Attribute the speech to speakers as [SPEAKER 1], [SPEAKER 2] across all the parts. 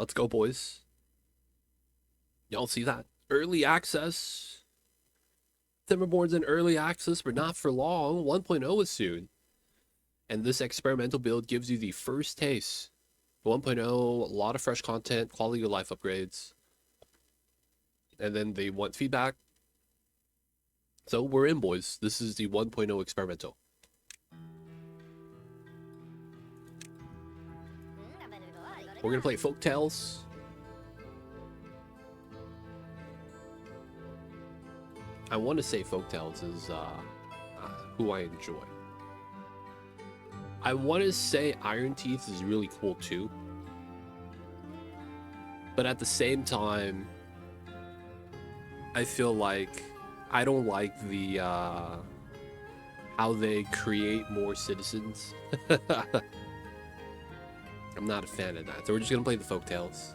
[SPEAKER 1] Let's go, boys. Y'all see that? Early access. Timberborn's in early access, but not for long. 1.0 is soon. And this experimental build gives you the first taste. 1.0, a lot of fresh content, quality of life upgrades. And then they want feedback. So we're in, boys. This is the 1.0 experimental. We're going to play Folktales. I want to say Folktales is who I enjoy. I want to say Ironteeth is really cool too. But at the same time, I feel like I don't like the how they create more citizens. I'm not a fan of that. So we're just going to play the Folktales.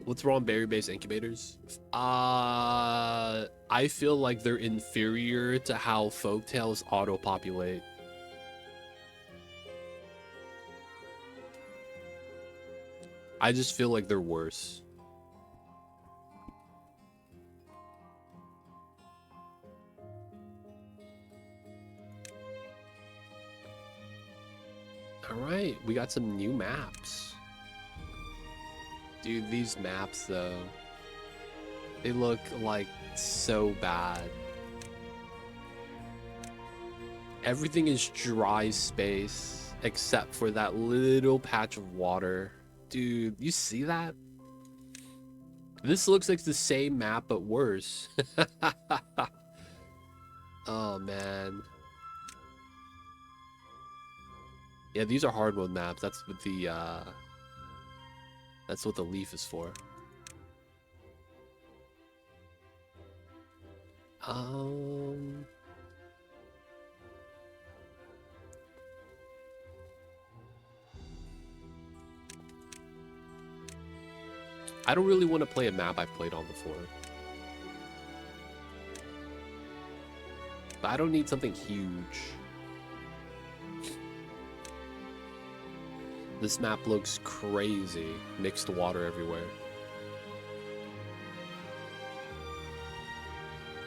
[SPEAKER 1] What's wrong with berry-based incubators? I feel like they're inferior to how Folktales auto-populate. I just feel like they're worse. Alright, we got some new maps. Dude, these maps, though, they look like so bad. Everything is dry space, except for that little patch of water. Dude, you see that? This looks like the same map, but worse. Oh, man. Yeah, these are hard mode maps. That's what the leaf is for. I don't really want to play a map I've played on before. But I don't need something huge. This map looks crazy. Mixed water everywhere.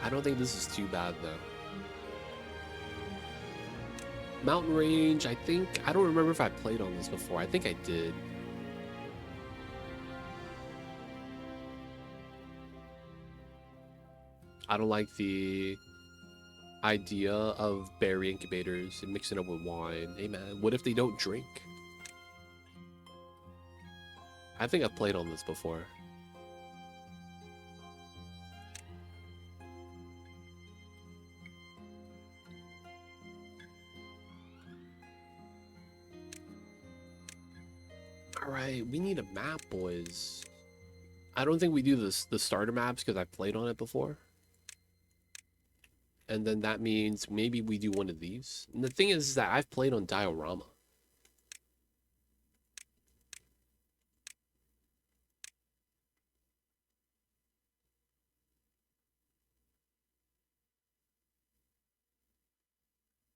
[SPEAKER 1] I don't think this is too bad, though. Mountain range, I don't remember if I played on this before. I think I did. I don't like the idea of berry incubators and mixing up with wine. Hey man, what if they don't drink? I think I've played on this before. Alright, we need a map, boys. I don't think we do the starter maps because I've played on it before. And then that means maybe we do one of these. And the thing is that I've played on diorama.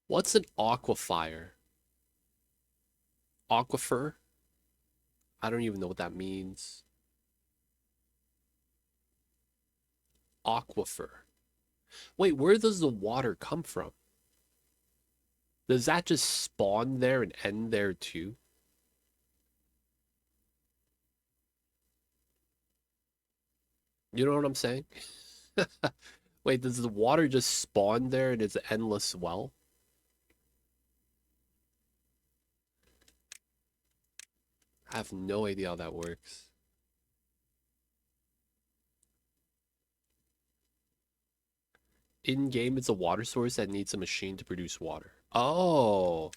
[SPEAKER 1] What's an aquifer? Aquifer? I don't even know what that means. Aquifer. Wait, where does the water come from? Does that just spawn there and end there too? You know what I'm saying? Wait, does the water just spawn there and it's an endless well? I have no idea how that works. In-game, it's a water source that needs a machine to produce water. Oh.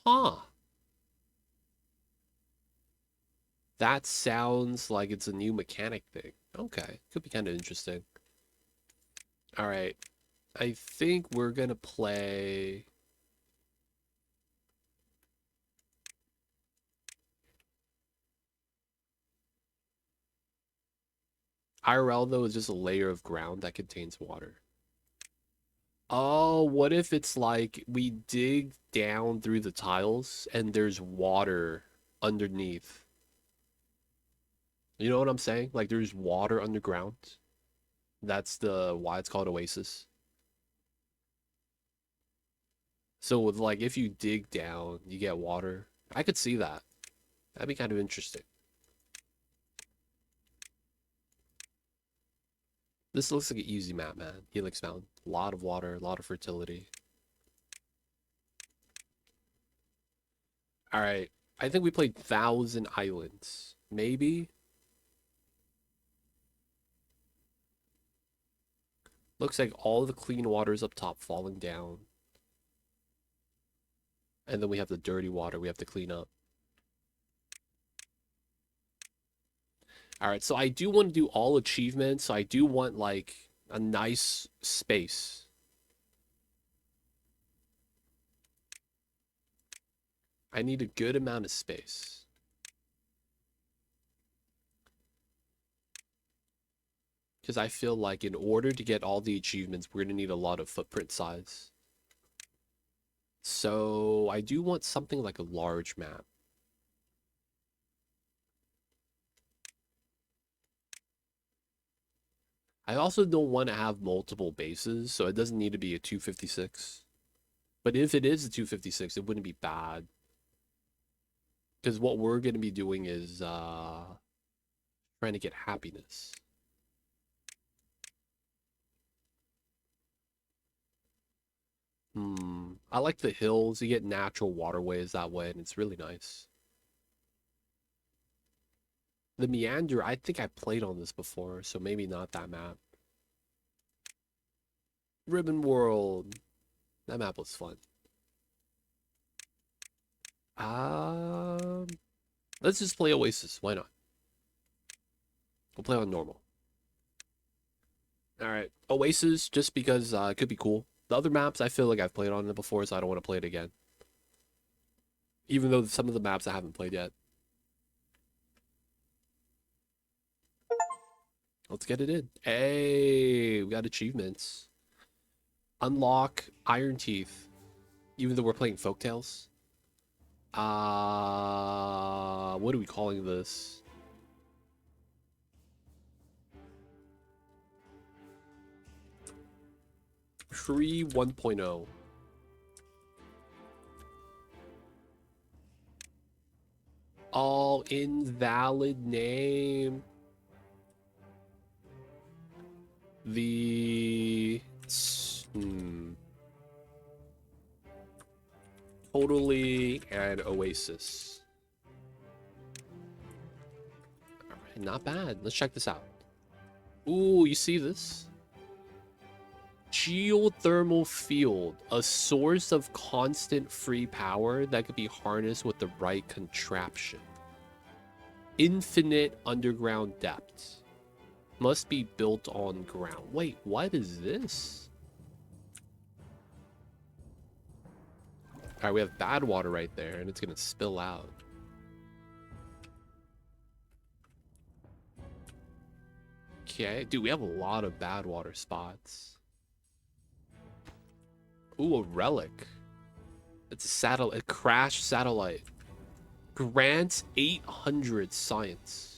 [SPEAKER 1] Huh. That sounds like it's a new mechanic thing. Okay. Could be kind of interesting. All right. I think we're going to play... IRL, though, is just a layer of ground that contains water. Oh, what if it's like we dig down through the tiles and there's water underneath? You know what I'm saying? Like there's water underground. That's the why it's called Oasis. So with like if you dig down, you get water. I could see that. That'd be kind of interesting. This looks like an easy map, man. Helix Mountain. A lot of water, a lot of fertility. All right. I think we played Thousand Islands. Maybe. Looks like all the clean water's up top falling down. And then we have the dirty water we have to clean up. All right, so I do want to do all achievements. So I do want like a nice space. I need a good amount of space. Because I feel like in order to get all the achievements, we're going to need a lot of footprint size. So I do want something like a large map. I also don't want to have multiple bases, so it doesn't need to be a 256. But if it is a 256, it wouldn't be bad. Because what we're going to be doing is trying to get happiness. I like the hills. You get natural waterways that way, and it's really nice. The Meander, I think I played on this before, so maybe not that map. Ribbon World. That map was fun. Let's just play Oasis. Why not? We'll play on normal. All right, Oasis, just because it could be cool. The other maps, I feel like I've played on it before, so I don't want to play it again. Even though some of the maps I haven't played yet. Let's get it in. Hey, we got achievements. Unlock Ironteeth. Even though we're playing Folktales. What are we calling this? Tree 1.0. All invalid name. The Totally an Oasis. All right, not bad. Let's check this out. Ooh, you see this? Geothermal field, a source of constant free power that could be harnessed with the right contraption. Infinite underground depths. Must be built on ground. Wait, what is this? All right, we have bad water right there, and it's gonna spill out. Okay, dude, we have a lot of bad water spots. Ooh, a relic. It's a satellite, a crashed satellite. Grants 800 science.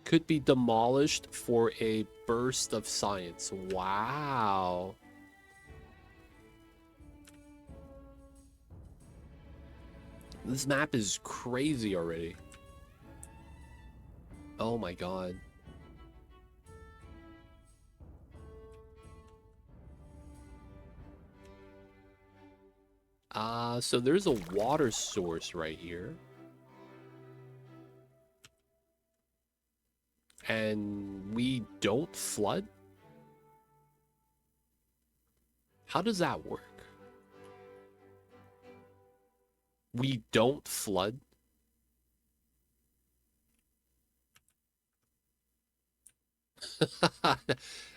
[SPEAKER 1] Could be demolished for a burst of science. Wow. This map is crazy already. Oh my god. So there's a water source right here. And we don't flood? How does that work? We don't flood? All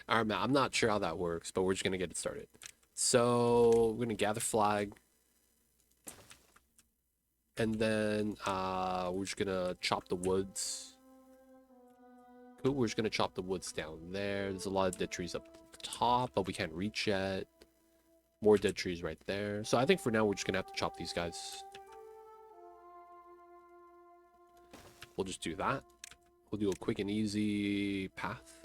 [SPEAKER 1] right, man, I'm not sure how that works, but we're just gonna get it started. So we're gonna gather flag. And then we're just gonna chop the woods. Cool, we're just gonna chop the woods down there. There's a lot of dead trees up top, but we can't reach yet. More dead trees right there. So I think for now, we're just going to have to chop these guys. We'll just do that. We'll do a quick and easy path.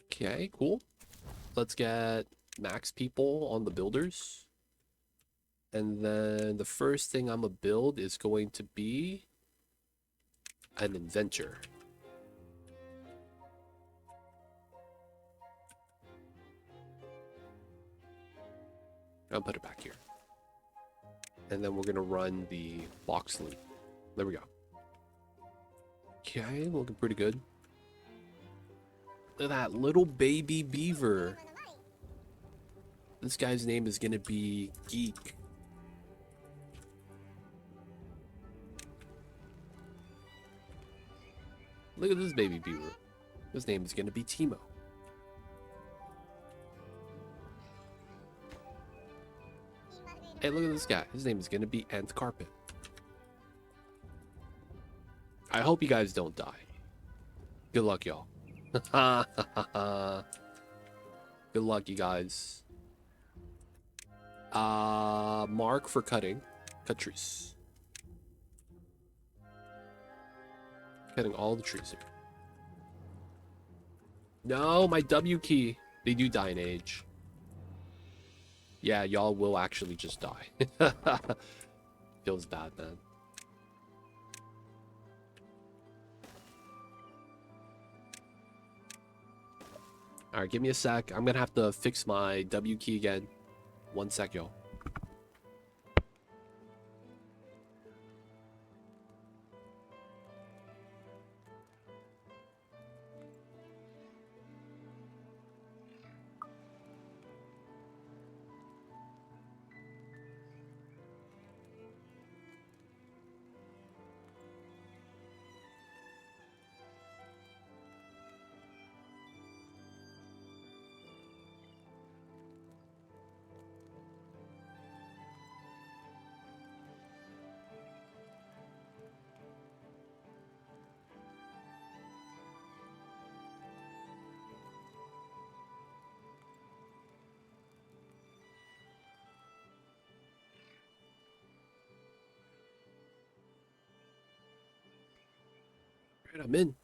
[SPEAKER 1] Okay, cool. Let's get max people on the builders. And then the first thing I'm gonna build is going to be an inventor. I'll put it back here. And then we're gonna run the box loop. There we go. Okay, looking pretty good. Look at that little baby beaver. This guy's name is gonna be Geek. Look at this baby beaver. His name is gonna be Timo. Hey, look at this guy. His name is gonna be Nth Carpet. I hope you guys don't die. Good luck, y'all. Good luck, you guys. Mark for cutting. Cut trees. Cutting all the trees here. No, my W key. They do die in age. Yeah, y'all will actually just die. Feels bad, man. Alright, give me a sec. I'm gonna have to fix my W key again. 1 sec, y'all. I'm in.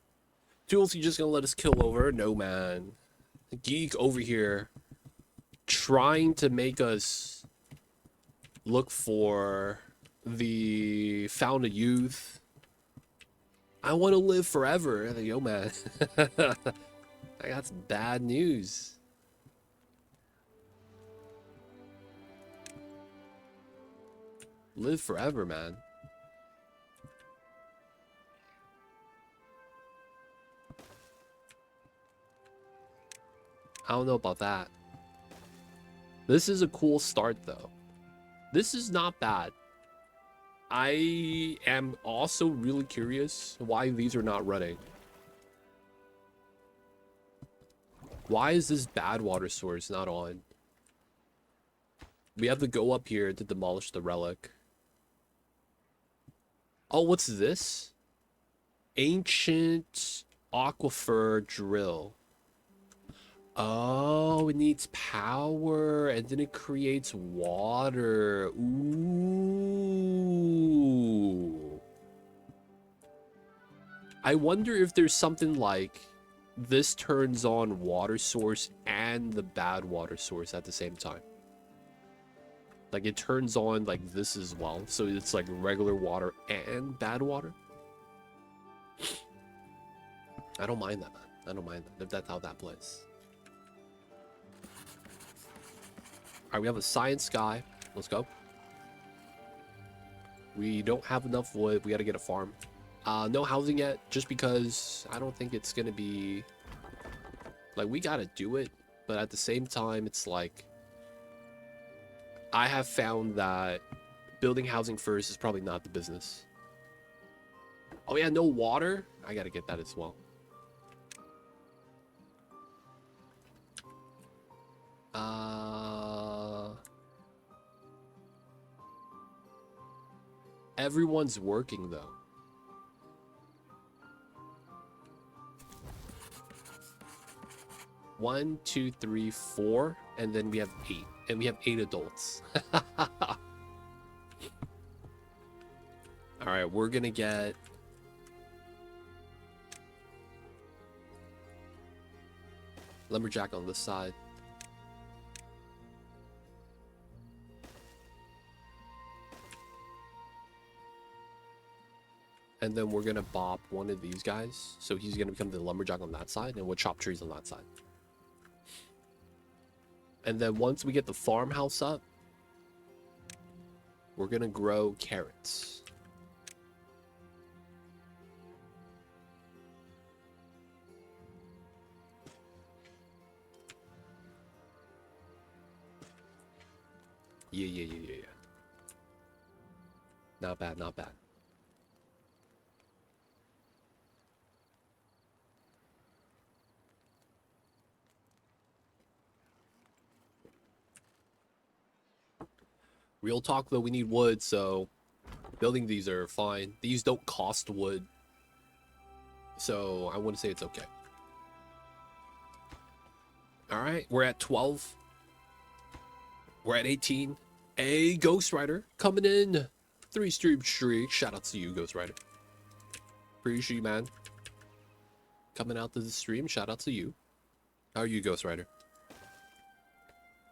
[SPEAKER 1] Jules, you just gonna let us kill over? No, man. Geek over here trying to make us look for the Fountain of Youth. I want to live forever. Yo, man. I got some bad news. Live forever, man. I don't know about that. This is a cool start, though. This is not bad. I am also really curious why these are not running. Why is this bad water source not on? We have to go up here to demolish the relic. Oh, what's this? Ancient aquifer drill. Oh, it needs power, and then it creates water. Ooh. I wonder if there's something like this turns on water source and the bad water source at the same time. Like it turns on like this as well. So it's like regular water and bad water. I don't mind that, man. I don't mind that if that's how that plays. Alright, we have a science guy. Let's go. We don't have enough wood. We gotta get a farm. No housing yet, just because I don't think it's gonna be... Like, we gotta do it, but at the same time, it's like... I have found that building housing first is probably not the business. Oh yeah, no water? I gotta get that as well. Everyone's working though. One, two, three, four, and then we have 8. And we have 8 adults. Alright, we're gonna get... lumberjack on this side. And then we're gonna bop one of these guys. So he's gonna become the lumberjack on that side, and we'll chop trees on that side. And then once we get the farmhouse up, we're gonna grow carrots. Yeah. Not bad, not bad. Real talk though, we need wood, so building these are fine. These don't cost wood, so I wouldn't say it's okay. Alright, we're at 12. We're at 18. A Ghost Rider coming in. 3 stream streak. Shout out to you, Ghost Rider. Appreciate you, man. Coming out to the stream. Shout out to you. How are you, Ghost Rider?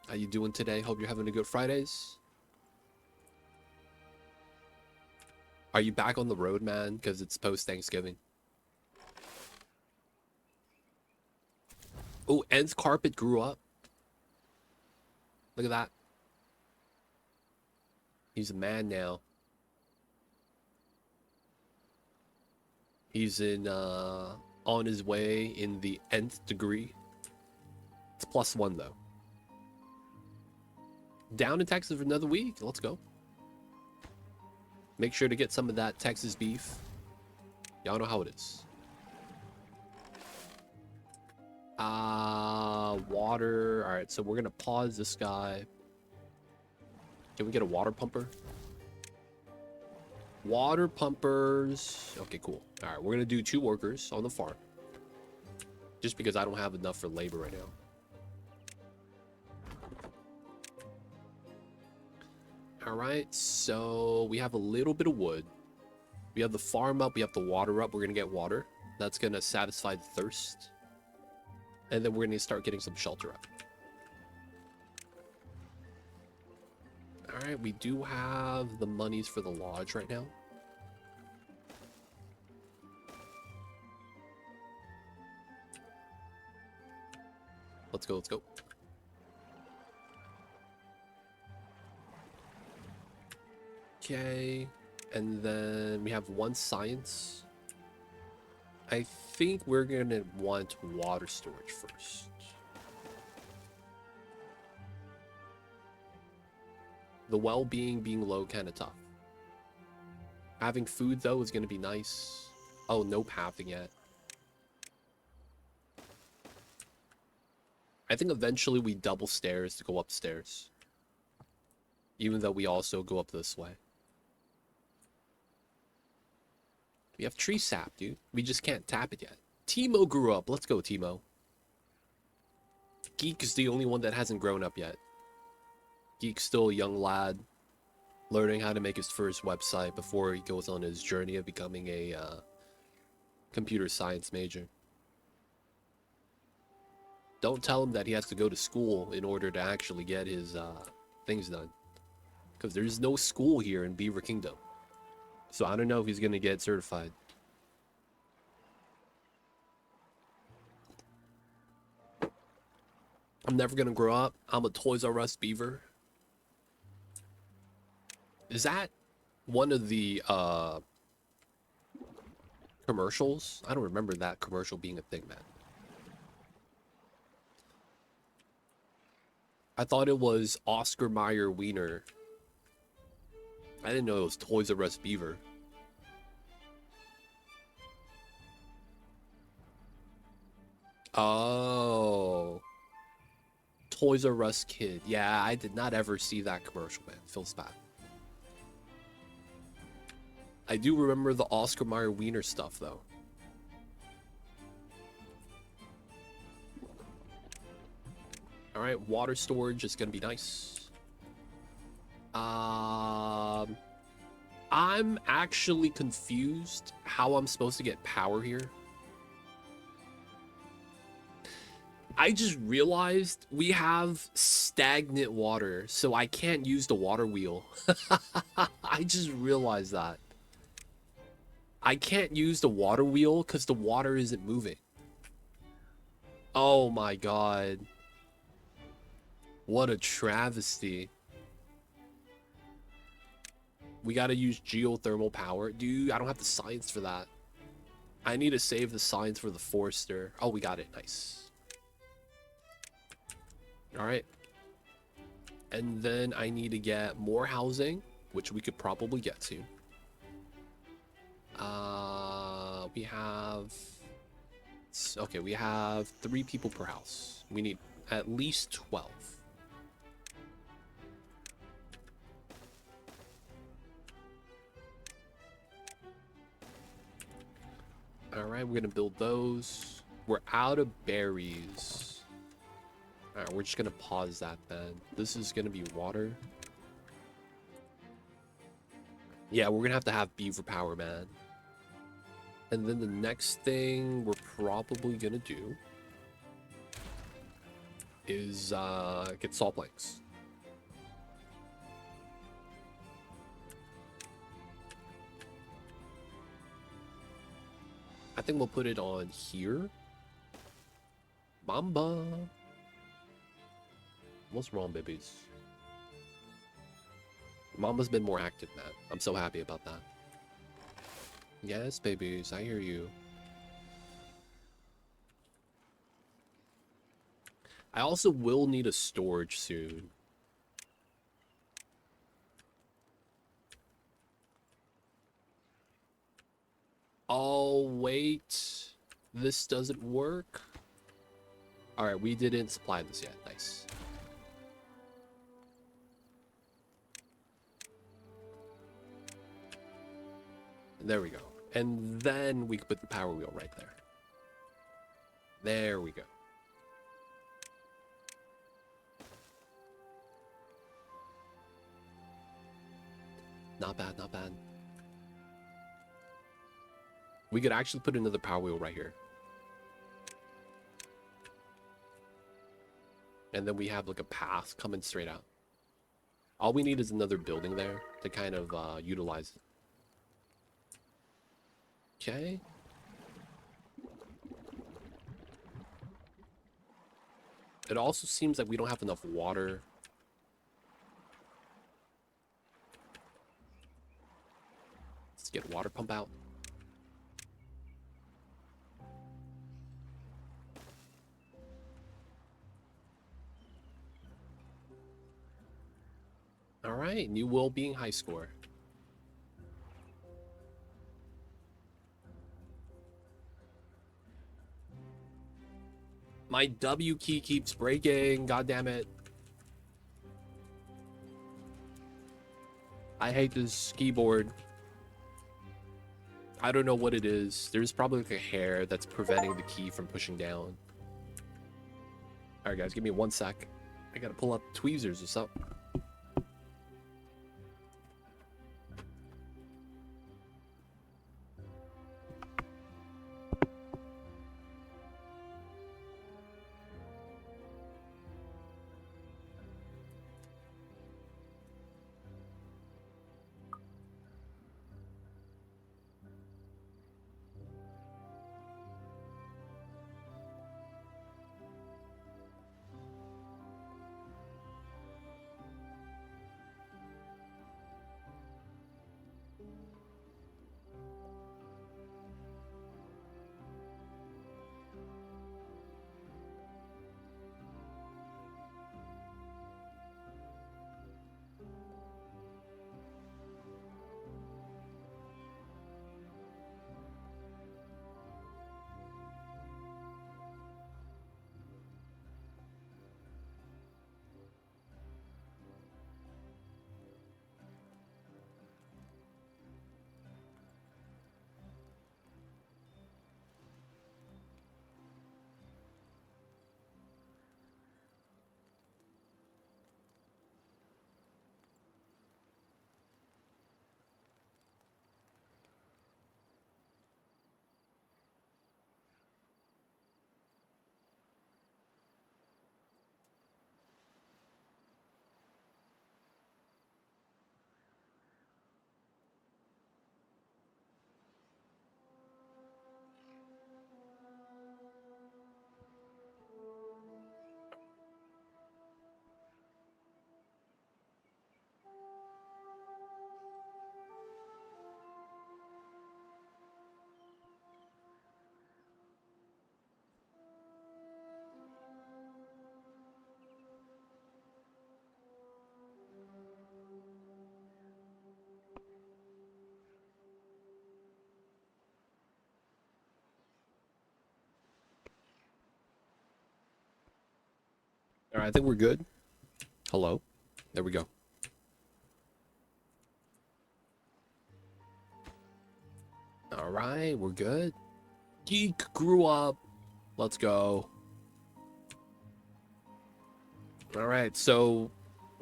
[SPEAKER 1] How you doing today? Hope you're having a good Fridays. Are you back on the road, man? Because it's post-Thanksgiving. Oh, N's carpet grew up. Look at that. He's a man now. He's in, on his way in the nth degree. It's +1, though. Down in Texas for another week. Let's go. Make sure to get some of that Texas beef. Y'all know how it is. Water. All right, so we're gonna pause this guy. Can we get a water pumper? Water pumpers. Okay, cool. All right, we're gonna do 2 workers on the farm. Just because I don't have enough for labor right now. All right, so we have a little bit of wood. We have the farm up. We have the water up. We're gonna get water. That's gonna satisfy the thirst. And then we're gonna start getting some shelter up. All right, we do have the monies for the lodge right now. Let's go, let's go. Okay, and then we have 1 science. I think we're gonna want water storage first. The well-being being low, kind of tough. Having food though is gonna be nice. Oh, no pathing yet. I think eventually we double stairs to go upstairs. Even though we also go up this way. We have tree sap, dude. We just can't tap it yet. Timo grew up. Let's go, Timo. Geek is the only one that hasn't grown up yet. Geek's still a young lad, learning how to make his first website before he goes on his journey of becoming a computer science major. Don't tell him that he has to go to school in order to actually get his things done. Because there's no school here in Beaver Kingdom. So I don't know if he's going to get certified. I'm never going to grow up. I'm a Toys R Us beaver. Is that one of the commercials? I don't remember that commercial being a thing, man. I thought it was Oscar Mayer Wiener. I didn't know it was Toys R Us Beaver. Oh. Toys R Us Kid. Yeah, I did not ever see that commercial, man. Feels bad. I do remember the Oscar Mayer Wiener stuff, though. All right, water storage is gonna be nice. I'm actually confused how I'm supposed to get power here. I just realized we have stagnant water, so I can't use the water wheel. I just realized that. I can't use the water wheel because the water isn't moving. Oh my god. What a travesty. We gotta use geothermal power. Dude, I don't have the science for that. I need to save the science for the Forester. Oh, we got it. Nice. Alright. And then I need to get more housing, which we could probably get to. We have... Okay, we have 3 people per house. We need at least 12. Alright, we're gonna build those. We're out of berries. Alright, we're just gonna pause that then. This is gonna be water. Yeah, we're gonna have to have beaver power, man. And then the next thing we're probably gonna do is get salt planks. I think we'll put it on here. Mamba. What's wrong, babies? Mama's been more active, man. I'm so happy about that. Yes, babies, I hear you. I also will need a storage soon. Oh, wait. This doesn't work? Alright, we didn't supply this yet. Nice. There we go. And then we can put the power wheel right there. There we go. Not bad, not bad. We could actually put another power wheel right here. And then we have like a path coming straight out. All we need is another building there to kind of utilize it. Okay. It also seems like we don't have enough water. Let's get a water pump out. All right, new well-being high score. My W key keeps breaking. God damn it. I hate this keyboard. I don't know what it is. There's probably like a hair that's preventing the key from pushing down. All right, guys, give me 1 sec. I gotta pull up tweezers or something. All right, I think we're good. Hello. There we go. All right, we're good. Geek grew up. Let's go. All right, so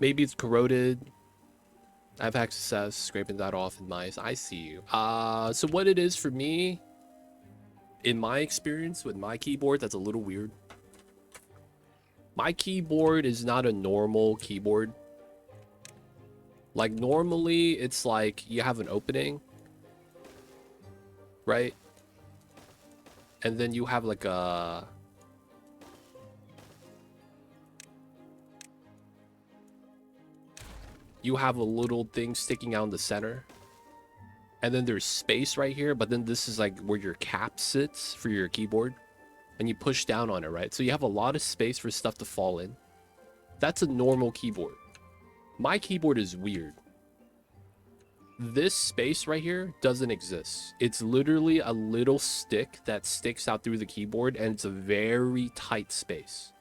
[SPEAKER 1] maybe it's corroded. I've had success scraping that off in mice. I see you. So what it is for me, in my experience with my keyboard, that's a little weird. My keyboard is not a normal keyboard. Like normally it's like you have an opening, right? And then you have like a little thing sticking out in the center. And then there's space right here, but then this is like where your cap sits for your keyboard. And you push down on it, right? So you have a lot of space for stuff to fall in. That's a normal keyboard. My keyboard is weird. This space right here doesn't exist. It's literally a little stick that sticks out through the keyboard, and it's a very tight space.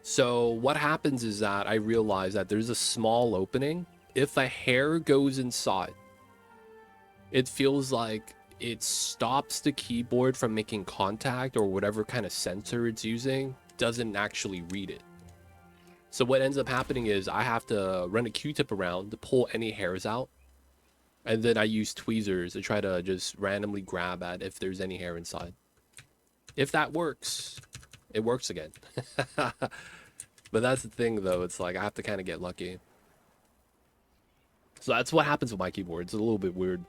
[SPEAKER 1] So what happens is that I realize that there's a small opening. If a hair goes inside, it feels like it stops the keyboard from making contact, or whatever kind of sensor it's using doesn't actually read it. So what ends up happening is I have to run a Q-tip around to pull any hairs out. And then I use tweezers to try to just randomly grab at if there's any hair inside. If that works, it works again. But that's the thing though, it's like I have to kind of get lucky. So that's what happens with my keyboard. It's a little bit weird.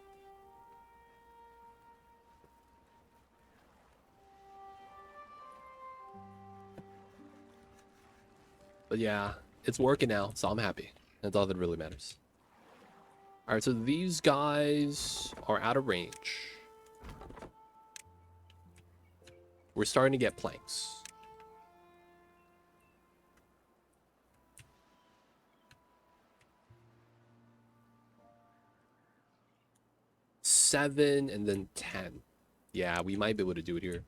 [SPEAKER 1] But yeah, it's working now, so I'm happy. That's all that really matters. Alright, so these guys are out of range. We're starting to get planks. Seven and then 10. Yeah, we might be able to do it here.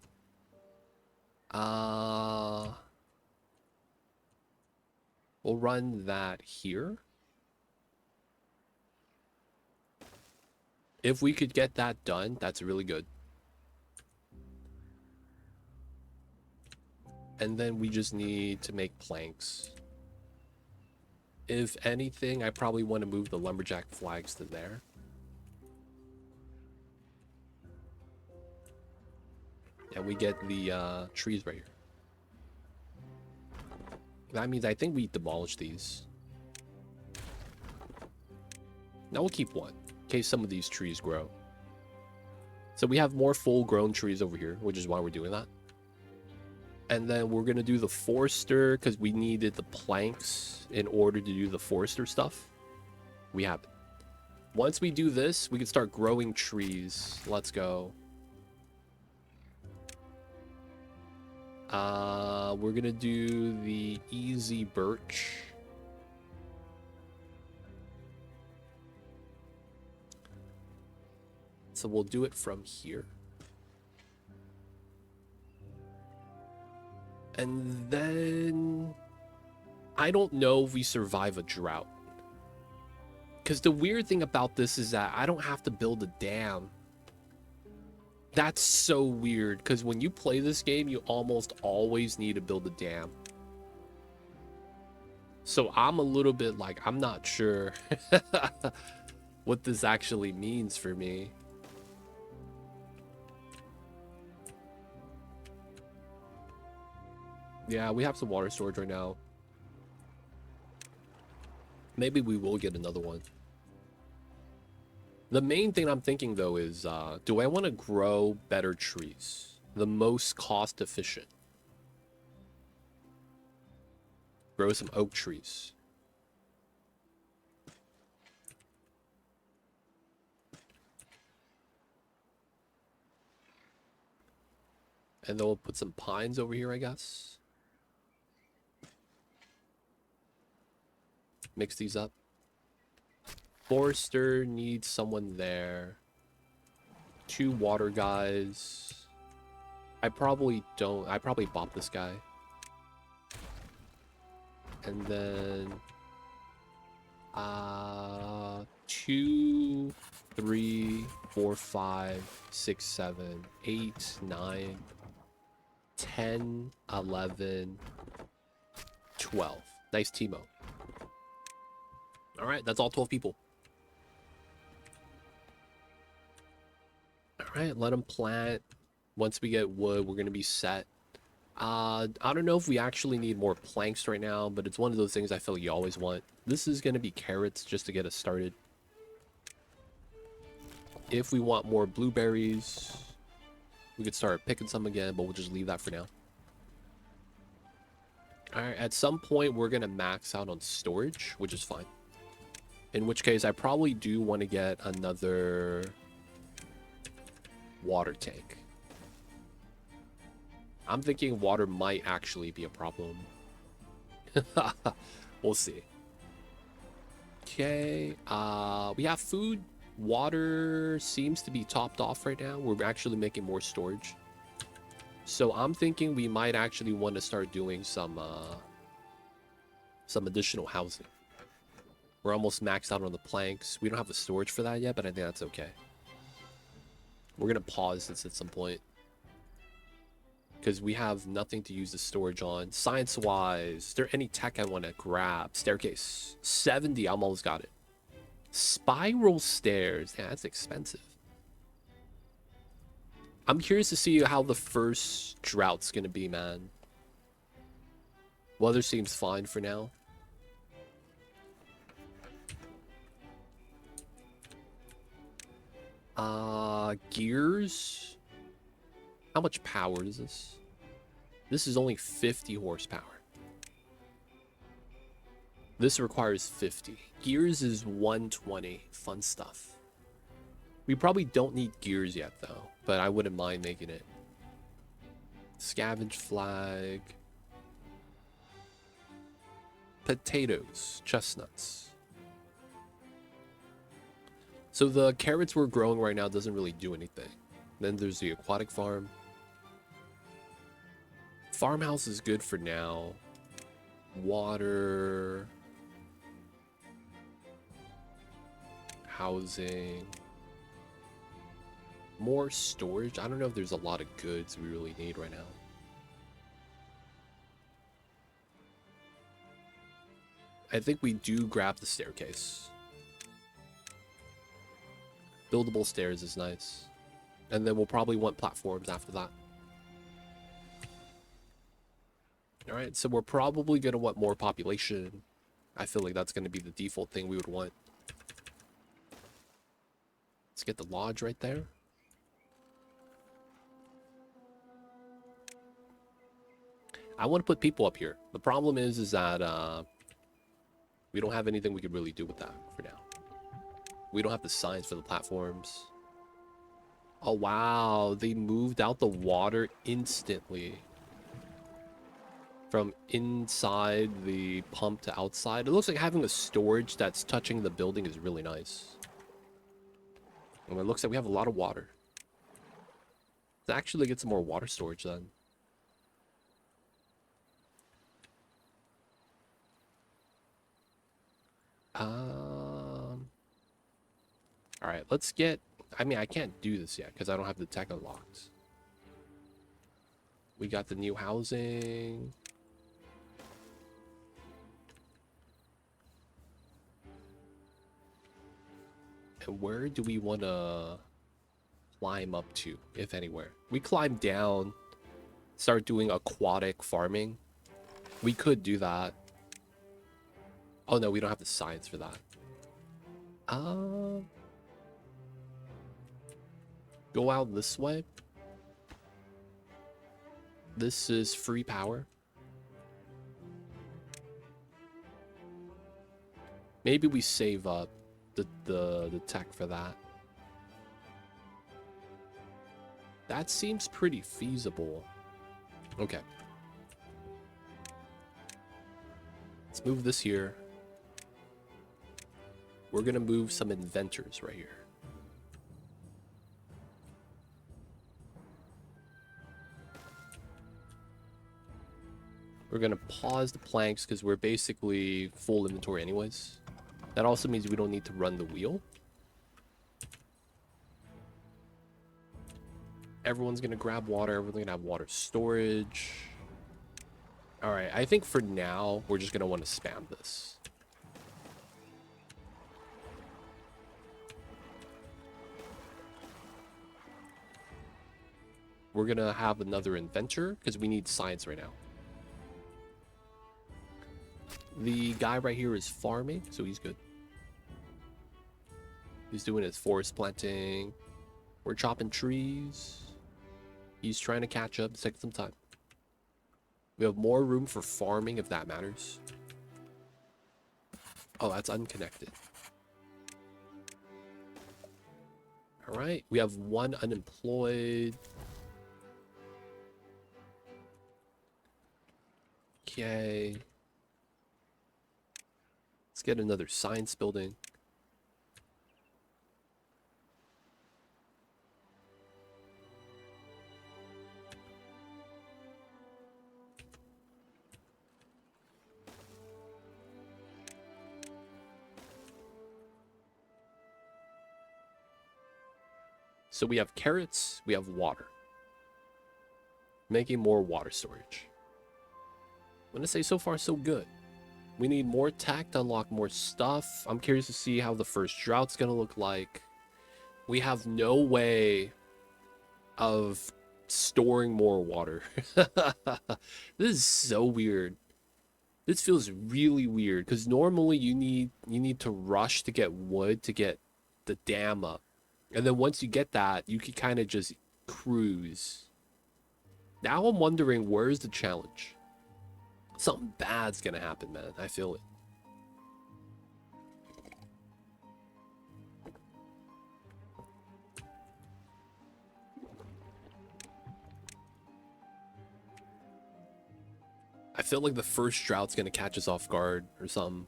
[SPEAKER 1] We'll run that here. If we could get that done, that's really good. And then we just need to make planks. If anything, I probably want to move the lumberjack flags to there. And we get the trees right here. That means I think we demolish these. Now we'll keep one in case some of these trees grow. So we have more full-grown trees over here, which is why we're doing that. And then we're going to do the Forester because we needed the planks in order to do the Forester stuff. We have it. Once we do this, we can start growing trees. Let's go. We're gonna do the easy birch. So we'll do it from here. And then I don't know if we survive a drought. Because the weird thing about this is that I don't have to build a dam. That's so weird, because when you play this game, you almost always need to build a dam. So I'm a little bit like, I'm not sure what this actually means for me. Yeah, we have some water storage right now. Maybe we will get another one. The main thing I'm thinking, though, is do I want to grow better trees? The most cost efficient. Grow some oak trees. And then we'll put some pines over here, I guess. Mix these up. Forester needs someone there. 2 water guys. I probably don't. I probably bought this guy. And then 2, 3, 4, 5, 6, 7, 8, 9, 10, 11, 12. Nice Timo. All right, that's all 12 people. All right, let them plant. Once we get wood, we're gonna be set. I don't know if we actually need more planks right now, but it's one of those things I feel like you always want. This is gonna be carrots just to get us started. If we want more blueberries, we could start picking some again, but we'll just leave that for now. All right, at some point we're gonna max out on storage, which is fine. In which case, I probably do want to get another water tank. I'm thinking water might actually be a problem. We'll see. Okay, we have food. Water seems to be topped off right now. We're actually making more storage. So I'm thinking we might actually want to start doing some additional housing. We're almost maxed out on the planks. We don't have the storage for that yet, but I think that's okay. We're going to pause this at some point, because we have nothing to use the storage on. Science-wise, is there any tech I want to grab? Staircase. 70, I almost got it. Spiral stairs. Yeah, that's expensive. I'm curious to see how the first drought's going to be, man. Weather seems fine for now. Gears. How much power is this? This is only 50 horsepower. This requires 50. Gears is 120. Fun stuff. We probably don't need gears yet, though, but I wouldn't mind making it. Scavenge flag. Potatoes. Chestnuts. So the carrots we're growing right now doesn't really do anything. Then there's the aquatic farm. Farmhouse is good for now. Water. Housing. More storage. I don't know if there's a lot of goods we really need right now. I think we do grab the staircase. Buildable stairs is nice. And then we'll probably want platforms after that. Alright, so we're probably going to want more population. I feel like that's going to be the default thing we would want. Let's get the lodge right there. I want to put people up here. The problem is that we don't have anything we could really do with that for now. We don't have the signs for the platforms. Oh, wow. They moved out the water instantly. From inside the pump to outside. It looks like having a storage that's touching the building is really nice. And it looks like we have a lot of water. Let's actually get some more water storage then. Alright, let's get... I mean, I can't do this yet because I don't have the tech unlocked. We got the new housing. And where do we want to climb up to, if anywhere? We climb down, start doing aquatic farming. We could do that. Oh no, we don't have the science for that. Go out this way. This is free power. Maybe we save up the tech for that. That seems pretty feasible. Okay. Let's move this here. We're gonna move some inventors right here. We're gonna pause the planks because we're basically full inventory anyways. That also means we don't need to run the wheel. Everyone's gonna grab water. Everyone's gonna have water storage. All right, I think for now, we're just gonna want to spam this. We're gonna have another inventor because we need science right now. The guy right here is farming, so he's good. He's doing his forest planting. We're chopping trees. He's trying to catch up. It's taking some time. We have more room for farming if that matters. Oh, that's unconnected. All right, we have one unemployed. Okay. Let's get another science building. So we have carrots, we have water. Making more water storage. I'm gonna say so far so good. We need more tech to unlock more stuff. I'm curious to see how the first drought's gonna look like. We have no way of storing more water. This is so weird. This feels really weird because normally you need to rush to get wood to get the dam up. And then once you get that, you can kind of just cruise. Now I'm wondering, where's the challenge? Something bad's gonna happen, man. I feel it. I feel like the first drought's gonna catch us off guard or something.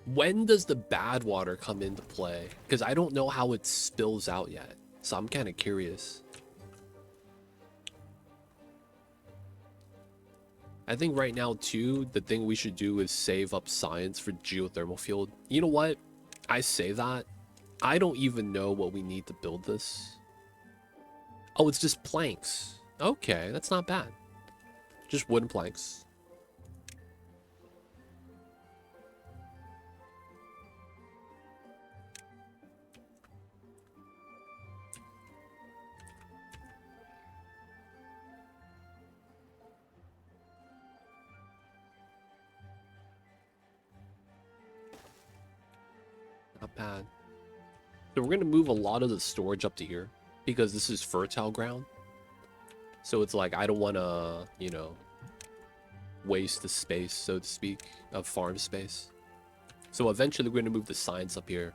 [SPEAKER 1] When does the bad water come into play? Because I don't know how it spills out yet. So I'm kind of curious. I think right now, too, the thing we should do is save up science for geothermal field. You know what? I say that. I don't even know what we need to build this. Oh, it's just planks. Okay, that's not bad. Just wooden planks. Not bad. So we're going to move a lot of the storage up to here because this is fertile ground. So it's like, I don't want to, you know, waste the space, so to speak, of farm space. So eventually we're going to move the science up here.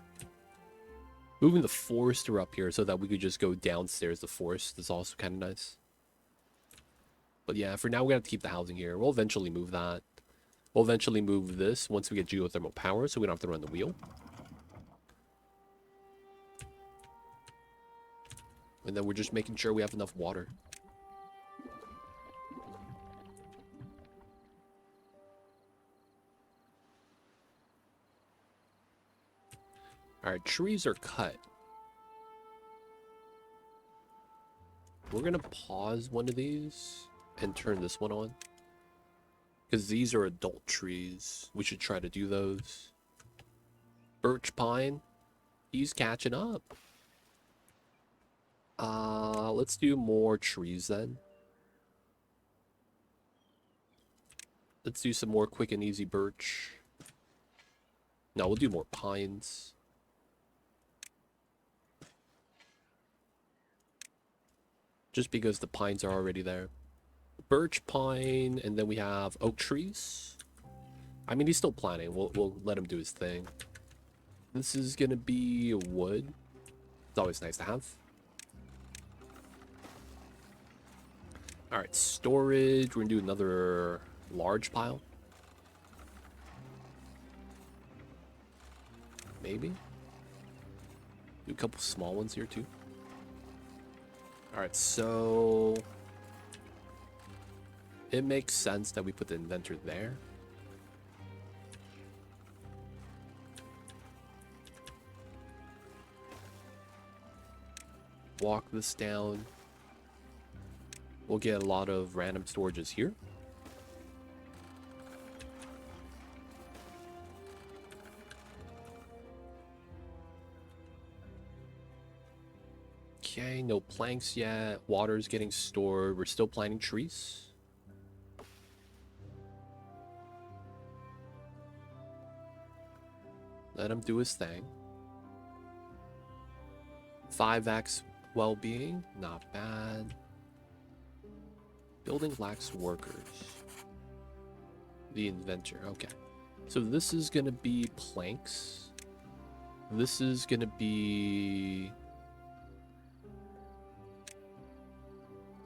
[SPEAKER 1] Moving the forester up here so that we could just go downstairs. The forest is also kind of nice. But yeah, for now, we have to keep the housing here. We'll eventually move that. We'll eventually move this once we get geothermal power so we don't have to run the wheel. And then we're just making sure we have enough water. Alright, trees are cut. We're going to pause one of these and turn this one on. Because these are adult trees. We should try to do those. Birch pine. He's catching up. Let's do more trees then. Let's do some more quick and easy birch. No, we'll do more pines. Just because the pines are already there. Birch, pine, and then we have oak trees. I mean, he's still planting. We'll let him do his thing. This is gonna be wood. It's always nice to have. Alright, storage. We're gonna do another large pile. Maybe. Do a couple small ones here too. Alright, so it makes sense that we put the inventor there. Walk this down. We'll get a lot of random storages here. Okay, no planks yet. Water's getting stored. We're still planting trees. Let him do his thing. 5x well-being, not bad. Building lacks workers. The inventor, okay. So this is gonna be planks. This is gonna be...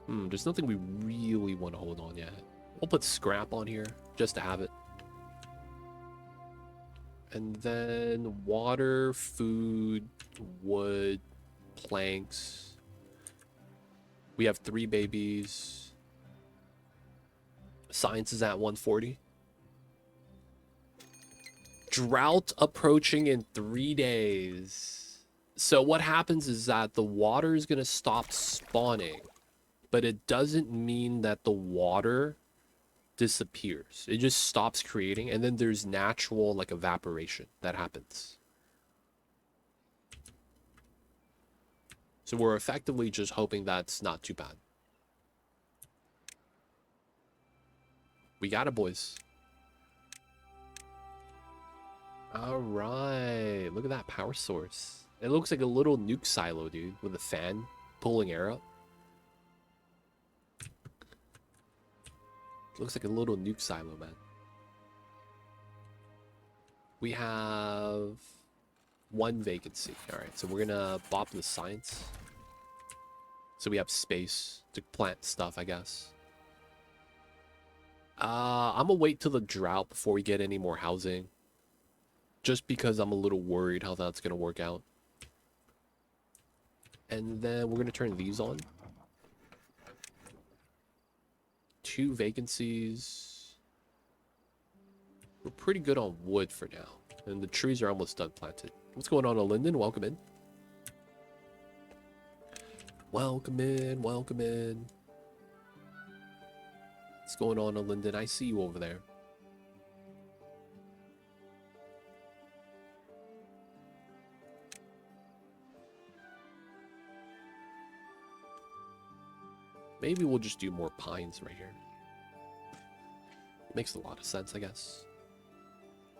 [SPEAKER 1] there's nothing we really want to hold on yet. We'll put scrap on here, just to have it. And then water, food, wood, planks. We have 3 babies. Science is at 140. Drought approaching in 3 days. So what happens is that the water is going to stop spawning. But it doesn't mean that the water disappears. It just stops creating, and then there's natural like evaporation that happens. So we're effectively just hoping that's not too bad. We got it, boys. All right, look at that power source. It looks like a little nuke silo, dude, with a fan pulling air up. Looks like a little nuke silo, man. We have 1 vacancy. All right, so we're gonna bop the science. So we have space to plant stuff, I guess. I'm gonna wait till the drought before we get any more housing. Just because I'm a little worried how that's gonna work out. And then we're gonna turn these on. 2 vacancies. We're pretty good on wood for now. And the trees are almost done planted. What's going on, Linden? Welcome in. Welcome in, welcome in. What's going on, Linden? I see you over there. Maybe we'll just do more pines right here. Makes a lot of sense, I guess.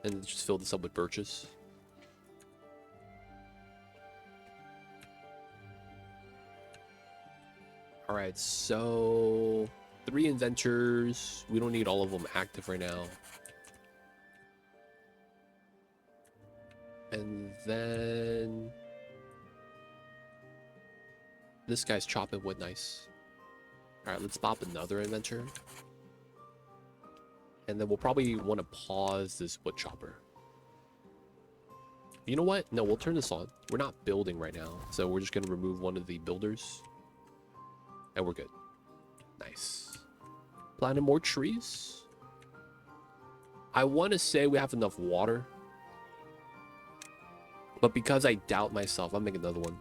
[SPEAKER 1] And just fill this up with birches. Alright, so 3 inventors. We don't need all of them active right now. And then this guy's chopping wood nice. Alright, let's pop another inventor. And then we'll probably want to pause this wood chopper. You know what? No, we'll turn this on. We're not building right now. So we're just going to remove one of the builders. And we're good. Nice. Planting more trees. I want to say we have enough water. But because I doubt myself, I'll make another one.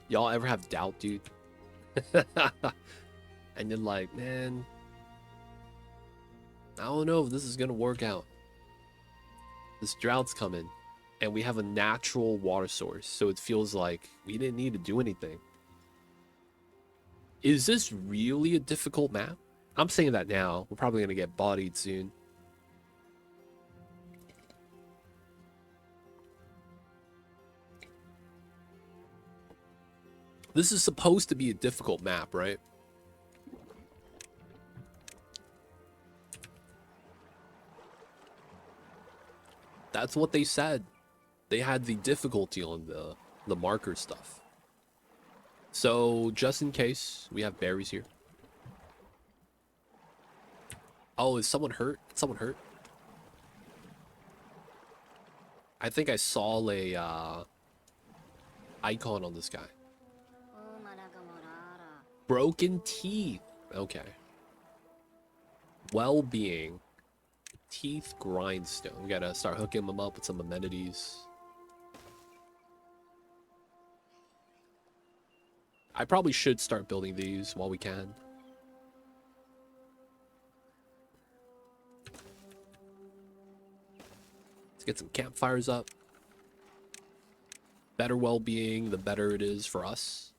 [SPEAKER 1] Y'all ever have doubt, dude? And then like, man, I don't know if this is gonna work out. This drought's coming, and we have a natural water source, so it feels like we didn't need to do anything. Is this really a difficult map? I'm saying that now. We're probably gonna get bodied soon. This is supposed to be a difficult map, right? That's what they said. They had the difficulty on the marker stuff. So, just in case, we have berries here. Oh, is someone hurt? Someone hurt? I think I saw a icon on this guy. Broken teeth. Okay. Well-being. Teeth grindstone. We gotta start hooking them up with some amenities. I probably should start building these while we can. Let's get some campfires up. Better well-being, the better it is for us.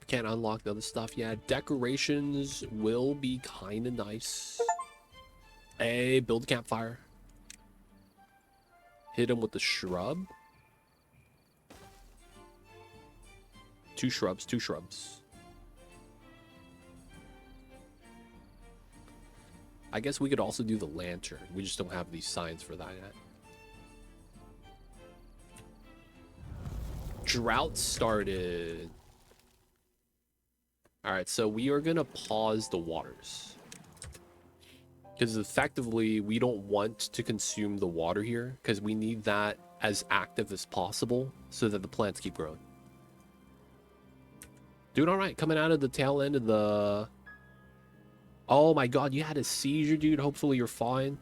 [SPEAKER 1] Can't unlock the other stuff yet. Decorations will be kind of nice. Hey, build a campfire. Hit him with the shrub. Two shrubs, two shrubs. I guess we could also do the lantern. We just don't have these signs for that yet. Drought started. Alright, so we are going to pause the waters. Because effectively, we don't want to consume the water here. Because we need that as active as possible so that the plants keep growing. Doing alright. Coming out of the tail end of the... Oh my god, you had a seizure, dude. Hopefully you're fine.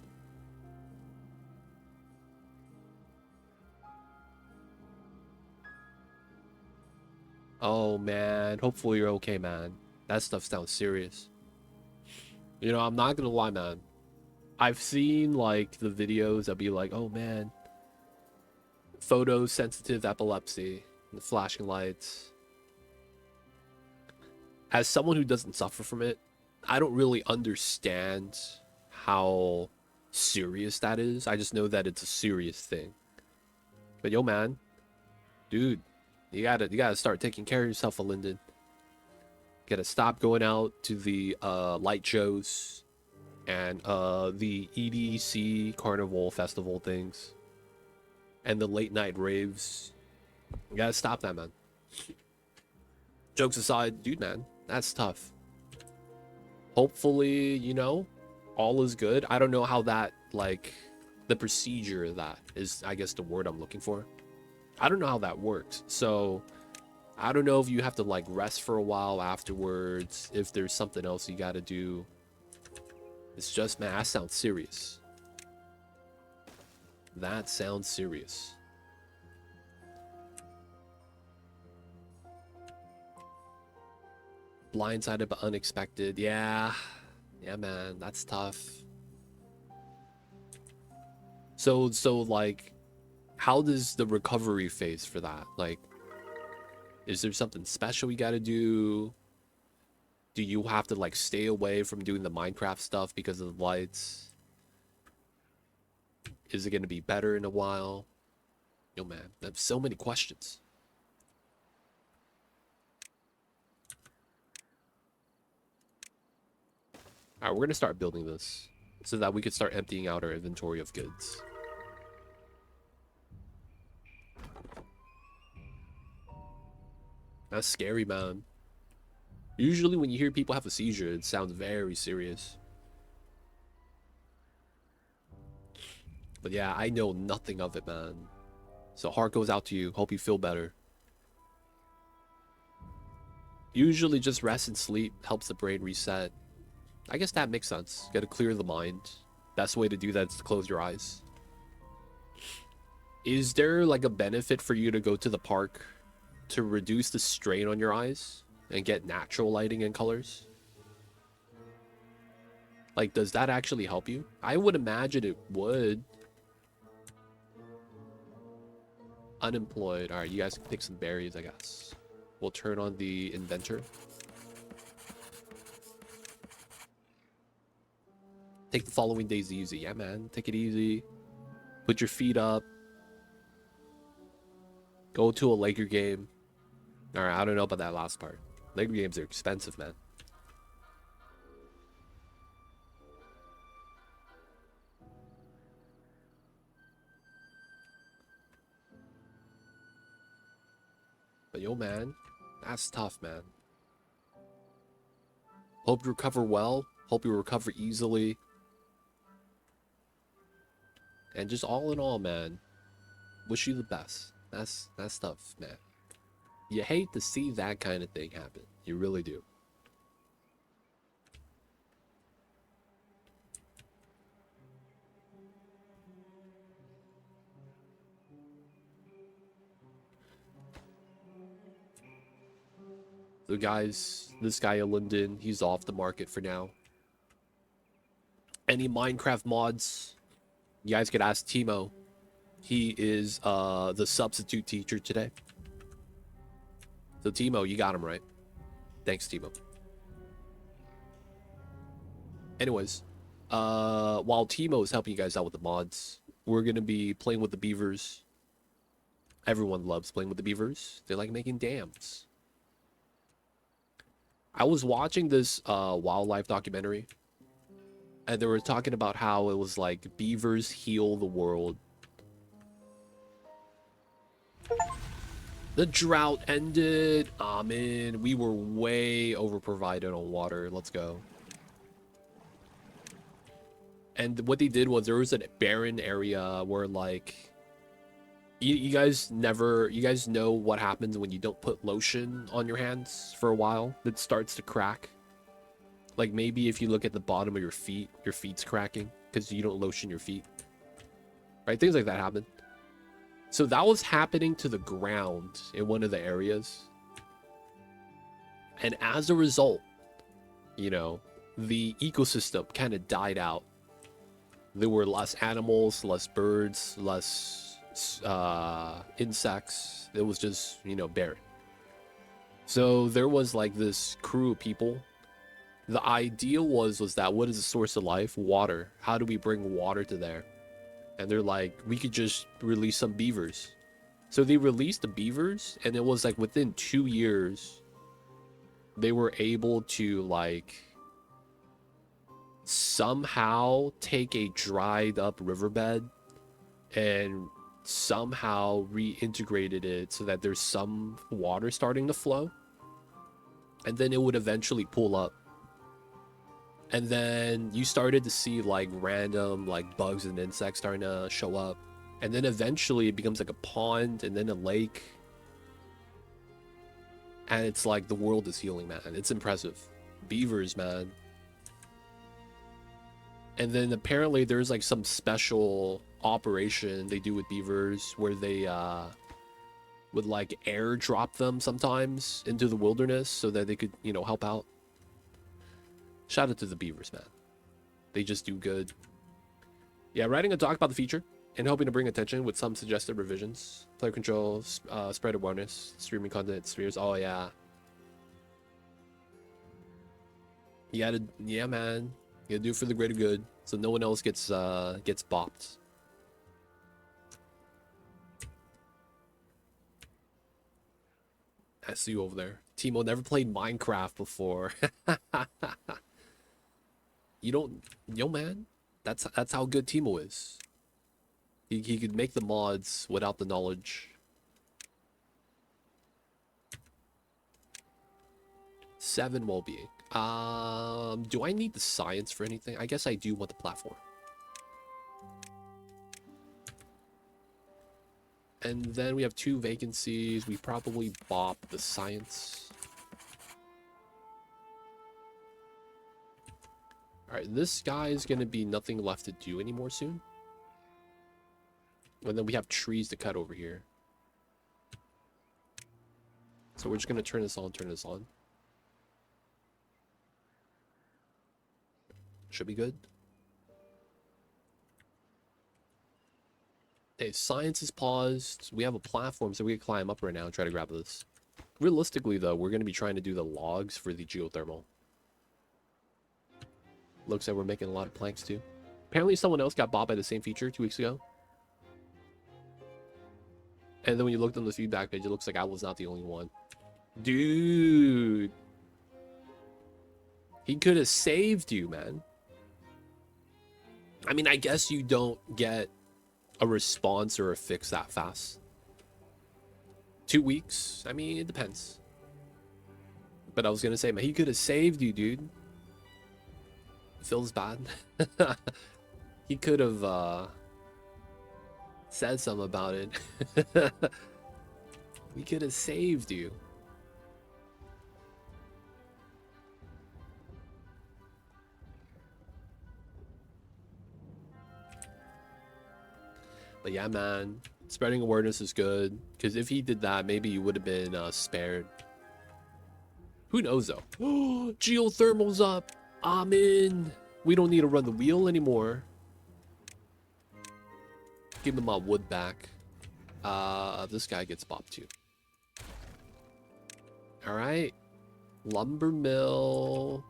[SPEAKER 1] Oh man, hopefully you're okay, man. That stuff sounds serious. You know, I'm not gonna lie, man. I've seen like the videos that be like, oh man, photosensitive epilepsy, the flashing lights. As someone who doesn't suffer from it, I don't really understand how serious that is. I just know that it's a serious thing. But yo, man, dude, you gotta start taking care of yourself, Linden. You gotta stop going out to the light shows and the EDC Carnival Festival things and the late night raves. You gotta stop that, man. Jokes aside, dude, man, that's tough. Hopefully, you know, all is good. I don't know how that, like, the procedure of that is, I guess, the word I'm looking for. I don't know how that works. So, I don't know if you have to, like, rest for a while afterwards, if there's something else you gotta do. It's just, man, that sounds serious. That sounds serious. Blindsided but unexpected. Yeah. Yeah, man, that's tough. So like, how does the recovery phase for that? Like, is there something special you gotta do? Do you have to, like, stay away from doing the Minecraft stuff because of the lights? Is it gonna be better in a while? Yo, man, I have so many questions. Alright, we're gonna start building this so that we could start emptying out our inventory of goods. That's scary, man. Usually when you hear people have a seizure, it sounds very serious. But yeah, I know nothing of it, man. So heart goes out to you. Hope you feel better. Usually just rest and sleep helps the brain reset. I guess that makes sense. Gotta clear the mind. Best way to do that is to close your eyes. Is there, like, a benefit for you to go to the park to reduce the strain on your eyes and get natural lighting and colors? Like, does that actually help you? I would imagine it would. Unemployed. Alright, you guys can pick some berries, I guess. We'll turn on the inventor. Take the following days easy. Yeah, man. Take it easy. Put your feet up. Go to a Laker game. Alright, I don't know about that last part. Laker games are expensive, man. But yo, man, that's tough, man. Hope you recover well. Hope you recover easily. And just all in all, man, wish you the best. That's tough, man. You hate to see that kind of thing happen. You really do. So guys, this guy Linden, he's off the market for now. Any Minecraft mods, you guys could ask Timo. He is the substitute teacher today. So Timo, you got him right. Thanks, Timo. Anyways, while Timo is helping you guys out with the mods, we're gonna be playing with the beavers. Everyone loves playing with the beavers. They like making dams. I was watching this wildlife documentary, and they were talking about how it was like beavers heal the world. The drought ended. Amen. We were way overprovided on water. Let's go. And what they did was there was a barren area where like you guys know what happens when you don't put lotion on your hands for a while. It starts to crack. Like maybe if you look at the bottom of your feet's cracking because you don't lotion your feet. Right? Things like that happen. So that was happening to the ground in one of the areas. And as a result, you know, the ecosystem kind of died out. There were less animals, less birds, less insects. It was just, you know, barren. So there was like this crew of people. The idea was that what is the source of life? Water. How do we bring water to there? And they're like, we could just release some beavers. So they released the beavers, and it was like within 2 years, they were able to like somehow take a dried up riverbed and somehow reintegrated it so that there's some water starting to flow. And then it would eventually pull up. And then you started to see like random like bugs and insects starting to show up. And then eventually it becomes like a pond and then a lake. And it's like the world is healing, man. It's impressive. Beavers, man. And then apparently there's like some special operation they do with beavers where they would like airdrop them sometimes into the wilderness so that they could, you know, help out. Shout out to the beavers, man. They just do good. Yeah, writing a doc about the feature and hoping to bring attention with some suggested revisions. Player control, spread awareness, streaming content, spheres. Oh, yeah. You gotta, yeah, man. You gotta do it for the greater good so no one else gets bopped. I see you over there. Timo never played Minecraft before. You don't, yo man, that's how good Timo is. He could make the mods without the knowledge. 7 well-being. Do I need the science for anything? I guess I do want the platform. And then we have 2 vacancies. We probably bop the science. Alright, this guy is going to be nothing left to do anymore soon. And then we have trees to cut over here. So we're just going to turn this on, Should be good. Hey, science is paused. We have a platform, so we can climb up right now and try to grab this. Realistically, though, we're going to be trying to do the logs for the geothermal. Looks like we're making a lot of planks, too. Apparently, someone else got bought by the same feature 2 weeks ago. And then when you looked on the feedback page, it looks like I was not the only one. Dude. He could have saved you, man. I mean, I guess you don't get a response or a fix that fast. 2 weeks? I mean, it depends. But I was going to say, man, he could have saved you, dude. Feels bad. He could have Said something about it. We could have saved you. But yeah, man, spreading awareness is good. Because if he did that, maybe you would have been spared. Who knows, though? Geothermal's up. I'm in. We don't need to run the wheel anymore. Give me my wood back. This guy gets bopped too. Alright. Lumber mill.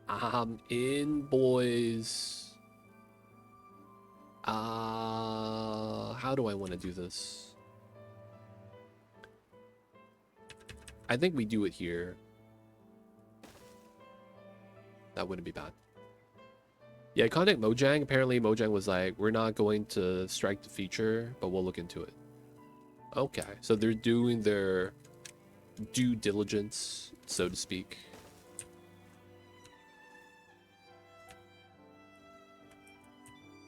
[SPEAKER 1] I'm in, boys. How do I want to do this? I think we do it here. That wouldn't be bad. Yeah, contact Mojang. Apparently Mojang was like, we're not going to strike the feature, but we'll look into it. Okay, so they're doing their due diligence, so to speak.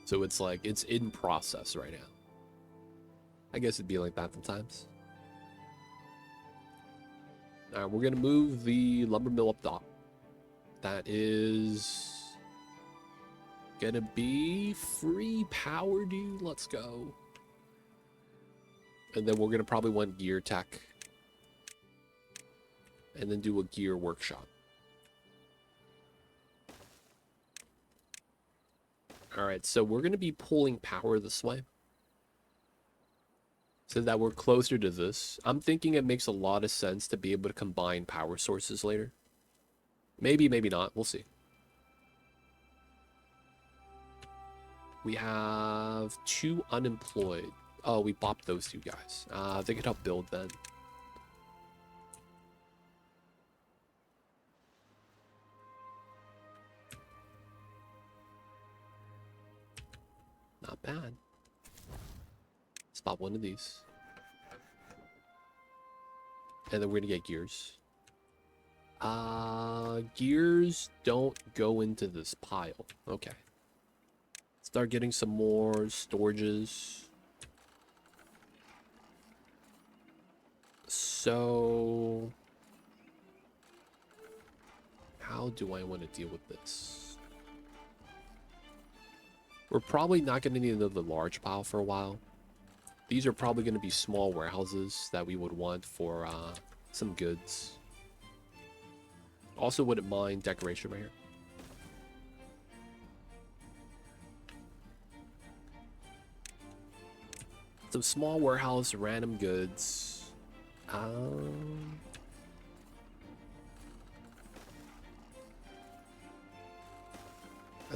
[SPEAKER 1] So it's like, it's in process right now. I guess it'd be like that sometimes. All right, we're going to move the lumber mill up top. That is going to be free power, dude. Let's go. And then we're going to probably want gear tech. And then do a gear workshop. All right, so we're going to be pulling power this way. So that we're closer to this. I'm thinking it makes a lot of sense to be able to combine power sources later. Maybe, maybe not. We'll see. We have 2 unemployed. Oh, we bopped those 2 guys. They could help build then. Not bad. Spot one of these. And then we're gonna get gears. Gears don't go into this pile. Okay. Start getting some more storages. So how do I want to deal with this? We're probably not going to need another large pile for a while. These are probably going to be small warehouses that we would want for some goods. Also wouldn't mind decoration right here. Some small warehouse, random goods. I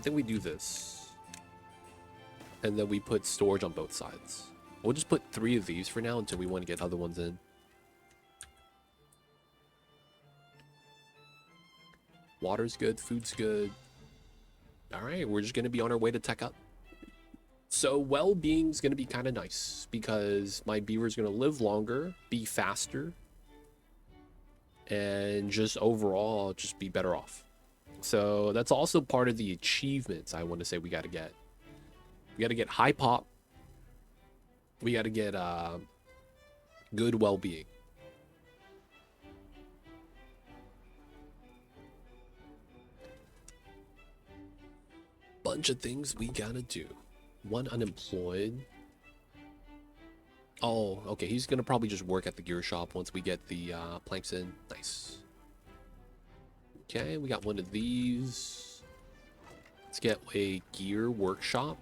[SPEAKER 1] think we do this. And then we put storage on both sides. We'll just put 3 of these for now until we want to get other ones in. Water's good, food's good. Alright, we're just going to be on our way to tech up. So well-being's going to be kind of nice because my beaver's going to live longer, be faster, and just overall just be better off. So that's also part of the achievements I want to say we got to get. We got to get high pop. We got to get good well-being. Bunch of things we gotta do. 1 unemployed. Oh, okay. He's gonna probably just work at the gear shop once we get the planks in. Nice. Okay, we got 1 of these. Let's get a gear workshop.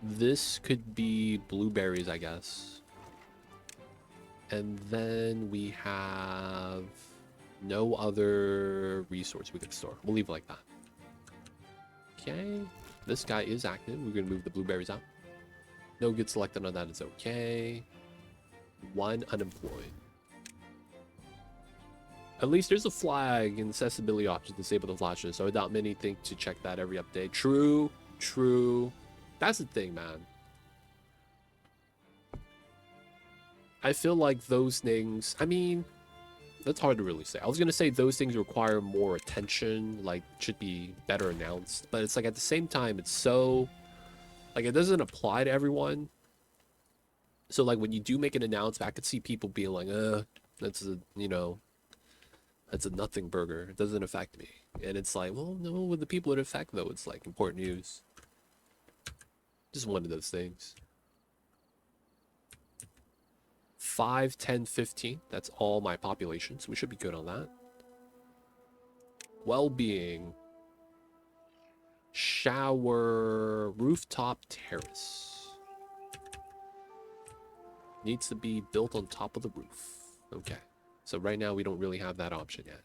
[SPEAKER 1] This could be blueberries, I guess. And then we have no other resource we could store. We'll leave it like that. Okay, this guy is active. We're gonna move the blueberries out. No good selected on that is okay. 1 unemployed. At least there's a flag in accessibility options to disable the flashes, so I doubt many think to check that every update. True, true. That's the thing, man. I feel like those things, I mean, that's hard to really say. I was going to say those things require more attention, like should be better announced. But it's like at the same time, it's so Like, it doesn't apply to everyone. So, like, when you do make an announcement, I could see people being like, that's a, you know, that's a nothing burger. It doesn't affect me. And it's like, well, no, with the people it affect, though, it's like important news. Just one of those things. 5, 10, 15. That's all my population, so we should be good on that. Well-being. Shower. Rooftop terrace. Needs to be built on top of the roof. Okay. So right now we don't really have that option yet.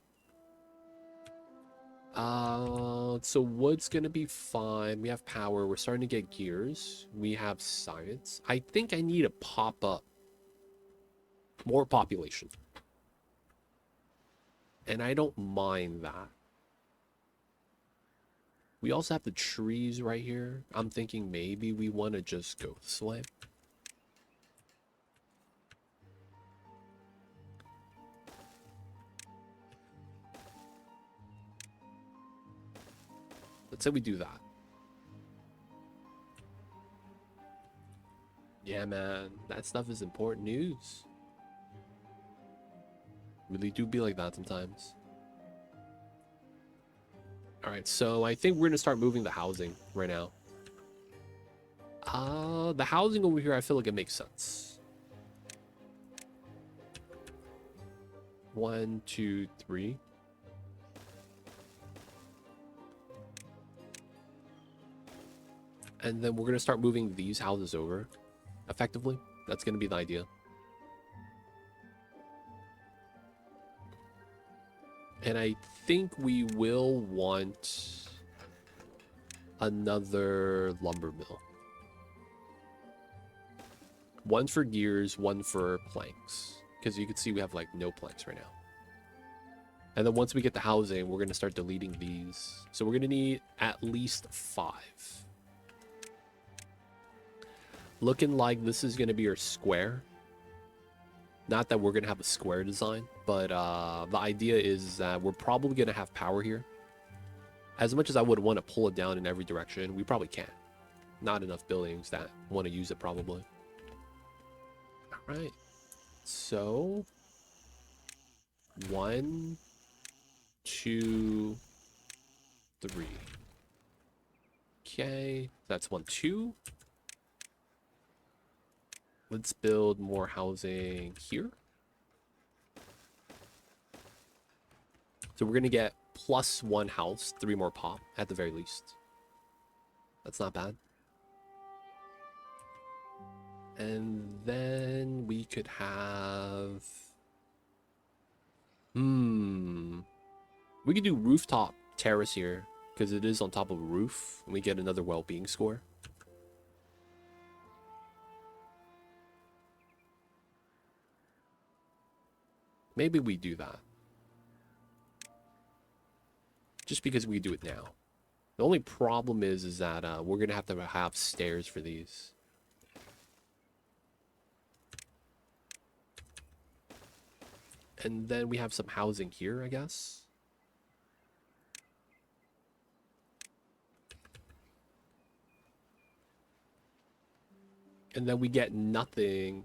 [SPEAKER 1] So wood's gonna be fine. We have power. We're starting to get gears. We have science. I think I need to pop up more population. And I don't mind that. We also have the trees right here. I'm thinking maybe we want to just go this way. Let's say we do that. Yeah, man. That stuff is important news. Really do be like that sometimes. Alright, so I think we're going to start moving the housing right now. The housing over here, I feel like it makes sense. 1, 2, 3. And then we're going to start moving these houses over, effectively. That's going to be the idea. And I think we will want another lumber mill. One for gears, one for planks. Because you can see we have like no planks right now. And then once we get the housing, we're going to start deleting these. So we're going to need at least 5. Looking like this is going to be our square. Not that we're going to have a square design, but the idea is that we're probably going to have power here. As much as I would want to pull it down in every direction, we probably can't. Not enough buildings that want to use it, probably. All right. So 1, 2, 3. Okay, that's 1, 2. Let's build more housing here. So we're going to get +1 house, 3 more pop at the very least. That's not bad. And then we could have... We could do rooftop terrace here because it is on top of a roof. And we get another well-being score. Maybe we do that. Just because we do it now. The only problem is that we're going to have stairs for these. And then we have some housing here, I guess. And then we get nothing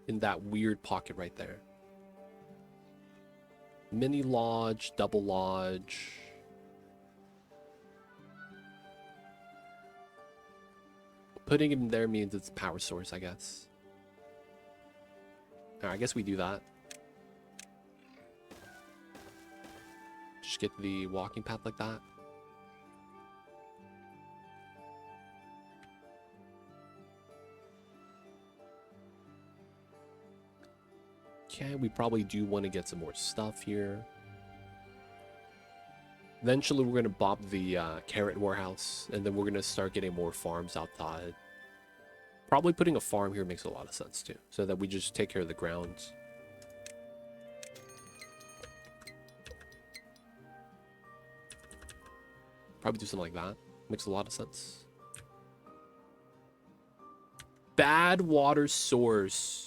[SPEAKER 1] in that weird pocket right there. Mini lodge, double lodge. Putting it in there means it's a power source, I guess. Alright, I guess we do that. Just get the walking path like that. Okay, we probably do want to get some more stuff here. Eventually, we're going to bop the carrot warehouse, and then we're going to start getting more farms outside. Probably putting a farm here makes a lot of sense, too, so that we just take care of the grounds. Probably do something like that. Makes a lot of sense. Bad water source.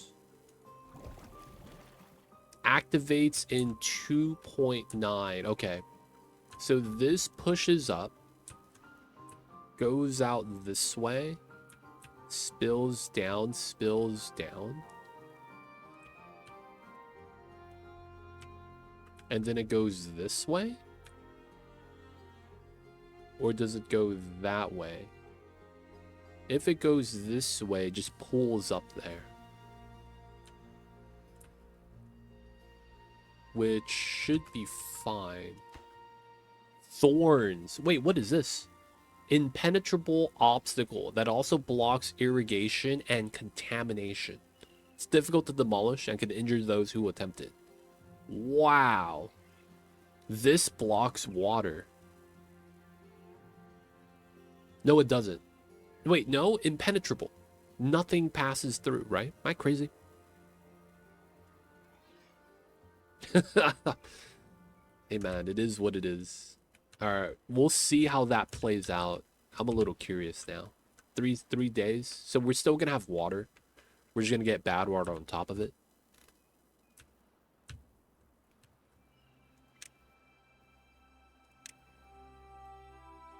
[SPEAKER 1] Activates in 2.9. Okay. So this pushes up. Goes out this way. Spills down, spills down. And then it goes this way? Or does it go that way? If it goes this way, it just pulls up there. Which should be fine. Thorns. Wait, what is this? Impenetrable obstacle that also blocks irrigation and contamination. It's difficult to demolish and can injure those who attempt it. Wow. This blocks water. No, it doesn't. Wait, no, impenetrable. Nothing passes through, right? Am I crazy? Hey man, it is what it is. Alright, we'll see how that plays out. I'm a little curious now. Three days. So we're still gonna have water. We're just gonna get bad water on top of it.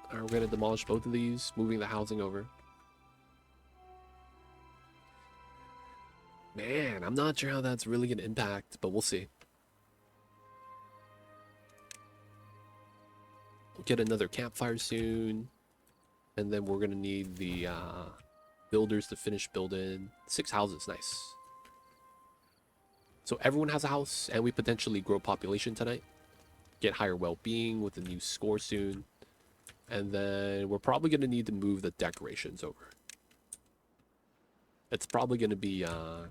[SPEAKER 1] Alright, we're gonna demolish both of these, moving the housing over. Man, I'm not sure how that's really gonna impact, but we'll see. We'll get another campfire soon. And then we're gonna need the builders to finish building 6 houses. Nice. So everyone has a house, and we potentially grow population tonight. Get higher well-being with a new score soon. And then we're probably gonna need to move the decorations over. It's probably gonna be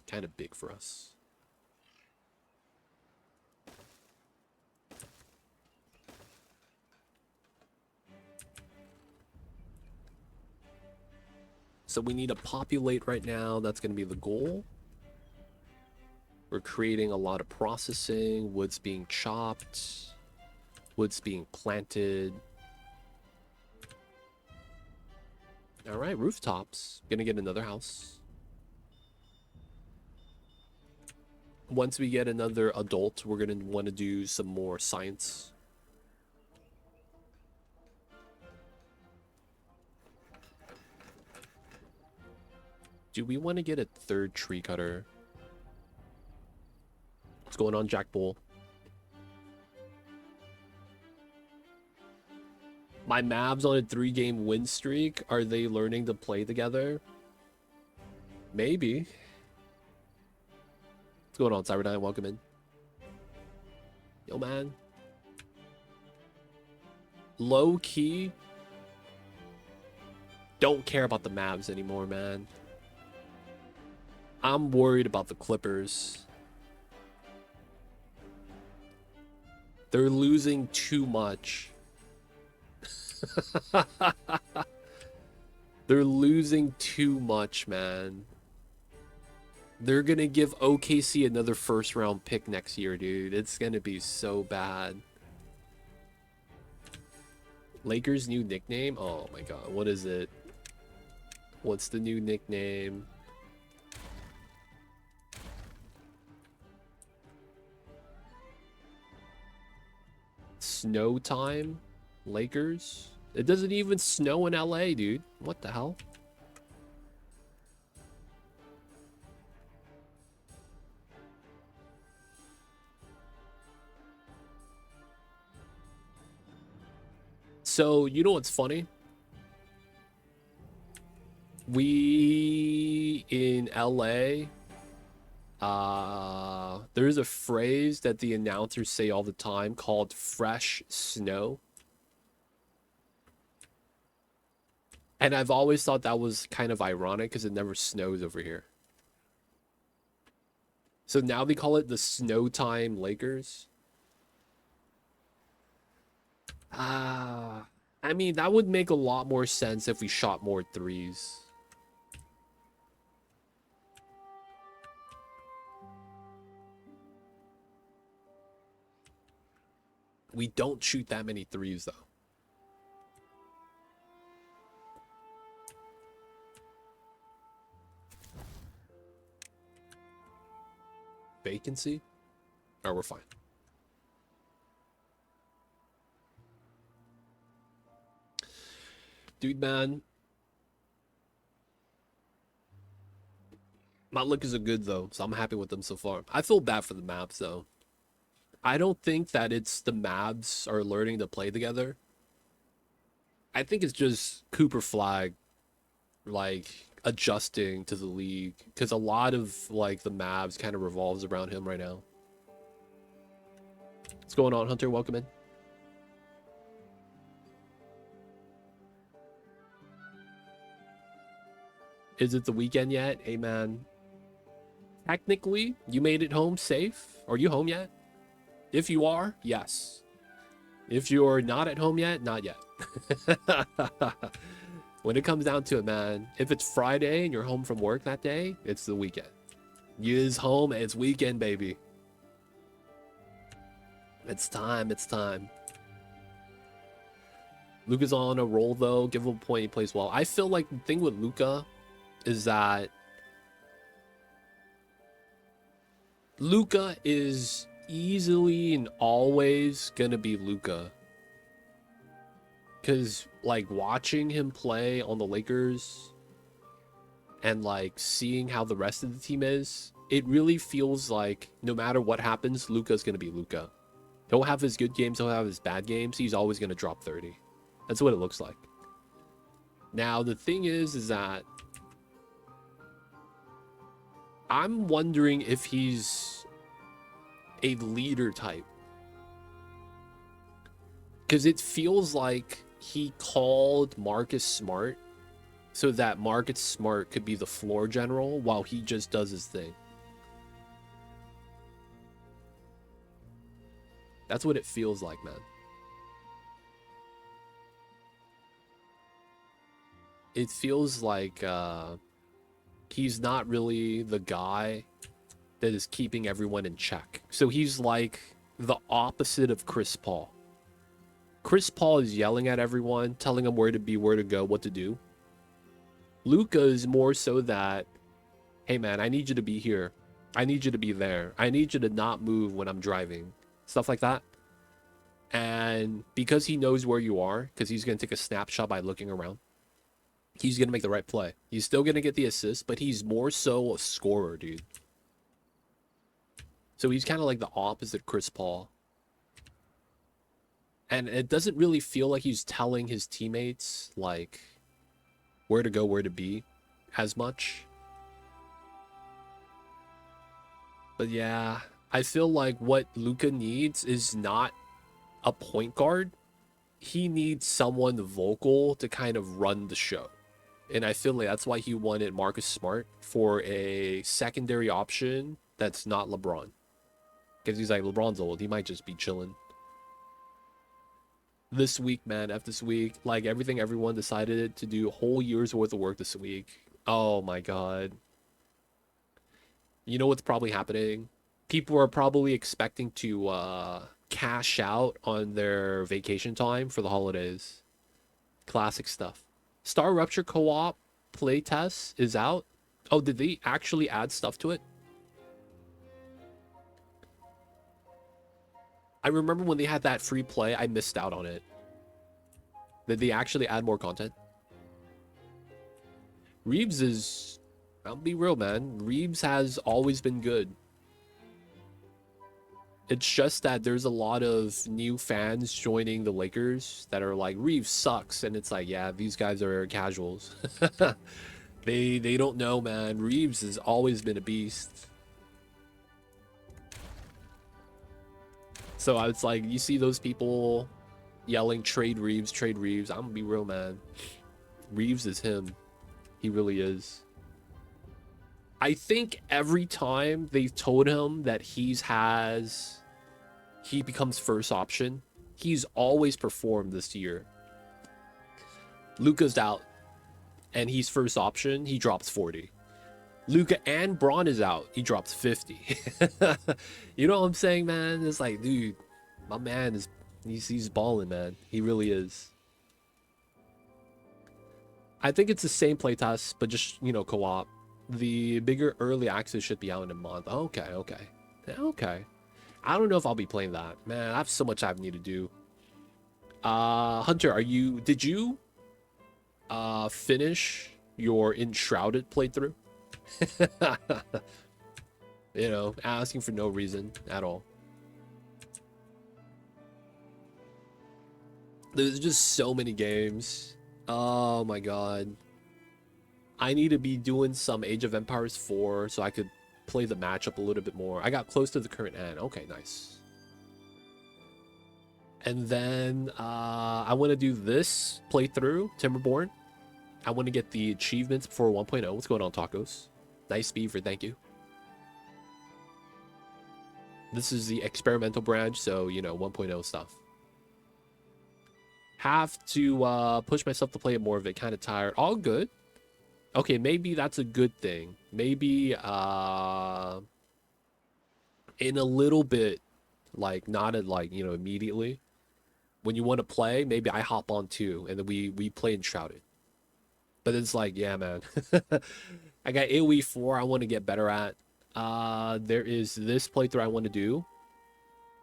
[SPEAKER 1] kind of big for us. So we need to populate right now. That's going to be the goal. We're creating a lot of processing. Wood's being chopped. Wood's being planted. All right, rooftops. Gonna get another house. Once we get another adult, we're going to want to do some more science. Do we want to get a 3rd tree cutter? What's going on, Jack Bull? My Mavs on a 3-game win streak. Are they learning to play together? Maybe. What's going on, Cyberdyne? Welcome in. Yo, man. Low key. Don't care about the Mavs anymore, man. I'm worried about the Clippers. They're losing too much. They're losing too much, man. They're gonna give OKC another 1st-round pick next year, dude. It's gonna be so bad. Lakers' new nickname? Oh my god, what is it? What's the new nickname? Snow time? Lakers? It doesn't even snow in LA, dude. What the hell? So, you know what's funny? We in LA, there's a phrase that the announcers say all the time called fresh snow. And I've always thought that was kind of ironic because it never snows over here. So now they call it the Snow Time Lakers. I mean, that would make a lot more sense if we shot more threes. We don't shoot that many threes, though. Vacancy? Oh, we're fine. Dude, man. My lookers are good though, so I'm happy with them so far. I feel bad for the maps though. I don't think that it's the maps are learning to play together. I think it's just Cooper Flag like adjusting to the league because a lot of like the maps kind of revolves around him right now. What's going on, Hunter? Welcome in. Is it the weekend yet? Hey man, technically you made it home safe. Are you home yet? If you are, yes. If you're not at home yet, not yet. When it comes down to it, man, if it's Friday and you're home from work that day, it's the weekend. You is home and it's weekend, baby. It's time, it's time. Luka's on a roll though. Give him a point, he plays well. I feel like the thing with Luka is that Luka is easily and always gonna be Luka. Because like watching him play on the Lakers and like seeing how the rest of the team is, it really feels like no matter what happens, Luka's gonna be Luka. He'll have his good games, he'll have his bad games. He's always gonna drop 30. That's what it looks like. Now the thing is that I'm wondering if he's a leader type. Because it feels like he called Marcus Smart so that Marcus Smart could be the floor general while he just does his thing. That's what it feels like, man. It feels like he's not really the guy that is keeping everyone in check. So he's like the opposite of Chris Paul. Chris Paul is yelling at everyone, telling them where to be, where to go, what to do. Luka is more so that, hey man, I need you to be here. I need you to be there. I need you to not move when I'm driving. Stuff like that. And because he knows where you are, because he's going to take a snapshot by looking around, he's going to make the right play. He's still going to get the assist, but he's more so a scorer, dude. So he's kind of like the opposite Chris Paul. And it doesn't really feel like he's telling his teammates, like, where to go, where to be, as much. But yeah, I feel like what Luka needs is not a point guard. He needs someone vocal to kind of run the show. And I feel like that's why he wanted Marcus Smart for a secondary option that's not LeBron. Because he's like, LeBron's old. He might just be chilling. This week, man, after this week, like everything everyone decided to do a whole year's worth of work this week. Oh my god. You know what's probably happening? People are probably expecting to cash out on their vacation time for the holidays. Classic stuff. Star Rupture Co-op playtest is out. Oh, did they actually add stuff to it? I remember when they had that free play, I missed out on it. Did they actually add more content? Reeves is... I'll be real, man. Reeves has always been good. It's just that there's a lot of new fans joining the Lakers that are like, Reeves sucks. And it's like, yeah, these guys are casuals. They don't know, man. Reeves has always been a beast. So it's like, you see those people yelling, trade Reeves, trade Reeves. I'm gonna be real, man. Reeves is him. He really is. I think every time they've told him that he becomes first option, he's always performed this year. Luka's out and he's first option, he drops 40. Luka and Braun is out, he drops 50. You know what I'm saying, man? It's like, dude, my man is he's balling, man. He really is. I think it's the same playtest, but just, you know, co-op. The bigger early access should be out in a month. Okay. I don't know if I'll be playing that. Man, I have so much I need to do. Hunter, did you finish your Enshrouded playthrough? You know, asking for no reason at all. There's just so many games. Oh my god. I need to be doing some Age of Empires 4 so I could play the matchup a little bit more. I got close to the current end. Okay, nice. And then I want to do this playthrough, Timberborn. I want to get the achievements before 1.0. What's going on, Tacos? Nice beaver, thank you. This is the experimental branch, so, you know, 1.0 stuff. Have to push myself to play more of it. Kind of tired. All good. Okay, maybe that's a good thing. Maybe in a little bit, like, not at, like, you know, immediately. When you want to play, maybe I hop on too, and then we play Enshrouded. But it's like, yeah, man. I got AoE 4 I want to get better at. There is this playthrough I want to do.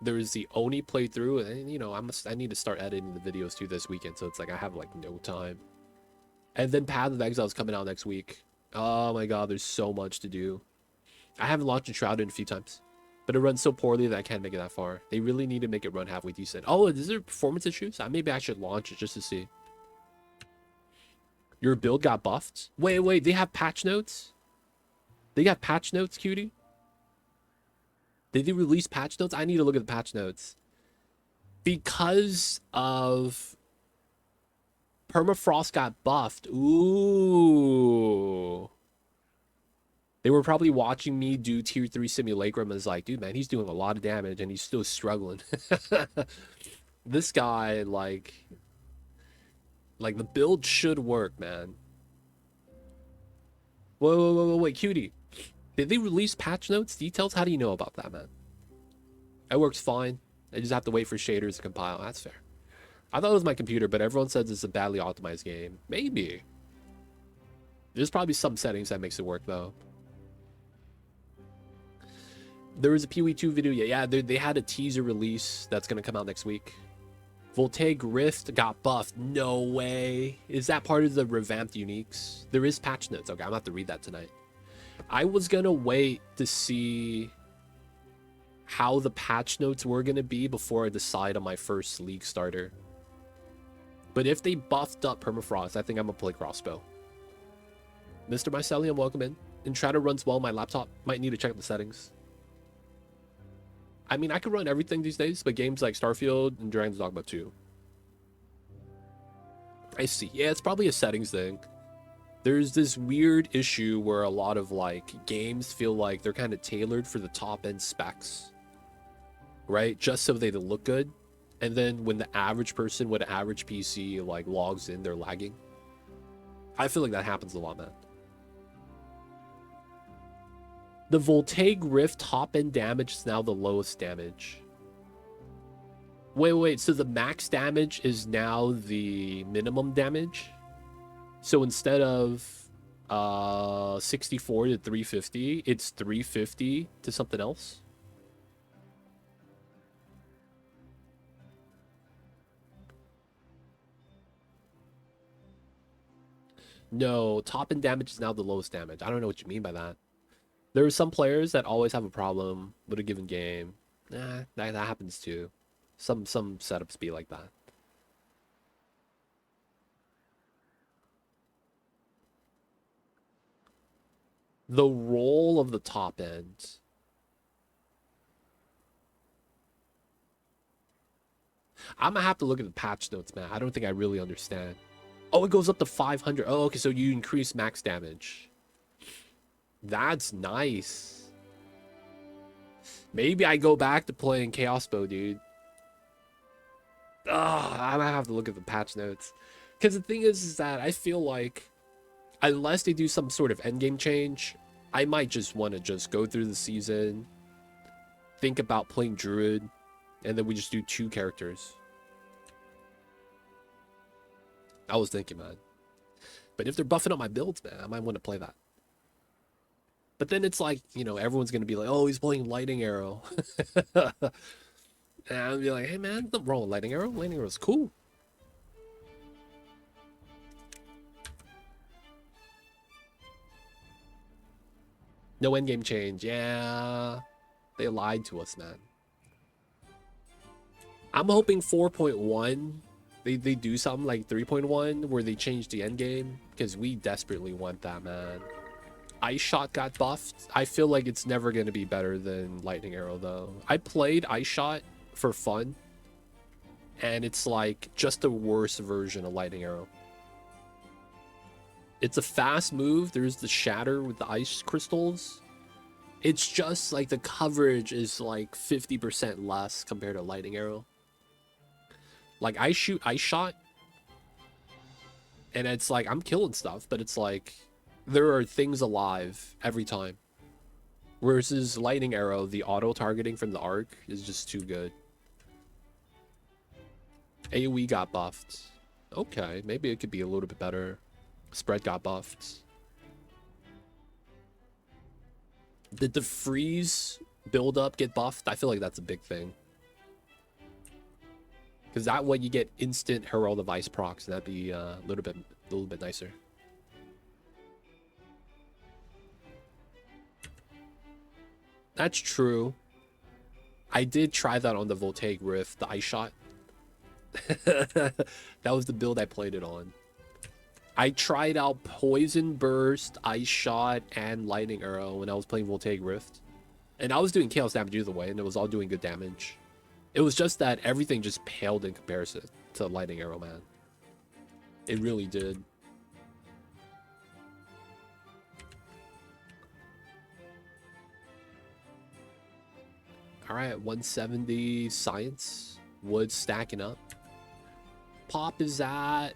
[SPEAKER 1] There is the Oni playthrough, and you know, I need to start editing the videos too this weekend, so it's like I have like no time. And then Path of Exile is coming out next week. Oh my god, there's so much to do. I haven't launched Enshrouded a few times, but it runs so poorly that I can't make it that far. They really need to make it run halfway decent. Oh, is there performance issues? Maybe I should launch it just to see. Your build got buffed? Wait, they have patch notes? They got patch notes, cutie? Did they release patch notes? I need to look at the patch notes. Because of Permafrost got buffed. Ooh. They were probably watching me do tier 3 simulacrum and was like, dude, man, he's doing a lot of damage and he's still struggling. This guy, like the build should work, man. Wait, cutie. Did they release patch notes? Details? How do you know about that, man? It works fine. I just have to wait for shaders to compile. That's fair. I thought it was my computer, but everyone says it's a badly optimized game. Maybe. There's probably some settings that makes it work, though. There was a PoE2 video. Yeah, they had a teaser release that's going to come out next week. Voltaic Rift got buffed. No way. Is that part of the revamped uniques? There is patch notes. Okay, I'm going to have to read that tonight. I was going to wait to see how the patch notes were going to be before I decide on my first league starter. But if they buffed up Permafrost, I think I'm going to play Crossbow. Mr. Mycelium, welcome in. Enshrouded runs well on my laptop. Might need to check the settings. I mean, I could run everything these days, but games like Starfield and Dragon's Dogma 2. I see. Yeah, it's probably a settings thing. There's this weird issue where a lot of, like, games feel like they're kind of tailored for the top-end specs. Right? Just so they look good. And then when the average person with an average PC, like, logs in, they're lagging. I feel like that happens a lot, man. The Voltaic Rift top-end damage is now the lowest damage. Wait, so the max damage is now the minimum damage? So instead of 64 to 350, it's 350 to something else? No, top-end damage is now the lowest damage. I don't know what you mean by that. There are some players that always have a problem with a given game. Nah, that happens too. Some setups be like that. The role of the top end. I'm gonna have to look at the patch notes, man. I don't think I really understand. Oh, it goes up to 500. Oh, okay, so you increase max damage. That's nice. Maybe I go back to playing Chaos Bow, dude. I might have to look at the patch notes. Because the thing is that I feel like unless they do some sort of endgame change, I might just want to just go through the season, think about playing Druid, and then we just do 2 characters. I was thinking, man. But if they're buffing up my builds, man, I might want to play that. But then it's like, you know, everyone's going to be like, oh, he's playing Lightning Arrow. And I'll be like, hey, man, nothing wrong with Lightning Arrow. Lightning Arrow's cool. No endgame change. Yeah. They lied to us, man. I'm hoping 4.1, they do something like 3.1 where they change the endgame, because we desperately want that, man. Ice Shot got buffed. I feel like it's never going to be better than Lightning Arrow, though. I played Ice Shot for fun, and it's like just the worst version of Lightning Arrow. It's a fast move. There's the shatter with the ice crystals. It's just like the coverage is like 50% less compared to Lightning Arrow. Like I shoot Ice Shot, and it's like I'm killing stuff, but it's like there are things alive every time. Versus Lightning Arrow, the auto targeting from the arc is just too good. AoE got buffed. Okay, maybe it could be a little bit better. Spread got buffed. Did the freeze build up get buffed? I feel like that's a big thing. Because that way you get instant Herald of Ice procs, and that'd be a little bit nicer. That's true. I did try that on the Voltaic Rift, the Ice Shot. That was the build I played it on. I tried out Poison Burst, Ice Shot, and Lightning Arrow when I was playing Voltaic Rift. And I was doing Chaos damage either way, and it was all doing good damage. It was just that everything just paled in comparison to Lightning Arrow, man. It really did. Alright, 170 Science. Wood stacking up. Pop is at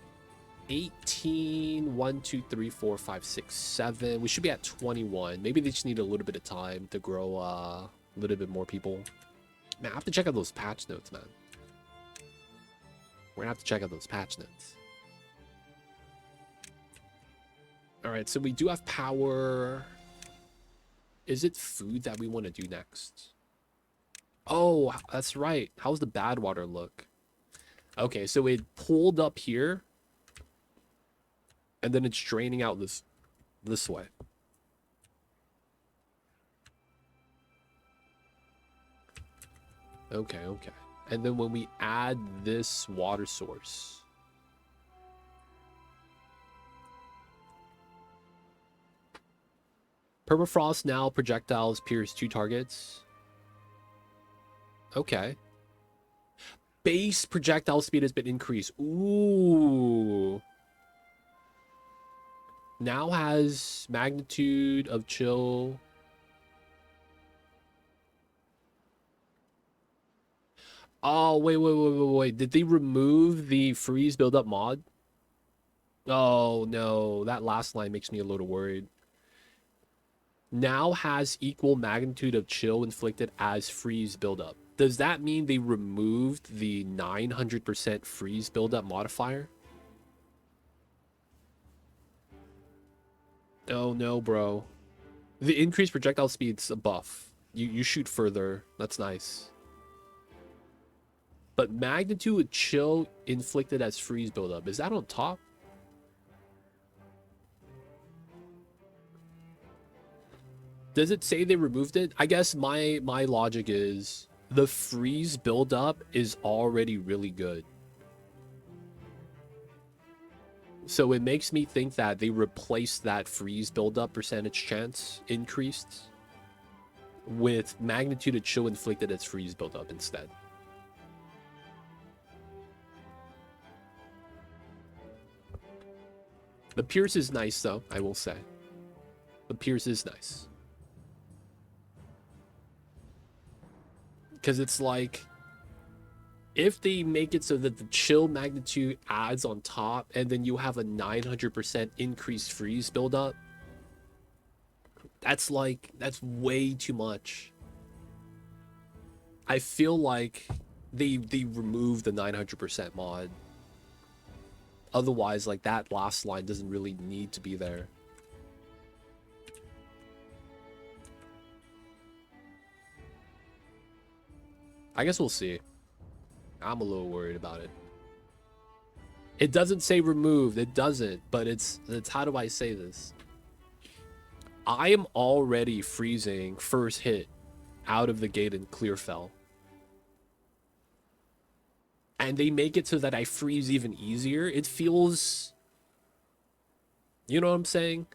[SPEAKER 1] 18. 1, 2, 3, 4, 5, 6, 7. We should be at 21. Maybe they just need a little bit of time to grow a little bit more people. Man, I have to check out those patch notes, man. We're gonna have to check out those patch notes. Alright, so we do have power. Is it food that we want to do next? Oh, that's right. How's the bad water look? Okay, so it pulled up here, and then it's draining out this way. Okay. And then when we add this water source, Permafrost now projectiles pierce 2 targets. Okay. Base projectile speed has been increased. Ooh. Now has magnitude of chill. Oh, wait. Did they remove the freeze buildup mod? Oh, no. That last line makes me a little worried. Now has equal magnitude of chill inflicted as freeze buildup. Does that mean they removed the 900% freeze buildup modifier? Oh, no, bro. The increased projectile speed's a buff. You shoot further. That's nice. But magnitude of chill inflicted as freeze buildup. Is that on top? Does it say they removed it? I guess my logic is the freeze buildup is already really good. So it makes me think that they replaced that freeze buildup percentage chance increased with magnitude of chill inflicted as freeze buildup instead. The Pierce is nice, though, I will say. The Pierce is nice. Because it's like, if they make it so that the chill magnitude adds on top, and then you have a 900% increased freeze buildup, that's way too much. I feel like they removed the 900% mod. Otherwise, like, that last line doesn't really need to be there. I guess we'll see. I'm a little worried about it. It doesn't say removed. It doesn't, but it's how do I say this? I am already freezing first hit out of the gate in Clearfell. And they make it so that I freeze even easier. It feels... You know what I'm saying?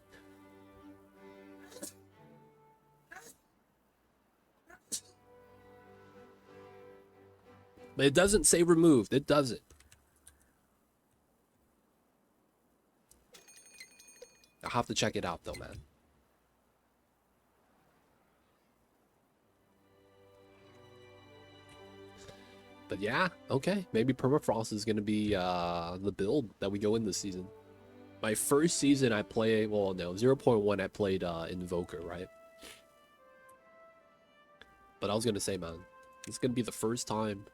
[SPEAKER 1] But it doesn't say removed. It doesn't. I'll have to check it out though, man. But yeah, okay. Maybe Permafrost is going to be the build that we go in this season. My first season I played, well, no, 0.1 I played Invoker, right? But I was going to say, man, it's going to be the first time.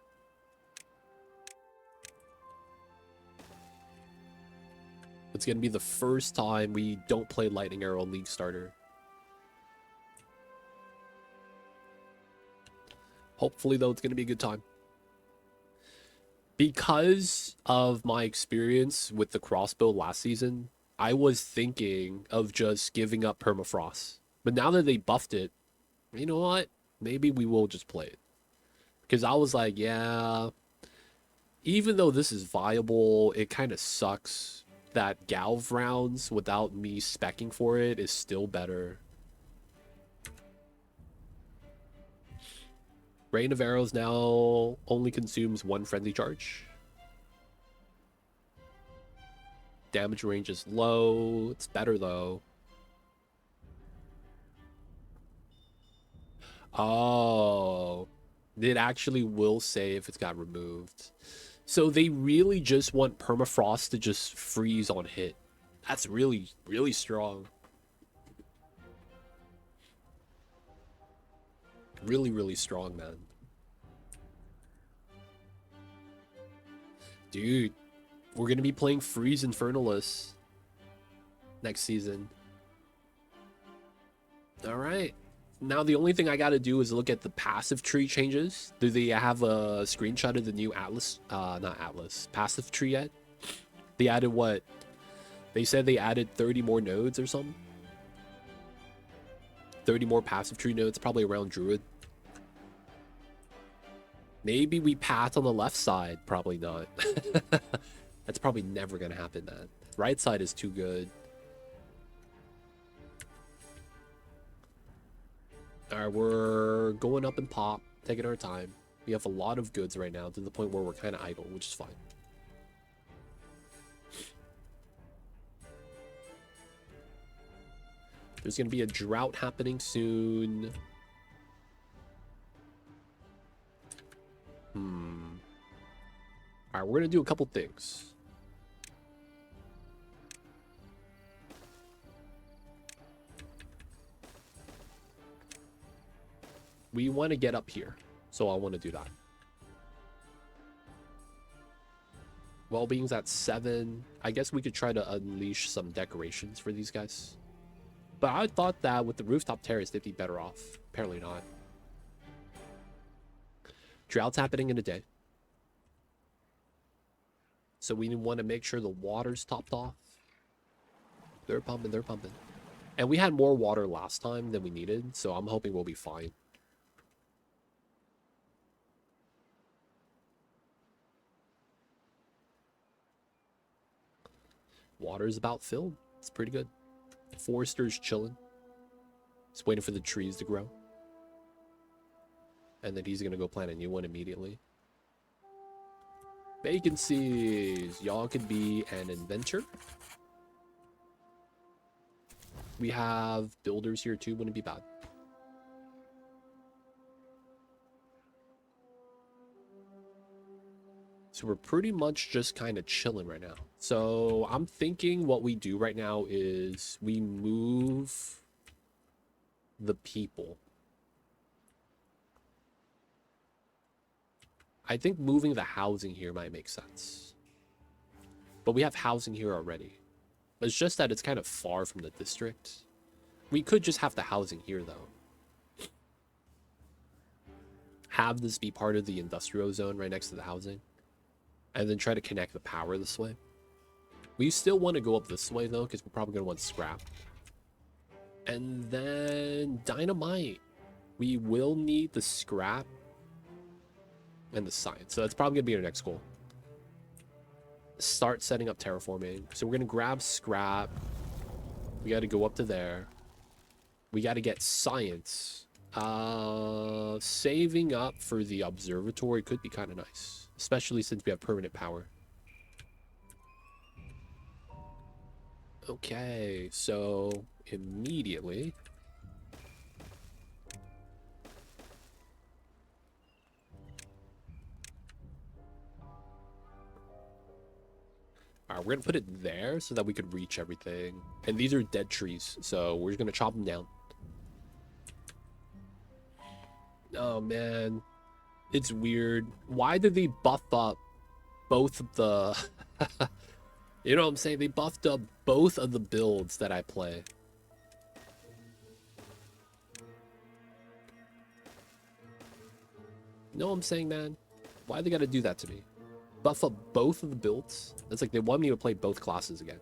[SPEAKER 1] It's going to be the first time we don't play Lightning Arrow League Starter. Hopefully, though, it's going to be a good time. Because of my experience with the crossbow last season, I was thinking of just giving up Permafrost. But now that they buffed it, you know what? Maybe we will just play it. Because I was like, yeah, even though this is viable, it kind of sucks that Galv rounds without me speccing for it is still better. Rain of Arrows now only consumes 1 friendly charge. Damage range is low. It's better though. Oh, it actually will say if it's got removed. So they really just want Permafrost to just freeze on hit. That's really, really strong. Really, really strong, man. Dude, we're going to be playing Freeze Infernalists next season. All right. Now the only thing I got to do is look at the passive tree changes. Do they have a screenshot of the new Atlas? Not Atlas. Passive tree yet? They added what? They said they added 30 more nodes or something. 30 more passive tree nodes, probably around Druid. Maybe we path on the left side. Probably not. That's probably never going to happen, man. Right side is too good. Alright, we're going up in pop, taking our time. We have a lot of goods right now to the point where we're kind of idle, which is fine. There's going to be a drought happening soon. Alright, we're going to do a couple things. We want to get up here, so I want to do that. Well-being's at 7. I guess we could try to unleash some decorations for these guys. But I thought that with the rooftop terrace, they'd be better off. Apparently not. Drought's happening in a day. So we want to make sure the water's topped off. They're pumping, they're pumping. And we had more water last time than we needed, so I'm hoping we'll be fine. Water's about filled. It's pretty good. Forester's chilling. Just waiting for the trees to grow. And then he's going to go plant a new one immediately. Vacancies. Y'all could be an inventor. We have builders here too. Wouldn't be bad. So we're pretty much just kind of chilling right now. So I'm thinking what we do right now is we move the people. I think moving the housing here might make sense. But we have housing here already. It's just that it's kind of far from the district. We could just have the housing here though. Have this be part of the industrial zone right next to the housing. And then try to connect the power this way. We still want to go up this way, though, because we're probably going to want scrap. And then dynamite. We will need the scrap and the science. So that's probably going to be our next goal. Start setting up terraforming. So we're going to grab scrap. We got to go up to there. We got to get science. Saving up for the observatory could be kind of nice. Especially since we have permanent power. Okay, so immediately... Alright, we're gonna put it there so that we could reach everything. And these are dead trees, so we're just gonna chop them down. Oh man, it's weird. Why did they buff up both of the... You know what I'm saying? They buffed up both of the builds that I play. You know what I'm saying, man? Why they gotta do that to me? Buff up both of the builds? It's like they want me to play both classes again.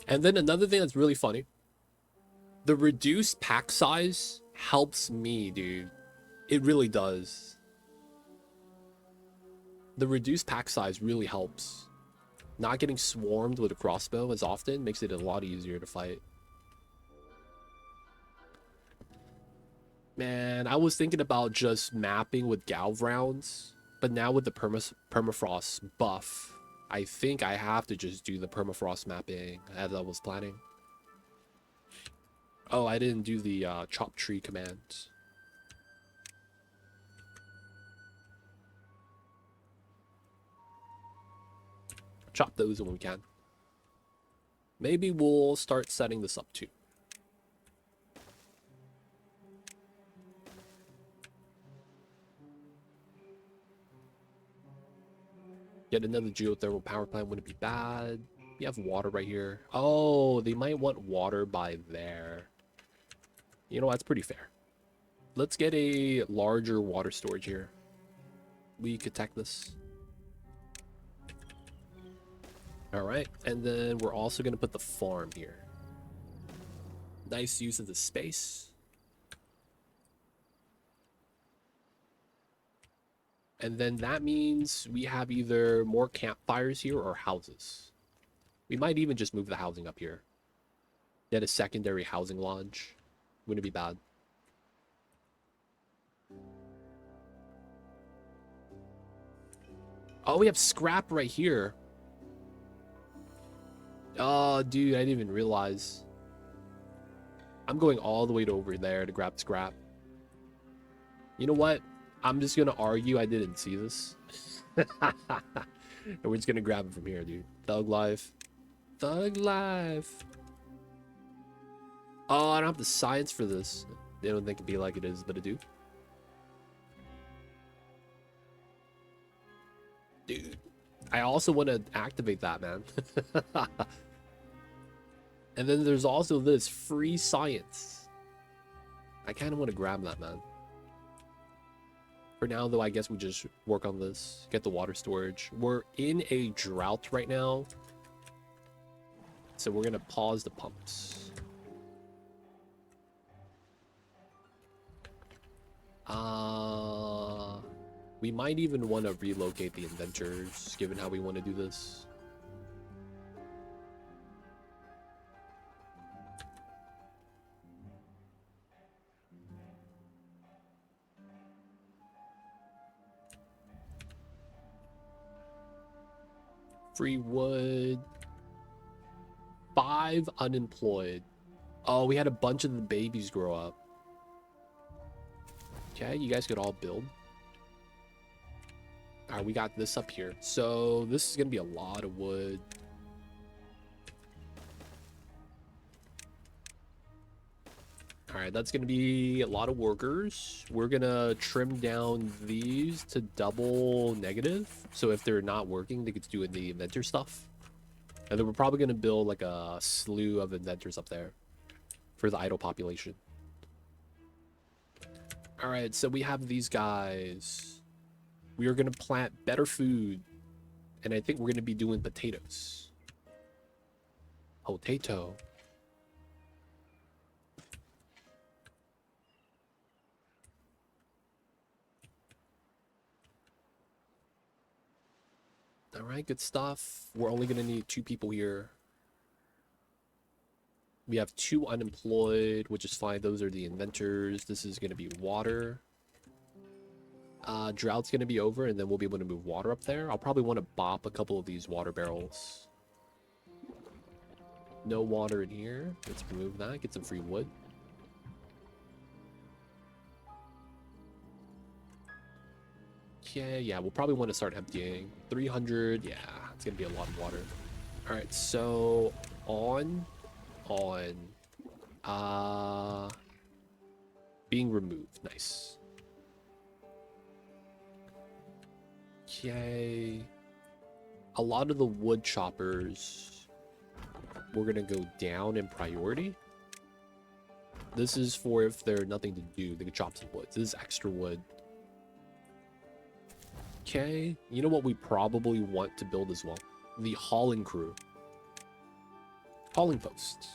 [SPEAKER 1] And then another thing that's really funny. The reduced pack size helps me, dude. It really does. The reduced pack size really helps. Not getting swarmed with a crossbow as often makes it a lot easier to fight. Man, I was thinking about just mapping with Galv rounds, but now with the permafrost buff, I think I have to just do the permafrost mapping as I was planning. Oh, I didn't do the chop tree command. Chop those when we can. Maybe we'll start setting this up too. Get another geothermal power plant wouldn't be bad. We have water right here. Oh, they might want water by there. You know, that's pretty fair. Let's get a larger water storage here. We could tech this. All right, and then we're also going to put the farm here. Nice use of the space. And then that means we have either more campfires here or houses. We might even just move the housing up here. Get a secondary housing lodge. Wouldn't be bad. Oh, we have scrap right here. Oh, dude, I didn't even realize. I'm going all the way to over there to grab scrap. You know what? I'm just going to argue I didn't see this. And we're just going to grab it from here, dude. Thug life. Thug life. Oh, I don't have the science for this. They don't think it'd be like it is, but I do. Dude. I also want to activate that, man. And then there's also this free science. I kind of want to grab that, man. For now, though, I guess we just work on this. Get the water storage. We're in a drought right now. So we're going to pause the pumps. We might even want to relocate the inventors, given how we want to do this. Free wood. 5 unemployed. Oh, we had a bunch of the babies grow up. Okay, you guys could all build. Alright, we got this up here. So this is going to be a lot of wood. Alright, that's going to be a lot of workers. We're going to trim down these to double negative. So if they're not working, they could do the inventor stuff. And then we're probably going to build like a slew of inventors up there for the idle population. Alright, so we have these guys. We are going to plant better food. And I think we're going to be doing potatoes. Potato. All right, good stuff. We're only gonna need 2 people here. We have 2 unemployed, which is fine. Those are the inventors. This is gonna be water. Drought's gonna be over, and then we'll be able to move water up there. I'll probably want to bop a couple of these water barrels. No water in here. Let's remove that. Get some free wood. Okay, yeah, we'll probably want to start emptying. 300, yeah, it's gonna be a lot of water. All right, so on, being removed. Nice. Okay, a lot of the wood choppers, we're gonna go down in priority. This is for if they're nothing to do, they can chop some wood. This is extra wood. Okay, you know what we probably want to build as well? The hauling crew. Hauling posts.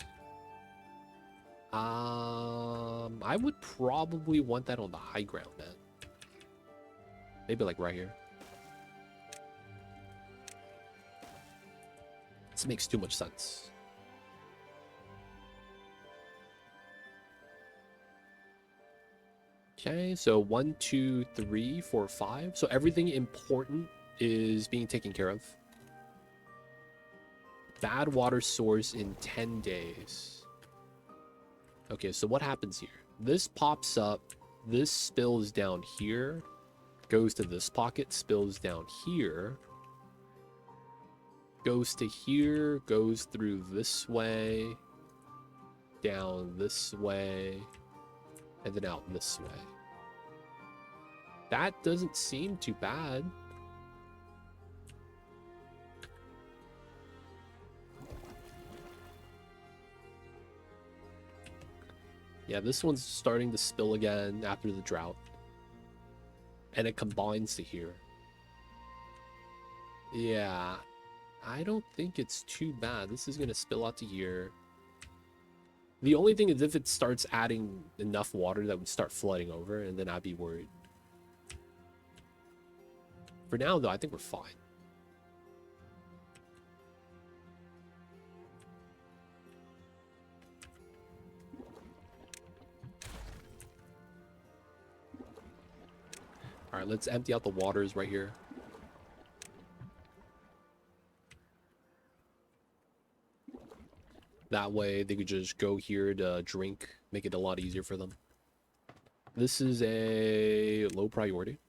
[SPEAKER 1] I would probably want that on the high ground then. Maybe like right here. This makes too much sense. Okay, so 1, 2, 3, 4, 5. So everything important is being taken care of. Bad water source in 10 days. Okay, so what happens here? This pops up. This spills down here. Goes to this pocket. Spills down here. Goes to here. Goes through this way. Down this way. And then out this way. That doesn't seem too bad. Yeah, this one's starting to spill again after the drought. And it combines to here. Yeah, I don't think it's too bad. This is going to spill out to here. The only thing is if it starts adding enough water that would start flooding over, and then I'd be worried. For now, though, I think we're fine. All right, let's empty out the waters right here. That way, they could just go here to drink, make it a lot easier for them. This is a low priority.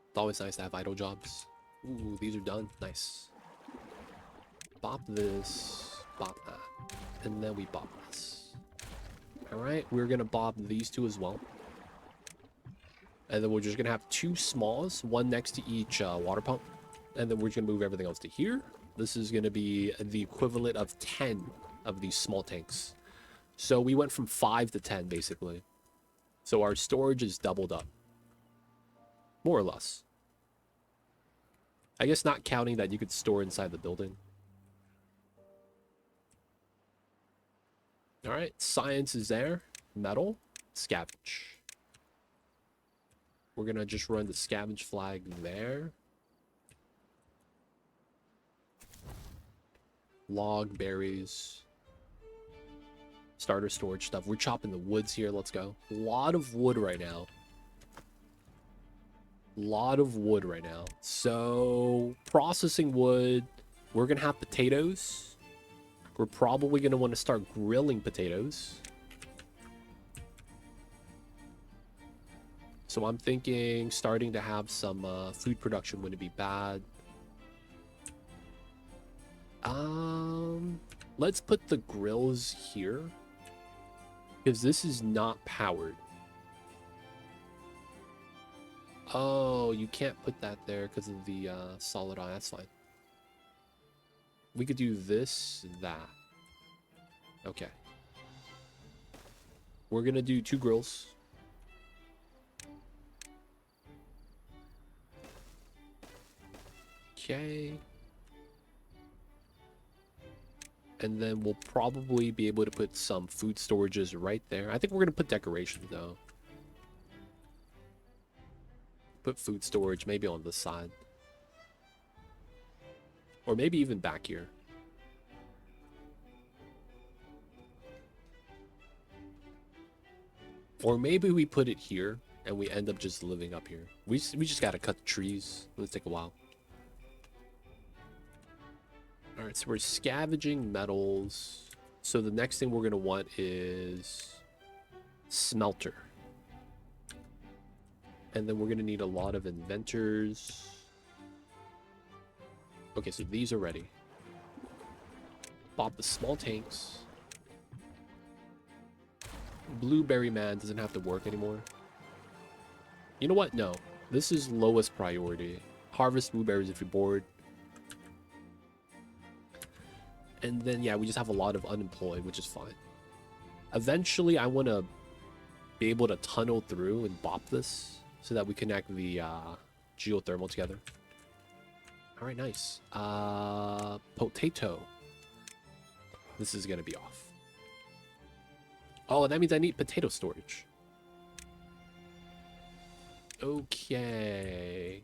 [SPEAKER 1] It's always nice to have idle jobs. Ooh, these are done. Nice. Bop this, bop that, and then we bop this. All right, we're gonna bop these 2 as well. And then we're just gonna have 2 smalls, one next to each water pump. And then we're just gonna move everything else to here. This is gonna be the equivalent of 10 of these small tanks. So we went from 5 to 10, basically. So our storage is doubled up. More or less. I guess not counting that you could store inside the building. All right, science is there. Metal, scavenge. We're gonna just run the scavenge flag there. Log, berries. Starter storage stuff. We're chopping the woods here. Let's go. A lot of wood right now. Lot of wood right now. So, processing wood. We're gonna have potatoes. We're probably gonna want to start grilling potatoes. So I'm thinking starting to have some food production wouldn't be bad. Let's put the grills here. Because this is not powered. Oh, you can't put that there because of the solid iron. That's fine. We could do this, that. Okay. We're going to do 2 grills. Okay. And then we'll probably be able to put some food storages right there. I think we're going to put decorations, though. Put food storage maybe on this side. Or maybe even back here. Or maybe we put it here and we end up just living up here. We just got to cut the trees. It'll take a while. All right, so we're scavenging metals. So the next thing we're going to want is smelter. And then we're going to need a lot of inventors. Okay, so these are ready. Bought the small tanks. Blueberry man doesn't have to work anymore. You know what? No. This is lowest priority. Harvest blueberries if you're bored. And then, yeah, we just have a lot of unemployed, which is fine. Eventually, I want to be able to tunnel through and bop this so that we connect the geothermal together. All right, nice. Potato. This is going to be off. Oh, that means I need potato storage. Okay.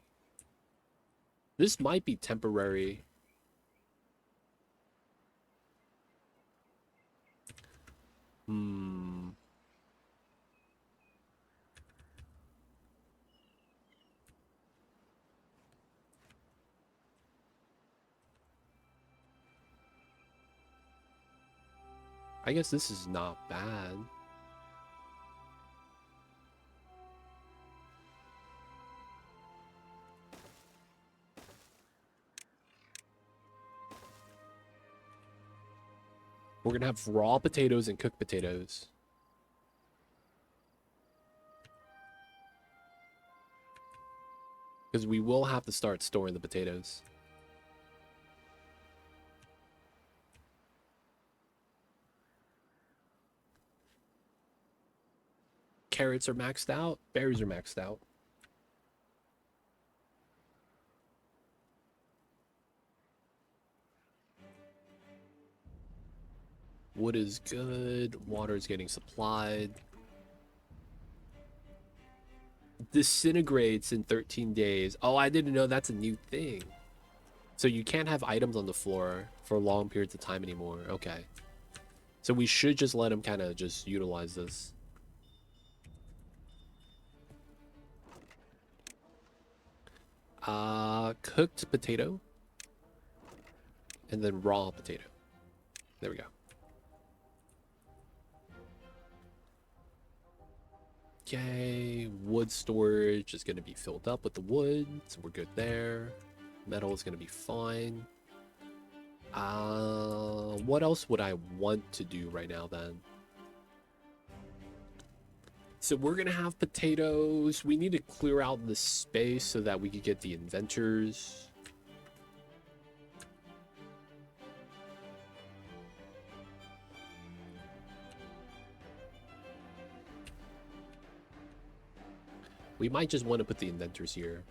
[SPEAKER 1] This might be temporary. I guess this is not bad. We're going to have raw potatoes and cooked potatoes. Because we will have to start storing the potatoes. Carrots are maxed out. Berries are maxed out. Wood is good. Water is getting supplied. Disintegrates in 13 days. Oh, I didn't know that's a new thing. So you can't have items on the floor for long periods of time anymore. Okay. So we should just let them kind of just utilize this. Cooked potato. And then raw potato. There we go. Okay, wood storage is going to be filled up with the wood, so we're good there. Metal is going to be fine. What else would I want to do right now then? So we're going to have potatoes. We need to clear out the space so that we could get the inventors. We might just want to put the inventors here.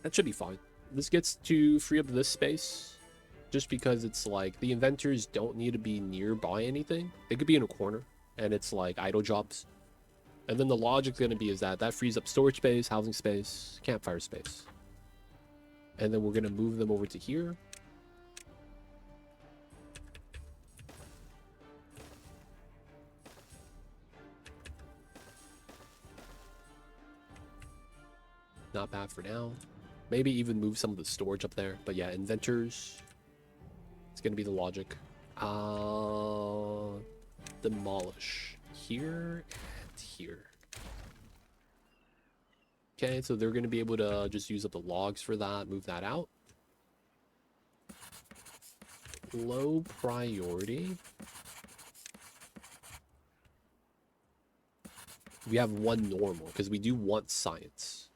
[SPEAKER 1] That should be fine. This gets to free up this space just because it's like the inventors don't need to be nearby anything. They could be in a corner and it's like idle jobs. And then the logic's going to be is that frees up storage space, housing space, campfire space. And then we're going to move them over to here. Not bad for now. Maybe even move some of the storage up there. But yeah, inventors. It's going to be the logic. Demolish. Here and here. Okay, so they're going to be able to just use up the logs for that. Move that out. Low priority. We have one normal because we do want science.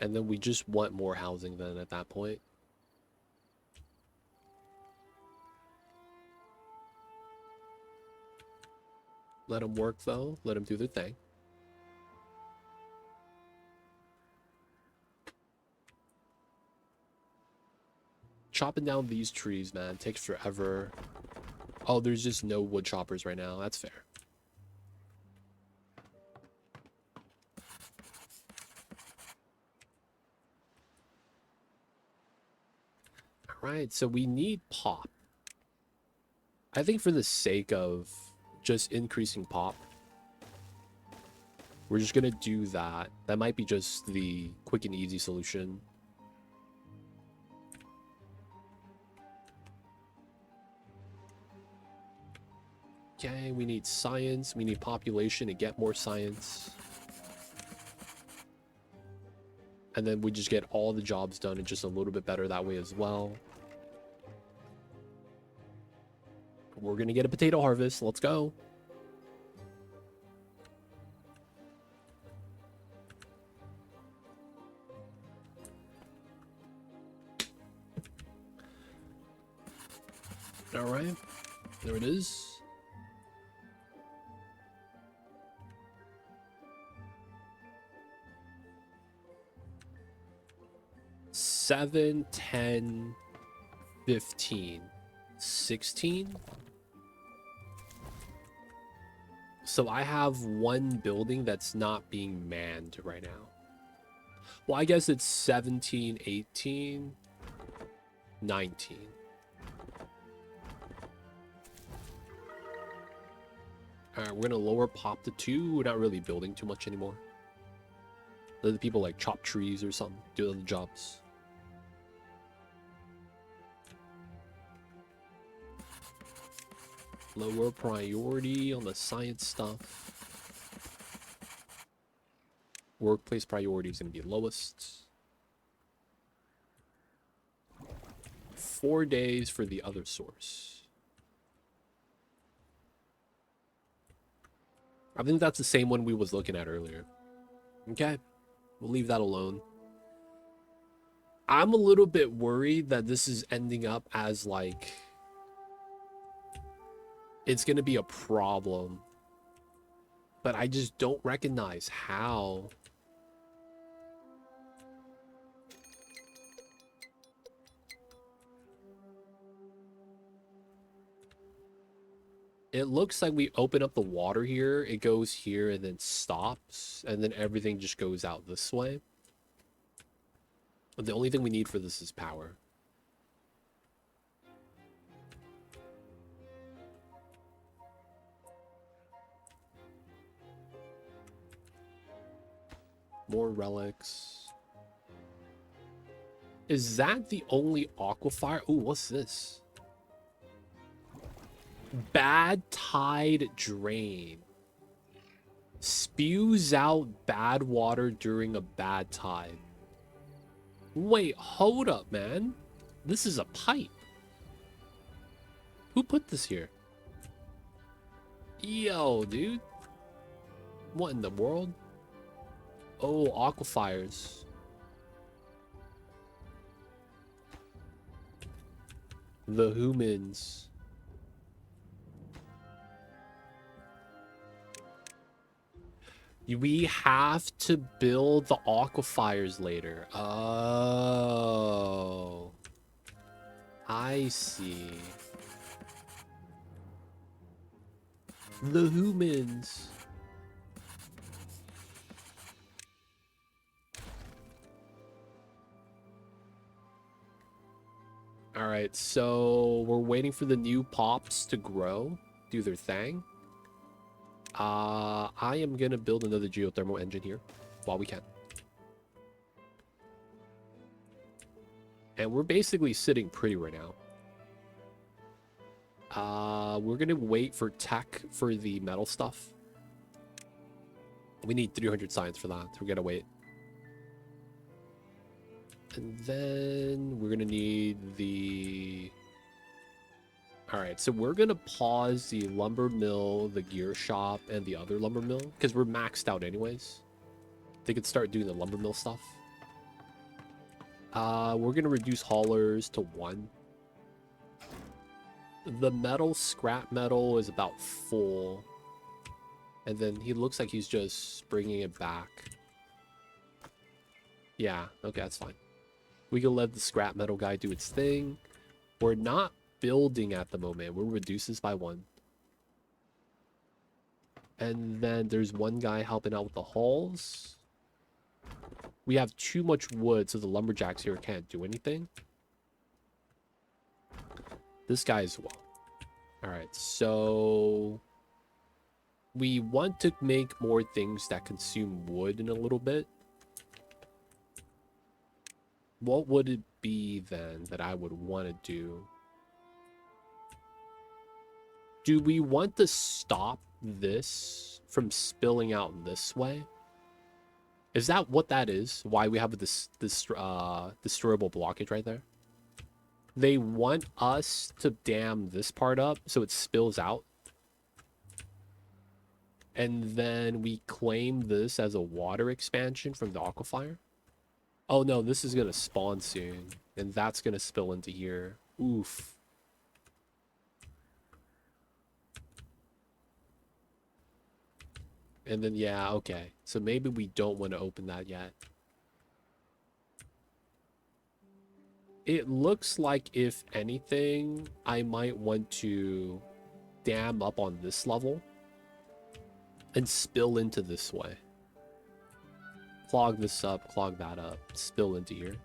[SPEAKER 1] And then we just want more housing then at that point. Let them work though. Let them do their thing. Chopping down these trees, man, takes forever. Oh, there's just no wood choppers right now. That's fair. All right, so we need pop. I think for the sake of just increasing pop, we're just gonna do that. That might be just the quick and easy solution. Okay, we need science. We need population to get more science. And then we just get all the jobs done and just a little bit better that way as well. We're gonna get a potato harvest. Let's go. All right, there it is. Seven, 10, 15, 16. So I have one building that's not being manned right now. Well, I guess it's 17, 18, 19. All right, we're gonna lower pop to 2. We're not really building too much anymore. Let the people like chop trees or something, do other jobs. Lower priority on the science stuff. Workplace priority is going to be lowest. 4 days for the other source. I think that's the same one we was looking at earlier. Okay, we'll leave that alone. I'm a little bit worried that this is ending up as like... it's going to be a problem. But I just don't recognize how. It looks like we open up the water here. It goes here and then stops. And then everything just goes out this way. But the only thing we need for this is power. More relics. Is that the only aquifer? Ooh, what's this? Bad tide drain. Spews out bad water during a bad tide. Wait, hold up, man. This is a pipe. Who put this here? Yo, dude. What in the world? Oh, aquifers. The humans. We have to build the aquifers later. Oh. I see. The humans. All right, so we're waiting for the new pops to grow, do their thing. I am gonna build another geothermal engine here while we can. And we're basically sitting pretty right now. We're gonna wait for tech for the metal stuff. We need 300 science for that, so we gotta wait. And then we're gonna need the... Alright, so we're gonna pause the lumber mill, the gear shop, and the other lumber mill, because we're maxed out anyways. They could start doing the lumber mill stuff. We're gonna reduce haulers to 1. The metal, scrap metal, is about full. And then he looks like he's just bringing it back. Yeah, okay, that's fine. We can let the scrap metal guy do its thing. We're not building at the moment. We'll reduce this by 1. And then there's one guy helping out with the hauls. We have too much wood, so the lumberjacks here can't do anything. This guy as well. Alright, so we want to make more things that consume wood in a little bit. What would it be then that I would want to do? Do we want to stop this from spilling out this way? Is that what that is? Why we have this destroyable blockage right there? They want us to dam this part up so it spills out. And then we claim this as a water expansion from the aquifer. Oh no, this is going to spawn soon. And that's going to spill into here. Oof. And then, yeah, okay. So maybe we don't want to open that yet. It looks like, if anything, I might want to dam up on this level and spill into this way. Clog this up, clog that up, spill into here.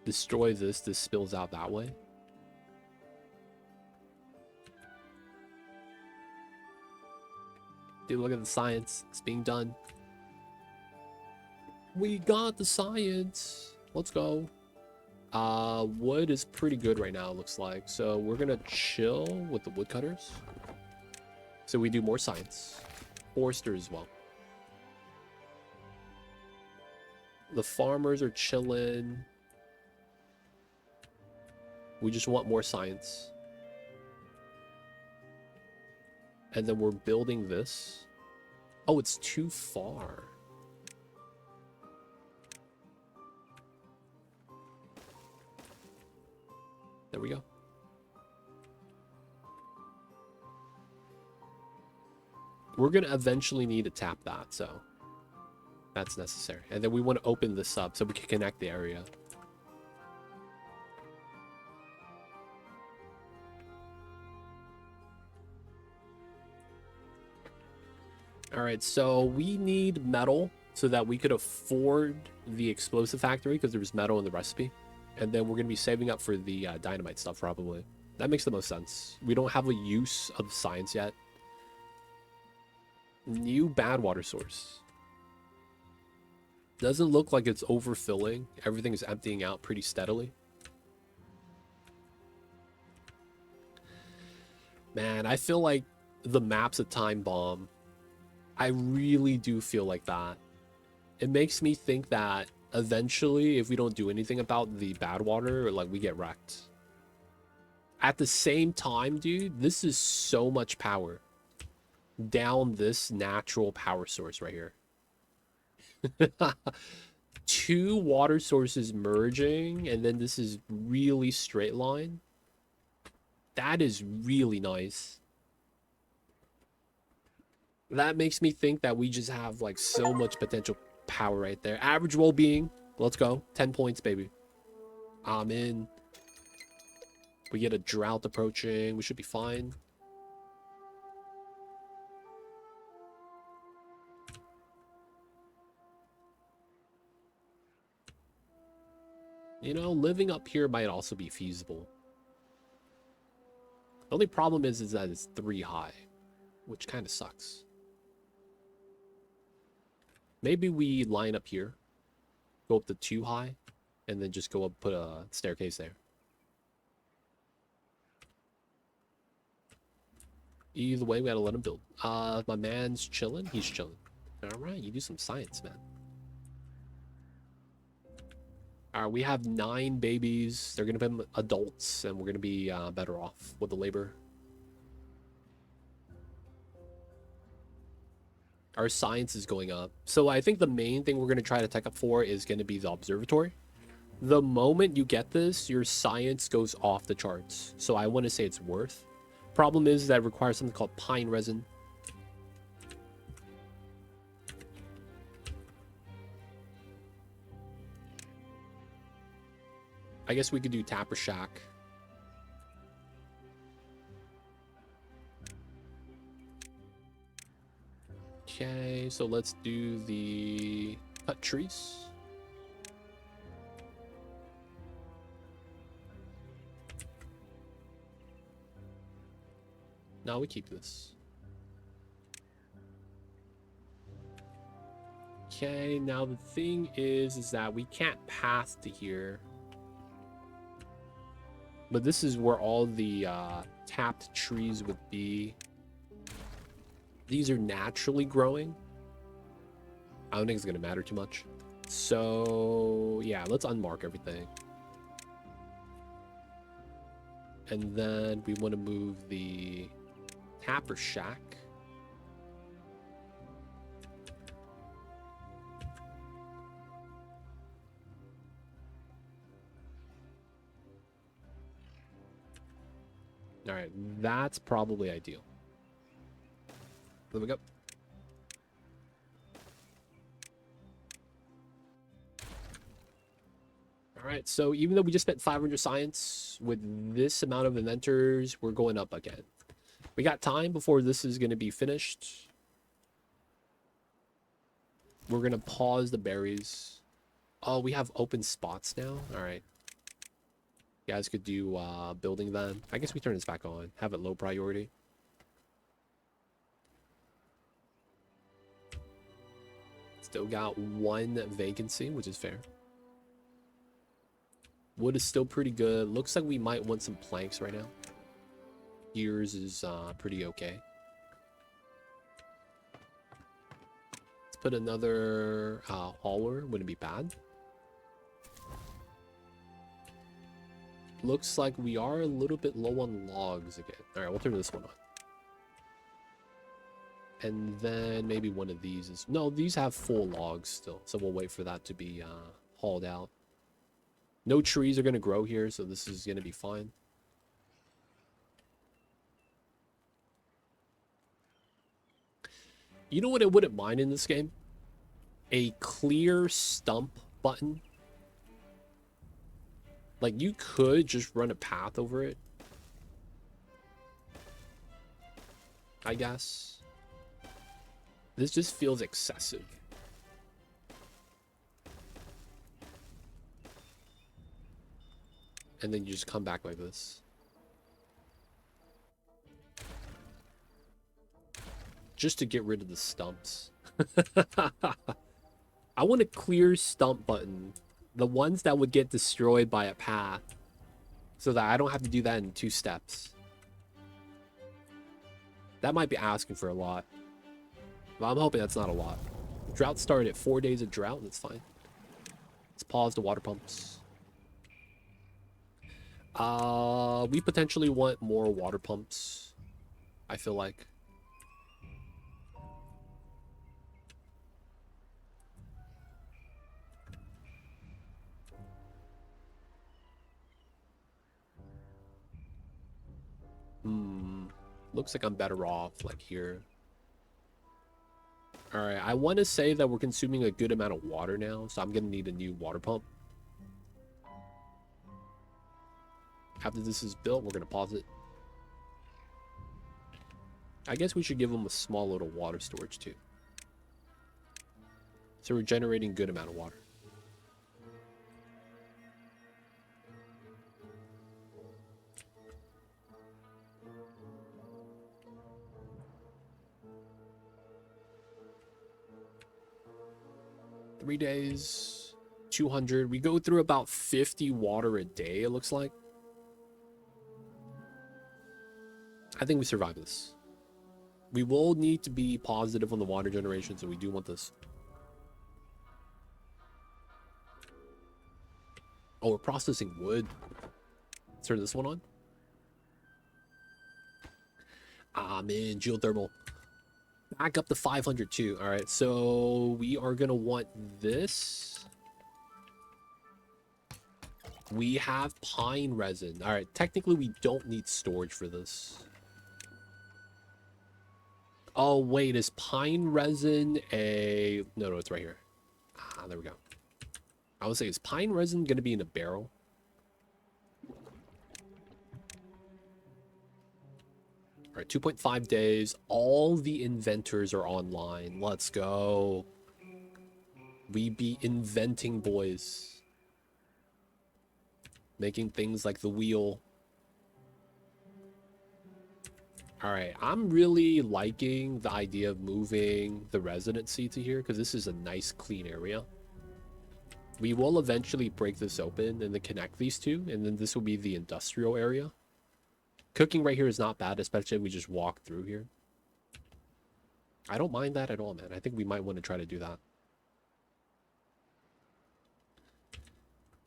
[SPEAKER 1] Destroy this, this spills out that way. Dude, look at the science. It's being done. We got the science. Let's go. Wood is pretty good right now, it looks like. So we're gonna chill with the woodcutters. So we do more science. Forester as well. The farmers are chilling. We just want more science. And then we're building this. Oh, it's too far. There we go. We're going to eventually need to tap that, so that's necessary. And then we want to open this up so we can connect the area. All right, so we need metal so that we could afford the explosive factory because there was metal in the recipe. And then we're going to be saving up for the dynamite stuff, probably. That makes the most sense. We don't have a use of science yet. New bad water source. Doesn't look like it's overfilling. Everything is emptying out pretty steadily. Man, I feel like the map's a time bomb. I really do feel like that. It makes me think that eventually, if we don't do anything about the bad water, like, we get wrecked. At the same time, dude, this is so much power down this natural power source right here. 2 water sources merging, and then this is really straight line. That is really nice. That makes me think that we just have, like, so much potential power right there. Average well-being. Let's go. 10 points, baby. I'm in. We get a drought approaching. We should be fine. You know, living up here might also be feasible. The only problem is that it's 3 high, which kind of sucks. Maybe we line up here, go up to 2 high, and then just go up, put a staircase there. Either way, we gotta let him build. My man's chilling. He's chilling. All right, you do some science, man. All right, we have 9 babies. They're gonna be adults, and we're gonna be better off with the labor. Our science is going up. So I think the main thing we're going to try to tech up for is going to be the observatory. The moment you get this, your science goes off the charts. So I want to say it's worth. Problem is that it requires something called pine resin. I guess we could do Tapper Shack. Okay, so let's do the cut trees. Now we keep this. Okay, now the thing is that we can't path to here. But this is where all the tapped trees would be. These are naturally growing. I don't think it's going to matter too much. So, yeah, let's unmark everything. And then we want to move the Tapper Shack. All right, that's probably ideal. There we go. All right, so even though we just spent 500 science with this amount of inventors, we're going up again. We got time before this is going to be finished. We're going to pause the berries. Oh, we have open spots now? All right. You guys could do building then. I guess we turn this back on. Have it low priority. Still got one vacancy, which is fair. Wood is still pretty good. Looks like we might want some planks right now. Gears is pretty okay. Let's put another hauler. Wouldn't be bad. Looks like we are a little bit low on logs again. All right, we'll turn this one on. And then maybe one of these is... No, these have full logs still. So we'll wait for that to be hauled out. No trees are going to grow here, so this is going to be fine. You know what I wouldn't mind in this game? A clear stump button. Like, you could just run a path over it, I guess. This just feels excessive. And then you just come back like this. Just to get rid of the stumps. I want a clear stump button. The ones that would get destroyed by a path. So that I don't have to do that in 2 steps. That might be asking for a lot. But I'm hoping that's not a lot. Drought started at 4 days of drought. That's fine. Let's pause the water pumps. We potentially want more water pumps, I feel like. Looks like I'm better off like here. All right, I want to say that we're consuming a good amount of water now, so I'm gonna need a new water pump. After this is built, we're gonna pause it. I guess we should give them a small little water storage too. So we're generating a good amount of water. Three days, 200. We go through about 50 water a day, it looks like. I think we survive this. We will need to be positive on the water generation, so we do want this. Oh, we're processing wood. Let's turn this one on. Ah, man, geothermal. Back up to 500 too. All right, so we are gonna want this. We have pine resin. All right, technically we don't need storage for this. Oh wait, is pine resin a... No, it's right here. Ah, there we go. I would say, is pine resin gonna be in a barrel? All right, 2.5 days. All the inventors are online. Let's go. We be inventing, boys. Making things like the wheel. All right, I'm really liking the idea of moving the residency to here because this is a nice, clean area. We will eventually break this open and then connect these two, and then this will be the industrial area. Cooking right here is not bad, especially if we just walk through here. I don't mind that at all, man. I think we might want to try to do that.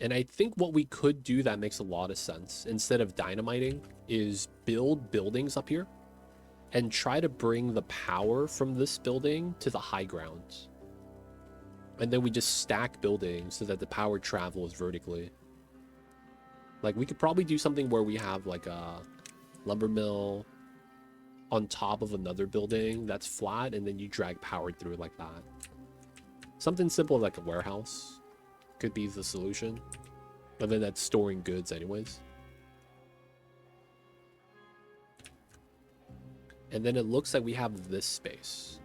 [SPEAKER 1] And I think what we could do that makes a lot of sense, instead of dynamiting, is build buildings up here and try to bring the power from this building to the high ground. And then we just stack buildings so that the power travels vertically. Like, we could probably do something where we have like a lumber mill on top of another building that's flat, and then you drag power through it like that. Something simple like a warehouse could be the solution. But then that's storing goods anyways. And then it looks like we have this space.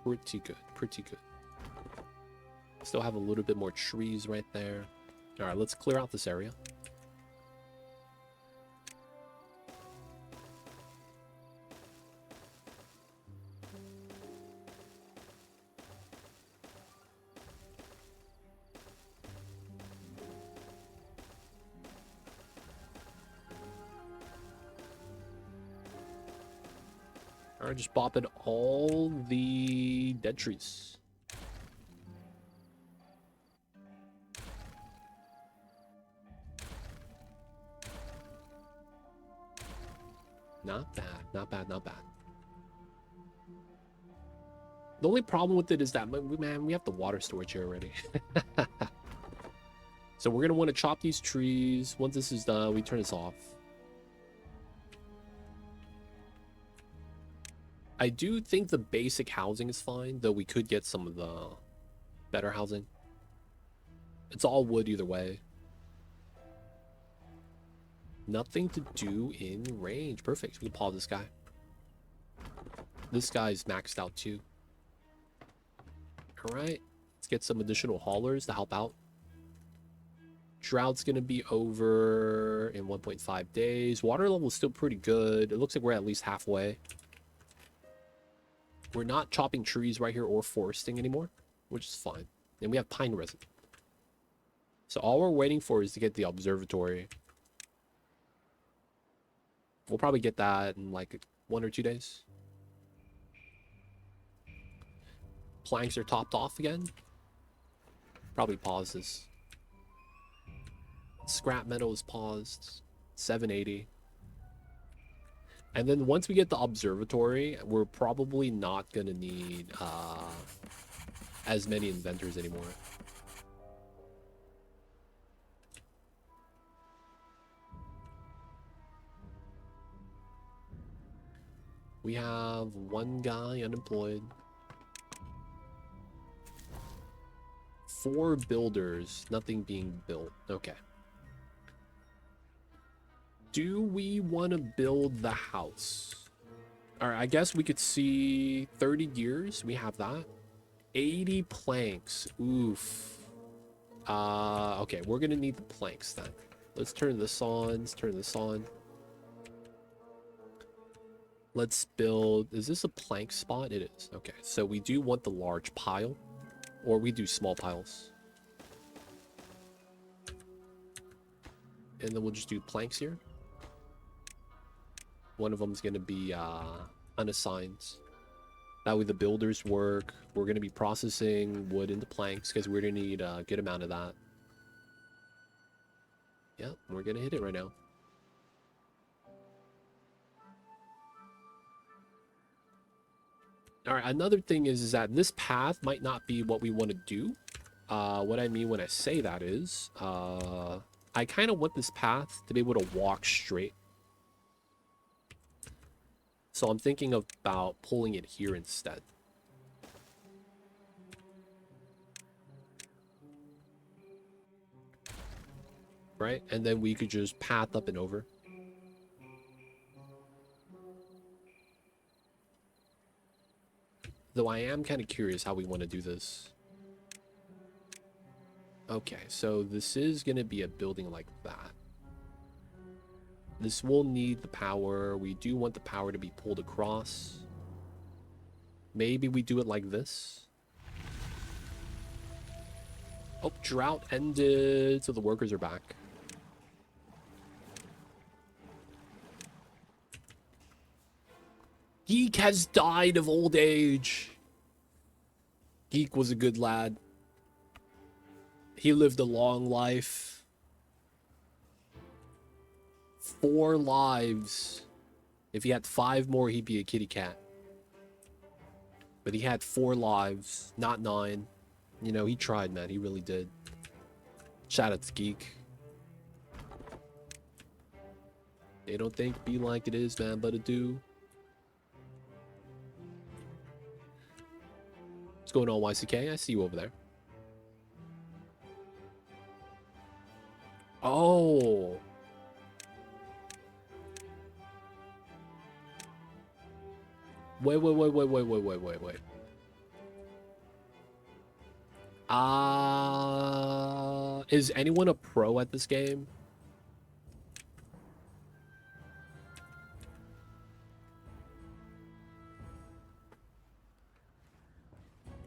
[SPEAKER 1] Pretty good, pretty good. Still have a little bit more trees right there. All right, let's clear out this area. All right, just bopping all the dead trees. Not bad, not bad, not bad. The only problem with it is that, man, we have the water storage here already. So we're going to want to chop these trees. Once this is done, we turn this off. I do think the basic housing is fine, though we could get some of the better housing. It's all wood either way. Nothing to do in range. Perfect. We can pause this guy. This guy's maxed out too. All right. Let's get some additional haulers to help out. Drought's going to be over in 1.5 days. Water level is still pretty good. It looks like we're at least halfway. We're not chopping trees right here or foresting anymore, which is fine. And we have pine resin. So all we're waiting for is to get the observatory. We'll probably get that in like 1 or 2 days. Planks are topped off again. Probably pause this. Scrap metal is paused. 780. And then once we get the observatory, we're probably not going to need as many inventors anymore. We have 1 guy unemployed. 4 builders, nothing being built. Okay. Do we want to build the house? All right, I guess we could see 30 gears. We have that. 80 planks. Oof. Okay, we're going to need the planks then. Let's turn this on. Let's turn this on. Let's build... Is this a plank spot? It is. Okay, so we do want the large pile. Or we do small piles. And then we'll just do planks here. One of them is going to be unassigned. That way the builders work. We're going to be processing wood into planks because we're going to need a good amount of that. Yep, we're going to hit it right now. All right, another thing is that this path might not be what we want to do. What I mean when I say that is, I kind of want this path to be able to walk straight. So I'm thinking about pulling it here instead. Right? And then we could just path up and over. Though I am kind of curious how we want to do this. Okay, so this is going to be a building like that. This will need the power. We do want the power to be pulled across. Maybe we do it like this. Oh, drought ended, so the workers are back. Geek has died of old age. Geek was a good lad. He lived a long life. 4 lives. If he had 5 more, he'd be a kitty cat. But he had 4 lives, not 9. You know, he tried, man. He really did. Shout out to Geek. They don't think be like it is, man, but it do. What's going on, YCK? I see you over there. Oh. Wait. Is anyone a pro at this game?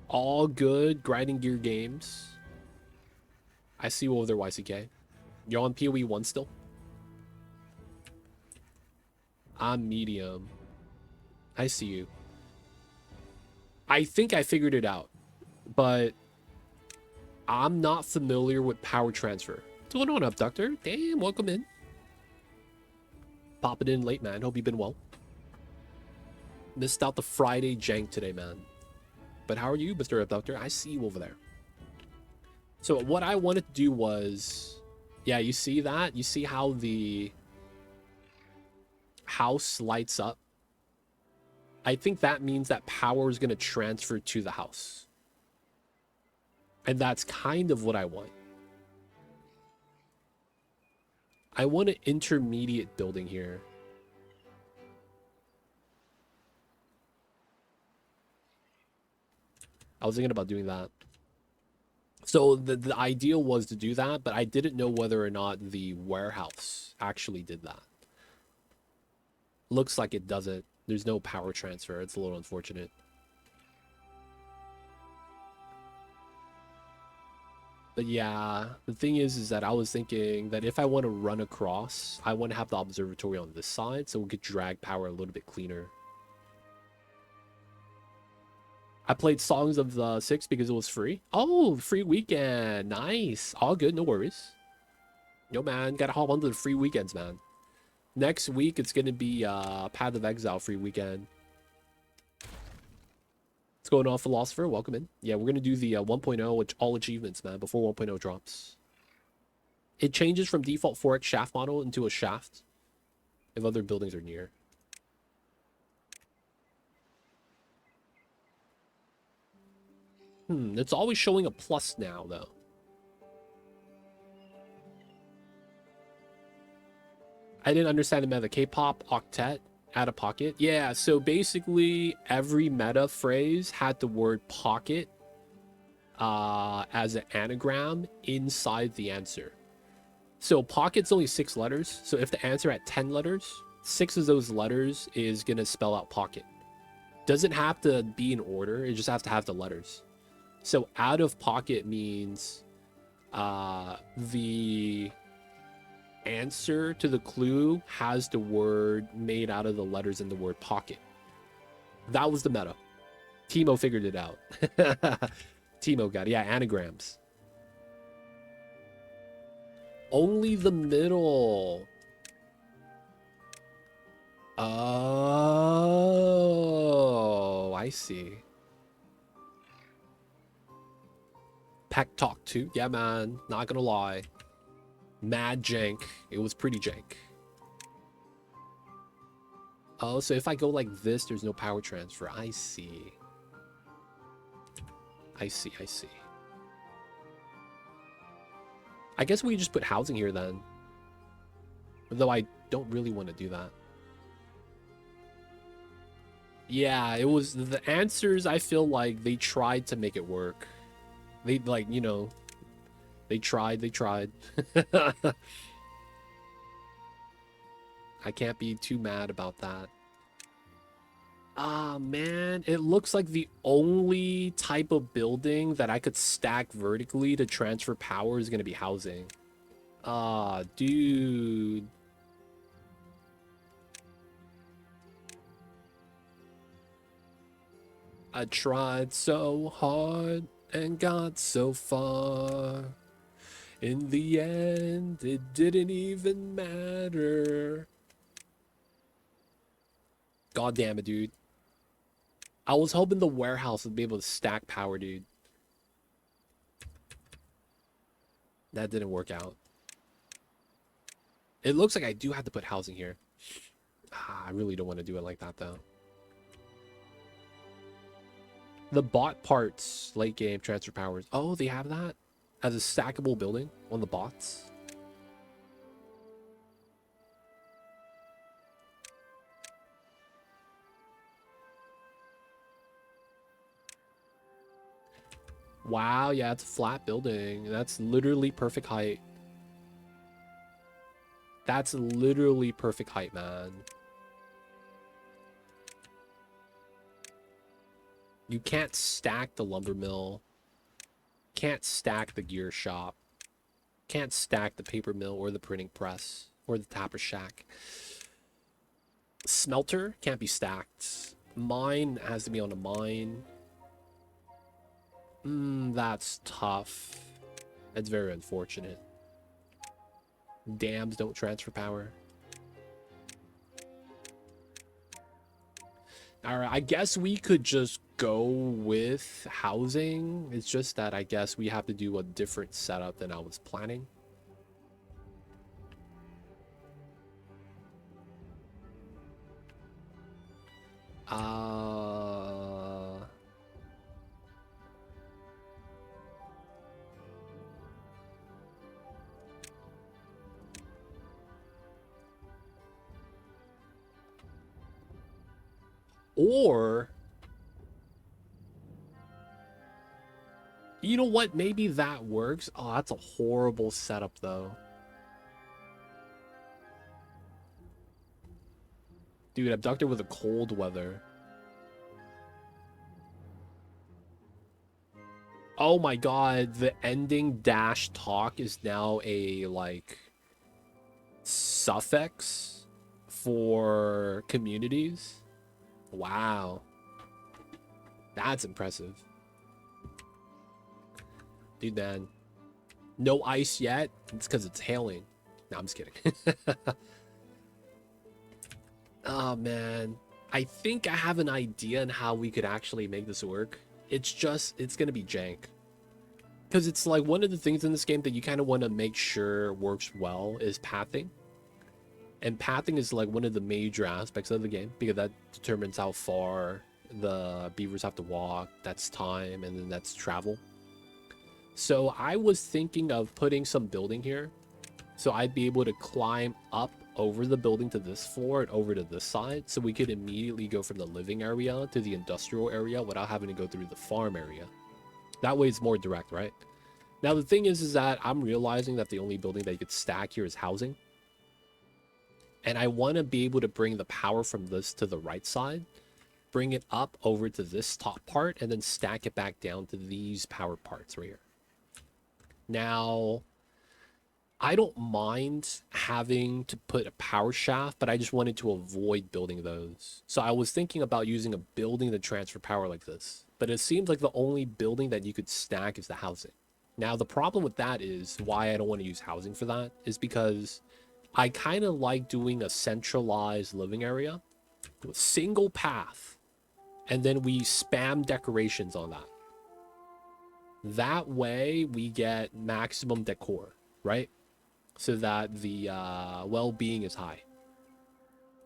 [SPEAKER 1] All good grinding gear games. I see you over there, YCK. You're on PoE 1 still? I'm medium. I see you. I think I figured it out, but I'm not familiar with power transfer. What's going on, Abductor? Damn, welcome in. Popping in late, man. Hope you've been well. Missed out the Friday jank today, man. But how are you, Mr. Abductor? I see you over there. So what I wanted to do was... Yeah, you see that? You see how the house lights up? I think that means that power is going to transfer to the house. And that's kind of what I want. I want an intermediate building here. I was thinking about doing that. So the ideal was to do that, but I didn't know whether or not the warehouse actually did that. Looks like it doesn't. There's no power transfer. It's a little unfortunate. But yeah, the thing is that I was thinking that if I want to run across, I want to have the observatory on this side so we could drag power a little bit cleaner. I played Songs of the Six because it was free. Oh, free weekend. Nice. All good. No worries. Yo, man. Gotta hop onto the free weekends, man. Next week, it's going to be Path of Exile free weekend. What's going on, Philosopher? Welcome in. Yeah, we're going to do the 1.0, which all achievements, man, before 1.0 drops. It changes from default 4x shaft model into a shaft if other buildings are near. It's always showing a plus now, though. I didn't understand the meta. K-pop octet out of pocket. Yeah, so basically every meta phrase had the word pocket as an anagram inside the answer. So pocket's only 6 letters. So if the answer had 10 letters, 6 of those letters is going to spell out pocket. Doesn't have to be in order. It just has to have the letters. So out of pocket means the answer to the clue has the word made out of the letters in the word pocket. That was the meta. Timo figured it out. Timo got it. Yeah, anagrams. Only the middle. Oh, I see. Peck Talk 2. Yeah, man. Not gonna lie. Mad jank. It was pretty jank. Oh, so if I go like this, there's no power transfer. I see. I see, I see. I guess we just put housing here then. Though I don't really want to do that. Yeah, it was the answers. I feel like they tried to make it work. They like, you know, they tried. I can't be too mad about that. Ah, man, it looks like the only type of building that I could stack vertically to transfer power is going to be housing. Ah, dude. I tried so hard and got so far. In the end, it didn't even matter. God damn it, dude. I was hoping the warehouse would be able to stack power, dude. That didn't work out. It looks like I do have to put housing here. Ah, I really don't want to do it like that, though. The bot parts, late game transfer powers. Oh, they have that as a stackable building on the bots. Wow, yeah, it's a flat building. That's literally perfect height. That's literally perfect height, man. You can't stack the lumber mill. Can't stack the gear shop. Can't stack the paper mill or the printing press or the tapper shack. Smelter can't be stacked. Mine has to be on a mine. That's tough. That's very unfortunate. Dams don't transfer power. Alright, I guess we could just go with housing. It's just that I guess we have to do a different setup than I was planning. Or, you know what? Maybe that works. Oh, that's a horrible setup, though. Dude, abducted with a cold weather. Oh my god, the ending dash talk is now a, like, suffix for communities. Wow. That's impressive. Dude, man. No ice yet? It's because it's hailing. No, I'm just kidding. Oh, man. I think I have an idea on how we could actually make this work. It's just, it's going to be jank. Because it's like one of the things in this game that you kind of want to make sure works well is pathing. And pathing is like one of the major aspects of the game because that determines how far the beavers have to walk. That's time, and then that's travel. So I was thinking of putting some building here. So I'd be able to climb up over the building to this floor and over to this side. So we could immediately go from the living area to the industrial area without having to go through the farm area. That way it's more direct, right? Now the thing is that I'm realizing that the only building that you could stack here is housing. And I want to be able to bring the power from this to the right side, bring it up over to this top part, and then stack it back down to these power parts right here. Now, I don't mind having to put a power shaft, but I just wanted to avoid building those. So I was thinking about using a building to transfer power like this. But it seems like the only building that you could stack is the housing. Now, the problem with that is why I don't want to use housing for that is because I kind of like doing a centralized living area with single path And then we spam decorations on that. That way we get maximum decor, right? So that the well-being is high.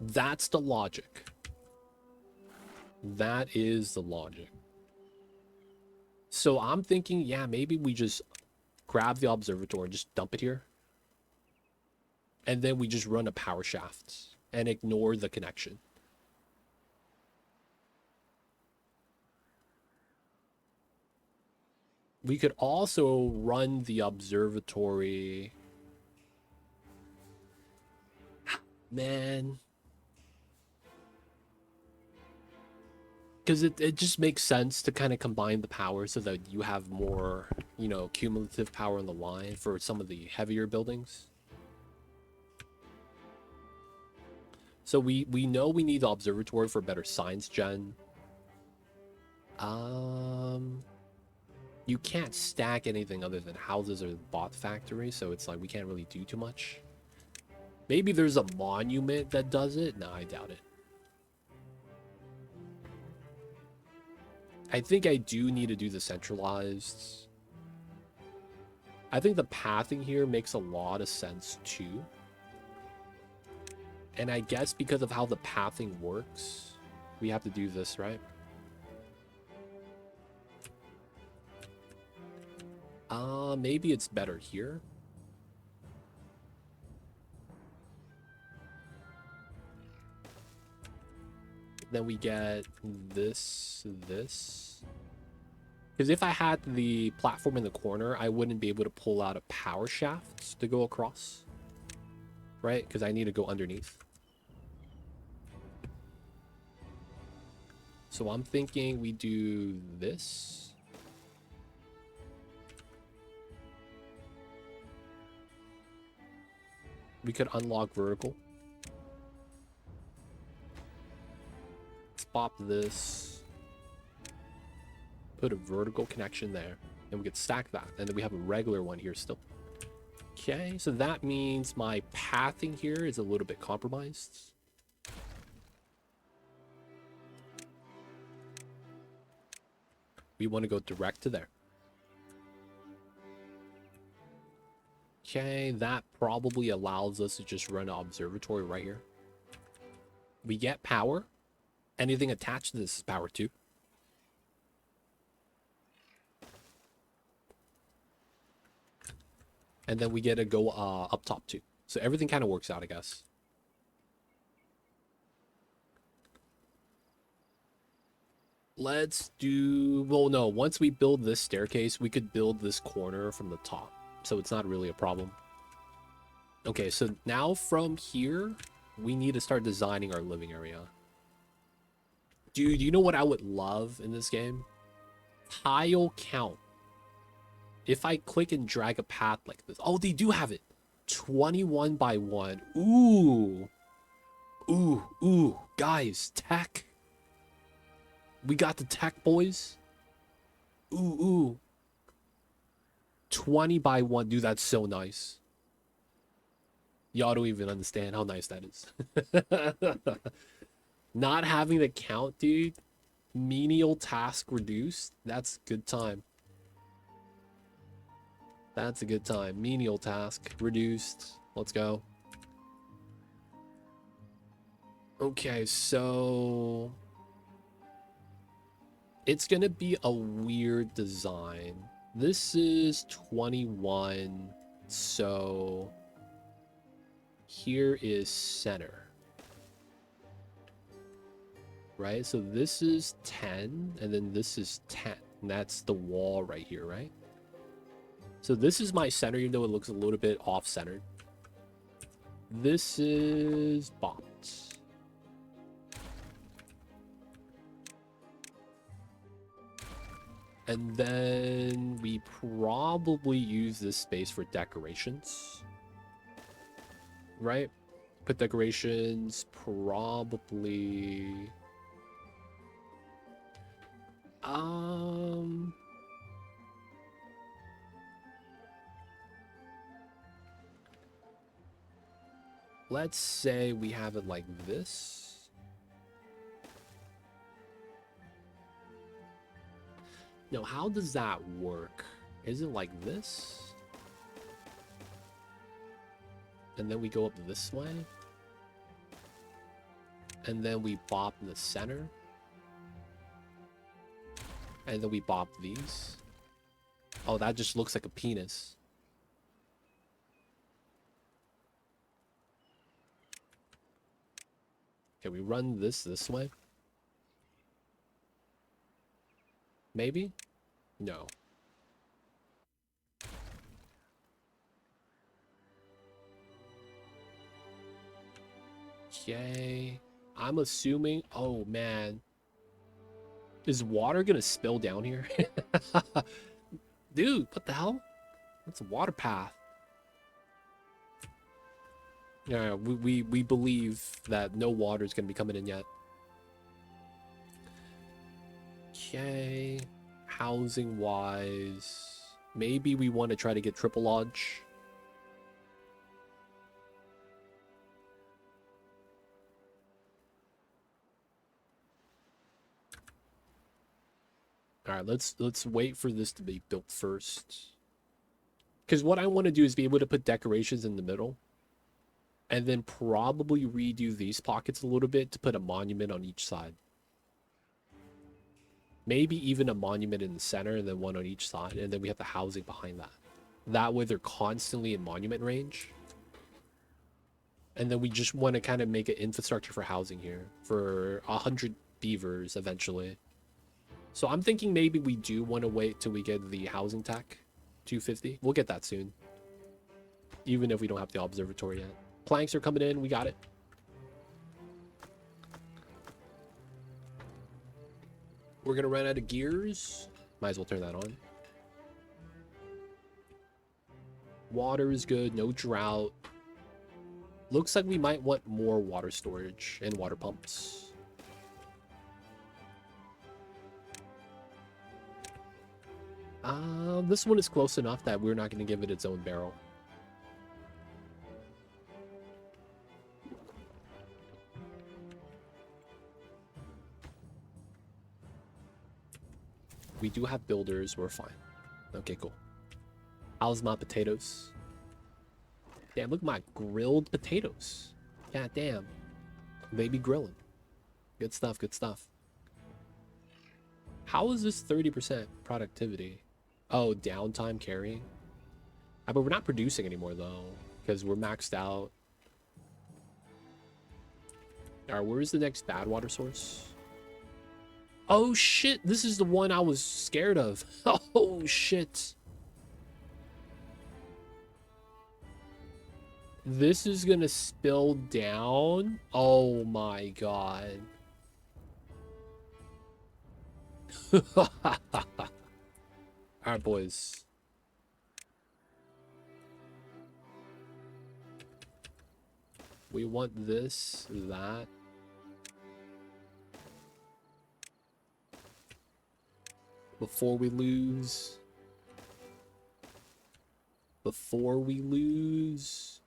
[SPEAKER 1] That's the logic. That is the logic. So I'm thinking, yeah, maybe we just grab the observatory and just dump it here. And then we just run a power shaft and ignore the connection. We could also run the observatory. Man. Because it just makes sense to kind of combine the power so that you have more, you know, cumulative power on the line for some of the heavier buildings. So we know we need the observatory for better science gen. You can't stack anything other than houses or the bot factory, so it's like we can't really do too much. Maybe there's a monument that does it. No, I doubt it. I think I do need to do the centralized. I think the pathing here makes a lot of sense too. And I guess because of how the pathing works, we have to do this, right? Maybe it's better here. Then we get this. Because if I had the platform in the corner, I wouldn't be able to pull out a power shaft to go across. Right? Because I need to go underneath. So I'm thinking we do this. We could unlock vertical. Let's pop this. Put a vertical connection there. And we could stack that. And then we have a regular one here still. Okay, so that means my pathing here is a little bit compromised. We want to go direct to there. Okay, that probably allows us to just run an observatory right here. We get power. Anything attached to this is power too. And then we get to go up top too. So everything kind of works out, I guess. Let's do... Well, no. Once we build this staircase, we could build this corner from the top. So it's not really a problem. Okay, so now from here, we need to start designing our living area. Dude, you know what I would love in this game? Tile count. If I click and drag a path like this. Oh, they do have it. 21 by 1. Ooh. Ooh. Guys, tech. We got the tech, boys. Ooh. 20 by 1. Dude, that's so nice. Y'all don't even understand how nice that is. Not having the count, dude. Menial task reduced. That's a good time. That's a good time. Menial task reduced. Let's go. Okay, so... it's gonna be a weird design. This is 21, so... here is center. Right, so this is 10, and then this is 10. And that's the wall right here, right? So this is my center, even though it looks a little bit off-centered. This is bots. And then we probably use this space for decorations. Right? Put decorations probably... let's say we have it like this. Now, how does that work? Is it like this? And then we go up this way? And then we bop in the center? And then we bop these? Oh, that just looks like a penis. Okay, we run this way? Maybe? No. Okay. I'm assuming... Oh, man. Is water gonna spill down here? Dude, what the hell? That's a water path. Yeah, we believe that no water is gonna be coming in yet. Okay. Housing wise, maybe we want to try to get triple lodge. All right, let's wait for this to be built first. Because what I want to do is be able to put decorations in the middle. And then probably redo these pockets a little bit to put a monument on each side. Maybe even a monument in the center and then one on each side. And then we have the housing behind that. That way they're constantly in monument range. And then we just want to kind of make an infrastructure for housing here. For 100 beavers eventually. So I'm thinking maybe we do want to wait till we get the housing tech. 250. We'll get that soon. Even if we don't have the observatory yet. Planks are coming in. We got it. We're going to run out of gears. Might as well turn that on. Water is good. No drought. Looks like we might want more water storage and water pumps. This one is close enough that we're not going to give it its own barrel. We do have builders. We're fine. Okay, cool. How's my potatoes? Damn, look at my grilled potatoes. God damn. Baby grilling. Good stuff, good stuff. How is this 30% productivity? Oh, downtime carrying? But we're not producing anymore, though, because we're maxed out. All right, where's the next bad water source? Oh, shit. This is the one I was scared of. Oh, shit. This is going to spill down. Oh, my God. All right, boys. We want this, that. Before we lose. Before we lose.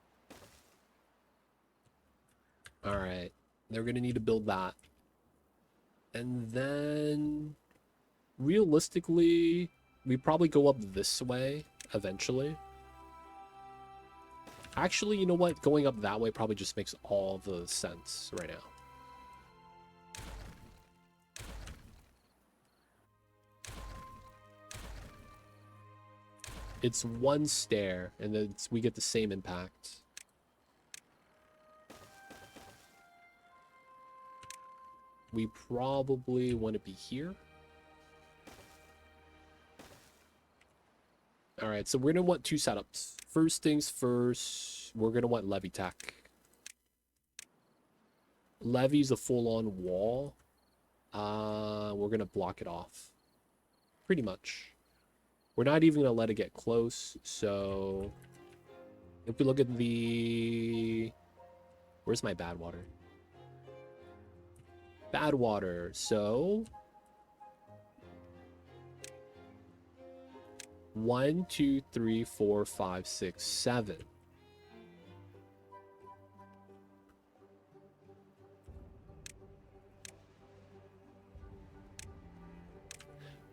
[SPEAKER 1] All right. They're going to need to build that. And then... realistically, we probably go up this way eventually. Actually, you know what? Going up that way probably just makes all the sense right now. It's one stair, and then we get the same impact. We probably want to be here. All right, so we're going to want two setups. First things first, we're going to want levee tech. Levee's a full-on wall. We're going to block it off. Pretty much. We're not even going to let it get close, so... if we look at the... where's my bad water? Bad water, so... 1, 2, 3, 4, 5, 6, 7.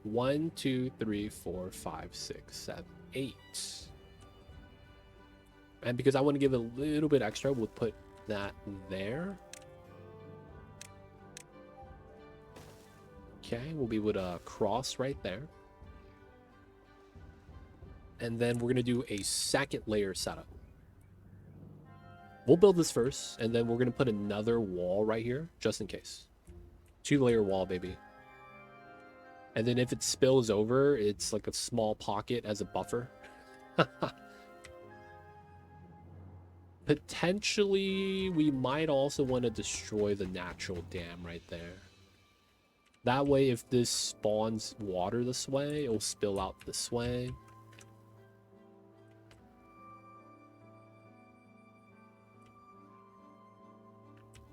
[SPEAKER 1] 1, 2, 3, 4, 5, 6, 7, 8. And because I want to give it a little bit extra, we'll put that there. Okay, we'll be able to cross right there. And then we're going to do a second layer setup. We'll build this first, and then we're going to put another wall right here, just in case. 2-layer wall, baby. And then if it spills over, it's like a small pocket as a buffer. Potentially, we might also want to destroy the natural dam right there. That way, if this spawns water this way, it'll spill out this way.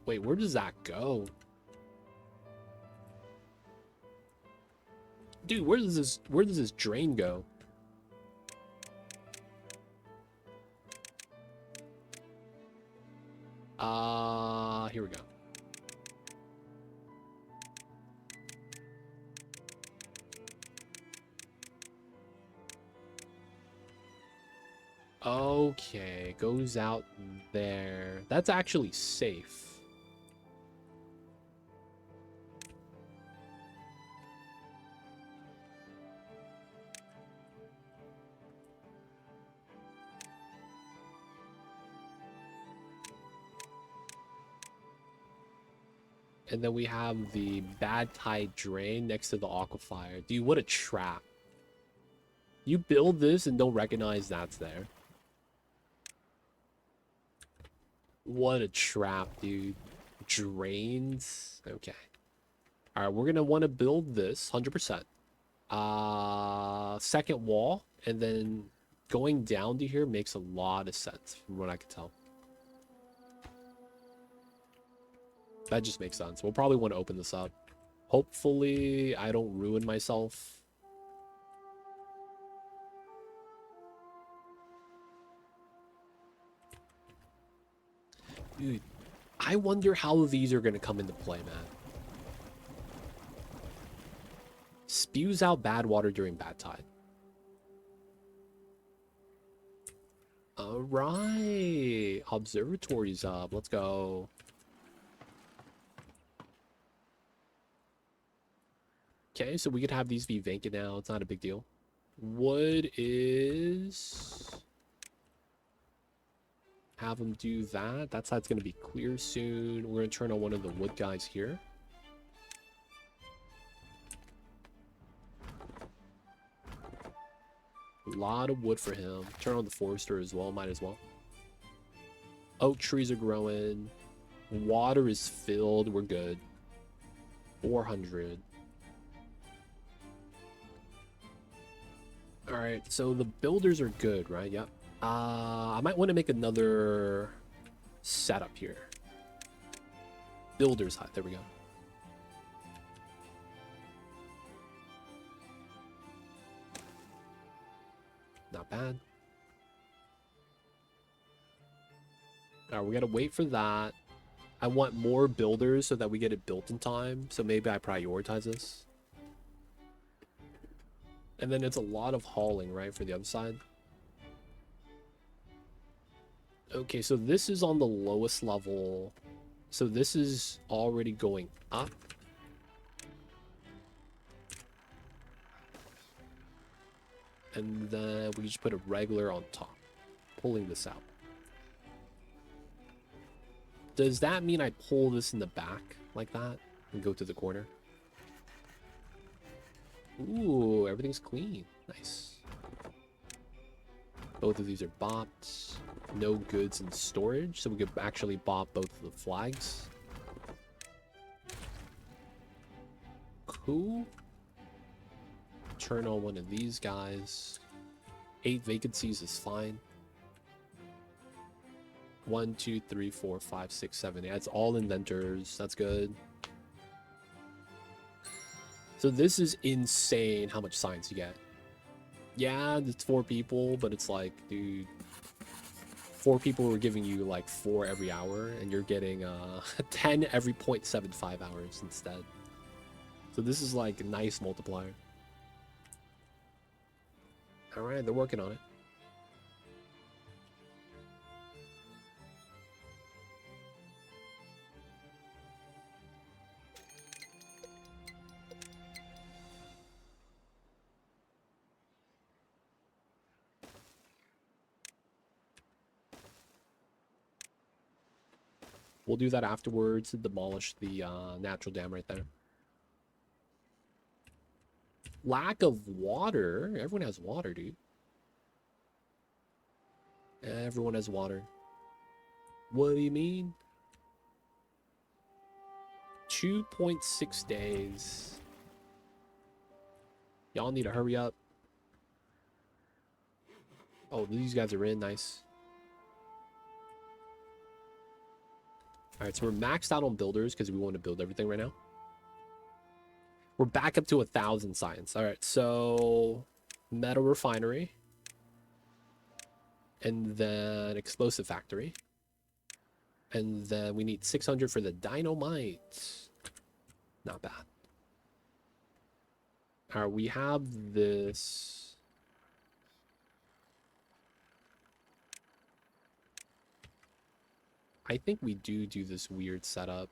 [SPEAKER 1] Wait, where does that go? Dude, where does this drain go? Here we go. Okay, goes out there. That's actually safe. And then we have the bad tide drain next to the aquifer. Dude, what a trap. You build this and don't recognize that's there. What a trap, dude. Drains. Okay. All right, we're going to want to build this 100%. Second wall, and then going down to here makes a lot of sense from what I can tell. That just makes sense. We'll probably want to open this up. Hopefully, I don't ruin myself. Dude, I wonder how these are going to come into play, man. Spews out bad water during bad tide. All right. Observatory's up. Let's go. Okay, so we could have these be vacant now. It's not a big deal. Wood is... Have them do that. That side's going to be clear soon. We're going to turn on one of the wood guys here. A lot of wood for him. Turn on the forester as well. Might as well. Oak trees are growing. Water is filled. We're good. 400. Alright, so the builders are good, right? Yep. I might want to make another setup here. Builder's hut. There we go. Not bad. Alright, we gotta wait for that. I want more builders so that we get it built in time. So maybe I prioritize this. And then it's a lot of hauling, right, for the other side. Okay, so this is on the lowest level. So this is already going up. And then we just put a regular on top, pulling this out. Does that mean I pull this in the back like that and go to the corner? Ooh, everything's clean. Nice. Both of these are bopped. No goods in storage, so we could actually bop both of the flags. Cool. Turn on one of these guys. 8 vacancies is fine. 1, 2, 3, 4, 5, 6, 7. Yeah, it's all inventors. That's good. So this is insane how much science you get. Yeah, it's 4 people, but it's like, dude, 4 people were giving you like 4 every hour, and you're getting 10 every 0.75 hours instead. So this is like a nice multiplier. All right, they're working on it. We'll do that afterwards to demolish the natural dam right there. Lack of water? Everyone has water, dude. Everyone has water. What do you mean? 2.6 days. Y'all need to hurry up. Oh, these guys are in. Nice. Alright, so we're maxed out on builders because we want to build everything right now. We're back up to 1,000 science. Alright, so metal refinery. And then explosive factory. And then we need 600 for the dynamite. Not bad. Alright, we have this. I think we do this weird setup.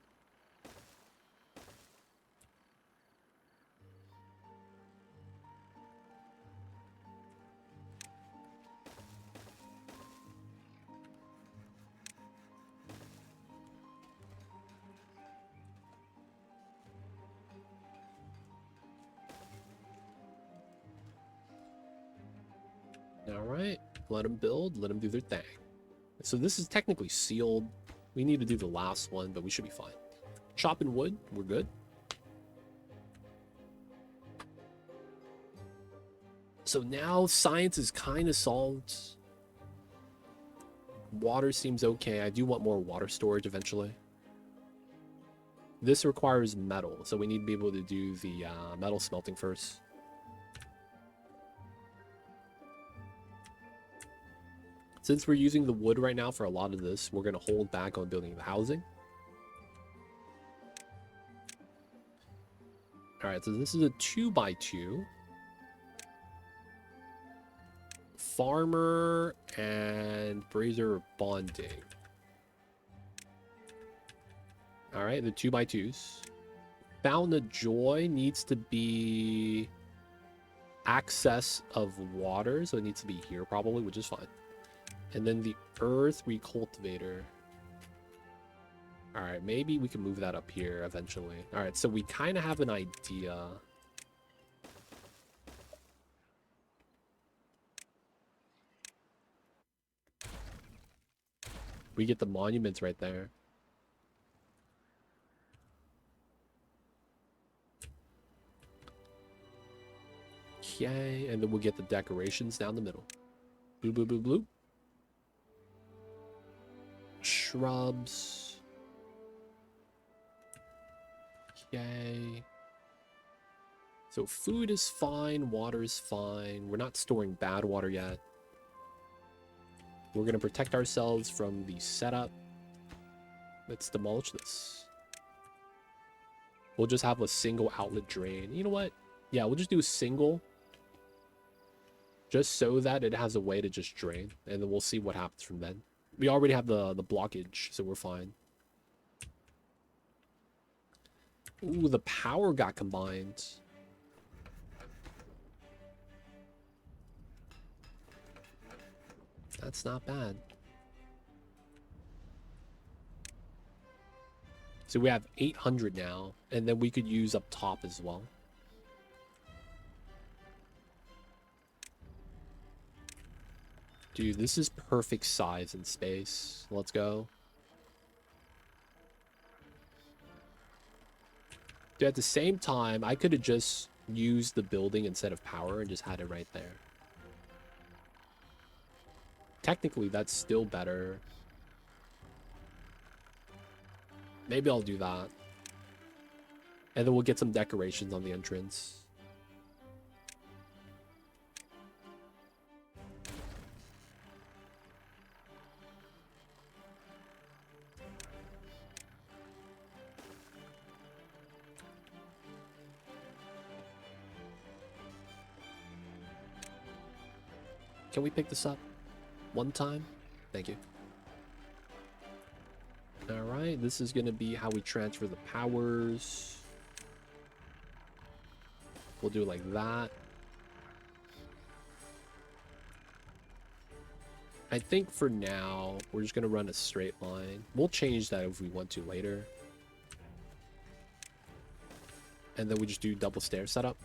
[SPEAKER 1] All right, let them build, let them do their thing. So this is technically sealed. We need to do the last one, but we should be fine. Chopping wood, we're good. So now science is kind of solved. Water seems okay. I do want more water storage eventually. This requires metal, so we need to be able to do the metal smelting first. Since we're using the wood right now for a lot of this, we're going to hold back on building the housing. Alright, so this is a 2x2. Farmer and brazier bonding. Alright, the 2x2s. Fountain of Joy needs to be access of water, so it needs to be here probably, which is fine. And then the earth recultivator. Alright, maybe we can move that up here eventually. Alright, so we kind of have an idea. We get the monuments right there. Okay, and then we'll get the decorations down the middle. Blue, blue, blue, blue. Shrubs. Okay. So food is fine, water is fine. We're not storing bad water yet. We're going to protect ourselves from the setup. Let's demolish this. We'll just have a single outlet drain. You know what? Yeah, we'll just do a single. Just so that it has a way to just drain. And then we'll see what happens from then. We already have the blockage, so we're fine. Ooh, the power got combined. That's not bad. So we have 800 now, and then we could use up top as well. Dude, this is perfect size and space. Let's go. Dude, at the same time, I could have just used the building instead of power and just had it right there. Technically, that's still better. Maybe I'll do that. And then we'll get some decorations on the entrance. Can we pick this up one time? Thank you. All right, this is going to be how we transfer the powers. We'll do it like that. I think for now, we're just going to run a straight line. We'll change that if we want to later. And then we just do double stair setup.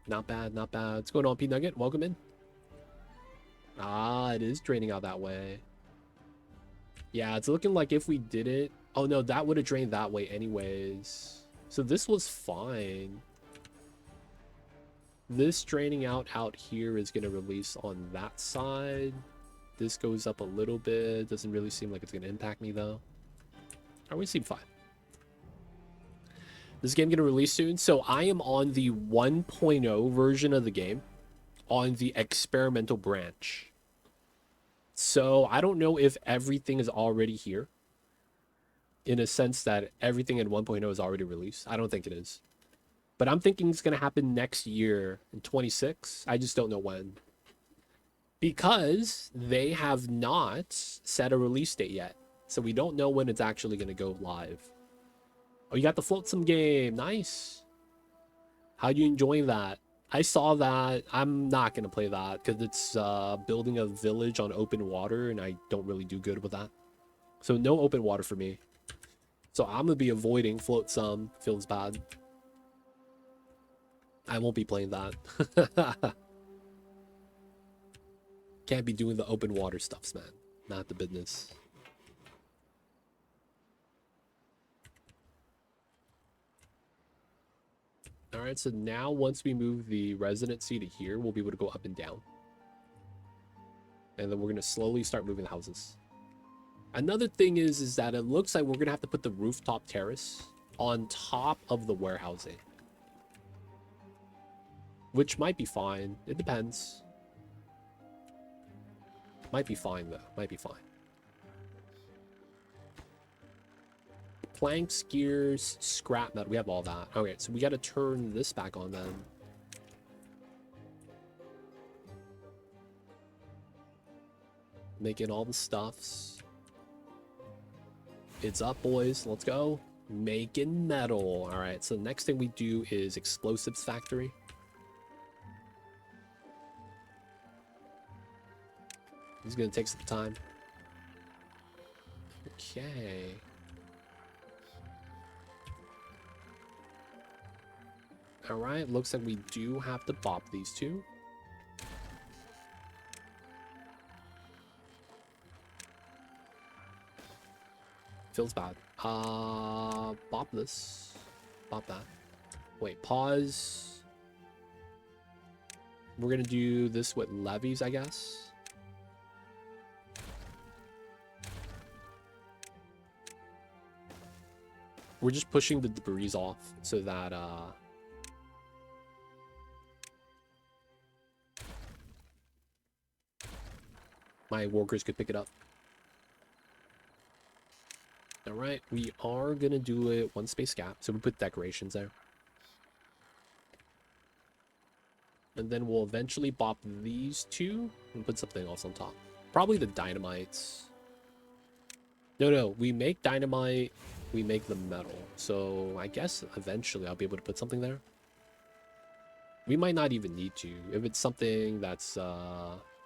[SPEAKER 1] Not bad, not bad. What's going on, P-Nugget? Welcome in. Ah, it is draining out that way. Yeah, it's looking like if we did it... Oh, no, that would have drained that way anyways. So this was fine. This draining out here is going to release on that side. This goes up a little bit. Doesn't really seem like it's going to impact me, though. We seem fine. This game going to release soon. So I am on the 1.0 version of the game. On the experimental branch. So I don't know if everything is already here. In a sense that everything in 1.0 is already released. I don't think it is. But I'm thinking it's going to happen next year in 26. I just don't know when. Because they have not set a release date yet. So we don't know when it's actually going to go live. Oh, you got the Flotsam game. Nice. How you enjoying that? I saw that. I'm not going to play that because it's building a village on open water. And I don't really do good with that. So no open water for me. So I'm going to be avoiding Flotsam. Feels bad. I won't be playing that. Can't be doing the open water stuffs, man. Not the business. Alright, so now once we move the residency to here, we'll be able to go up and down. And then we're going to slowly start moving the houses. Another thing is that it looks like we're going to have to put the rooftop terrace on top of the warehousing. Which might be fine. It depends. Might be fine, though. Might be fine. Planks, gears, scrap metal. We have all that. Okay, so we got to turn this back on then. Making all the stuffs. It's up, boys. Let's go. Making metal. All right, so the next thing we do is explosives factory. This is going to take some time. Okay. Alright, looks like we do have to bop these two. Feels bad. Bop this. Bop that. Wait, pause. We're going to do this with levies, I guess. We're just pushing the debris off so that my workers could pick it up. All right, we are gonna do it one space gap, so we put decorations there, and then we'll eventually bop these two and put something else on top. Probably the dynamites. No, we make dynamite. We make the metal. So I guess eventually I'll be able to put something there. We might not even need to. If it's something that's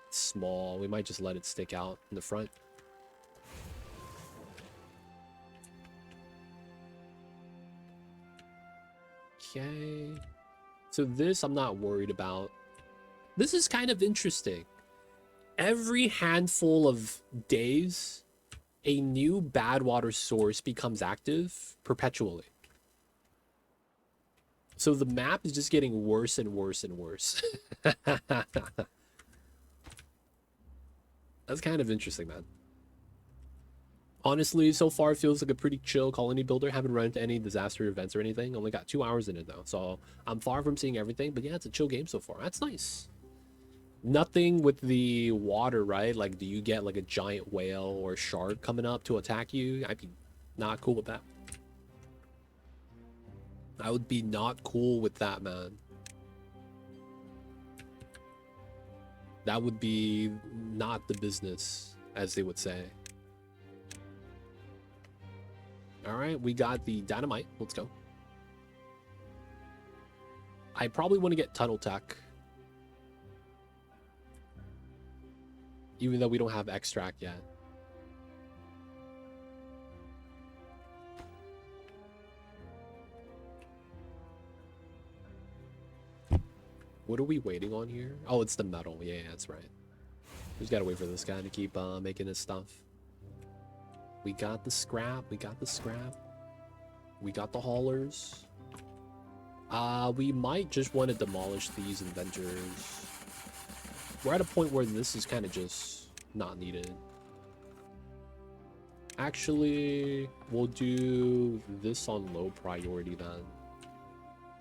[SPEAKER 1] small, we might just let it stick out in the front. Okay. So this I'm not worried about. This is kind of interesting. Every handful of days, a new bad water source becomes active perpetually. So the map is just getting worse and worse and worse. That's kind of interesting, man. Honestly, so far it feels like a pretty chill colony builder. Haven't run into any disaster events or anything. Only got 2 hours in it though. So I'm far from seeing everything. But yeah, it's a chill game so far. That's nice. Nothing with the water, right? Like, do you get like a giant whale or shark coming up to attack you? I'd be not cool with that. I would be not cool with that, man. That would be not the business, as they would say. All right, we got the dynamite. Let's go. I probably want to get tunnel tech. Even though we don't have extract yet. What are we waiting on here? Oh, it's the metal. Yeah, that's right. We just gotta wait for this guy to keep making his stuff. We got the scrap. We got the scrap. We got the haulers. We might just want to demolish these inventors. We're at a point where this is kind of just not needed. Actually, we'll do this on low priority then.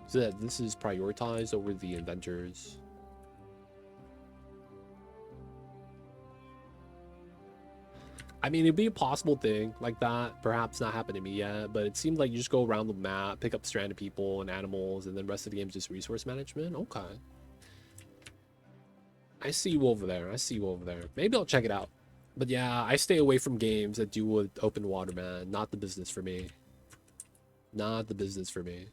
[SPEAKER 1] So that this is prioritized over the inventors. I mean, it'd be a possible thing like that. Perhaps not happened to me yet, but it seemed like you just go around the map, pick up stranded people and animals, and then the rest of the game is just resource management. Okay. I see you over there. I see you over there. Maybe I'll check it out. But yeah, I stay away from games that do with open water, man. Not the business for me. Not the business for me.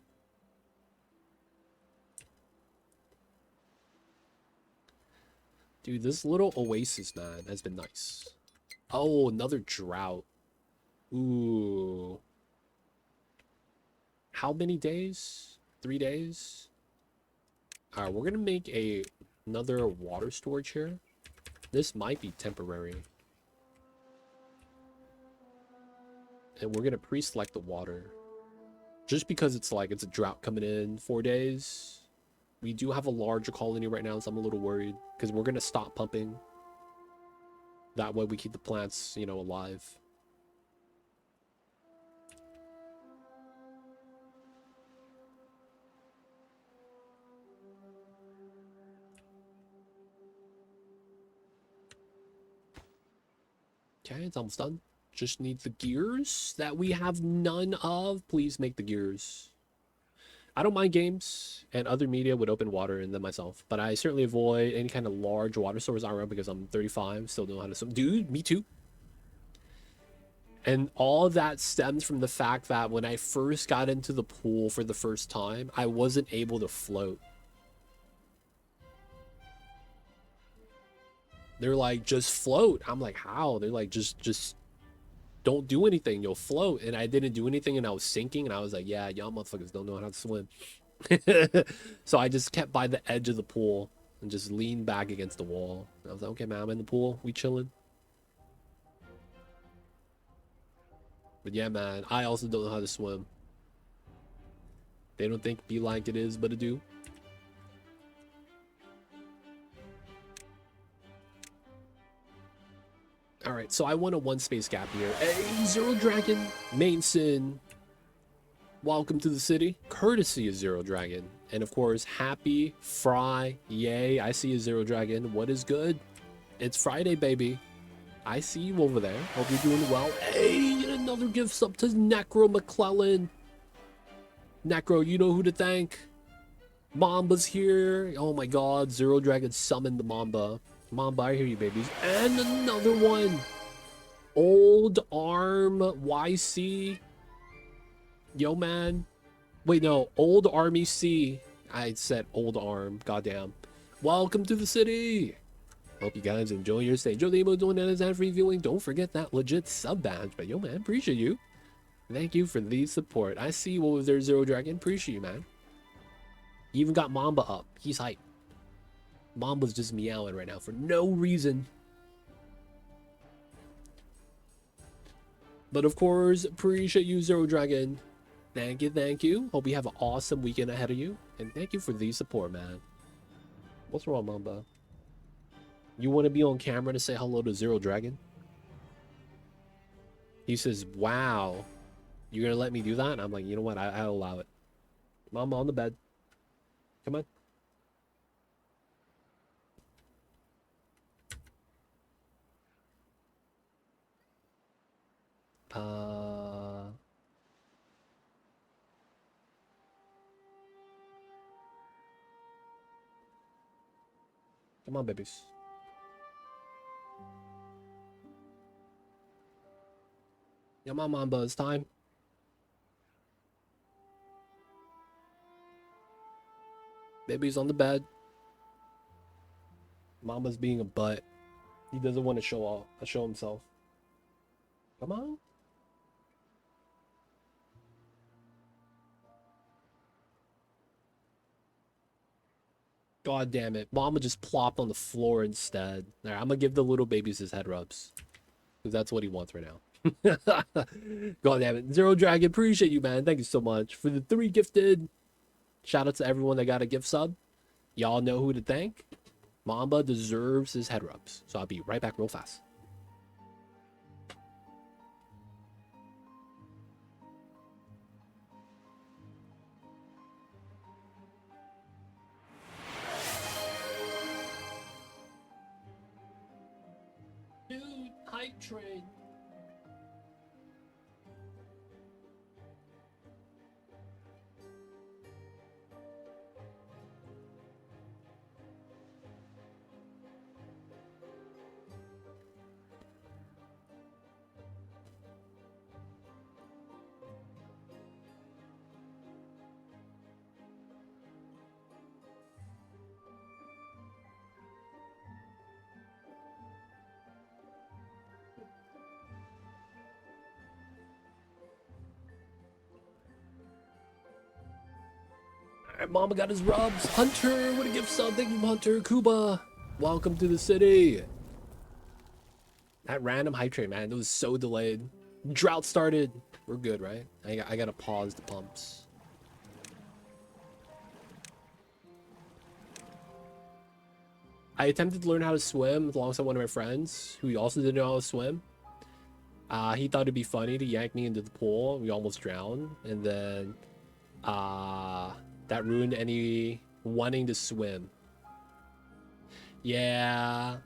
[SPEAKER 1] Dude, this little oasis, man, has been nice. Oh, another drought. Ooh. How many days? 3 days? Alright, we're gonna make another water storage here. This might be temporary. And we're gonna pre-select the water. Just because it's like, it's a drought coming in 4 days. We do have a larger colony right now, so I'm a little worried. Because we're gonna stop pumping. That way we keep the plants, you know, alive. Okay, it's almost done. Just need the gears that we have none of. Please make the gears. I don't mind games and other media with open water and them myself, but I certainly avoid any kind of large water source around because I'm 35, still don't know how to swim. Dude, me too. And all that stems from the fact that when I first got into the pool for the first time, I wasn't able to float. They're like, just float. I'm like, how? They're like, just don't do anything, you'll float. And I didn't do anything and I was sinking and I was like, yeah, y'all motherfuckers don't know how to swim. So I just kept by the edge of the pool and just leaned back against the wall. I was like, okay, man, I'm in the pool, we chilling. But yeah, man, I also don't know how to swim. They don't think be like it is, but it do. All right, so I want a one space gap here. Hey, Zero Dragon, Mainson, welcome to the city. Courtesy of Zero Dragon. And of course, happy Friday. I see you, Zero Dragon. What is good? It's Friday, baby. I see you over there. Hope you're doing well. Hey, another gift sub to Necro McClellan. Necro, you know who to thank. Mamba's here. Oh my god, Zero Dragon summoned the Mamba. Mamba, I hear you, babies. And another one. Old Arm YC. Yo, man. Wait, no. Old Army C. I said Old Arm. Goddamn. Welcome to the city. Hope you guys enjoy your stay. Joe Demo doing that as ad-free viewing. Don't forget that legit sub badge. But yo, man, appreciate you. Thank you for the support. I see what was there, Zero Dragon. Appreciate you, man. You even got Mamba up. He's hype. Mamba's just meowing right now for no reason. But of course, appreciate you, Zero Dragon. Thank you, thank you. Hope you have an awesome weekend ahead of you. And thank you for the support, man. What's wrong, Mamba? You want to be on camera to say hello to Zero Dragon? He says, wow. You're going to let me do that? And I'm like, you know what? I'll allow it. Mamba on the bed. Come on. Come on, babies. Come on, Mamba, it's time. Baby's on the bed. Mamba's being a butt. He doesn't want to show himself. Come on. God damn it. Mama just plopped on the floor instead. All right, I'm going to give the little babies his head rubs. Because that's what he wants right now. God damn it. Zero Dragon, appreciate you, man. Thank you so much. For the 3 gifted. Shout out to everyone that got a gift sub. Y'all know who to thank. Mamba deserves his head rubs. So I'll be right back real fast. Dude, hype train. Alright, Mama got his rubs. Hunter, what a gift sub. Thank you, Hunter. Kuba, welcome to the city. That random hype train, man, it was so delayed. Drought started. We're good, right? I gotta pause the pumps. I attempted to learn how to swim alongside one of my friends who also didn't know how to swim. He thought it'd be funny to yank me into the pool. We almost drowned. And then that ruined any wanting to swim. Yeah.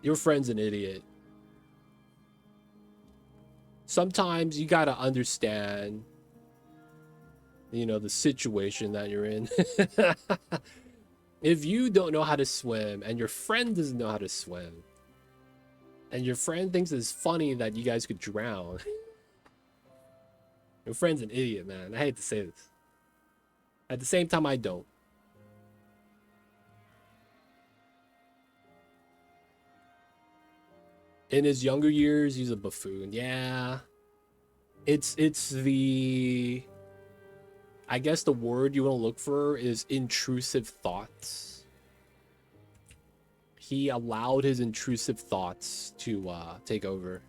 [SPEAKER 1] Your friend's an idiot. Sometimes you gotta understand, you know, the situation that you're in. If you don't know how to swim and your friend doesn't know how to swim, and your friend thinks it's funny that you guys could drown, your friend's an idiot, man. I hate to say this. At the same time, I don't. In his younger years, he's a buffoon. Yeah. It's the... I guess the word you want to look for is intrusive thoughts. He allowed his intrusive thoughts to take over.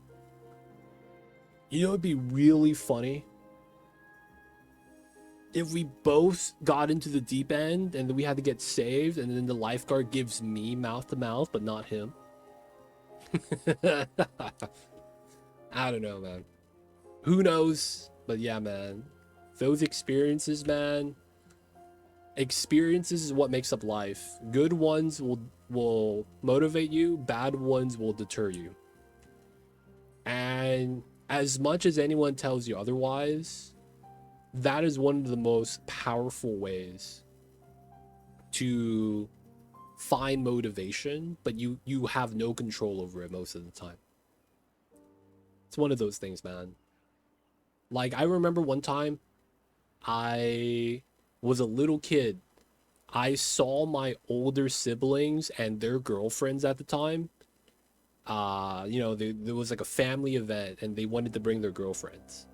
[SPEAKER 1] You know, it'd be really funny if we both got into the deep end and then we had to get saved, and then the lifeguard gives me mouth to mouth, but not him. I don't know, man. Who knows? But yeah, man. Those experiences, man. Experiences is what makes up life. Good ones will motivate you. Bad ones will deter you. And as much as anyone tells you otherwise, that is one of the most powerful ways to find motivation, but you have no control over it most of the time. It's one of those things, man. Like, I remember one time I was a little kid. I saw my older siblings and their girlfriends at the time. You know, there was like a family event and they wanted to bring their girlfriends.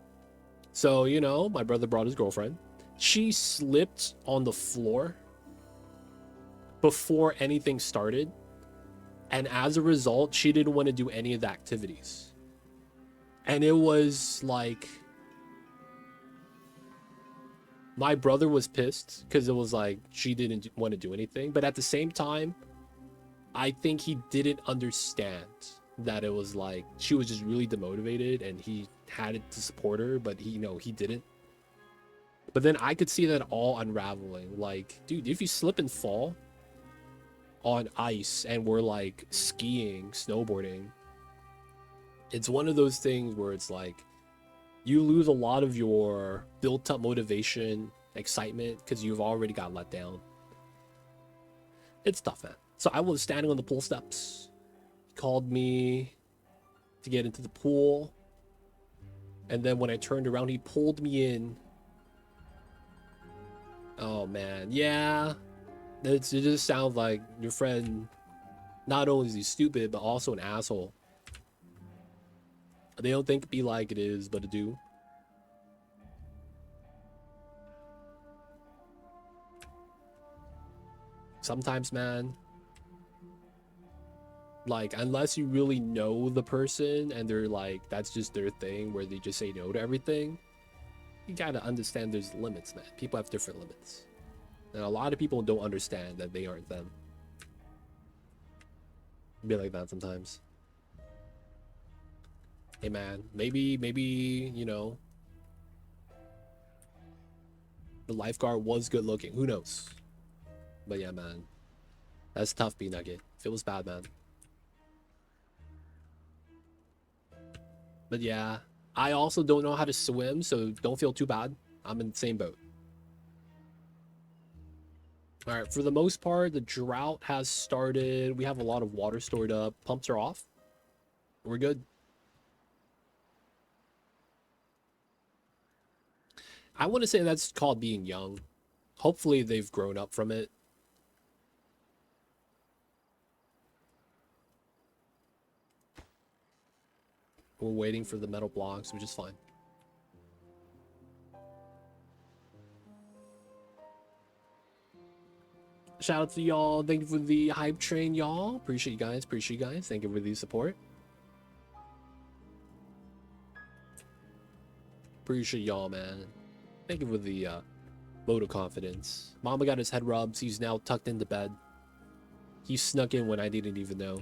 [SPEAKER 1] So, you know, my brother brought his girlfriend. She slipped on the floor before anything started. And as a result, she didn't want to do any of the activities. And it was like... My brother was pissed because it was like she didn't want to do anything. But at the same time, I think he didn't understand that it was like she was just really demotivated and he had it to support her, but he, you know, he didn't. But then I could see that all unraveling. Like, dude, if you slip and fall on ice and we're like skiing, snowboarding, it's one of those things where it's like you lose a lot of your built up motivation, excitement, because you've already got let down. It's tough, man. So I was standing on the pool steps. He called me to get into the pool. And then when I turned around, he pulled me in. Oh, man. Yeah. It just sounds like your friend, not only is he stupid, but also an asshole. They don't think it be like it is, but it do. Sometimes, man, like, unless you really know the person and they're like, that's just their thing where they just say no to everything, you gotta understand there's limits, man. People have different limits. And a lot of people don't understand that they aren't them. Be like that sometimes. Hey, man, maybe, you know, the lifeguard was good looking. Who knows? But yeah, man, that's tough, B-Nugget. Feels bad, man. But yeah, I also don't know how to swim, so don't feel too bad. I'm in the same boat. All right, for the most part, the drought has started. We have a lot of water stored up. Pumps are off. We're good. I want to say that's called being young. Hopefully they've grown up from it. We're waiting for the metal blocks, which is fine. Shout out to y'all. Thank you for the hype train, y'all. Appreciate you guys. Appreciate you guys. Thank you for the support. Appreciate y'all, man. Thank you for the vote of confidence. Mama got his head rubs. He's now tucked into bed. He snuck in when I didn't even know.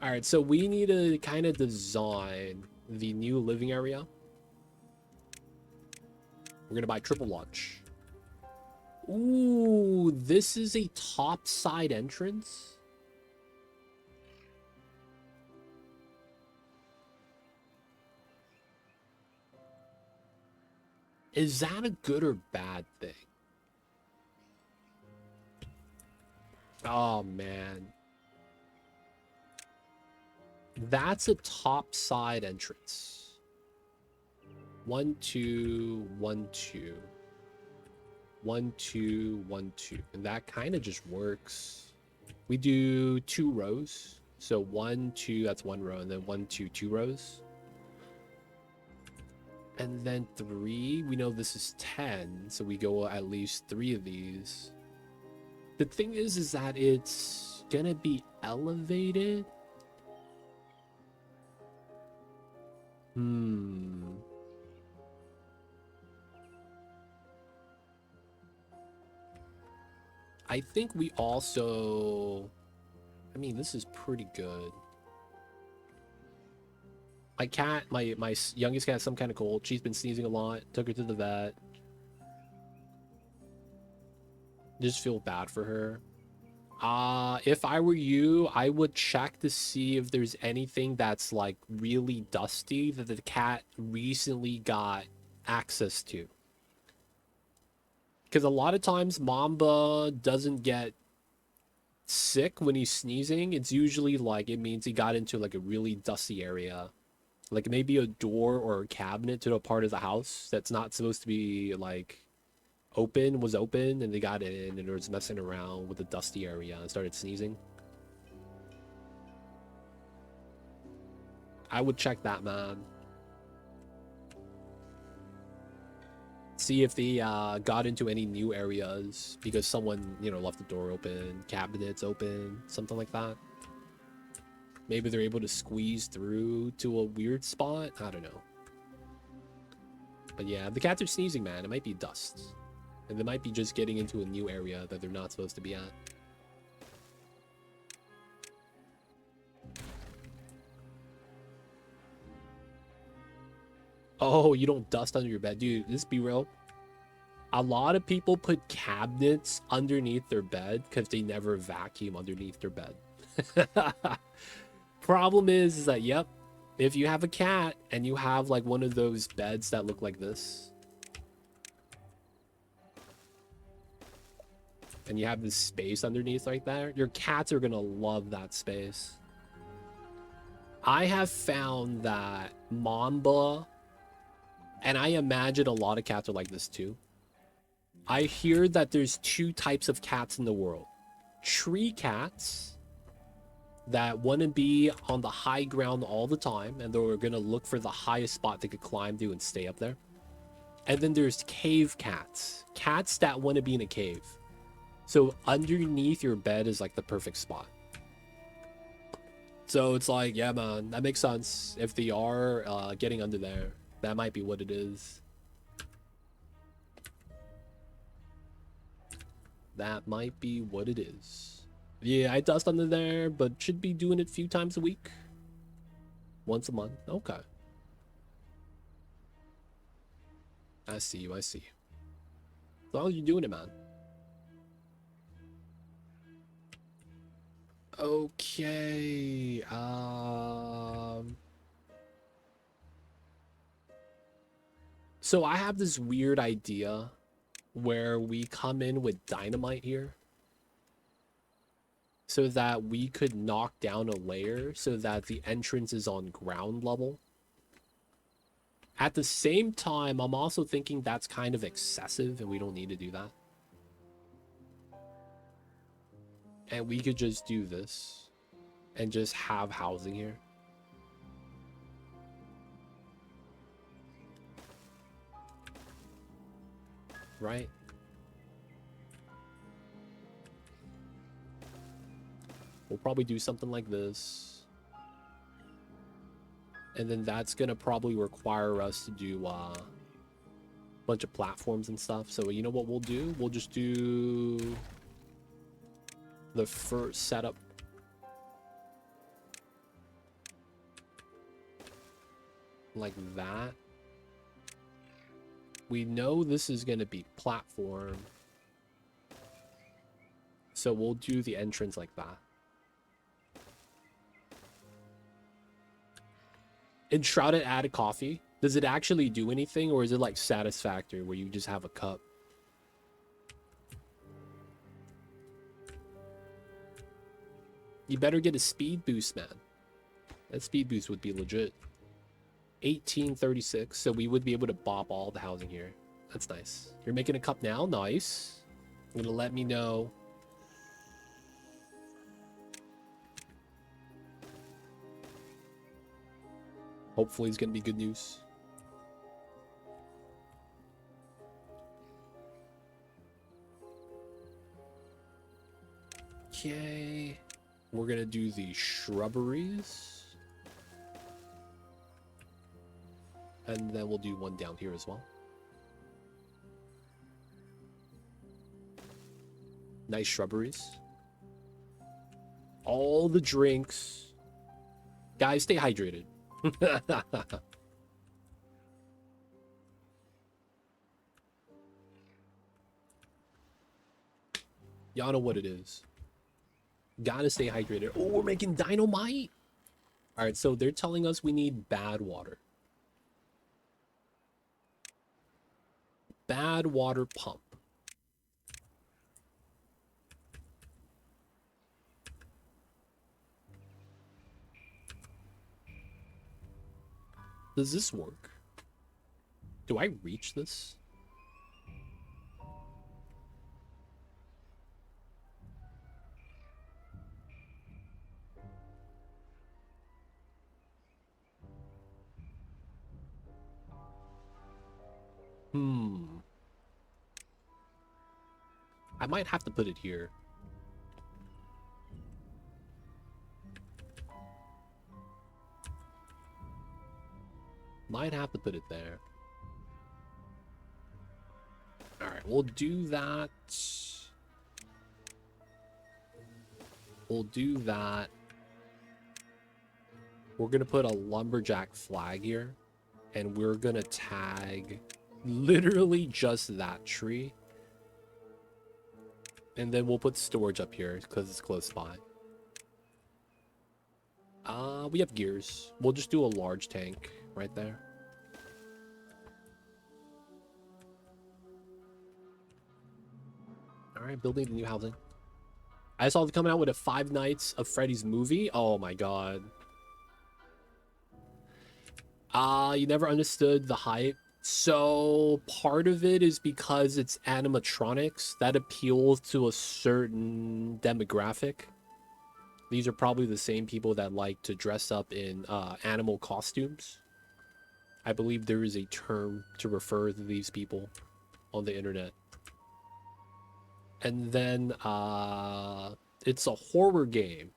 [SPEAKER 1] All right, so we need to kind of design the new living area. We're gonna buy triple lunch. Ooh, this is a top side entrance. Is that a good or bad thing? Oh, man. That's a top side entrance. 1, 2, 1, 2. 1, 2, 1, 2. And that kind of just works. We do 2 rows. So 1, 2, that's 1 row. And then 1, 2, 2 rows. And then 3, we know this is 10. So we go at least 3 of these. The thing is that it's gonna be elevated. I think we also... I mean, this is pretty good. My cat, my youngest cat has some kind of cold. She's been sneezing a lot. Took her to the vet. Just feel bad for her. If I were you, I would check to see if there's anything that's like really dusty that the cat recently got access to. Because a lot of times Mamba doesn't get sick when he's sneezing. It's usually like it means he got into like a really dusty area. Like maybe a door or a cabinet to a part of the house that's not supposed to be like was open and they got in and it was messing around with the dusty area and started sneezing. I would check that, man. See if they got into any new areas because someone, you know, left the door open, cabinets open, something like that. Maybe they're able to squeeze through to a weird spot. I don't know. But yeah, the cats are sneezing, man. It might be dust. And they might be just getting into a new area that they're not supposed to be at. Oh, you don't dust under your bed. Dude, let's be real. A lot of people put cabinets underneath their bed because they never vacuum underneath their bed. Problem is that, yep, if you have a cat and you have like one of those beds that look like this, and you have this space underneath right there, your cats are gonna love that space. I have found that Mamba, and I imagine a lot of cats are like this too. I hear that there's two types of cats in the world. Tree cats that want to be on the high ground all the time, and they're going to look for the highest spot they could climb to and stay up there. And then there's cave cats. Cats that want to be in a cave. So underneath your bed is like the perfect spot. So it's like, yeah, man, that makes sense. If they are getting under there, that might be what it is. That might be what it is. Yeah, I dust under there, but should be doing it a few times a week. Once a month. Okay. I see you, I see you. As long as you're doing it, man. Okay. So I have this weird idea where we come in with dynamite here so that we could knock down a layer so that the entrance is on ground level. At the same time, I'm also thinking that's kind of excessive and we don't need to do that. And we could just do this and just have housing here. Right? We'll probably do something like this. And then that's going to probably require us to do a bunch of platforms and stuff. So you know what we'll do? We'll just do the first setup. Like that. We know this is going to be platform. So we'll do the entrance like that. Enshrouded added coffee. Does it actually do anything, or is it like Satisfactory where you just have a cup? You better get a speed boost, man. That speed boost would be legit. 1836, so we would be able to bop all the housing here. That's nice. You're making a cup now? Nice. You're gonna let me know. Hopefully it's gonna be good news. Okay. We're gonna do the shrubberies. And then we'll do one down here as well. Nice shrubberies. All the drinks. Guys, stay hydrated. Y'all know what it is. Gotta stay hydrated. Oh, we're making dynamite. All right, so they're telling us we need bad water. Bad water pump. Does this work? Do I reach this? I might have to put it here. Might have to put it there. Alright, we'll do that. We'll do that. We're gonna put a lumberjack flag here. And we're gonna tag literally just that tree. And then we'll put storage up here because it's close by. We have gears. We'll just do a large tank right there. right, building the new housing. I saw them coming out with a Five Nights of Freddy's movie. Oh my god. You never understood the hype. So part of it is because it's animatronics that appeals to a certain demographic. These are probably the same people that like to dress up in animal costumes. I believe there is a term to refer to these people on the internet. And then it's a horror game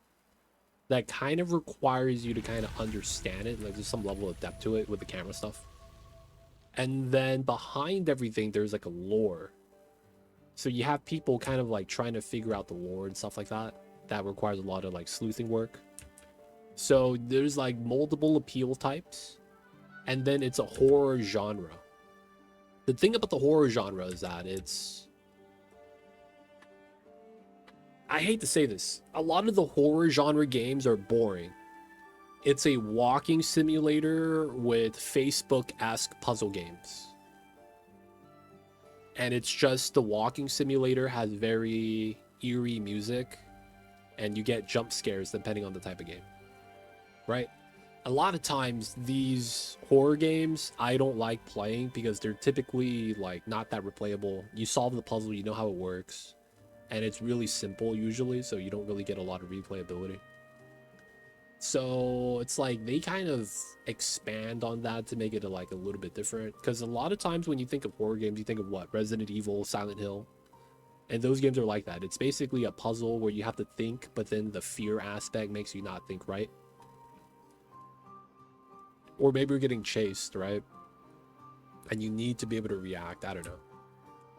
[SPEAKER 1] that kind of requires you to kind of understand it. Like there's some level of depth to it with the camera stuff. And then behind everything, there's like a lore. So you have people kind of like trying to figure out the lore and stuff like that. That requires a lot of like sleuthing work. So there's like multiple appeal types. And then it's a horror genre. The thing about the horror genre is that it's... I hate to say this. A lot of the horror genre games are boring. It's a walking simulator with Facebook-esque puzzle games. And it's just the walking simulator has very eerie music. And you get jump scares depending on the type of game. Right? A lot of times these horror games I don't like playing because they're typically like not that replayable. You solve the puzzle, you know how it works. And it's really simple usually, so you don't really get a lot of replayability. So it's like they kind of expand on that to make it like a little bit different. Because a lot of times when you think of horror games, you think of what? Resident Evil, Silent Hill. And those games are like that. It's basically a puzzle where you have to think, but then the fear aspect makes you not think right. Or maybe you're getting chased, right? And you need to be able to react. I don't know.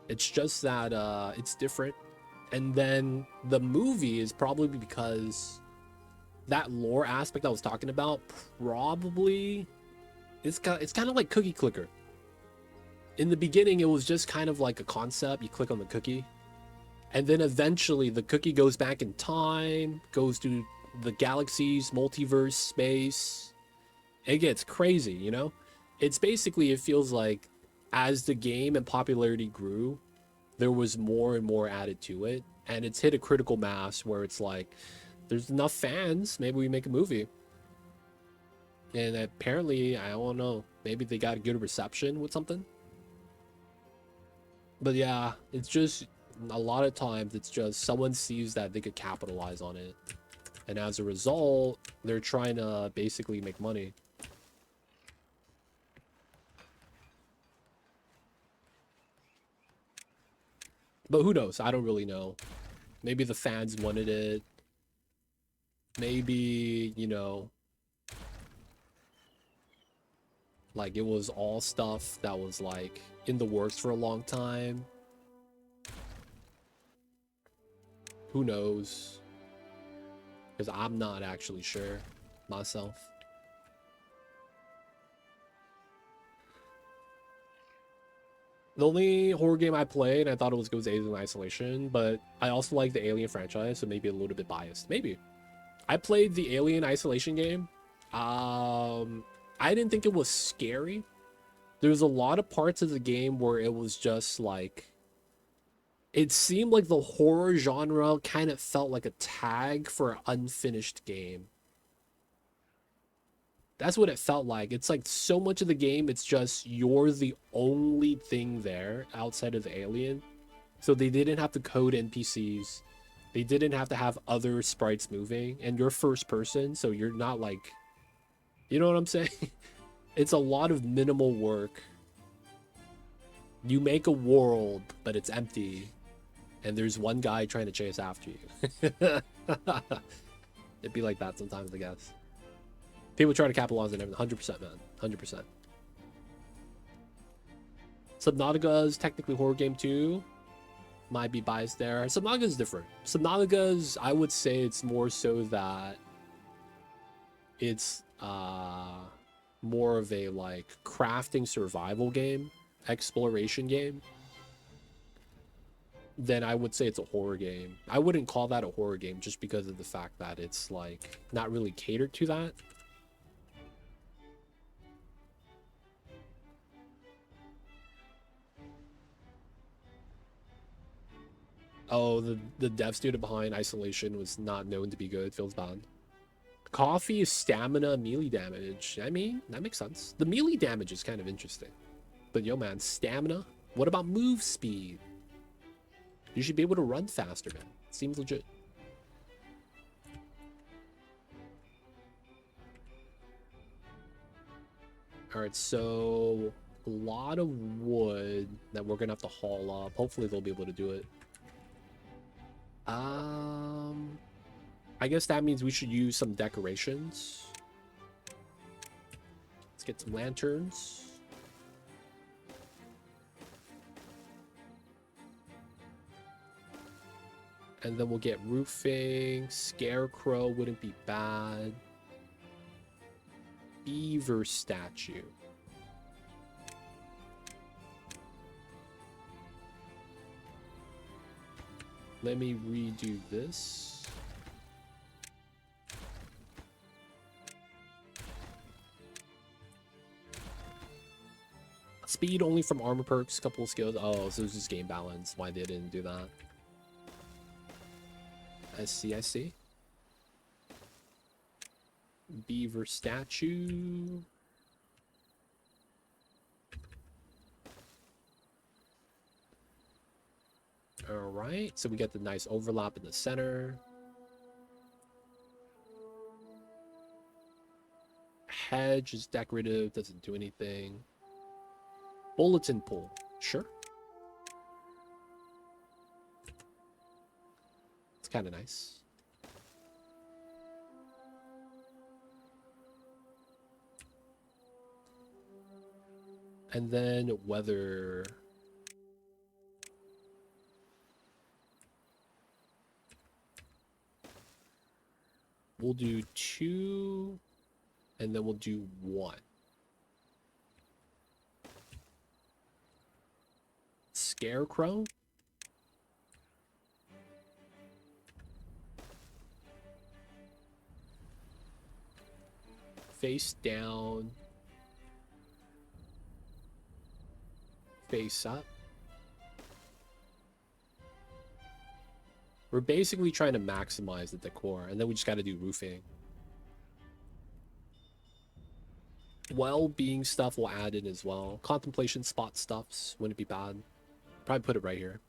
[SPEAKER 1] It's just that it's different. And then the movie is probably because that lore aspect I was talking about probably it's kind of like Cookie Clicker. In the beginning, it was just kind of like a concept. You click on the cookie. And then eventually the cookie goes back in time, goes to the galaxies, multiverse, space. It gets crazy, you know? It's basically, it feels like as the game and popularity grew, there was more and more added to it. And it's hit a critical mass where it's like, there's enough fans, maybe we make a movie. And apparently, I don't know, maybe they got a good reception with something. But yeah, it's just, a lot of times, it's just someone sees that they could capitalize on it. And as a result, they're trying to basically make money. But who knows? I don't really know. Maybe the fans wanted it. Maybe, you know, like it was all stuff that was like in the works for a long time. Who knows? Because I'm not actually sure myself. The only horror game I played, I thought it was good, was Alien Isolation, but I also like the Alien franchise, so maybe a little bit biased. Maybe. I played the Alien Isolation game. I didn't think it was scary. There's a lot of parts of the game where it was just like... It seemed like the horror genre kind of felt like a tag for an unfinished game. That's what it felt like. It's like so much of the game, it's just you're the only thing there outside of the alien. So they didn't have to code NPCs. They didn't have to have other sprites moving. And you're first person, so you're not like... You know what I'm saying? It's a lot of minimal work. You make a world, but it's empty. And there's one guy trying to chase after you. It'd be like that sometimes, I guess. People try to capitalize on everything. 100%, man. 100%. Subnautica is technically horror game too. Might be biased there. Subnautica is different. Subnautica's, I would say it's more so that it's more of a like crafting survival game, exploration game. Then I would say it's a horror game. I wouldn't call that a horror game just because of the fact that it's like not really catered to that. Oh, the dev student behind Isolation was not known to be good. Feels bad. Coffee is stamina, melee damage. I mean, that makes sense. The melee damage is kind of interesting. But yo, man, stamina? What about move speed? You should be able to run faster, man. Seems legit. Alright, so a lot of wood that we're gonna have to haul up. Hopefully they'll be able to do it. I guess that means we should use some decorations. Let's get some lanterns. And then we'll get roofing. Scarecrow wouldn't be bad. Beaver statue. Let me redo this. Speed only from armor perks, couple of skills. Oh, so it's just game balance. Why they didn't do that. I see, I see. Beaver statue. Alright, so we get the nice overlap in the center. Hedge is decorative, doesn't do anything. Bulletin pole, sure. It's kind of nice. And then weather. We'll do 2, and then we'll do 1. Scarecrow. Face down. Face up. We're basically trying to maximize the decor, and then we just got to do roofing. Well-being stuff will add in as well. Contemplation spot stuffs wouldn't be bad. Probably put it right here.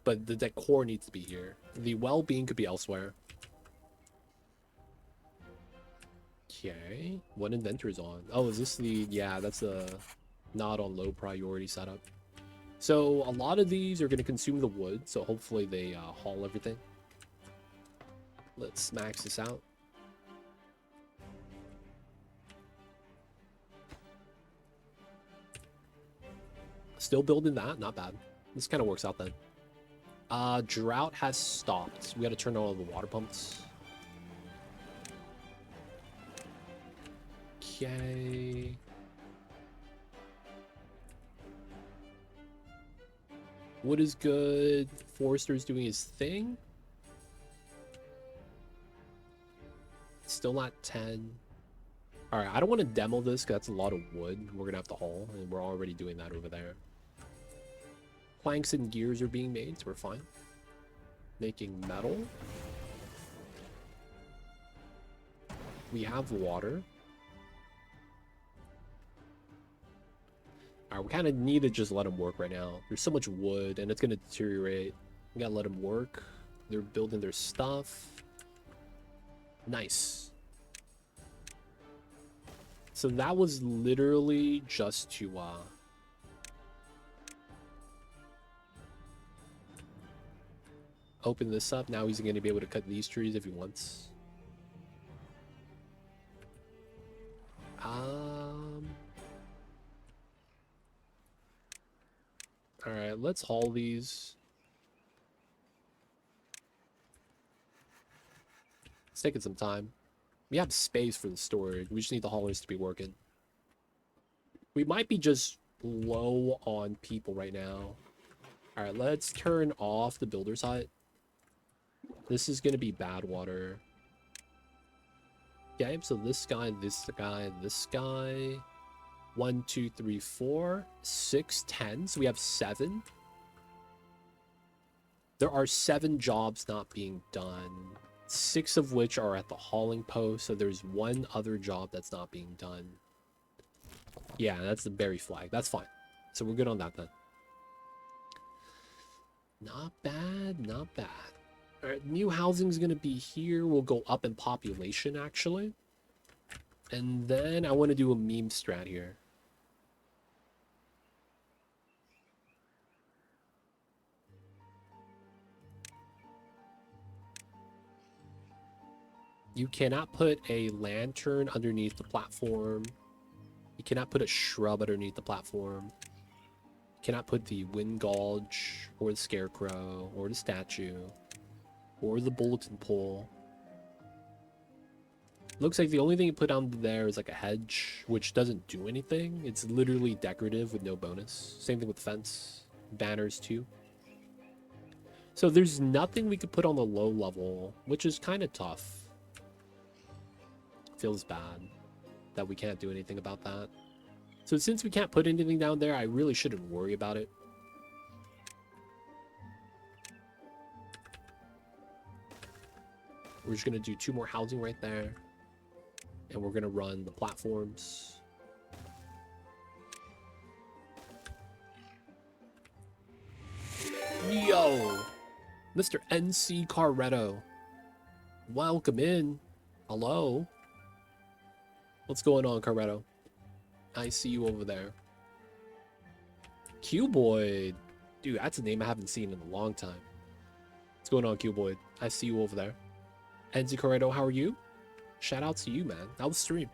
[SPEAKER 1] But the decor needs to be here. The well-being could be elsewhere. Okay. What inventor's on? Oh, is this the... Yeah, that's the not on low priority setup. So a lot of these are going to consume the wood, so hopefully they haul everything. Let's max this out. Still building that, not bad. This kind of works out then. Drought has stopped. We got to turn on all the water pumps. Okay. Wood is good. Forrester's doing his thing. Still not 10. Alright, I don't want to demo this because that's a lot of wood we're going to have to haul, and we're already doing that over there. Planks and gears are being made, so we're fine. Making metal. We have water. Alright, we kind of need to just let them work right now. There's so much wood, and it's going to deteriorate. We gotta let them work. They're building their stuff. Nice. So that was literally just to, open this up. Now he's going to be able to cut these trees if he wants. Alright, let's haul these. It's taking some time. We have space for the storage. We just need the haulers to be working. We might be just low on people right now. Alright, let's turn off the builder's hut. This is going to be bad water. Okay, so this guy, this guy, this guy. 1, 2, 3, 4, 6, 10. So we have 7. There are 7 jobs not being done, 6 of which are at the hauling post, so there's 1 other job that's not being done. Yeah, that's the berry flag. That's fine. So we're good on that then. Not bad, not bad. All right, new housing's gonna be here. We'll go up in population, actually. And then I want to do a meme strat here. You cannot put a lantern underneath the platform. You cannot put a shrub underneath the platform. You cannot put the wind gauge or the scarecrow or the statue or the bulletin pole. Looks like the only thing you put down there is like a hedge, which doesn't do anything. It's literally decorative with no bonus. Same thing with the fence. Banners too. So there's nothing we could put on the low level, which is kind of tough. Feels bad that we can't do anything about that. So since we can't put anything down there, I really shouldn't worry about it. We're just going to do 2 more housing right there. And we're going to run the platforms. Yo! Mr. NC Carretto. Welcome in. Hello. What's going on, Carretto? I see you over there. Q-Boy. Dude, that's a name I haven't seen in a long time. What's going on, Q-Boy? I see you over there. NC Carretto, how are you? Shout out to you, man. That was stream.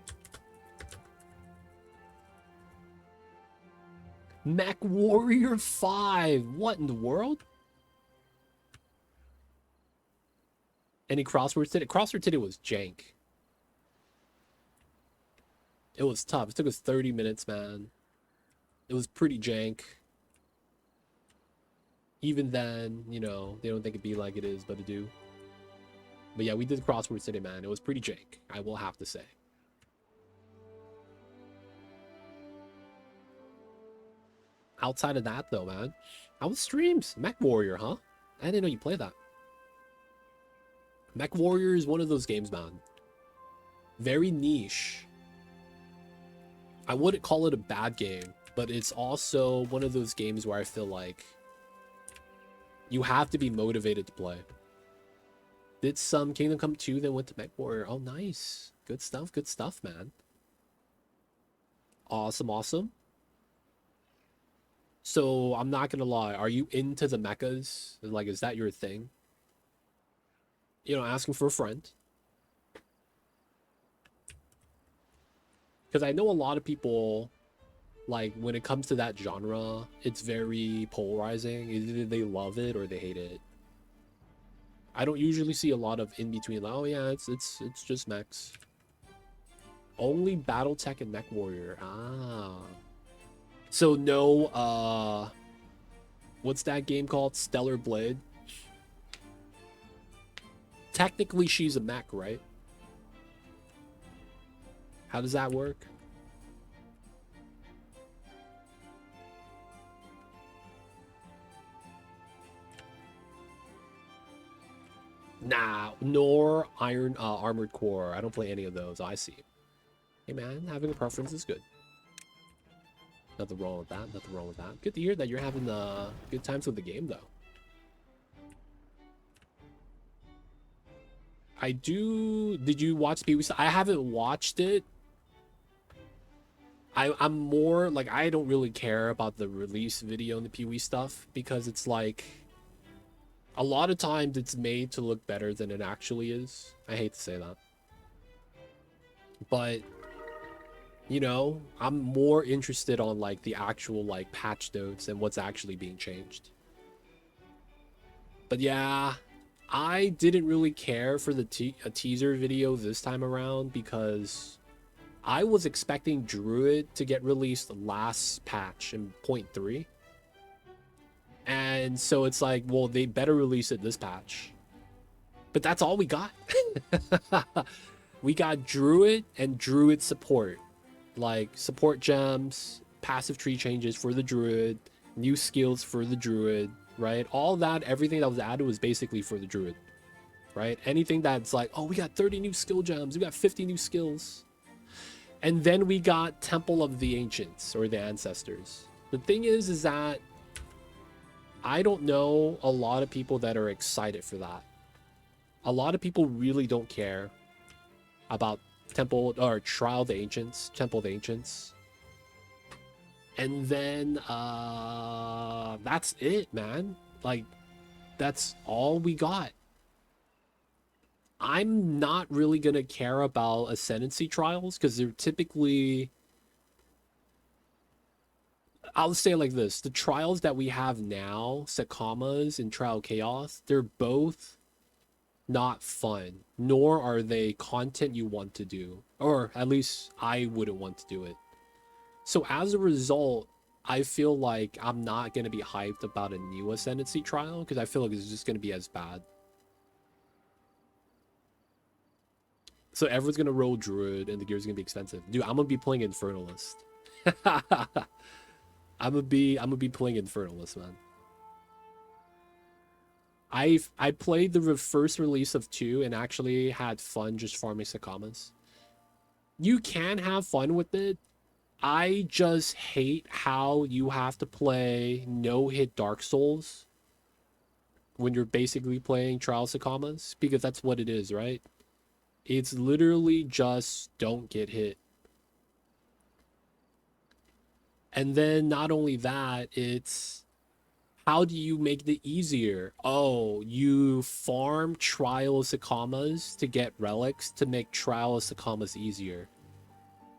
[SPEAKER 1] Mech Warrior 5. What in the world? Any crosswords today? Crossword today was jank. It was tough. It took us 30 minutes, man. It was pretty jank. Even then, you know, they don't think it'd be like it is, but it do. But yeah, we did crosswords today, man. It was pretty jank, I will have to say. Outside of that, though, man, how was streams? Mech Warrior, huh? I didn't know you played that. Mech Warrior is one of those games, man. Very niche. I wouldn't call it a bad game, but it's also one of those games where I feel like you have to be motivated to play. Did some Kingdom Come 2, then went to Mech Warrior. Oh, nice. Good stuff, man. Awesome, awesome. So, I'm not gonna lie. Are you into the mechas? Like, is that your thing? You know, asking for a friend. Because I know a lot of people, like, when it comes to that genre, it's very polarizing. Either they love it or they hate it. I don't usually see a lot of in between. Like, oh yeah, it's just mechs. Only BattleTech and Mech Warrior. Ah. So no, what's that game called? Stellar Blade. Technically, she's a mech, right? How does that work? Nah, nor Armored Core. I don't play any of those. I see. Hey man, having a preference is good. Nothing wrong with that. Nothing wrong with that. Good to hear that you're having good times with the game, though. I do. Did you watch Pee Wee? I haven't watched it. I'm more like, I don't really care about the release video and the Pee Wee stuff, because it's like a lot of times it's made to look better than it actually is. I hate to say that, but you know, I'm more interested on like the actual like patch notes and what's actually being changed. But yeah, I didn't really care for the teaser video this time around, because I was expecting Druid to get released last patch in 0.3. And so it's like, well, they better release it this patch. But that's all we got. We got Druid and Druid support. Like, support gems, passive tree changes for the Druid, new skills for the Druid. right? All that, everything that was added was basically for the druid, right? Anything that's like, oh, we got 30 new skill gems, we got 50 new skills. And then we got Temple of the Ancients, or the Ancestors. The thing is that I don't know a lot of people that are excited for that. A lot of people really don't care about Temple or Trial of the Ancients, Temple of the Ancients. And then that's it, man. Like, that's all we got. I'm not really gonna care about Ascendancy trials because they're typically, I'll say it like this, the trials that we have now, Sakamas and Trial Chaos, they're both not fun, nor are they content you want to do, or at least I wouldn't want to do it. So as a result, I feel like I'm not going to be hyped about a new Ascendancy trial because I feel like it's just going to be as bad. So everyone's going to roll Druid and the gear's going to be expensive. Dude, I'm going to be playing Infernalist. I'm gonna be playing Infernalist, man. I played the first release of 2 and actually had fun just farming Sakamas. You can have fun with it. I just hate how you have to play no-hit Dark Souls when you're basically playing Trial Sakamas, because that's what it is, right? It's literally just don't get hit. And then not only that, it's how do you make it easier? Oh, you farm Trial of Sakamas to get relics to make Trial of Sakamas easier.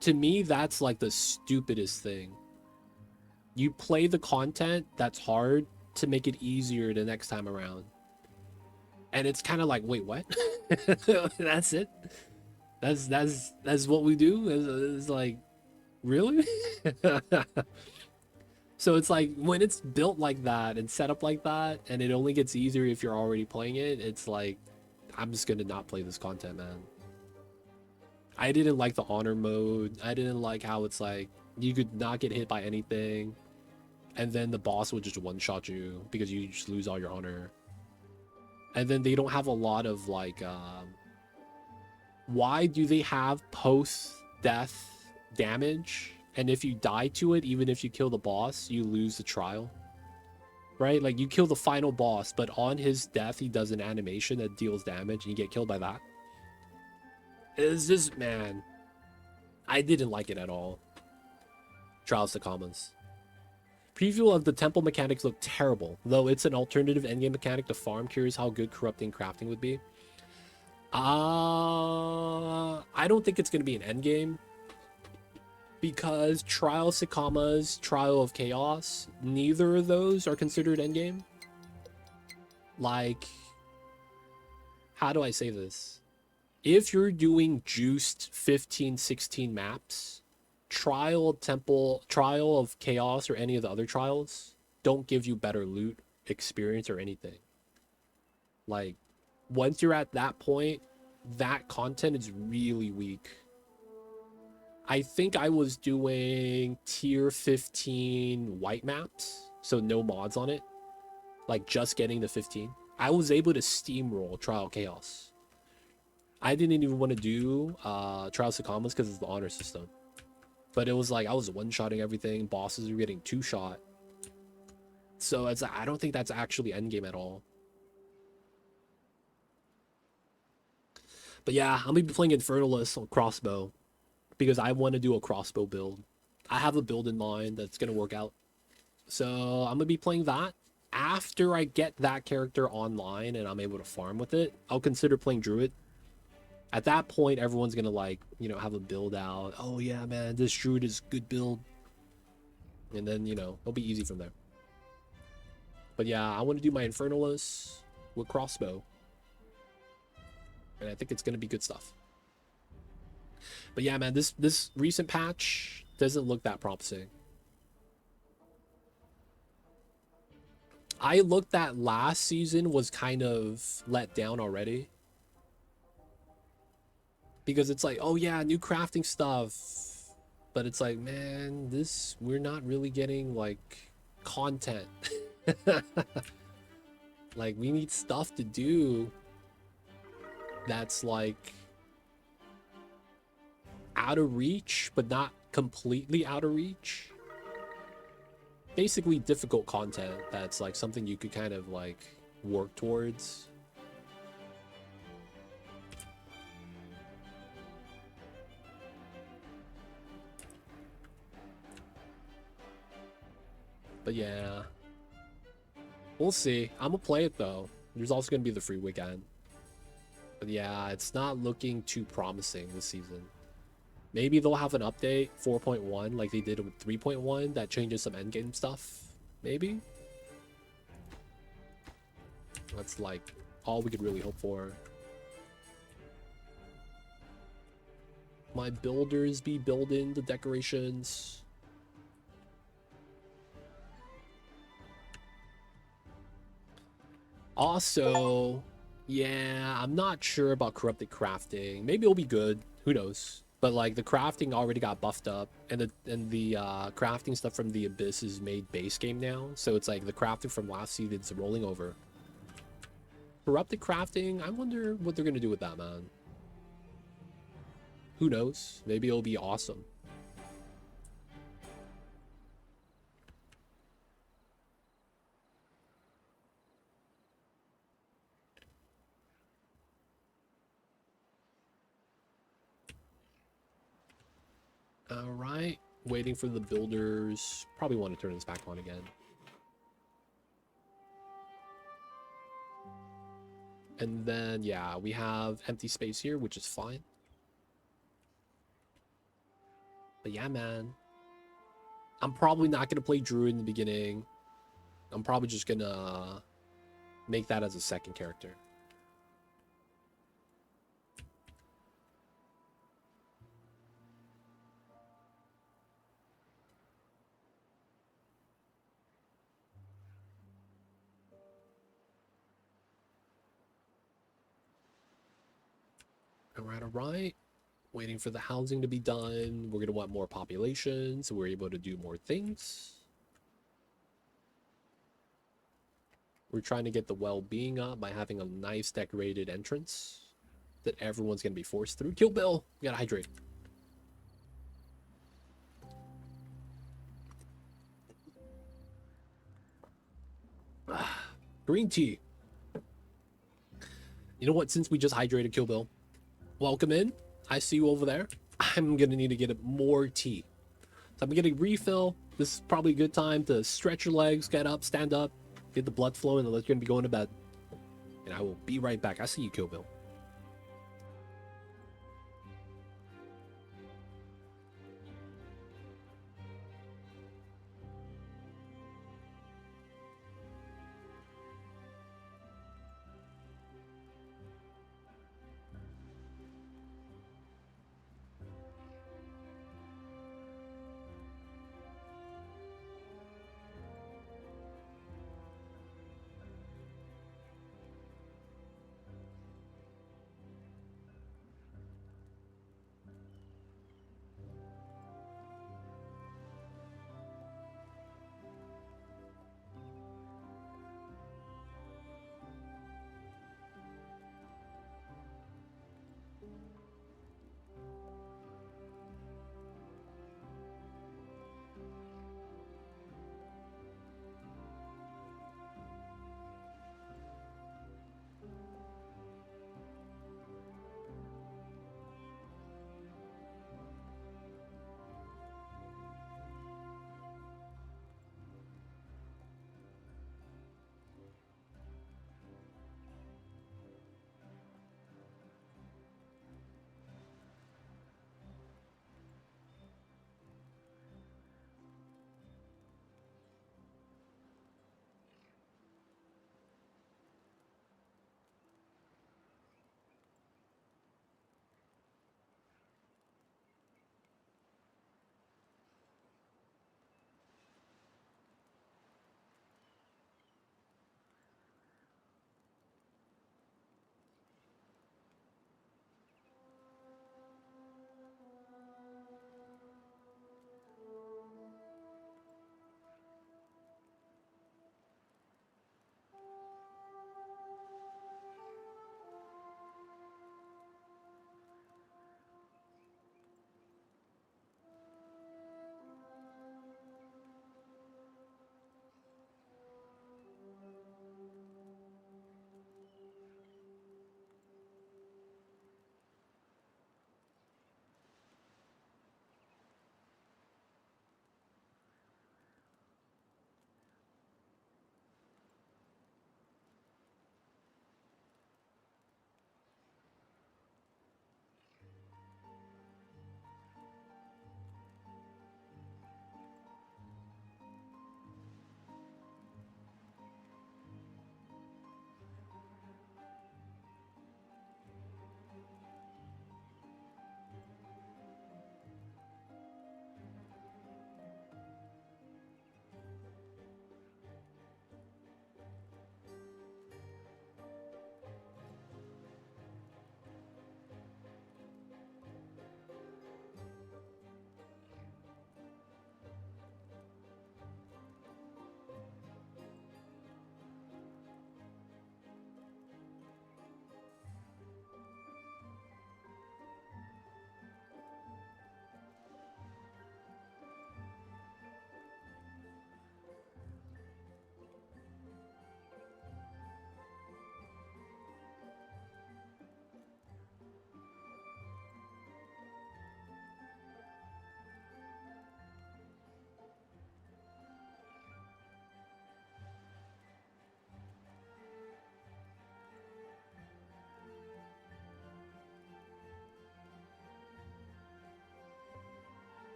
[SPEAKER 1] To me, that's like the stupidest thing. You play the content that's hard to make it easier the next time around. And it's kind of like, wait, what? That's it? That's what we do? It's like, really? So it's like when it's built like that and set up like that, and it only gets easier if you're already playing it, it's like, I'm just gonna not play this content, man. I didn't like the honor mode. I didn't like how it's like you could not get hit by anything, and then the boss would just one-shot you because you just lose all your honor. And then they don't have a lot of like, why do they have post-death damage? And if you die to it, even if you kill the boss, you lose the trial. Right? Like, you kill the final boss, but on his death, he does an animation that deals damage, and you get killed by that. It's just, man, I didn't like it at all. Trials to Commons. Preview of the temple mechanics looked terrible, though it's an alternative endgame mechanic to farm. Curious how good corrupting crafting would be. I don't think it's going to be an endgame. Because Trial Sakama's Trial of Chaos, neither of those are considered endgame. Like, how do I say this? If you're doing juiced 15, 16 maps, Trial of Chaos, or any of the other trials don't give you better loot, experience, or anything. Like, once you're at that point, that content is really weak. I think I was doing tier 15 white maps, so no mods on it, like just getting the 15. I was able to steamroll Trial Chaos. I didn't even want to do Trial Sakamas because of the honor system. But it was like I was one-shotting everything, bosses were getting 2-shot. So it's I don't think that's actually endgame at all. But yeah, I'm gonna be playing Infernalist on crossbow, because I want to do a crossbow build. I have a build in mind that's going to work out. So I'm going to be playing that. After I get that character online and I'm able to farm with it, I'll consider playing Druid. At that point, everyone's going to, like, you know, have a build out. Oh, yeah, man, this Druid is good build. And then, you know, it'll be easy from there. But yeah, I want to do my Infernalist with crossbow. And I think it's going to be good stuff. But yeah, man, this recent patch doesn't look that promising. I looked at last season was kind of let down already. Because it's like, oh yeah, new crafting stuff. But it's like, man, we're not really getting like content. Like, we need stuff to do that's like out of reach, but not completely out of reach. Basically difficult content that's like something you could kind of like work towards. But yeah, we'll see. I'm gonna play it though. There's also gonna be the free weekend. But yeah, it's not looking too promising this season. Maybe they'll have an update 4.1 like they did with 3.1 that changes some endgame stuff. Maybe? That's like all we could really hope for. My builders be building the decorations. Also, yeah, I'm not sure about corrupted crafting. Maybe it'll be good. Who knows? But like the crafting already got buffed up, and the crafting stuff from the Abyss is made base game now. So it's like the crafting from last season's rolling over. Corrupted crafting, I wonder what they're gonna do with that, man. Who knows? Maybe it'll be awesome. All right, waiting for the builders. Probably want to turn this back on again. And then, yeah, we have empty space here, which is fine. But yeah, man. I'm probably not going to play Druid in the beginning. I'm probably just going to make that as a second character. All right. Waiting for the housing to be done. We're going to want more population, so we're able to do more things. We're trying to get the well-being up by having a nice decorated entrance that everyone's going to be forced through. Kill Bill! We gotta hydrate. Green tea. You know what? Since we just hydrated Kill Bill, welcome in. I see you over there. I'm going to need to get more tea. So I'm getting refill. This is probably a good time to stretch your legs, get up, stand up, get the blood flowing, unless you're going to be going to bed. And I will be right back. I see you, Kill Bill.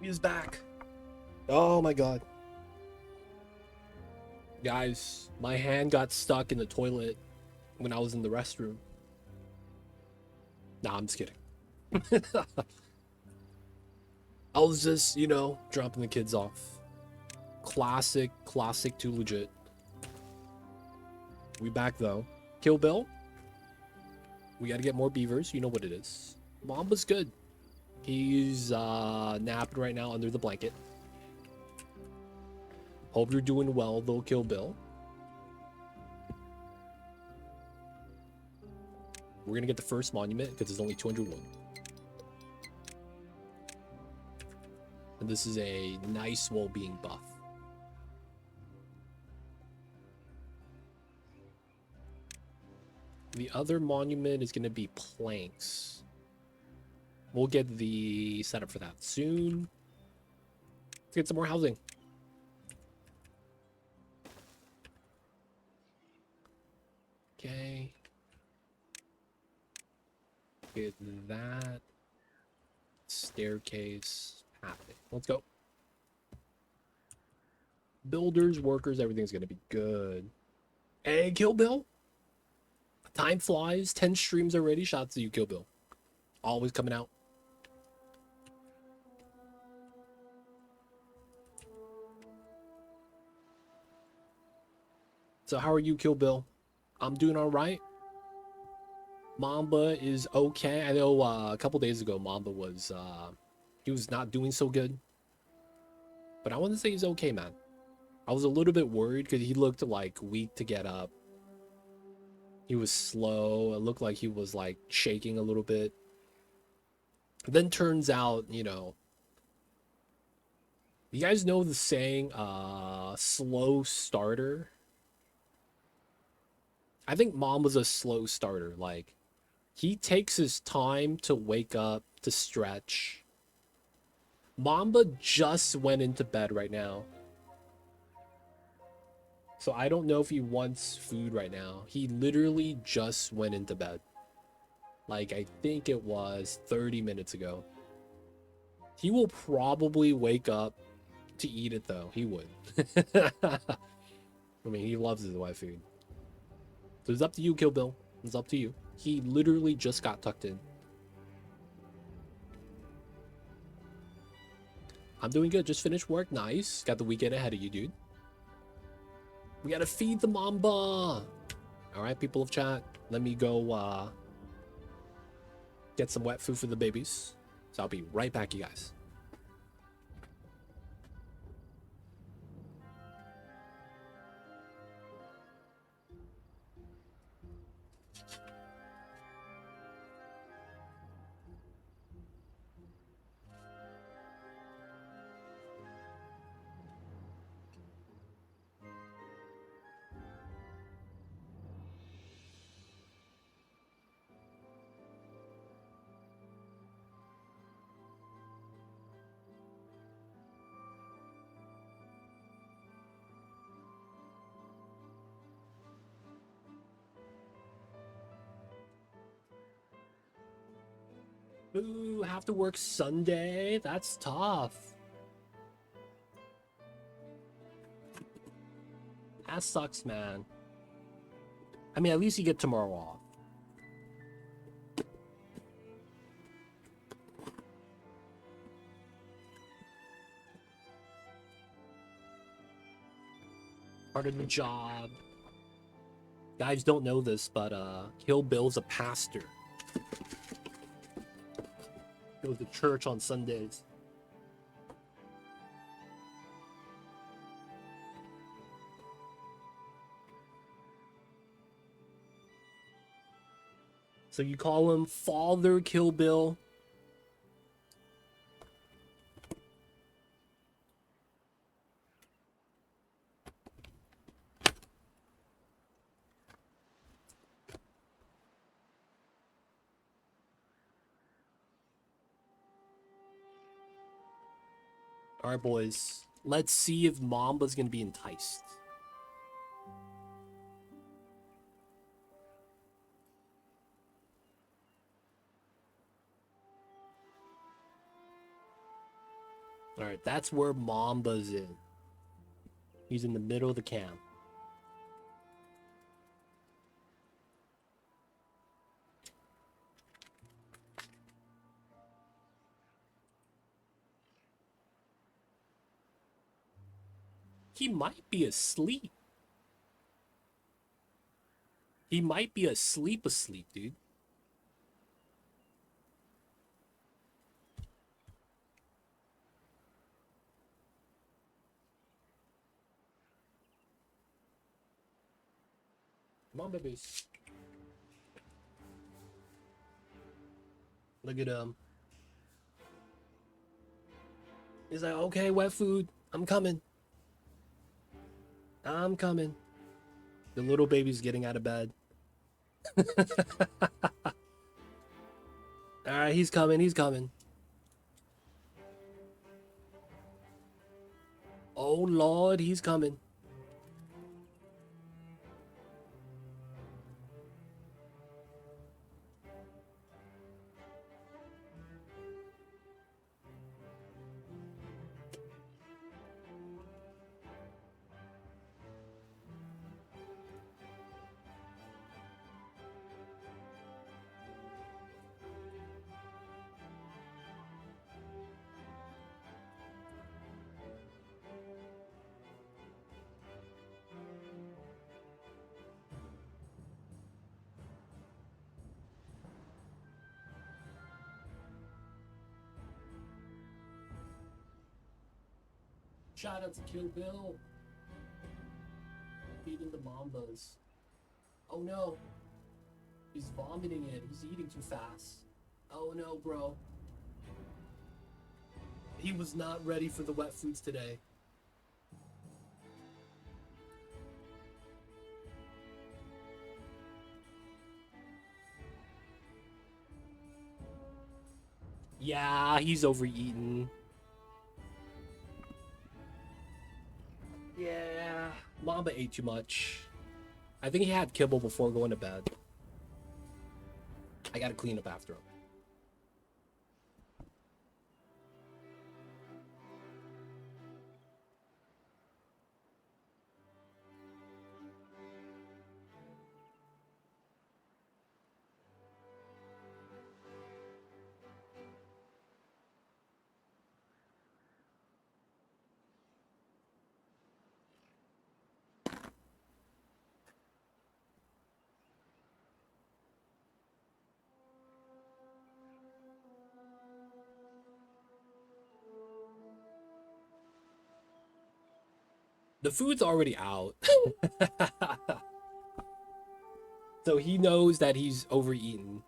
[SPEAKER 1] He's back. Oh my god. Guys, my hand got stuck in the toilet when I was in the restroom. Nah, I'm just kidding. I was just, you know, dropping the kids off. Classic too legit. We back though. Kill Bill. We gotta get more beavers. You know what it is. Mamba's good. He's napping right now under the blanket. Hope you're doing well though, Kill Bill. We're gonna get the first monument because it's only 201. And this is a nice well-being buff. The other monument is gonna be planks. We'll get the setup for that soon. Let's get some more housing. Okay. Get that. Staircase happening. Let's go. Builders, workers, everything's gonna be good. Hey, Kill Bill. Time flies. 10 streams already. Shout out to you, Kill Bill. Always coming out. So how are you, Kill Bill? I'm doing all right. Mamba is okay. I know a couple days ago Mamba was he was not doing so good, but I want to say he's okay, man. I was a little bit worried because he looked like weak to get up. He was slow. It looked like he was like shaking a little bit. Then turns out, you know, you guys know the saying, slow starter. I think Mom was a slow starter. Like, he takes his time to wake up, to stretch. Mamba just went into bed right now. So I don't know if he wants food right now. He literally just went into bed. Like, I think it was 30 minutes ago. He will probably wake up to eat it, though. He would. I mean, he loves his wife food. So it's up to you, Kill Bill. It's up to you. He literally just got tucked in. I'm doing good. Just finished work. Nice. Got the weekend ahead of you, dude. We gotta feed the Mamba. All right, people of chat. Let me go get some wet food for the babies. So I'll be right back, you guys. Ooh, have to work Sunday? That's tough. That sucks, man. I mean, at least you get tomorrow off. Part of the job. Guys don't know this, but Kill Bill's a pastor. Goes to church on Sundays. So you call him Father Kill Bill? All right, boys. Let's see if Mamba's gonna be enticed. Alright, that's where Mamba's in. He's in the middle of the camp. He might be asleep. He might be asleep, dude. Come on, babies. Look at him. He's like, okay, wet food. I'm coming. I'm coming. The little baby's getting out of bed. Alright, he's coming. He's coming. Oh, Lord, he's coming. Shout out to Kill Bill. Feeding the Mambas. Oh no. He's vomiting it. He's eating too fast. Oh no, bro. He was not ready for the wet foods today. Yeah, he's overeaten. Yeah, Mamba ate too much. I think he had kibble before going to bed. I gotta clean up after him. The food's already out. So he knows that he's overeaten.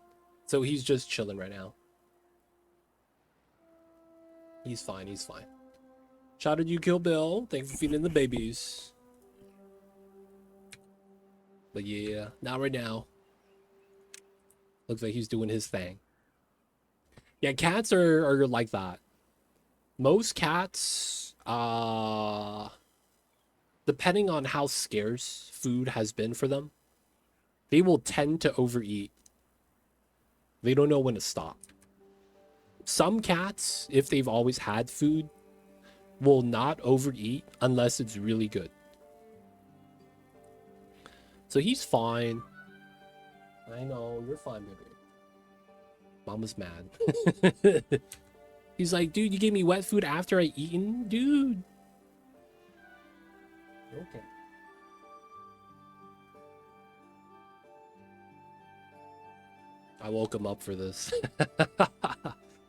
[SPEAKER 1] So he's just chilling right now. He's fine, he's fine. Shout out to you, Kill Bill. Thanks for feeding the babies. But yeah, not right now. Looks like he's doing his thing. Yeah, cats are like that. Most cats, depending on how scarce food has been for them, they will tend to overeat. They don't know when to stop. Some cats, if they've always had food, will not overeat unless it's really good. So he's fine. I know, you're fine, baby. Mama's mad. He's like, dude, you gave me wet food after I eaten? Dude. Okay. I woke him up for this.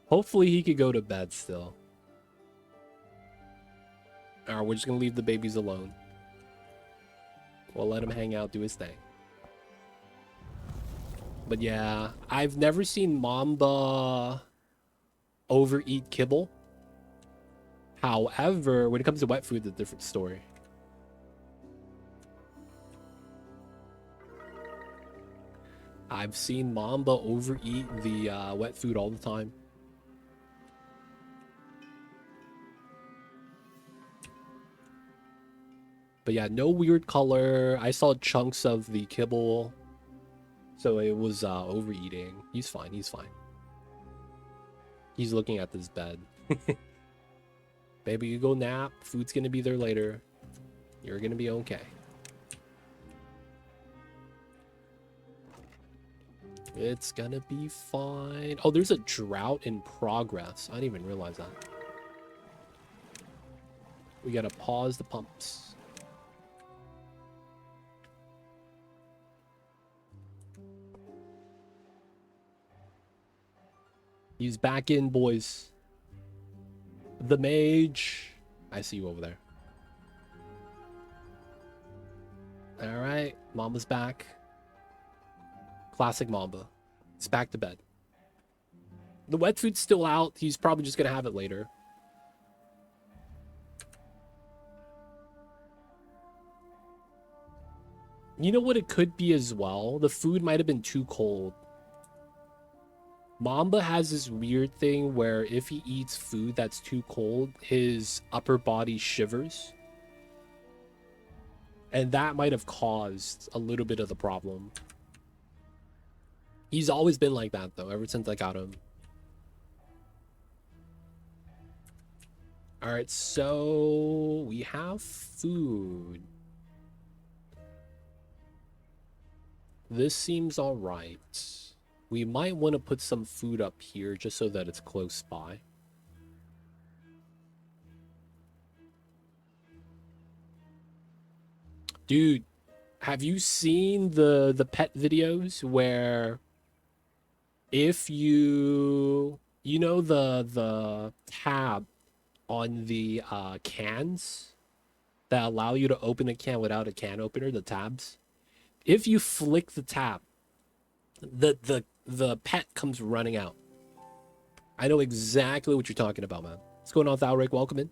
[SPEAKER 1] Hopefully he could go to bed still. Alright, we're just gonna leave the babies alone. We'll let him hang out, do his thing. But yeah, I've never seen Mamba overeat kibble. However, when it comes to wet food, it's a different story. I've seen Mamba overeat the wet food all the time. But yeah, no weird color. I saw chunks of the kibble. So it was overeating. He's fine, he's fine. He's looking at this bed. Baby, you go nap. Food's gonna be there later. You're gonna be okay. It's gonna be fine. Oh, there's a drought in progress. I didn't even realize that. We gotta pause the pumps. He's back in, boys. The mage. I see you over there. All right, Mamba's back. Classic Mamba. It's back to bed. The wet food's still out. He's probably just gonna have it later. You know what it could be as well? The food might have been too cold. Mamba has this weird thing where if he eats food that's too cold, his upper body shivers. And that might have caused a little bit of the problem. He's always been like that, though, ever since I got him. All right, so we have food. This seems all right. We might want to put some food up here just so that it's close by. Dude, have you seen the pet videos where if you know the tab on the cans that allow you to open a can without a can opener, the tabs? If you flick the tab, the pet comes running out. I know exactly what you're talking about, man. What's going on, Thalric? Welcome in.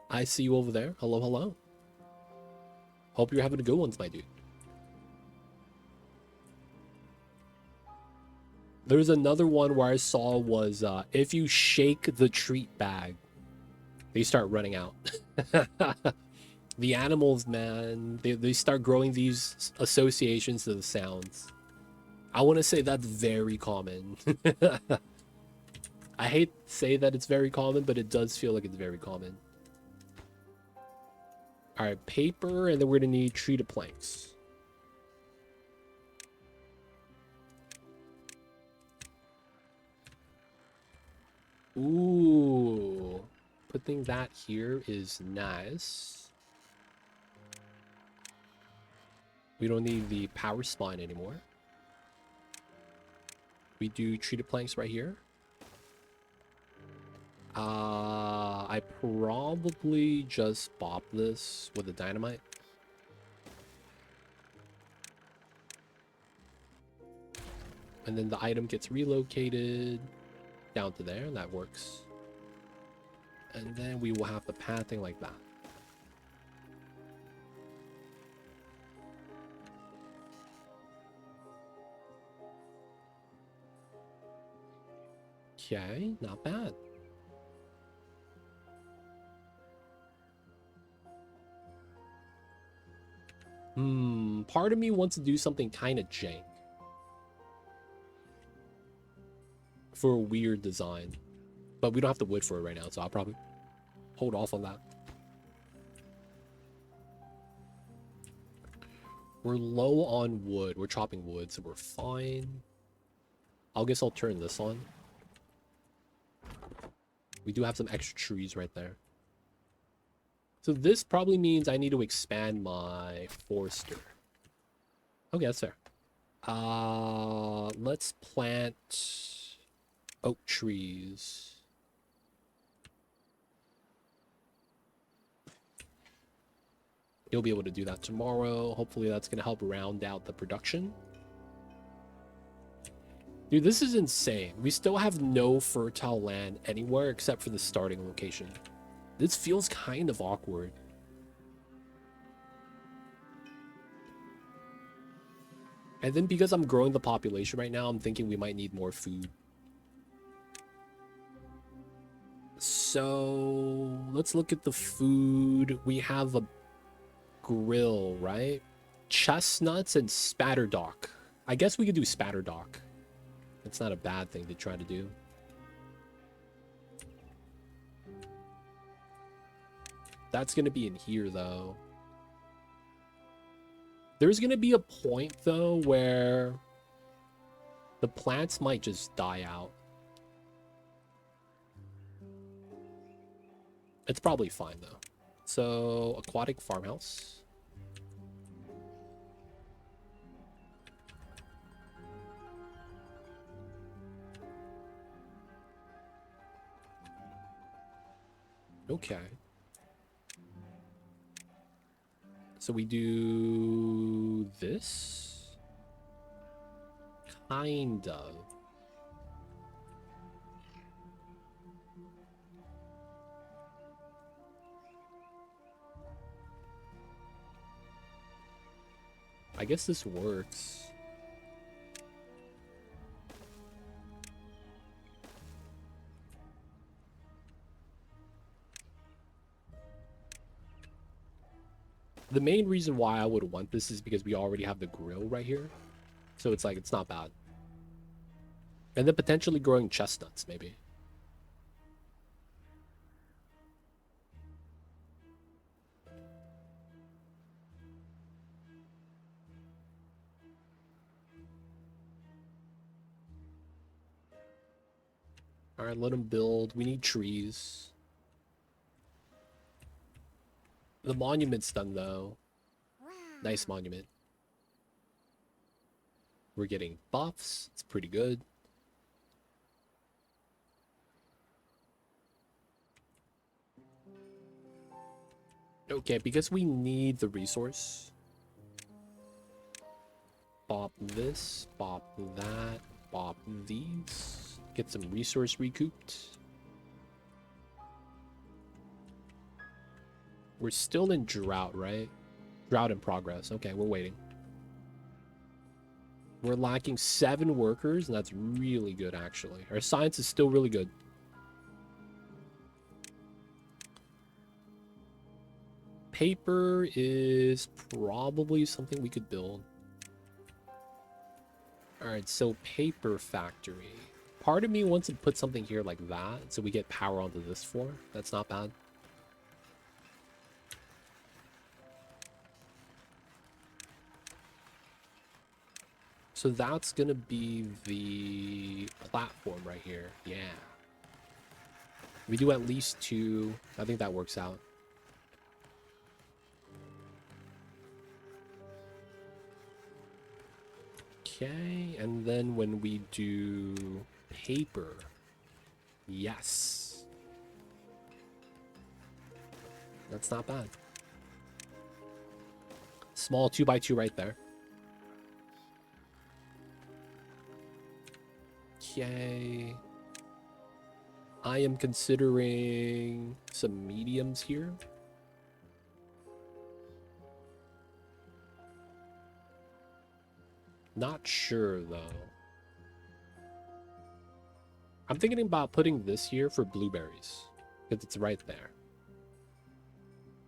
[SPEAKER 1] I see you over there. Hello, hello. Hope you're having a good one, my dude. There's another one where I saw was if you shake the treat bag, they start running out. The animals, man, they start growing these associations to the sounds. I want to say that's very common. I hate to say that it's very common, but it does feel like it's very common. All right, paper, and then we're going to need treated planks. Ooh, putting that here is nice. We don't need the power spine anymore. We do treated planks right here. I probably just bop this with a dynamite. And then the item gets relocated down to there. That works. And then we will have the pathing like that. Okay, not bad. Part of me wants to do something kind of jank for a weird design, but we don't have the wood for it right now, so I'll probably hold off on that. We're low on wood. We're chopping wood, so we're fine. I guess I'll turn this on. We do have some extra trees right there. So this probably means I need to expand my forester. Okay, that's fair. Let's plant oak trees. You'll be able to do that tomorrow. Hopefully that's going to help round out the production. Dude, this is insane. We still have no fertile land anywhere except for the starting location. This feels kind of awkward. And then because I'm growing the population right now, I'm thinking we might need more food. So let's look at the food. We have a grill, right? Chestnuts and spatterdock. I guess we could do spatterdock. It's not a bad thing to try to do. That's going to be in here, though. There's going to be a point, though, where the plants might just die out. It's probably fine, though. So, aquatic farmhouse. Okay. So we do this? Kind of. I guess this works. The main reason why I would want this is because we already have the grill right here. So it's like, it's not bad. And then potentially growing chestnuts, maybe. All right, let them build. We need trees. The monument's done, though. Nice monument. We're getting buffs. It's pretty good. Okay, because we need the resource. Bop this, bop that, bop these. Get some resource recouped. We're still in drought, right? Drought in progress. Okay, we're waiting. We're lacking 7 workers, and that's really good, actually. Our science is still really good. Paper is probably something we could build. Alright, so paper factory. Part of me wants to put something here like that, so we get power onto this floor. That's not bad. So that's gonna be the platform right here. Yeah. We do at least 2. I think that works out. Okay, and then when we do paper, yes. That's not bad. Small 2x2 right there. Okay. I am considering some mediums here. Not sure, though. I'm thinking about putting this here for blueberries, because it's right there.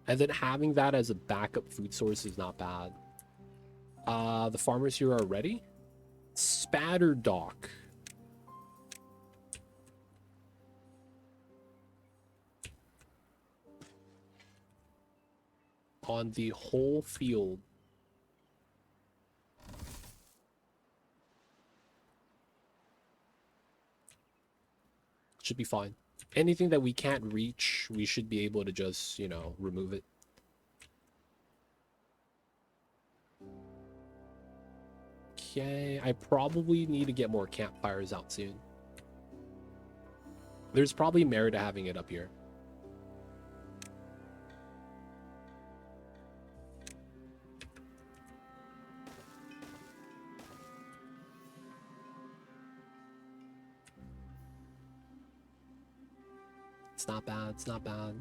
[SPEAKER 1] And then having that as a backup food source is not bad. The farmers here are ready. Spatter dock. On the whole field. Should be fine. Anything that we can't reach, we should be able to just, you know, remove it. Okay, I probably need to get more campfires out soon. There's probably merit to having it up here. It's not bad, it's not bad.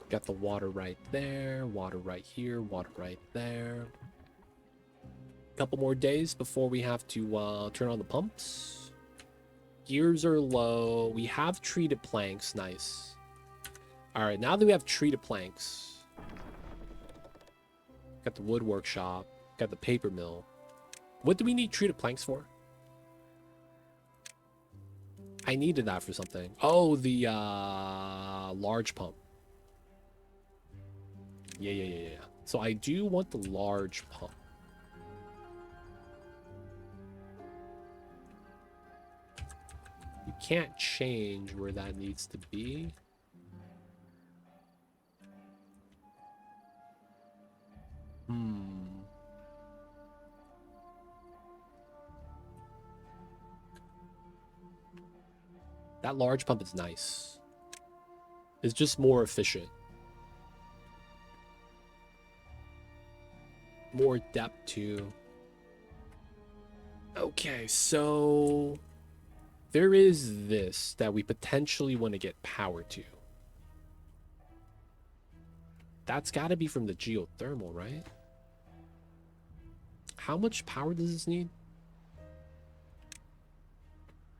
[SPEAKER 1] Got the water right there, water right here, water right there. Couple more days before we have to turn on the pumps. Gears are low. We have treated planks, nice. All right, now that we have treated planks, got the wood workshop, got the paper mill. What do we need treated planks for? I needed that for something. Oh, the large pump. Yeah. So I do want the large pump. You can't change where that needs to be. That large pump is nice. It's just more efficient. More depth too. Okay, so there is this that we potentially want to get power to. That's got to be from the geothermal, right? How much power does this need?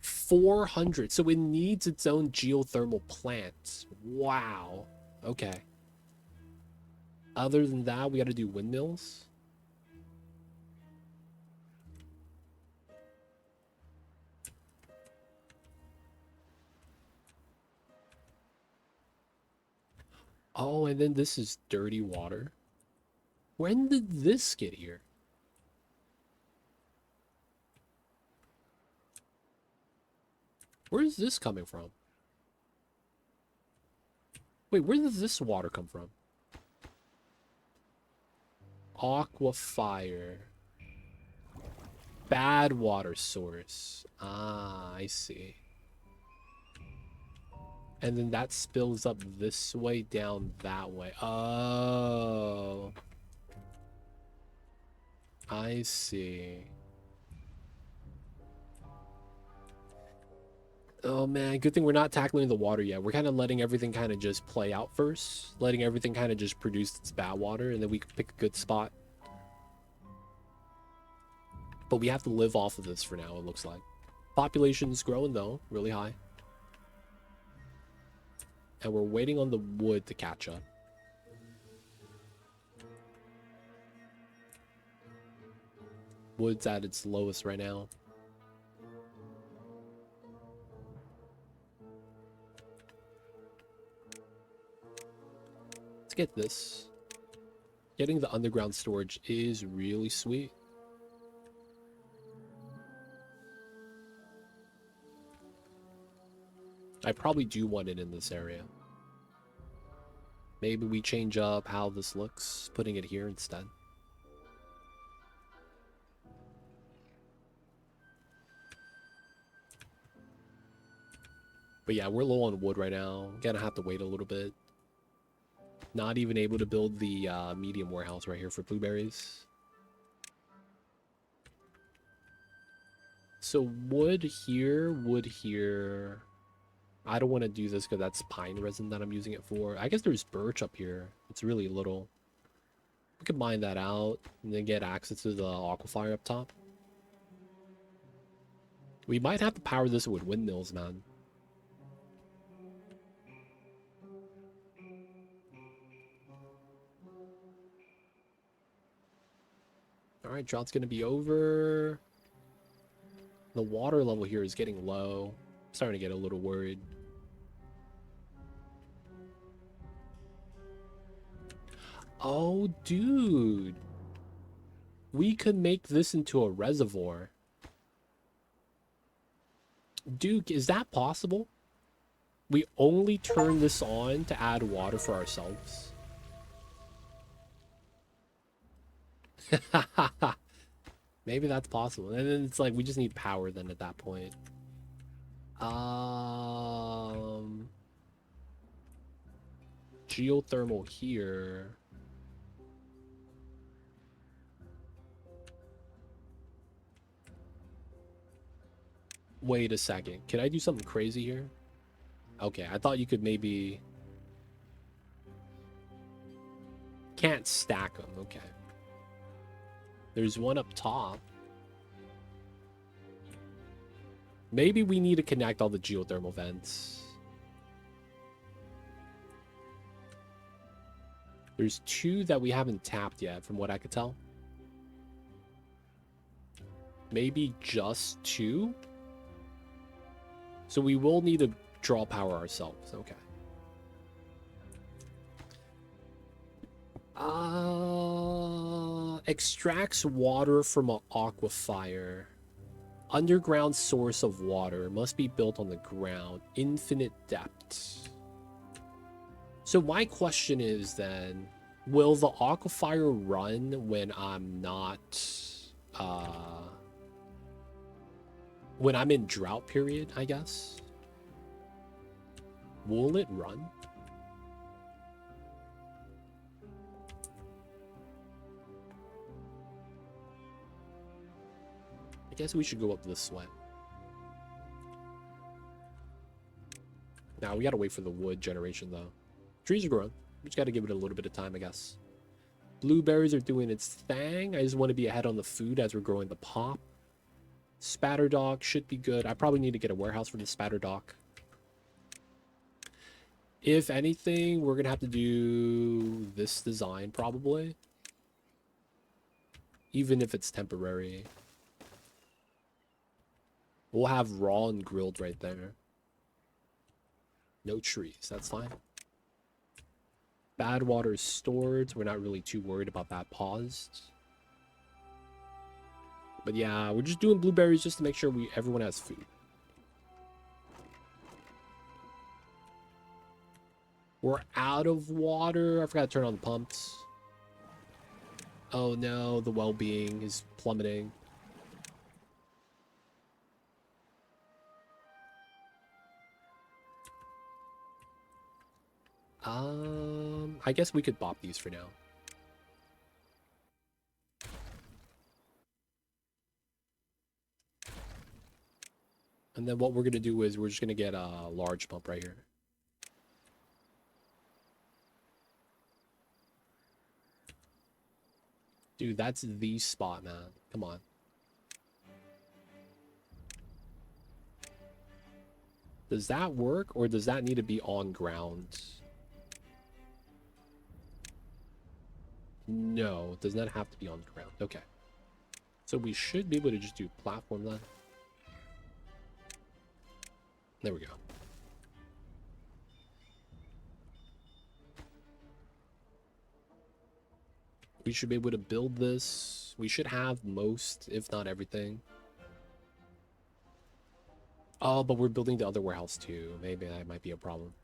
[SPEAKER 1] 400. So it needs its own geothermal plant. Wow. Okay. Other than that, we got to do windmills. Oh, and then this is dirty water. When did this get here? Where is this coming from? Wait, where does this water come from? Aquifer. Bad water source. Ah, I see. And then that spills up this way, down that way. Oh. I see. Oh man, good thing we're not tackling the water yet. We're kind of letting everything kind of just play out first. Letting everything kind of just produce its bad water, and then we can pick a good spot. But we have to live off of this for now, it looks like. Population's growing though, really high. And we're waiting on the wood to catch up. Wood's at its lowest right now. Let's get this. Getting the underground storage is really sweet. I probably do want it in this area. Maybe we change up how this looks, putting it here instead. But yeah, we're low on wood right now. Gonna have to wait a little bit. Not even able to build the medium warehouse right here for blueberries. So wood here, wood here. I don't want to do this because that's pine resin that I'm using it for. I guess there's birch up here. It's really little. We could mine that out and then get access to the aquifer up top. We might have to power this with windmills, man. Alright, drought's gonna be over. The water level here is getting low. I'm starting to get a little worried. Oh, dude. We could make this into a reservoir. Duke, is that possible? We only turn this on to add water for ourselves. Maybe that's possible. And then it's like we just need power then at that point. Geothermal here. Wait a second. Can I do something crazy here? Okay, I thought you could maybe... Can't stack them. Okay. There's one up top. Maybe we need to connect all the geothermal vents. There's two that we haven't tapped yet, from what I could tell. Maybe just two? So we will need to draw power ourselves. Okay. Extracts water from an aquifer. Underground source of water must be built on the ground. Infinite depth. So my question is then, will the aquifer run when I'm not, when I'm in drought period, I guess? Will it run? I guess we should go up this way. Now we gotta wait for the wood generation though. Trees are growing. We just gotta give it a little bit of time, I guess. Blueberries are doing its thing. I just want to be ahead on the food as we're growing the pop. Spatter dock should be good. I probably need to get a warehouse for the spatter dock. If anything, we're gonna have to do this design probably. Even if it's temporary. We'll have raw and grilled right there. No trees, that's fine. Bad water is stored, so we're not really too worried about that paused. But yeah, we're just doing blueberries just to make sure everyone has food. We're out of water. I forgot to turn on the pumps. Oh no, the well-being is plummeting. I guess we could bop these for now. And then what we're gonna do is we're just gonna get a large pump right here. Dude, that's the spot, man. Come on. Does that work, or does that need to be on ground? No, it does not have to be on ground. Okay. So we should be able to just do platform then. There we go. We should be able to build this. We should have most, if not everything. Oh, but we're building the other warehouse too. Maybe that might be a problem.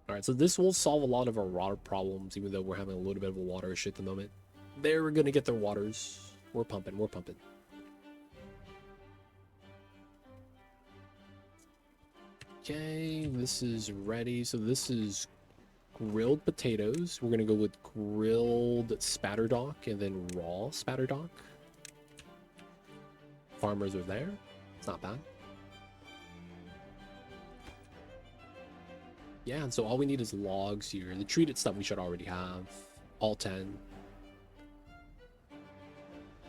[SPEAKER 1] Alright, so this will solve a lot of our water problems, even though we're having a little bit of a water issue at the moment. They're gonna get their waters. We're pumping, we're pumping. Okay, this is ready. So this is grilled potatoes. We're gonna go with grilled spatterdock and then raw spatterdock. Farmers are there. It's not bad. Yeah, and so all we need is logs here. The treated stuff we should already have. All 10.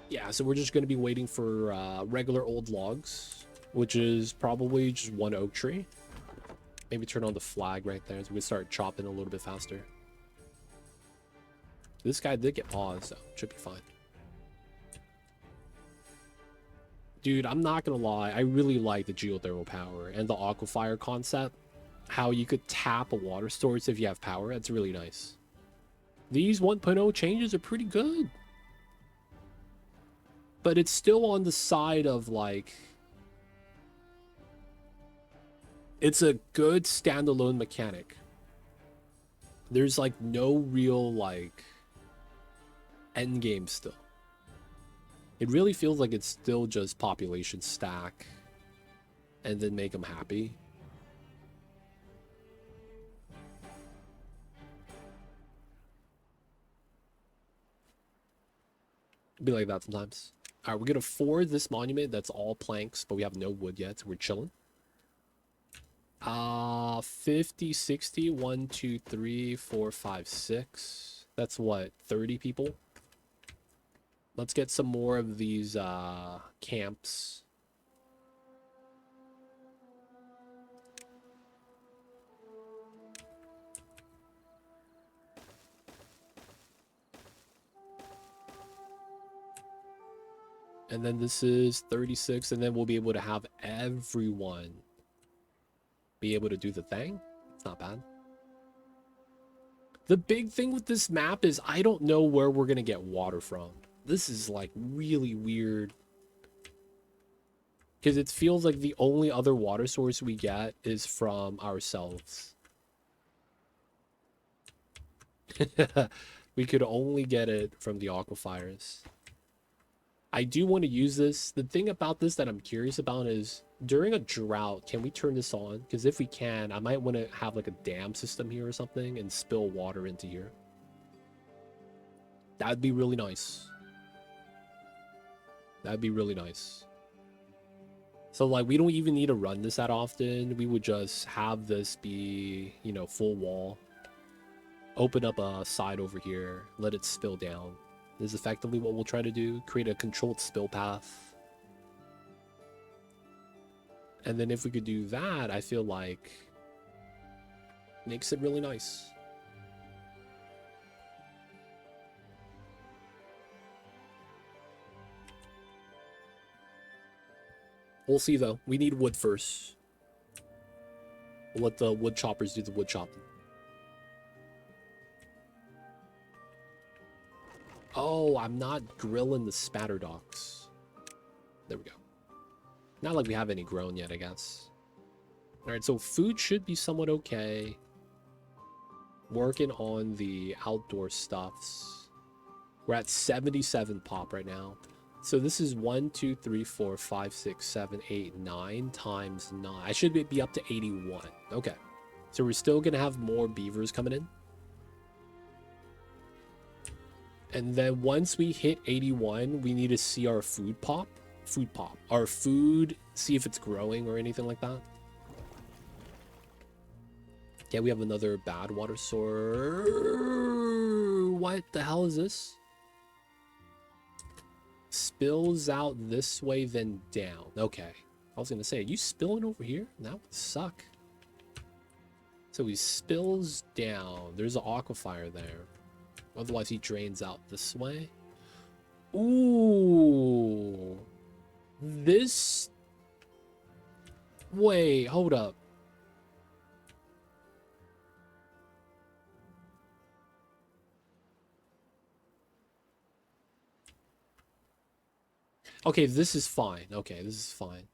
[SPEAKER 1] Yeah, so we're just going to be waiting for regular old logs, which is probably just one oak tree. Maybe turn on the flag right there so we start chopping a little bit faster. This guy did get paused, so should be fine. Dude, I'm not going to lie. I really like the geothermal power and the aquifer concept. How you could tap a water source if you have power. That's really nice. These 1.0 changes are pretty good. But it's still on the side of, like... It's a good standalone mechanic. There's, like, no real, like... endgame still. It really feels like it's still just population stack. And then make them happy. Be like that sometimes. All right, we're gonna forward this monument. That's all planks, but we have no wood yet, so we're chilling. 50, 60, 1, 2, 3, 4, 5, 6. That's what, 30 people? Let's get some more of these camps. And then this is 36, and then we'll be able to have everyone be able to do the thing. It's not bad. The big thing with this map is I don't know where we're going to get water from. This is like really weird. Because it feels like the only other water source we get is from ourselves. We could only get it from the aquifers. I do want to use this. The thing about this that I'm curious about is during a drought, can we turn this on? Because if we can, I might want to have like a dam system here or something and spill water into here. That'd be really nice. That'd be really nice. So like we don't even need to run this that often. We would just have this be, you know, full wall. Open up a side over here. Let it spill down. This is effectively what we'll try to do. Create a controlled spill path. And then if we could do that, I feel like makes it really nice. We'll see though. We need wood first. We'll let the wood choppers do the wood chopping. Oh, I'm not grilling the spatter docks. There we go. Not like we have any grown yet, I guess. Alright, so food should be somewhat okay. Working on the outdoor stuffs. We're at 77 pop right now. So this is 1, 2, 3, 4, 5, 6, 7, 8, 9 times 9. I should be up to 81. Okay. So we're still going to have more beavers coming in. And then once we hit 81, we need to see our food pop. Our food, see if it's growing or anything like that. Yeah, we have another bad water source. What the hell is this? Spills out this way, then down. Okay. I was going to say, are you spilling over here? That would suck. So he spills down. There's an aquifer there. Otherwise, he drains out this way. Ooh. This... Wait, hold up. Okay, this is fine. Okay, this is fine.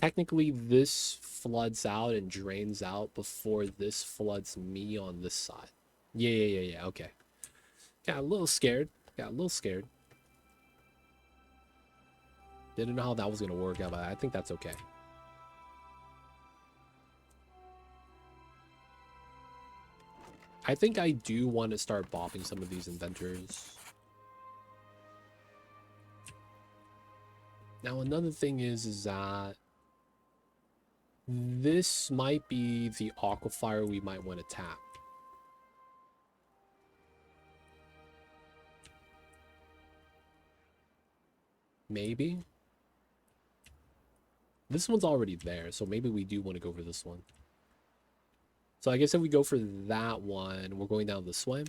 [SPEAKER 1] Technically, this floods out and drains out before this floods me on this side. Yeah, okay. Got a little scared. Didn't know how that was going to work out, but I think that's okay. I think I do want to start bopping some of these inventors. Now, another thing is that this might be the aquifer we might want to tap. Maybe. This one's already there, so maybe we do want to go for this one. So I guess if we go for that one, we're going down this way.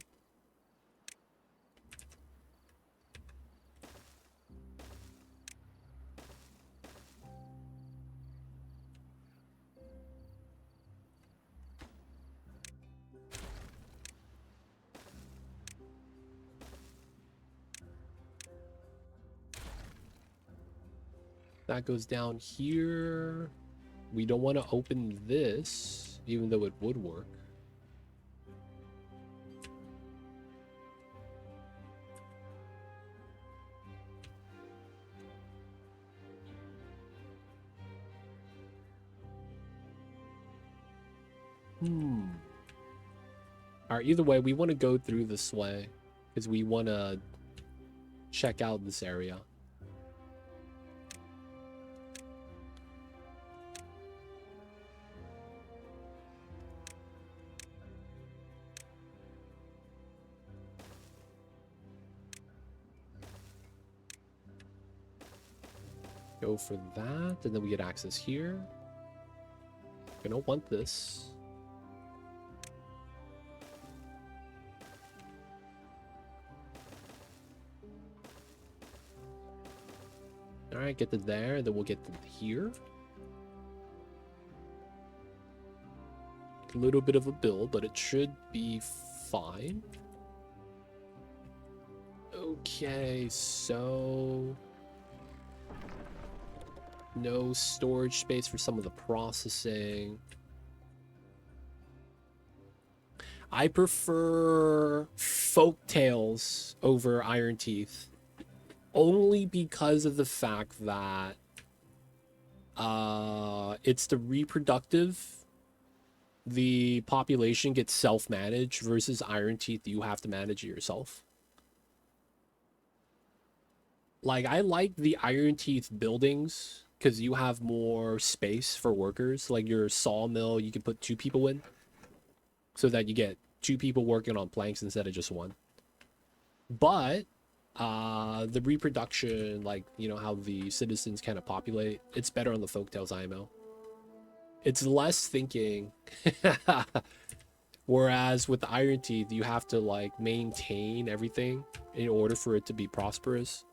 [SPEAKER 1] That goes down here. We don't want to open this, even though it would work. Alright, either way, we want to go through this way because we want to check out this area. Go for that, and then we get access here. Gonna want this. Alright, get to there, and then we'll get to here. A little bit of a build, but it should be fine. Okay, so no storage space for some of the processing. I prefer Folktales over Ironteeth only because of the fact that it's the reproductive. The population gets self-managed versus Ironteeth, you have to manage it yourself. Like, I like the Ironteeth buildings because you have more space for workers. Like your sawmill, you can put 2 people in so that you get 2 people working on planks instead of just 1. But the reproduction, like, you know, how the citizens kind of populate, it's better on the Folktales IMO. It's less thinking. Whereas with the Ironteeth, you have to like maintain everything in order for it to be prosperous.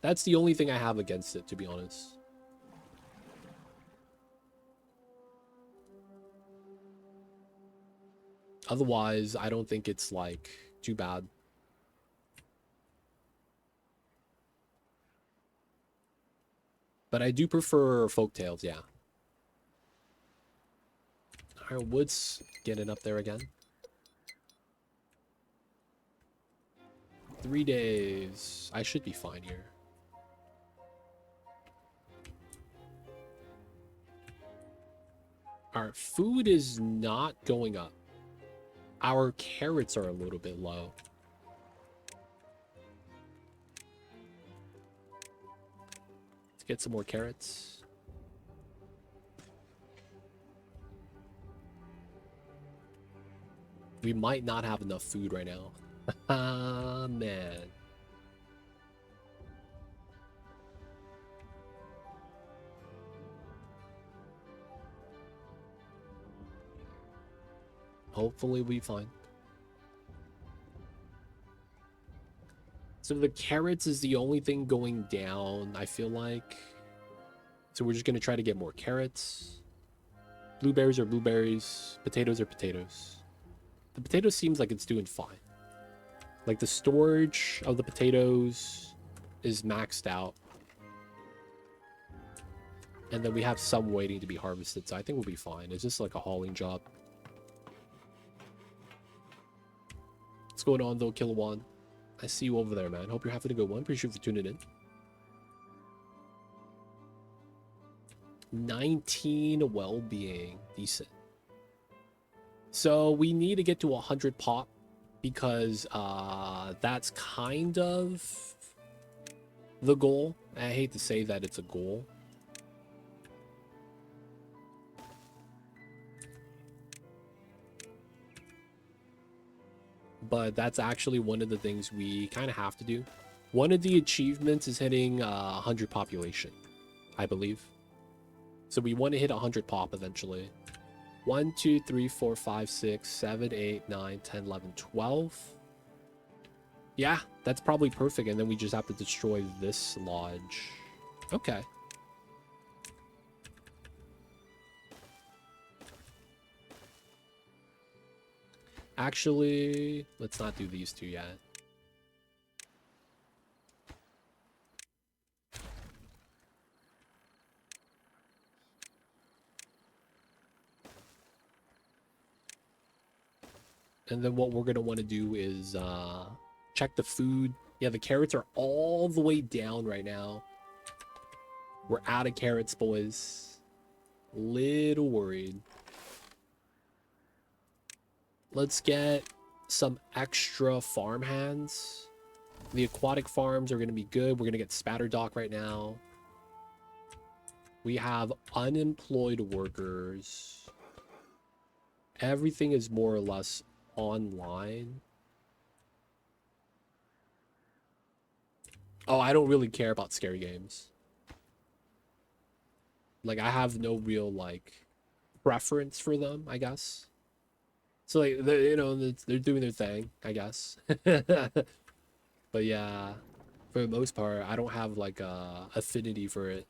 [SPEAKER 1] That's the only thing I have against it, to be honest. Otherwise, I don't think it's like too bad. But I do prefer Folktales, yeah. Our wood's getting up there again. 3 days. I should be fine here. Our food is not going up. Our carrots are a little bit low. Let's get some more carrots. We might not have enough food right now. Ah, man. Hopefully we find. So the carrots is the only thing going down, I feel like. So we're just going to try to get more carrots. Blueberries are blueberries. Potatoes are potatoes. The potato seems like it's doing fine. Like the storage of the potatoes is maxed out. And then we have some waiting to be harvested, so I think we'll be fine. It's just like a hauling job. What's going on though, Kilowan? I see you over there, man. Hope you're having a good one. Appreciate you for tuning in. 19 well-being. Decent. So we need to get to 100 pop because that's kind of the goal. I hate to say that it's a goal. But that's actually one of the things we kind of have to do. One of the achievements is hitting 100 population, I believe. So we want to hit 100 pop eventually. 1, 2, 3, 4, 5, 6, 7, 8, 9, 10, 11, 12. Yeah, that's probably perfect. And then we just have to destroy this lodge. Okay. Actually, let's not do these 2 yet. And then what we're going to want to do is check the food. Yeah, the carrots are all the way down right now. We're out of carrots, boys. Little worried. Let's get some extra farm hands. The aquatic farms are going to be good. We're going to get Spatterdock right now. We have unemployed workers. Everything is more or less online. Oh, I don't really care about scary games. Like, I have no real, like, preference for them, I guess. So, like, you know, they're doing their thing, I guess. But yeah, for the most part, I don't have, like, a affinity for it.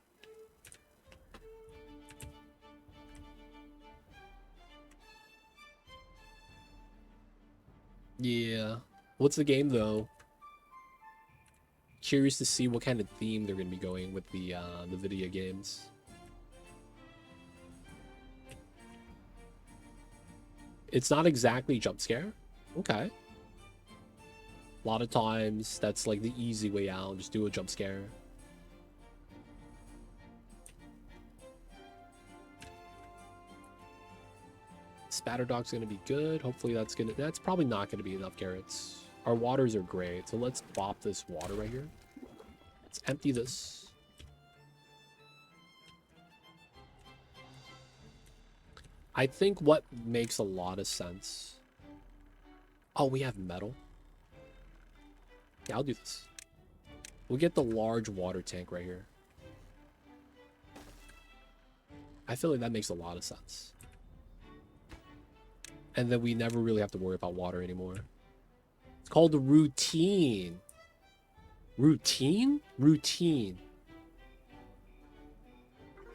[SPEAKER 1] Yeah. What's the game though? Curious to see what kind of theme they're gonna be going with the video games. It's not exactly jump scare. Okay. A lot of times that's like the easy way out. Just do a jump scare. Spatter Dog's gonna be good. Hopefully that's probably not gonna be enough carrots. Our waters are great, so let's bop this water right here. Let's empty this. I think what makes a lot of sense. Oh, we have metal. Yeah, I'll do this. We'll get the large water tank right here. I feel like that makes a lot of sense. And then we never really have to worry about water anymore. It's called routine. Routine? Routine.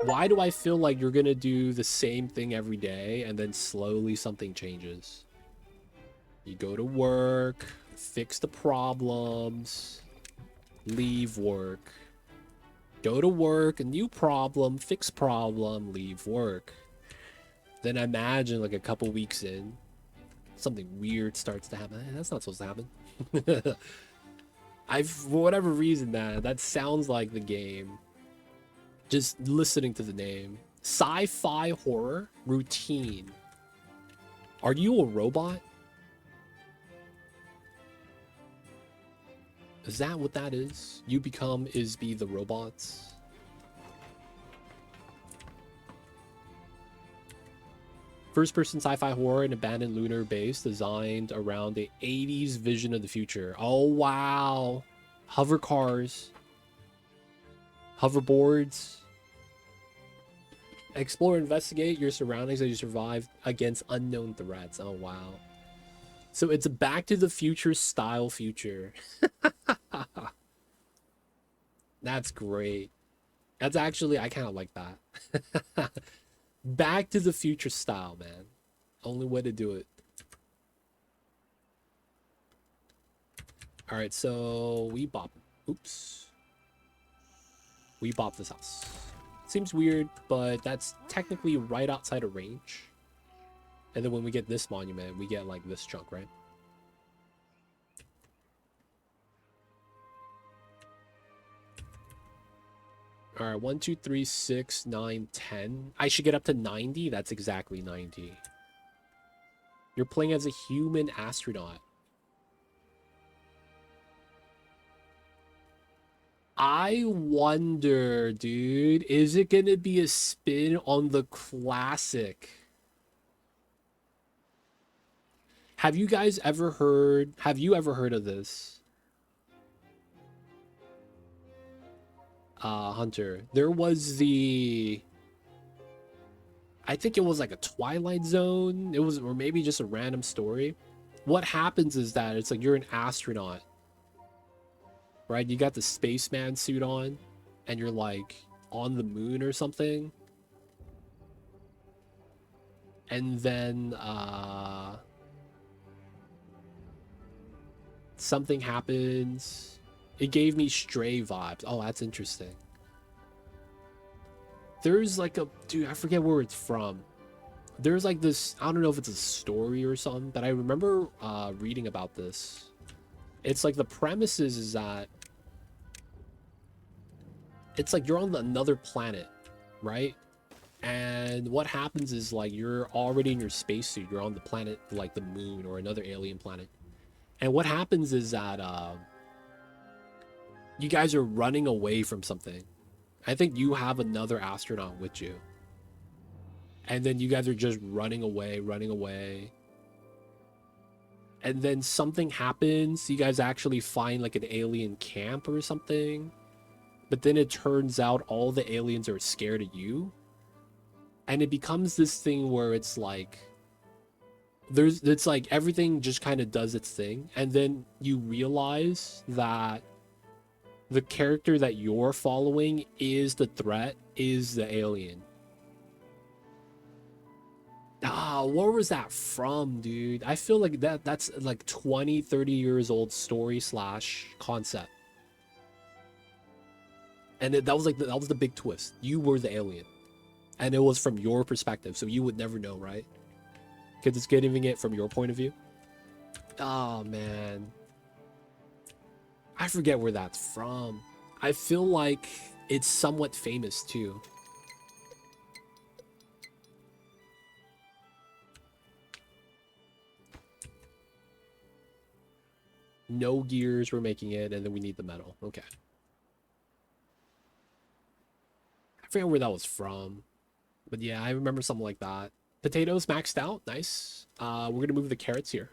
[SPEAKER 1] Why do I feel like you're gonna do the same thing every day and then slowly something changes? You go to work, fix the problems, leave work. Go to work, a new problem, fix problem, leave work. Then imagine like a couple weeks in, something weird starts to happen. That's not supposed to happen. For whatever reason, that sounds like the game. Just listening to the name. Sci-fi horror routine. Are you a robot? Is that what that is? You become Isby the robots? First-person sci-fi horror and abandoned lunar base designed around the 80s vision of the future. Oh, wow. Hover cars. Hoverboards. Explore and investigate your surroundings as you survive against unknown threats. Oh, wow. So it's a Back to the Future style future. That's great. That's actually, I kind of like that. Back to the Future style, man. Only way to do it. All right, so we bop. Oops. We bop this house. Seems weird, but that's technically right outside of range. And then when we get this monument, we get like this chunk, right? All right, 1, 2, 3, 6, 9, 10. I should get up to 90. That's exactly 90. You're playing as a human astronaut. I wonder, dude, is it gonna be a spin on the classic? Have you guys ever heard, have you ever heard of this? Hunter, there was I think it was like a Twilight Zone. It was, or maybe just a random story. What happens is that it's like you're an astronaut, right? You got the spaceman suit on and you're like on the moon or something. And then something happens. It gave me Stray vibes. Oh, that's interesting. There's like a, dude, I forget where it's from. There's like this, I don't know if it's a story or something, but I remember reading about this. It's like the premises is that it's like you're on another planet, right? And what happens is like you're already in your spacesuit. You're on the planet like the moon or another alien planet. And what happens is that you guys are running away from something. I think you have another astronaut with you. And then you guys are just running away, running away. And then something happens. You guys actually find like an alien camp or something. But then it turns out all the aliens are scared of you. And it becomes this thing where it's like, it's like everything just kind of does its thing. And then you realize that the character that you're following is the threat, is the alien. Where was that from, dude? I feel like that's like 20, 30 years old story slash concept. And that was like that was the big twist. You were the alien, and it was from your perspective, so you would never know, right? Because it's getting it from your point of view. Oh man, I forget where that's from. I feel like it's somewhat famous too. No gears, we're making it, and then we need the metal. Okay. I forget where that was from. But yeah, I remember something like that. Potatoes maxed out. Nice. We're gonna move the carrots here.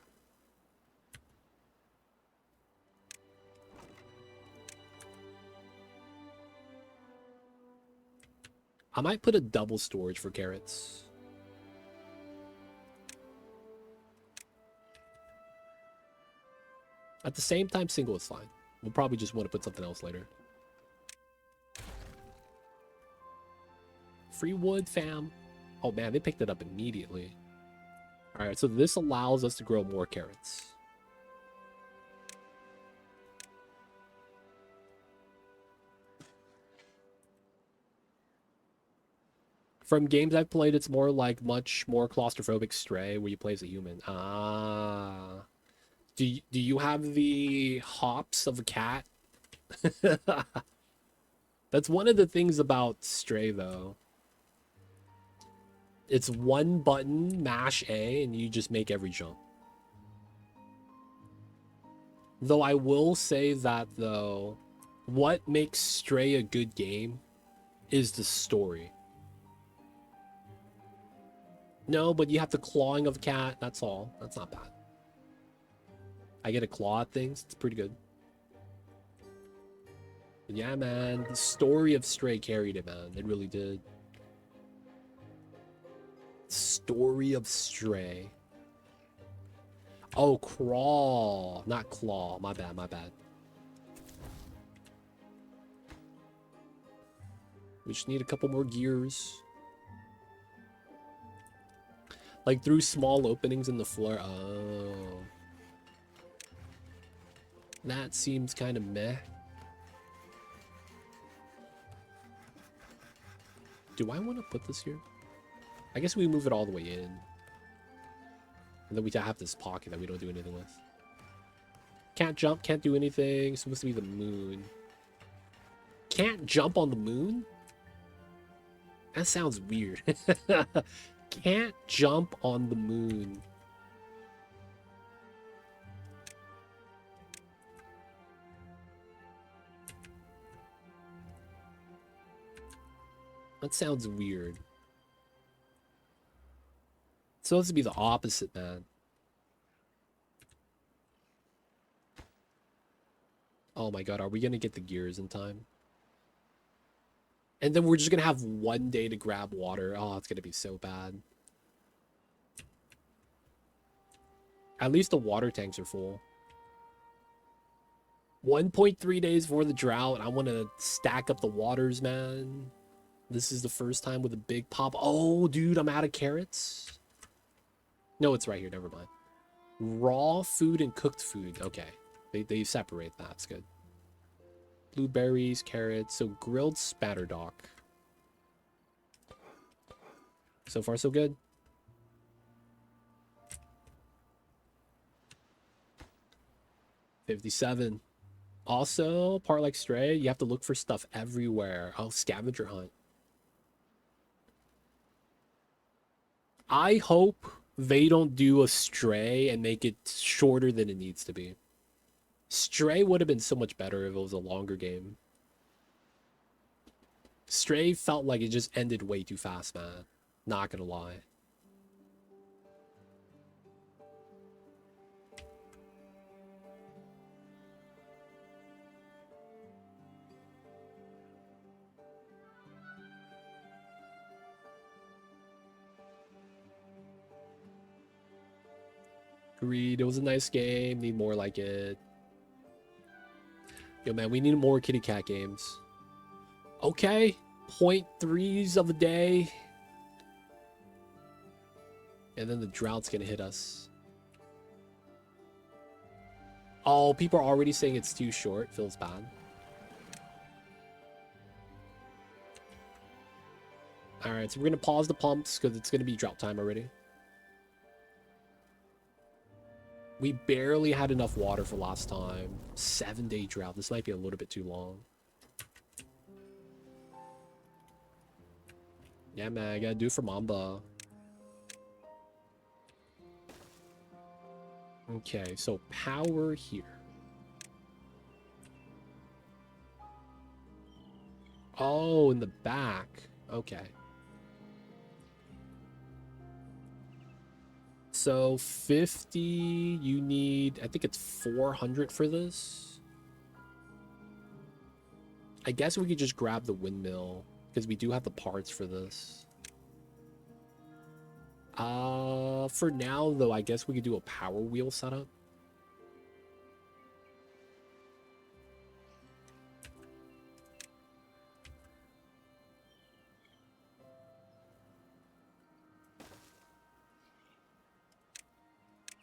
[SPEAKER 1] I might put a double storage for carrots. At the same time, single is fine. We'll probably just want to put something else later. Free wood, fam. Oh man, they picked it up immediately. All right, so this allows us to grow more carrots. From games I've played, it's more like much more claustrophobic Stray, where you play as a human. Ah. Do you have the hops of a cat? That's one of the things about Stray, though. It's one button, mash A, and you just make every jump. Though I will say that, though, what makes Stray a good game is the story. No, but you have the clawing of a cat. That's all. That's not bad. I get a claw at things. It's pretty good. But yeah, man. The story of Stray carried it, man. It really did. Story of Stray. Oh, crawl. Not claw. My bad, my bad. We just need a couple more gears. Like through small openings in the floor. Oh. That seems kind of meh. Do I want to put this here? I guess we move it all the way in. And then we have this pocket that we don't do anything with. Can't jump, can't do anything. It's supposed to be the moon. Can't jump on the moon? That sounds weird. Can't jump on the moon. That sounds weird. It's supposed to be the opposite, man. Oh my god, are we gonna get the gears in time? And then we're just gonna have one day to grab water. Oh, it's gonna be so bad. At least the water tanks are full. 1.3 days for the drought. I want to stack up the waters, man. This is the first time with a big pop. Oh, dude, I'm out of carrots. No, it's right here. Never mind. Raw food and cooked food. Okay. They separate that. That's good. Blueberries, carrots. So grilled spatterdock. So far, so good. $57. Also, part like Stray, you have to look for stuff everywhere. Oh, scavenger hunt. I hope they don't do a Stray and make it shorter than it needs to be. Stray would have been so much better if it was a longer game. Stray felt like it just ended way too fast, man. Not gonna lie. Agreed. It was a nice game. Need more like it. Yo, man, we need more kitty cat games. Okay. 0.3s of a day. And then the drought's gonna hit us. Oh, people are already saying it's too short. Feels bad. Alright, so we're gonna pause the pumps because it's gonna be drought time already. We barely had enough water for last time. 7-day drought. This might be a little bit too long. Yeah, man, I gotta do it for Mamba. Okay, so power here. Oh, in the back. Okay. So 50, you need, I think it's 400 for this. I guess we could just grab the windmill because we do have the parts for this. For now though, I guess we could do a power wheel setup.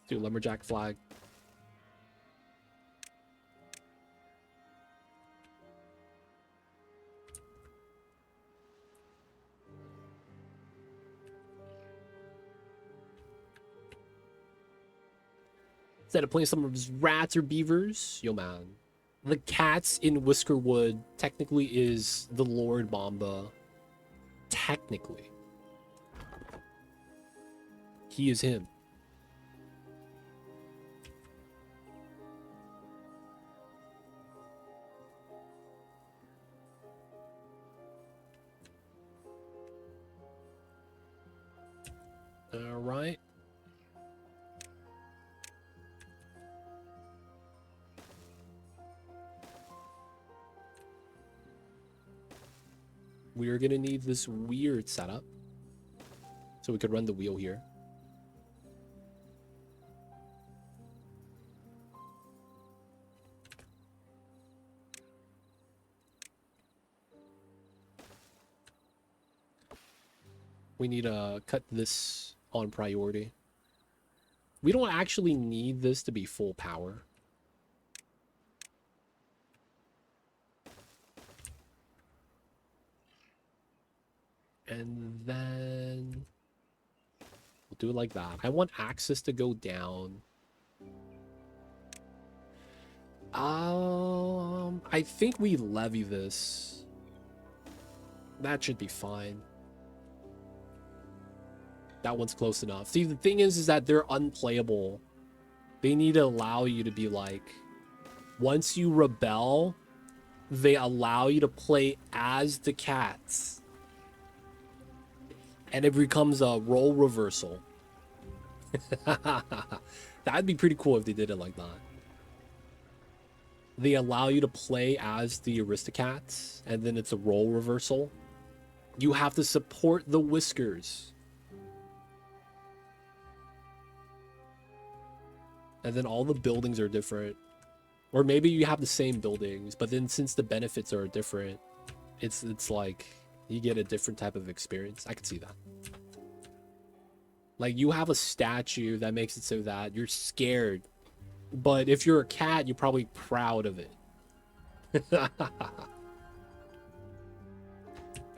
[SPEAKER 1] Do lumberjack flag. Instead of playing some of his rats or beavers, yo man. The cats in Whiskerwood technically is the Lord Mamba. Technically. He is him. All right. We are going to need this weird setup. So we could run the wheel here. We need to cut this on priority. We don't actually need this to be full power. And then we'll do it like that. I want access to go down. I think we levy this. That should be fine. That one's close enough. See, the thing is that they're unplayable. They need to allow you to be like, once you rebel, they allow you to play as the cats. And it becomes a role reversal. That'd be pretty cool if they did it like that. They allow you to play as the Aristocats, and then it's a role reversal. You have to support the Whiskers. And then all the buildings are different. Or maybe you have the same buildings, but then since the benefits are different, it's like you get a different type of experience. I could see that. Like you have a statue that makes it so that you're scared. But if you're a cat, you're probably proud of it.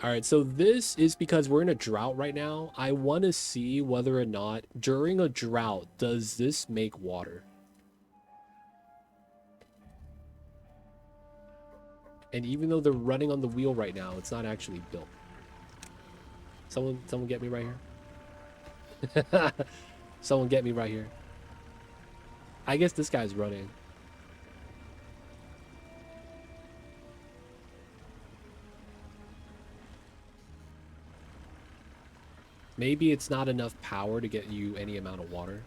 [SPEAKER 1] Alright, so this is because we're in a drought right now. I want to see whether or not during a drought, does this make water? And even though they're running on the wheel right now, it's not actually built. Someone get me right here. Someone get me right here. I guess this guy's running. Maybe it's not enough power to get you any amount of water.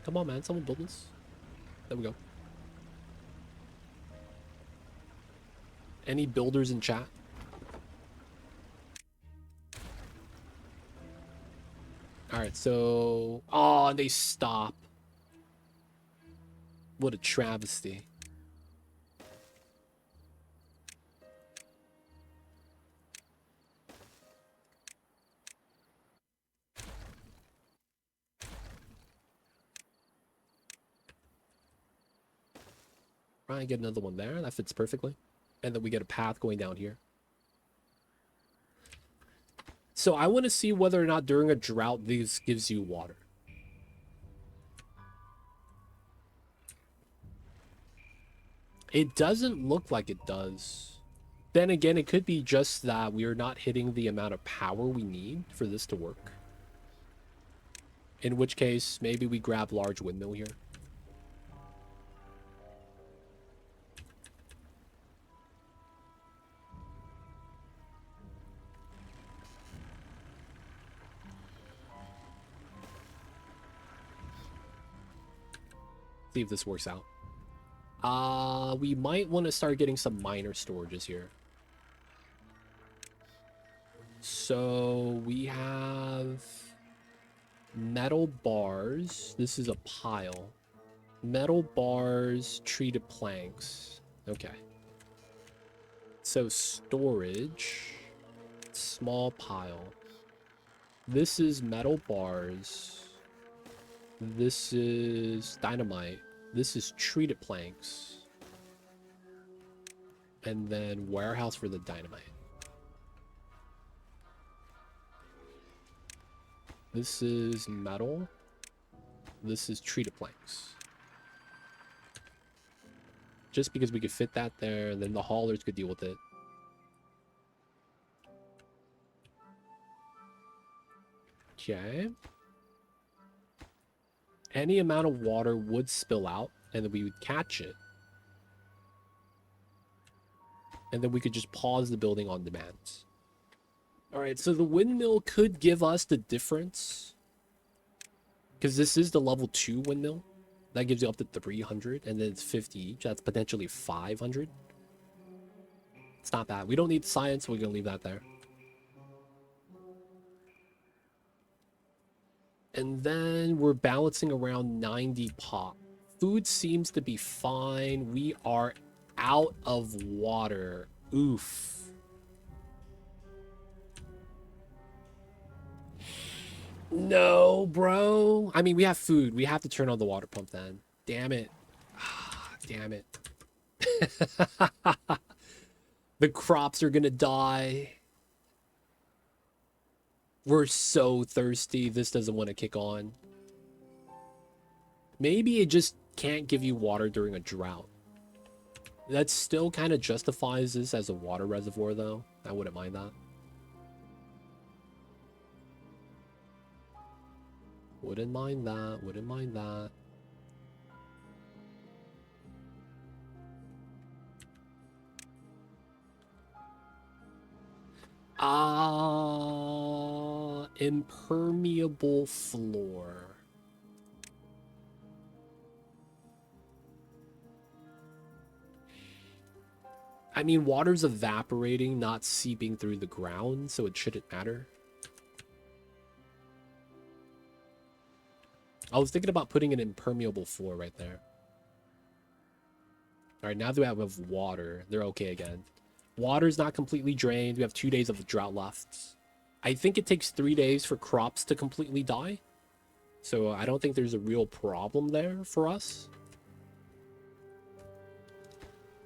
[SPEAKER 1] Come on, man. Someone build this. There we go. Any builders in chat? Alright, so... Oh, and they stop. What a travesty. Try and get another one there. That fits perfectly. And then we get a path going down here. So I want to see whether or not during a drought this gives you water. It doesn't look like it does. Then again, it could be just that we are not hitting the amount of power we need for this to work. In which case, maybe we grab large windmill here. See if this works out. We might want to start getting some minor storages here. So we have metal bars. This is a pile. Metal bars, treated planks. Okay. So storage, small pile. This is metal bars. This is dynamite. This is treated planks. And then warehouse for the dynamite. This is metal. This is treated planks. Just because we could fit that there, and then the haulers could deal with it. Okay. Any amount of water would spill out, and then we would catch it. And then we could just pause the building on demand. Alright, so the windmill could give us the difference. Because this is the level 2 windmill. That gives you up to 300, and then it's 50 each. That's potentially 500. It's not bad. We don't need science, so we're going to leave that there. And then we're balancing around 90 pop. Food seems to be fine. We are out of water. Oof. No, bro. I mean, we have food. We have to turn on the water pump then. Damn it. Damn it. The crops are gonna die. We're so thirsty. This doesn't want to kick on. Maybe it just can't give you water during a drought. That still kind of justifies this as a water reservoir, though. I wouldn't mind that. Wouldn't mind that. Wouldn't mind that. Impermeable floor. I mean, water's evaporating, not seeping through the ground, so it shouldn't matter. I was thinking about putting an impermeable floor right there. Alright, now that we have water, they're okay again. Water's not completely drained. We have 2 days of the drought left. I think it takes 3 days for crops to completely die. So I don't think there's a real problem there for us.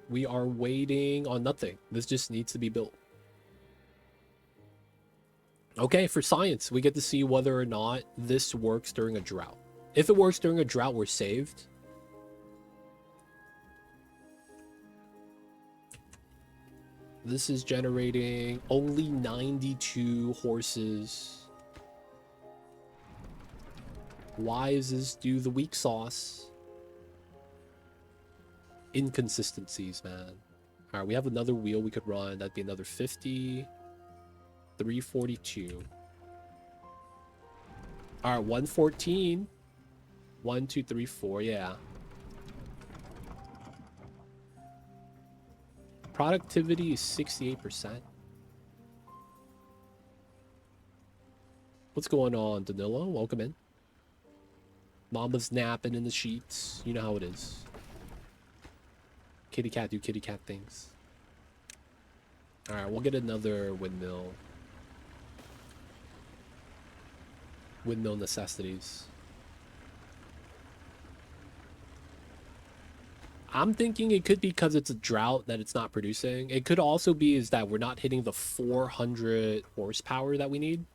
[SPEAKER 1] We are waiting on nothing. This just needs to be built. Okay, for science, we get to see whether or not this works during a drought. If it works during a drought, we're saved. This is generating only 92 horses. Why is this due the weak sauce? Inconsistencies, man. All right, we have another wheel we could run. That'd be another 50. 342. All right, 114. 1, 2, 3, 4. Yeah. Productivity is 68%. What's going on, Danilo? Welcome in. Mama's napping in the sheets. You know how it is. Kitty cat do kitty cat things. Alright, we'll get another windmill. Windmill necessities. I'm thinking it could be because it's a drought that it's not producing. It could also be is that we're not hitting the 400 horsepower that we need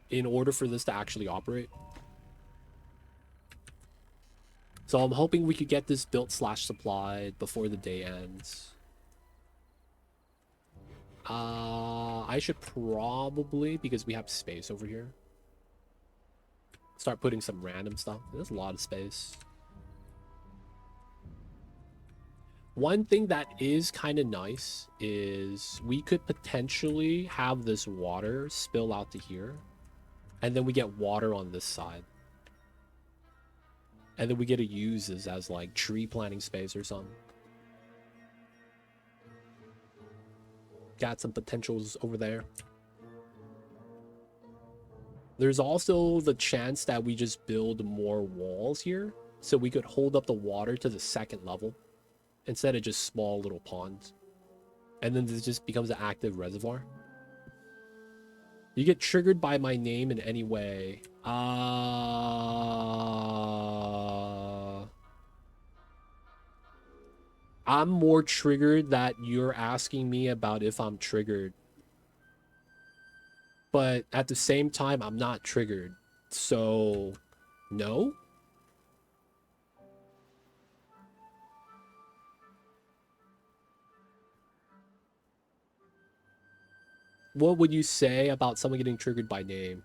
[SPEAKER 1] in order for this to actually operate. So I'm hoping we could get this built slash supplied before the day ends. I should probably, because we have space over here, start putting some random stuff. There's a lot of space. One thing that is kind of nice is we could potentially have this water spill out to here, and then we get water on this side. And then we get to use this as like tree planting space or something. Got some potentials over there. There's also the chance that we just build more walls here, so we could hold up the water to the second level instead of just small little ponds. And then this just becomes an active reservoir. You get triggered by my name in any way. I'm more triggered that you're asking me about if I'm triggered. But at the same time, I'm not triggered. So, no? What would you say about someone getting triggered by name?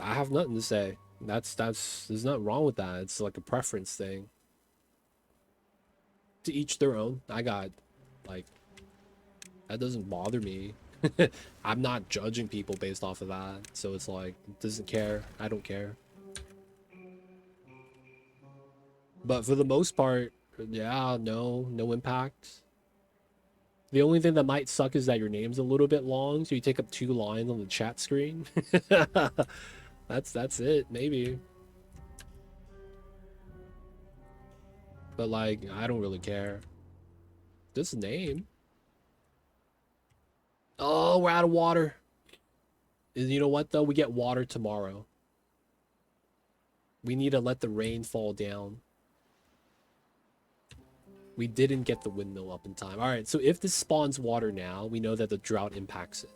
[SPEAKER 1] I have nothing to say. There's nothing wrong with that. It's like a preference thing. To each their own. I got, like, that doesn't bother me. I'm not judging people based off of that. So it's like, it doesn't care. I don't care. But for the most part, yeah, no impact. The only thing that might suck is that your name's a little bit long, so you take up 2 lines on the chat screen. That's it, maybe. But like, I don't really care. This name. Oh, we're out of water. And you know what though? We get water tomorrow. We need to let the rain fall down. We didn't get the windmill up in time. All right, so if this spawns water now, we know that the drought impacts it.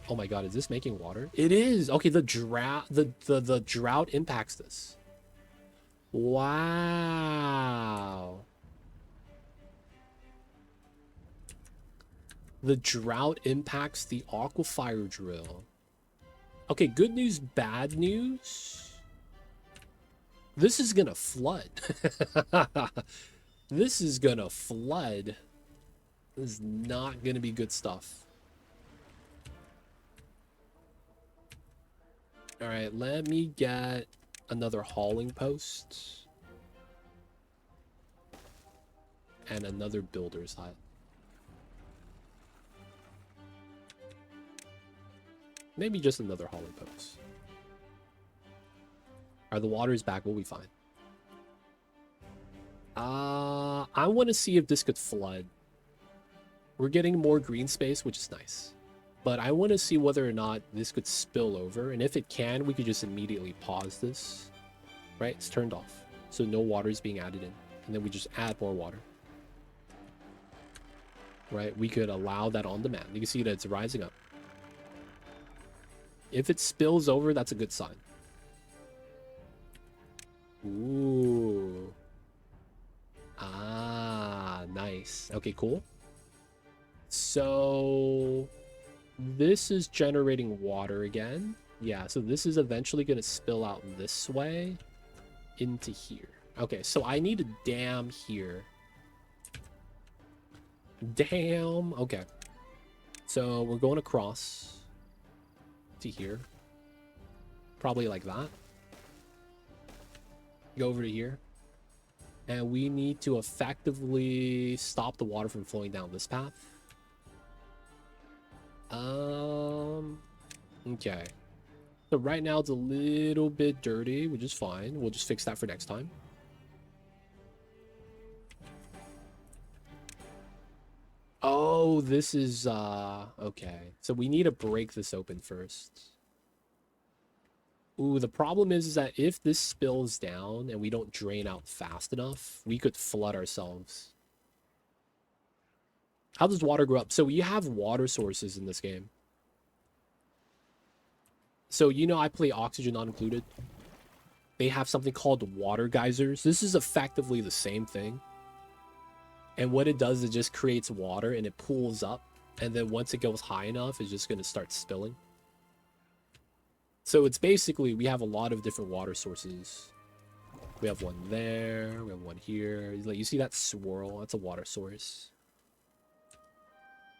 [SPEAKER 1] Oh my god, is this making water? It is. Okay, the drought impacts this. Wow. The drought impacts the aquafire drill. Okay, good news, bad news. This is gonna flood. This is gonna flood. This is not gonna be good stuff. All right, let me get another hauling post and another builder's hut. Maybe just another hauling post. Are the waters back? We'll be fine. I want to see if this could flood. We're getting more green space, which is nice. But I want to see whether or not this could spill over. And if it can, we could just immediately pause this. Right? It's turned off. So no water is being added in. And then we just add more water. Right? We could allow that on demand. You can see that it's rising up. If it spills over, that's a good sign. Ooh. Ah, nice. Okay, cool. So this is generating water again. Yeah, so this is eventually going to spill out this way into here. Okay, so I need a dam here. Dam. Okay. So we're going across to here. Probably like that. Go over to here. And we need to effectively stop the water from flowing down this path. Okay. So right now it's a little bit dirty, which is fine. We'll just fix that for next time. Oh, this is okay. So we need to break this open first. Ooh, the problem is that if this spills down and we don't drain out fast enough, we could flood ourselves. How does water grow up? So you have water sources in this game. So you know I play Oxygen Not Included. They have something called water geysers. This is effectively the same thing. And what it does is it just creates water and it pools up. And then once it goes high enough, it's just going to start spilling. So it's basically, we have a lot of different water sources. We have one there. We have one here. You see that swirl? That's a water source.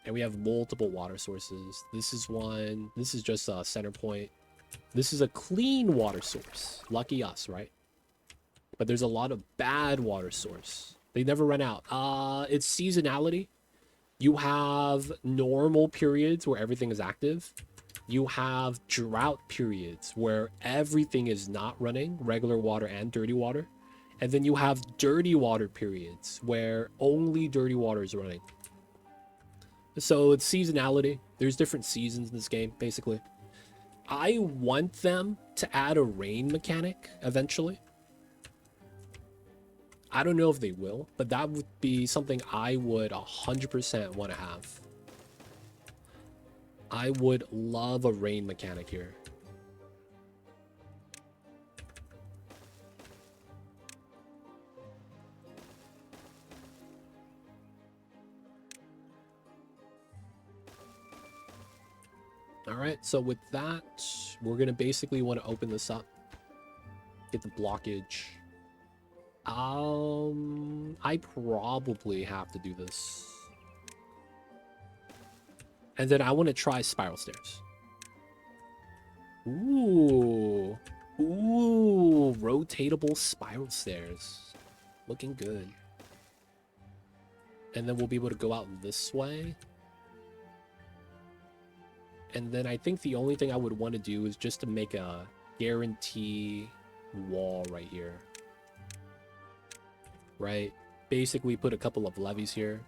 [SPEAKER 1] And we have multiple water sources. This is one. This is just a center point. This is a clean water source. Lucky us, right? But there's a lot of bad water source. They never run out. It's seasonality. You have normal periods where everything is active. You have drought periods where everything is not running, regular water and dirty water. And then you have dirty water periods where only dirty water is running. So it's seasonality. There's different seasons in this game, basically. I want them to add a rain mechanic eventually. I don't know if they will, but that would be something I would 100% want to have. I would love a rain mechanic here. All right, so with that, we're going to basically want to open this up. Get the blockage. I probably have to do this. And then I want to try spiral stairs. Ooh. Ooh, rotatable spiral stairs. Looking good. And then we'll be able to go out this way. And then I think the only thing I would want to do is just to make a guarantee wall right here. Right? Basically put a couple of levees here.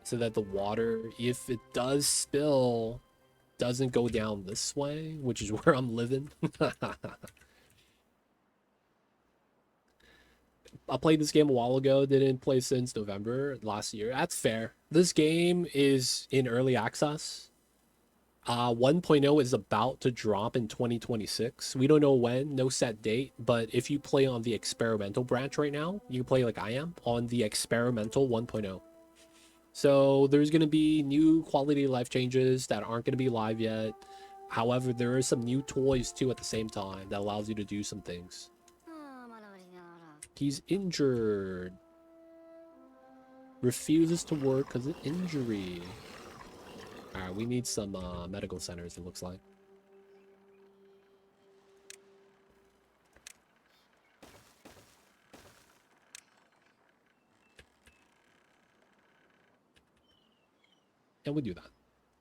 [SPEAKER 1] So that the water, if it does spill, doesn't go down this way, which is where I'm living. I played this game a while ago, didn't play since November last year. That's fair. This game is in early access. 1.0 is about to drop in 2026. We don't know when, no set date, but if you play on the experimental branch right now, you can play like I am on the experimental 1.0. So there's going to be new quality of life changes that aren't going to be live yet. However, there are some new toys too at the same time that allows you to do some things. He's injured. Refuses to work because of injury. Alright, we need some medical centers, it looks like. And we do that.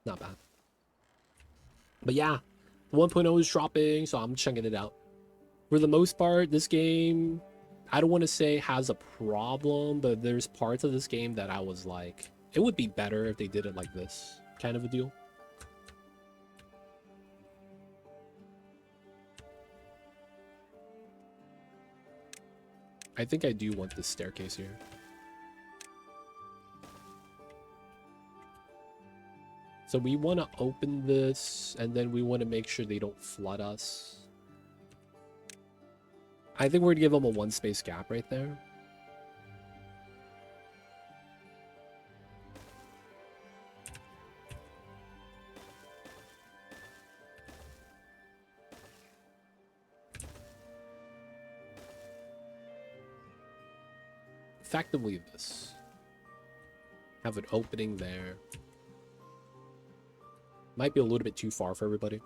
[SPEAKER 1] Not bad. But yeah, 1.0 is dropping, so I'm checking it out. For the most part, this game, I don't want to say has a problem, but there's parts of this game that I was like, it would be better if they did it like this kind of a deal. I think I do want this staircase here. So we want to open this, and then we want to make sure they don't flood us. I think we're going to give them a one space gap right there. Effectively this. Have an opening there. Might be a little bit too far for everybody.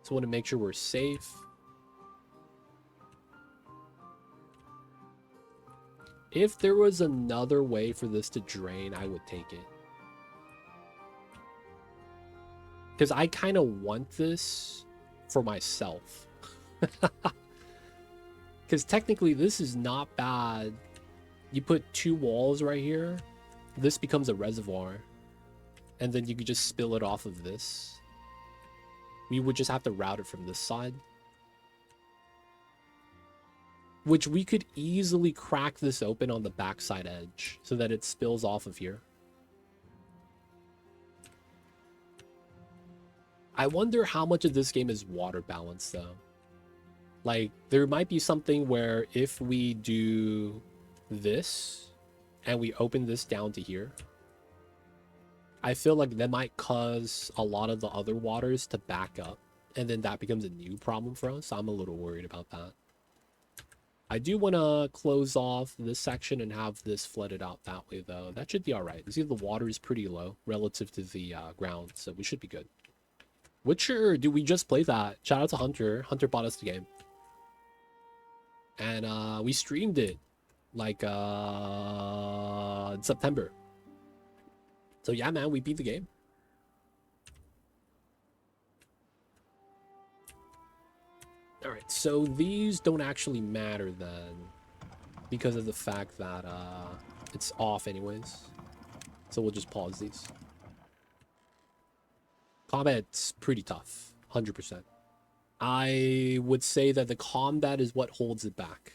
[SPEAKER 1] So want to make sure we're safe. If there was another way for this to drain, I would take it. Because I kind of want this for myself. Because technically this is not bad You put 2 walls right here. This becomes a reservoir. And then you could just spill it off of this. We would just have to route it from this side. Which we could easily crack this open on the backside edge so that it spills off of here. I wonder how much of this game is water balance though. Like, there might be something where if we do this and we open this down to here, I feel like that might cause a lot of the other waters to back up. And then that becomes a new problem for us. I'm a little worried about that. I do want to close off this section and have this flooded out that way, though. That should be all right. You see, the water is pretty low relative to the ground, so we should be good. Witcher, dude, we just played that. Shout out to Hunter. Hunter bought us the game. And we streamed it, like, in September. So yeah, man, we beat the game. All right, so these don't actually matter then, because of the fact that it's off anyways. So we'll just pause these. Combat's pretty tough, 100%. I would say that the combat is what holds it back.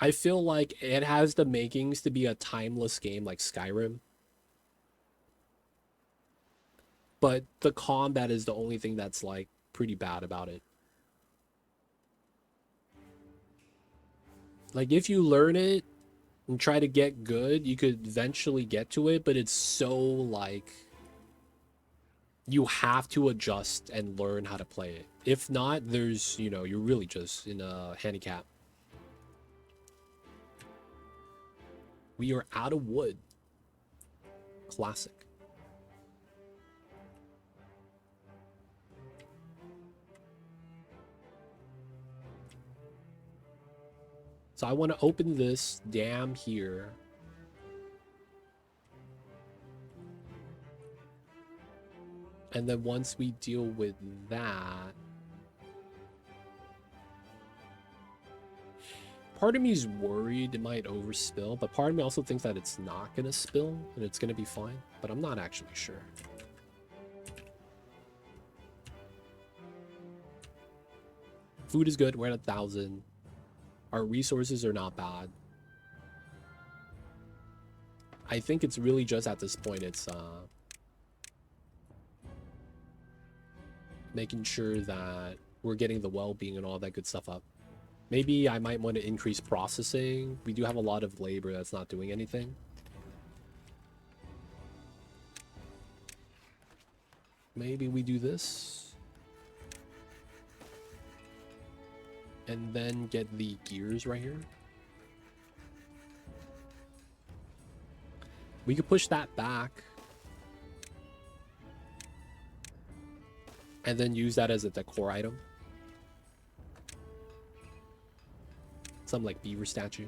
[SPEAKER 1] I feel like it has the makings to be a timeless game like Skyrim. But the combat is the only thing that's, like, pretty bad about it. Like, if you learn it and try to get good, you could eventually get to it, but it's so, like, you have to adjust and learn how to play it. If not, there's, you know, you're really just in a handicap. We are out of wood. Classic. So I want to open this dam here. And then once we deal with that, part of me is worried it might overspill, but part of me also thinks that it's not going to spill and it's going to be fine, but I'm not actually sure. Food is good. We're at 1,000. Our resources are not bad. I think it's really just at this point, it's making sure that we're getting the well-being and all that good stuff up. Maybe I might want to increase processing. We do have a lot of labor that's not doing anything. Maybe we do this. And then get the gears right here. We could push that back. And then use that as a decor item. Some like beaver statue.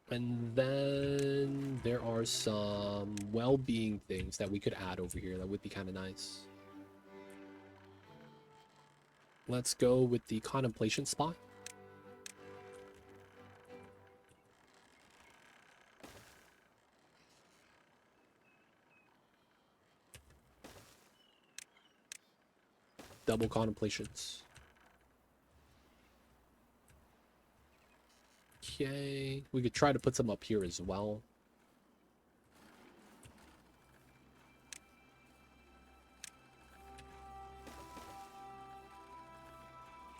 [SPEAKER 1] And then there are some well-being things that we could add over here that would be kind of nice. Let's go with the contemplation spot. Double contemplations. Okay, we could try to put some up here as well.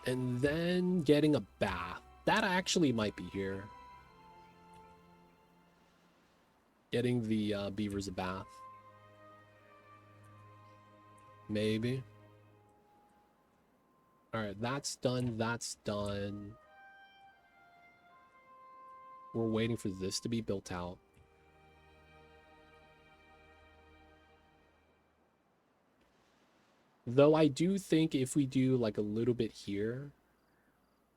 [SPEAKER 1] And then getting a bath. That actually might be here. Getting the beavers a bath. Maybe. Alright, that's done. That's done. We're waiting for this to be built out. Though I do think if we do like a little bit here,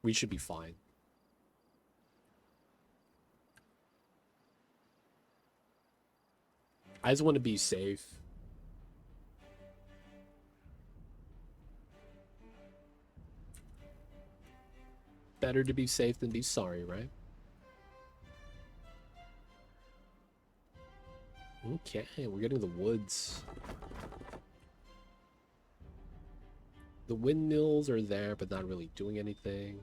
[SPEAKER 1] we should be fine. I just want to be safe. Better to be safe than be sorry, right? Okay, we're getting the woods. The windmills are there, but not really doing anything.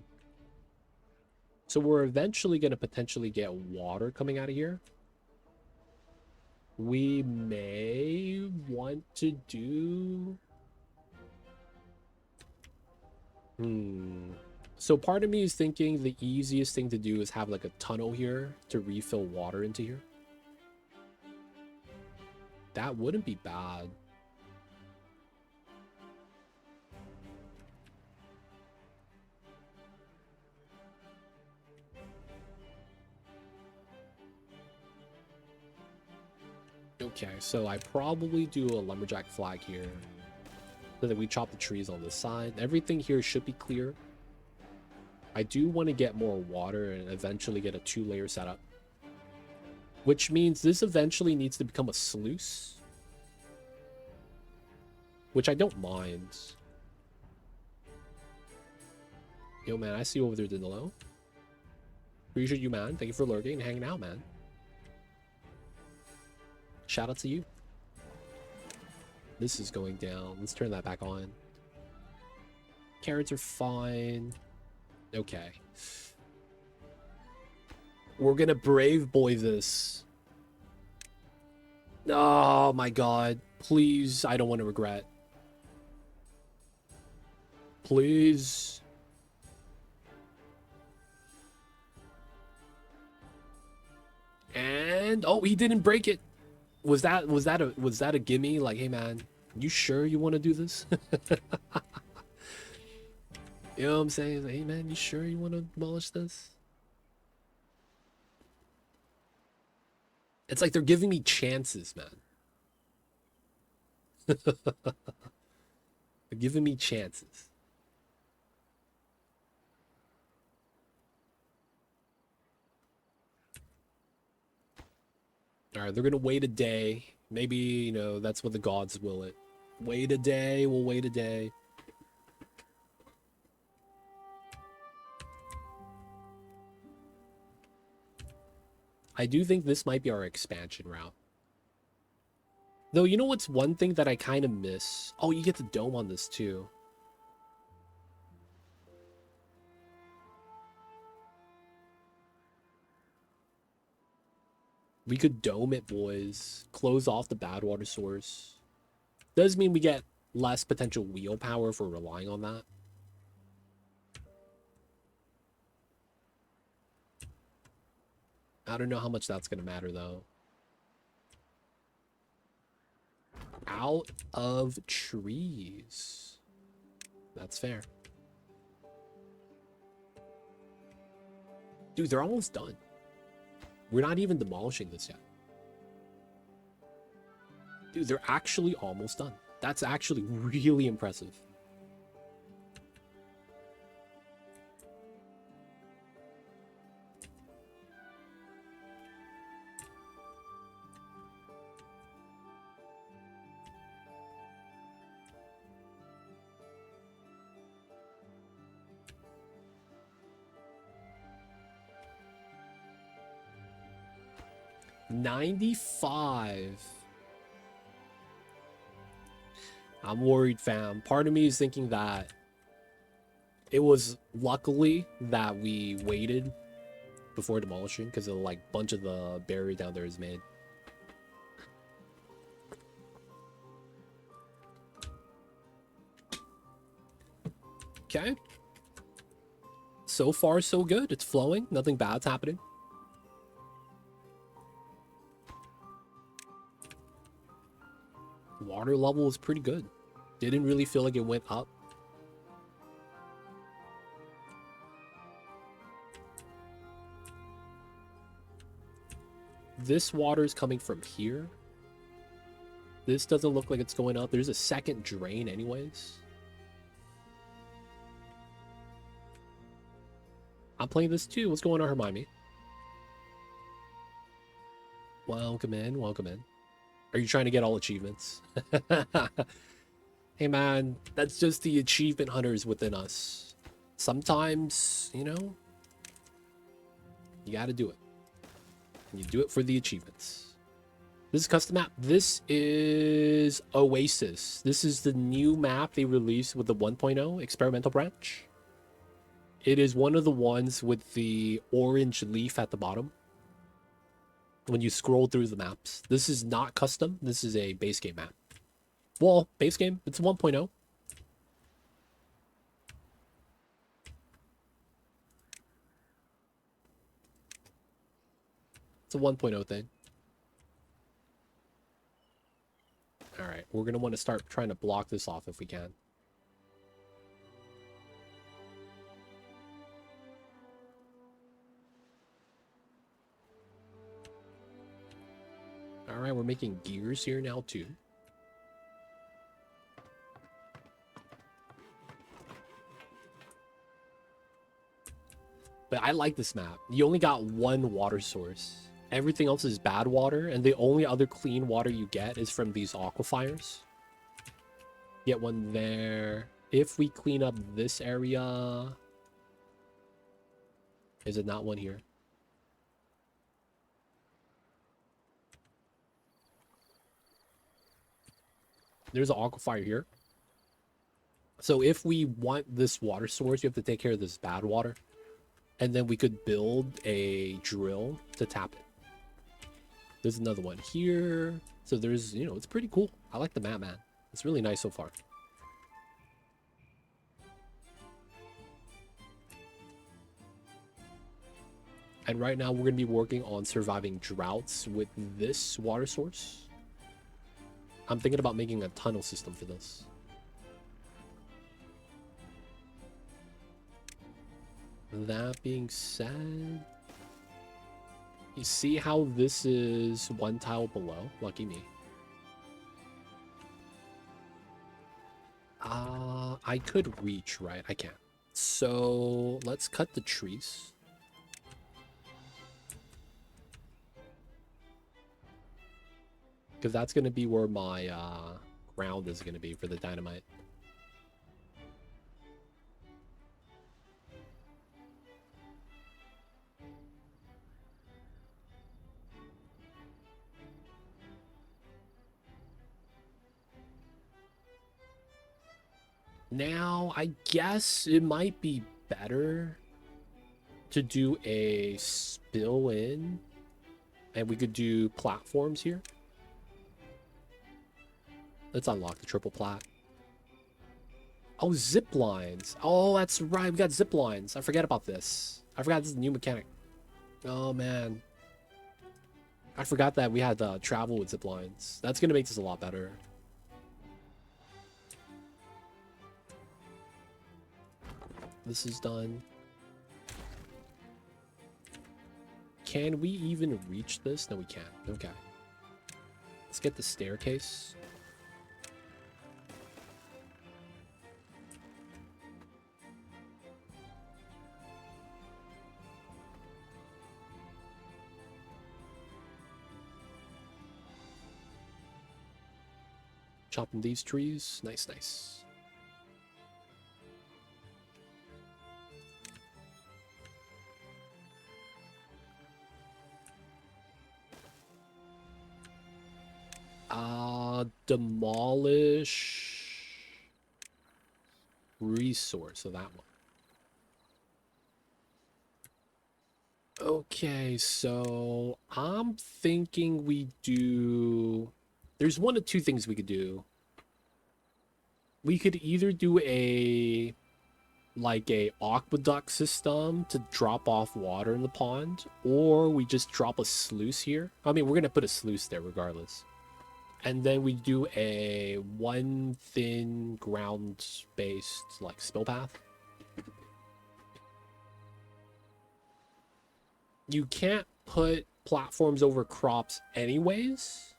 [SPEAKER 1] So we're eventually going to potentially get water coming out of here. We may want to do... So part of me is thinking the easiest thing to do is have like a tunnel here to refill water into here. That wouldn't be bad. Okay, so I probably do a lumberjack flag here so that we chop the trees on this side. Everything here should be clear. I do want to get more water and eventually get a 2-layer setup, which means this eventually needs to become a sluice, which I don't mind. Yo, man, I see you over there, Danilo. Appreciate you, man. Thank you for lurking and hanging out, man. Shout out to you. This is going down. Let's turn that back on. Carrots are fine. Okay. We're gonna brave boy this. Oh my god. Please, I don't want to regret. Please. And oh, he didn't break it. Was that a gimme? Like, hey man, you sure you want to do this? You know what I'm saying? Like, hey man, you sure you want to demolish this? It's like they're giving me chances, man. They're giving me chances. All right, they're gonna wait a day. Maybe, you know, that's what the gods will it. Wait a day, we'll wait a day. I do think this might be our expansion route. Though, you know what's one thing that I kind of miss? Oh, you get the dome on this too. We could dome it, boys. Close off the bad water source. Does mean we get less potential wheel power if we're relying on that. I don't know how much that's going to matter, though. Out of trees. That's fair. Dude, they're almost done. We're not even demolishing this yet. Dude, they're actually almost done. That's actually really impressive. $95. I'm worried, fam. Part of me is thinking that it was luckily that we waited before demolishing because of like bunch of the barrier down there is made. Okay. So far, so good. It's flowing. Nothing bad's happening. Water level is pretty good. Didn't really feel like it went up. This water is coming from here. This doesn't look like it's going up. There's a second drain anyways. I'm playing this too. What's going on, Hermione? Welcome in, welcome in. Are you trying to get all achievements? Hey man, that's just the achievement hunters within us sometimes, you know, you gotta do it. And you do it for the achievements. This is custom map. This is Oasis. This is the new map they released with the 1.0 experimental branch. It is one of the ones with the orange leaf at the bottom when you scroll through the maps. This is not custom. This is a base game map. Well, base game. It's 1.0. It's a 1.0 thing. All right, we're going to want to start trying to block this off if we can. All right, we're making gears here now too. But I like this map. You only got one water source. Everything else is bad water, and the only other clean water you get is from these aquifers. Get one there. If we clean up this area... Is it not one here? There's an aquifer here. So if we want this water source, you have to take care of this bad water. And then we could build a drill to tap it. There's another one here. So there's, you know, it's pretty cool. I like the map, man. It's really nice so far. And right now we're going to be working on surviving droughts with this water source. I'm thinking about making a tunnel system for this. That being said, you see how this is one tile below? Lucky me. I could reach, right? I can't. So let's cut the trees. Because that's going to be where my ground is going to be for the dynamite. Now, I guess it might be better to do a spill in. And we could do platforms here. Let's unlock the triple plat. Oh, zip lines. Oh, that's right. We got zip lines. I forget about this. I forgot this is a new mechanic. Oh, man. I forgot that we had travel with zip lines. That's going to make this a lot better. This is done. Can we even reach this? No, we can't. Okay. Let's get the staircase. Chopping these trees. Nice, nice. Demolish resource, so that one. Okay, so I'm thinking we do... There's one of two things we could do. We could either do a aqueduct system to drop off water in the pond, or we just drop a sluice here. I mean, we're gonna put a sluice there regardless. And then we do a one thin ground-based spill path. You can't put platforms over crops anyways.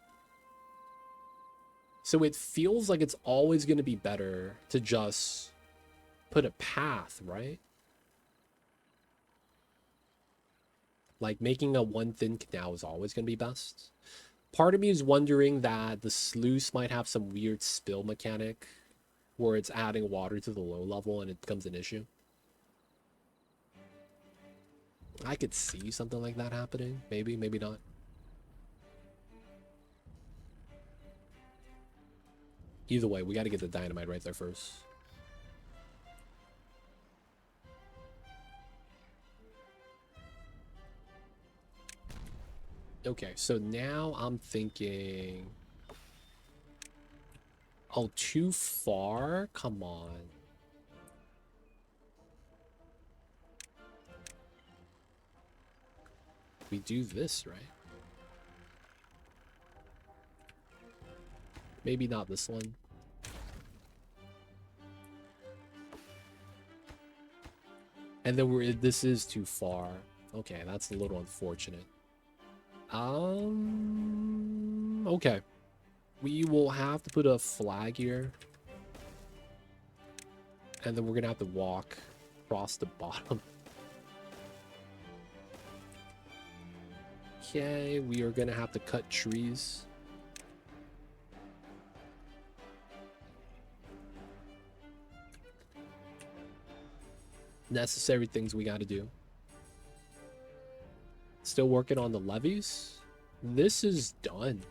[SPEAKER 1] So it feels like it's always going to be better to just put a path, right? Like making a one thin canal is always going to be best. Part of me is wondering that the sluice might have some weird spill mechanic where it's adding water to the low level and it becomes an issue. I could see something like that happening. Maybe, maybe not. Either way, we got to get the dynamite right there first. Okay, so now I'm thinking... Oh, too far? Come on. We do this, right? Maybe not this one. And then this is too far. Okay, that's a little unfortunate. Okay. We will have to put a flag here. And then we're gonna have to walk across the bottom. Okay, we are gonna have to cut trees. Necessary things we gotta do. Still working on the levees. This is done.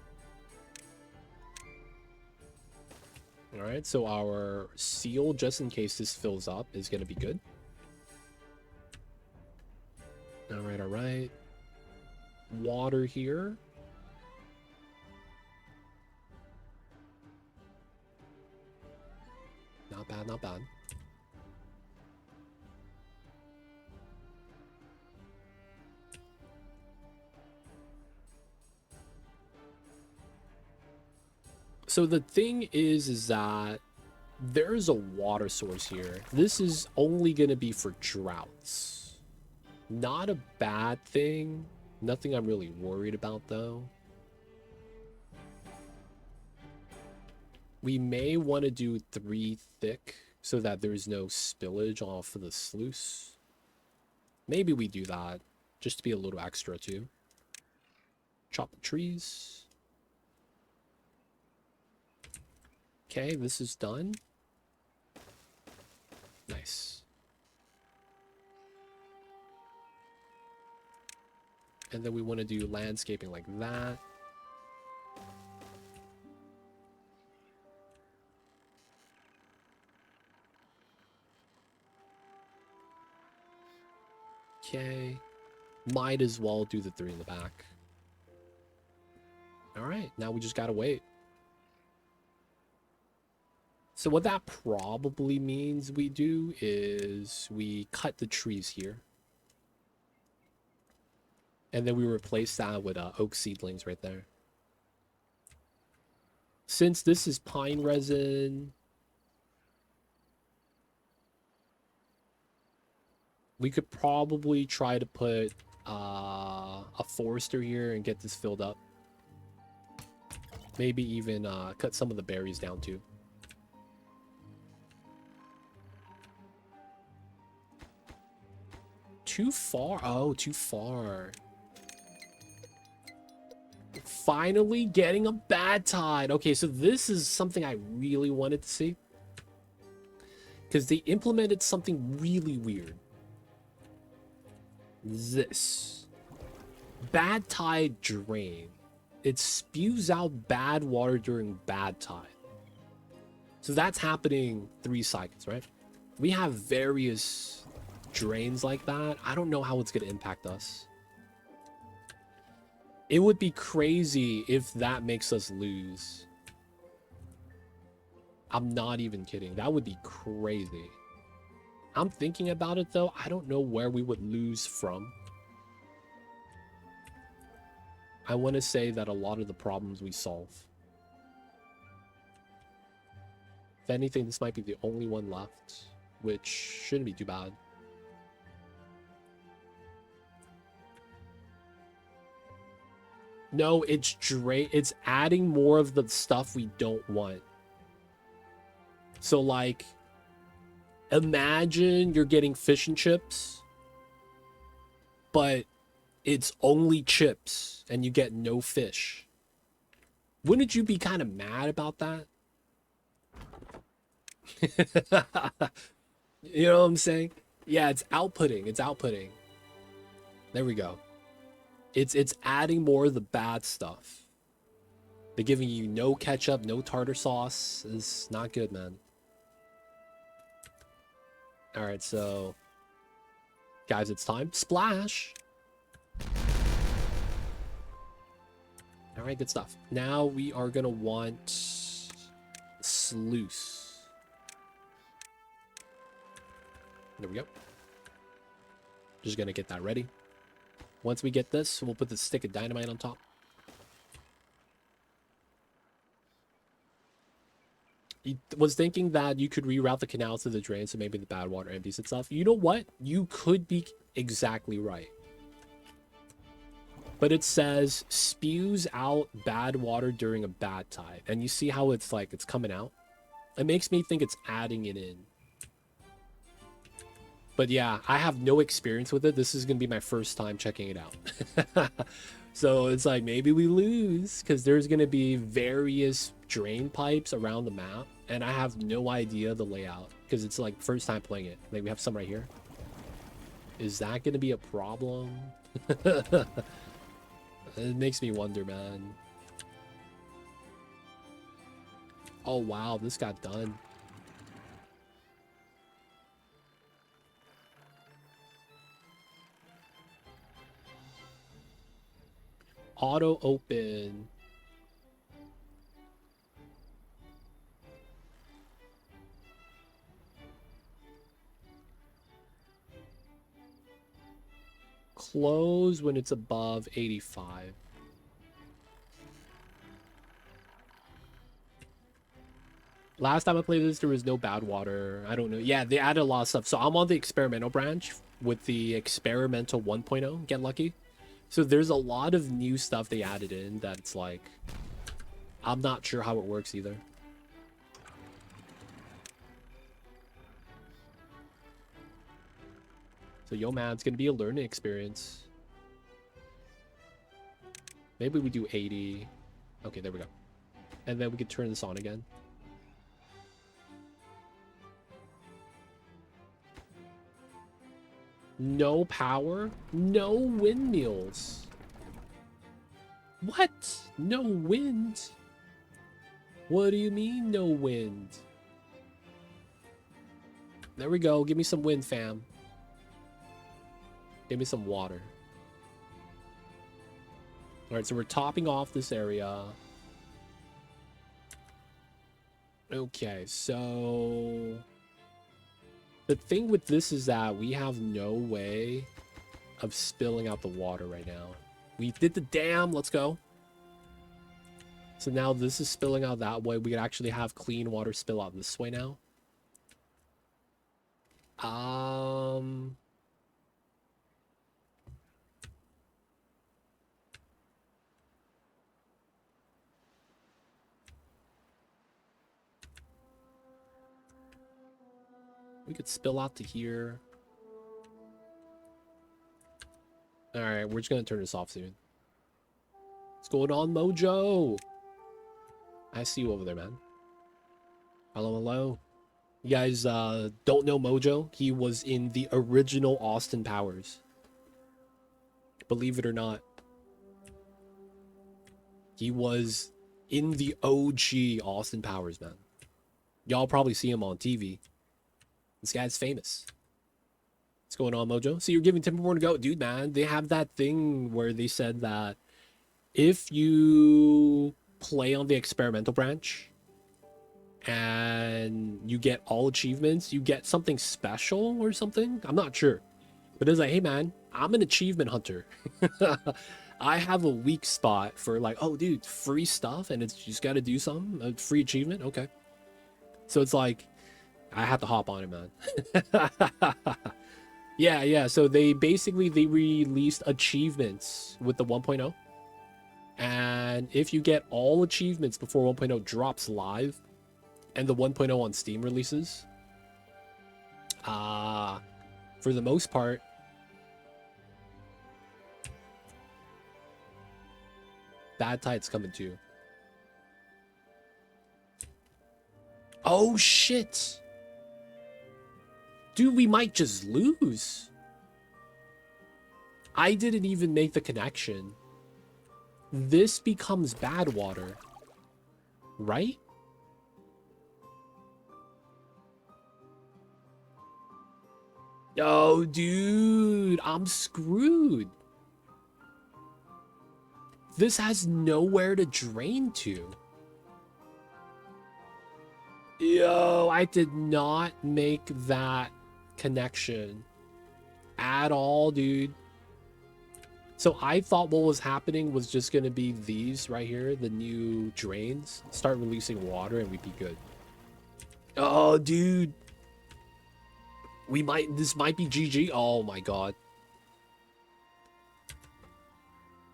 [SPEAKER 1] Alright, so our seal, just in case this fills up, is gonna be good. Alright, alright. Water here. Not bad, not bad. So the thing is that there's a water source here. This is only going to be for droughts. Not a bad thing. Nothing I'm really worried about, though. We may want to do 3 thick so that there's no spillage off of the sluice. Maybe we do that just to be a little extra, too. Chop the trees. Okay, this is done. Nice. And then we want to do landscaping like that. Okay. Might as well do the 3 in the back. Alright, now we just gotta wait. So what that probably means we do is we cut the trees here. And then we replace that with oak seedlings right there. Since this is pine resin, we could probably try to put a forester here and get this filled up. Maybe even cut some of the berries down too. Too far? Oh, too far. Finally getting a bad tide. Okay, so this is something I really wanted to see. Because they implemented something really weird. This. Bad tide drain. It spews out bad water during bad tide. So that's happening 3 cycles, right? We have various drains like that. I don't know how it's going to impact us. It would be crazy if that makes us lose. I'm not even kidding. That would be crazy. I'm thinking about it though. I don't know where we would lose from. I want to say that a lot of the problems we solve. If anything, this might be the only one left, which shouldn't be too bad. No, it's adding more of the stuff we don't want. So like, imagine you're getting fish and chips, but it's only chips and you get no fish. Wouldn't you be kind of mad about that? You know what I'm saying? Yeah, it's outputting. It's outputting. There we go. It's adding more of the bad stuff. They're giving you no ketchup, no tartar sauce. It's not good, man. All right, so guys, it's time. Splash. All right, good stuff. Now we are gonna want sluice. There we go. Just gonna get that ready. Once we get this, we'll put the stick of dynamite on top. I was thinking that you could reroute the canal to the drain so maybe the bad water empties itself. You know what? You could be exactly right. But it says spews out bad water during a bad tide. And you see how it's like it's coming out? It makes me think it's adding it in. But yeah, I have no experience with it. This is going to be my first time checking it out. So it's like maybe we lose because there's going to be various drain pipes around the map. And I have no idea the layout because it's like first time playing it. Like we have some right here. Is that going to be a problem? It makes me wonder, man. Oh, wow. This got done. Auto open. Close when it's above 85. Last time I played this, there was no bad water. I don't know. Yeah, they added a lot of stuff. So I'm on the experimental branch with the experimental 1.0. Get lucky. So there's a lot of new stuff they added in that it's like, I'm not sure how it works either. So yo man, it's gonna be a learning experience. Maybe we do 80. Okay, there we go. And then we could turn this on again. No power? No windmills. What? No wind? What do you mean no wind? There we go. Give me some wind, fam. Give me some water. Alright, so we're topping off this area. Okay, so the thing with this is that we have no way of spilling out the water right now. We did the dam. Let's go. So now this is spilling out that way. We can actually have clean water spill out this way now. We could spill out to here. Alright, we're just gonna turn this off soon. What's going on, Mojo? I see you over there, man. Hello, hello. You guys don't know Mojo? He was in the original Austin Powers. Believe it or not. He was in the OG Austin Powers, man. Y'all probably see him on TV. This guy's famous. What's going on, Mojo? So you're giving Timberborn a go? Dude, man, they have that thing where they said that if you play on the experimental branch and you get all achievements, you get something special or something. I'm not sure. But it's like, hey, man, I'm an achievement hunter. I have a weak spot for like, oh, dude, free stuff and it's just got to do something. A free achievement. Okay. So it's like, I have to hop on it, man. Yeah. So they released achievements with the 1.0. And if you get all achievements before 1.0 drops live and the 1.0 on Steam releases, for the most part, Bad Tide's coming too. Oh, shit. Dude, we might just lose. I didn't even make the connection. This becomes bad water, right? Oh, dude, I'm screwed. This has nowhere to drain to. Yo, I did not make that connection at all, dude. So I thought what was happening was just going to be these right here, the new drains, start releasing water and we'd be good. Oh, dude. This might be GG. Oh my God.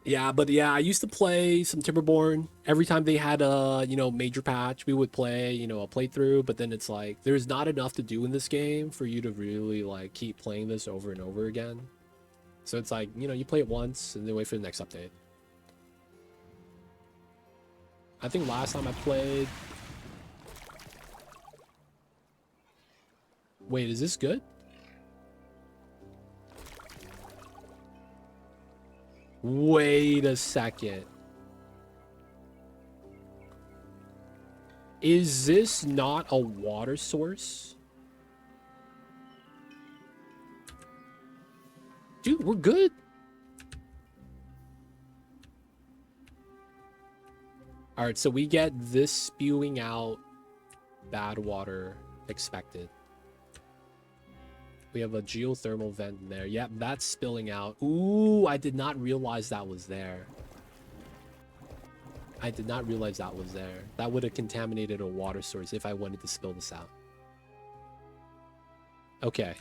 [SPEAKER 1] Yeah, but yeah, I used to play some Timberborn. Every time they had a, major patch, we would play, a playthrough, but then it's like, there's not enough to do in this game for you to really, like, keep playing this over and over again. So it's like, you play it once and then wait for the next update. I think last time I played... Wait, is this good? Wait a second. Is this not a water source? Dude, we're good. All right, so we get this spewing out bad water expected. We have a geothermal vent in there. Yep, that's spilling out. Ooh, I did not realize that was there. I did not realize that was there. That would have contaminated a water source if I wanted to spill this out. Okay.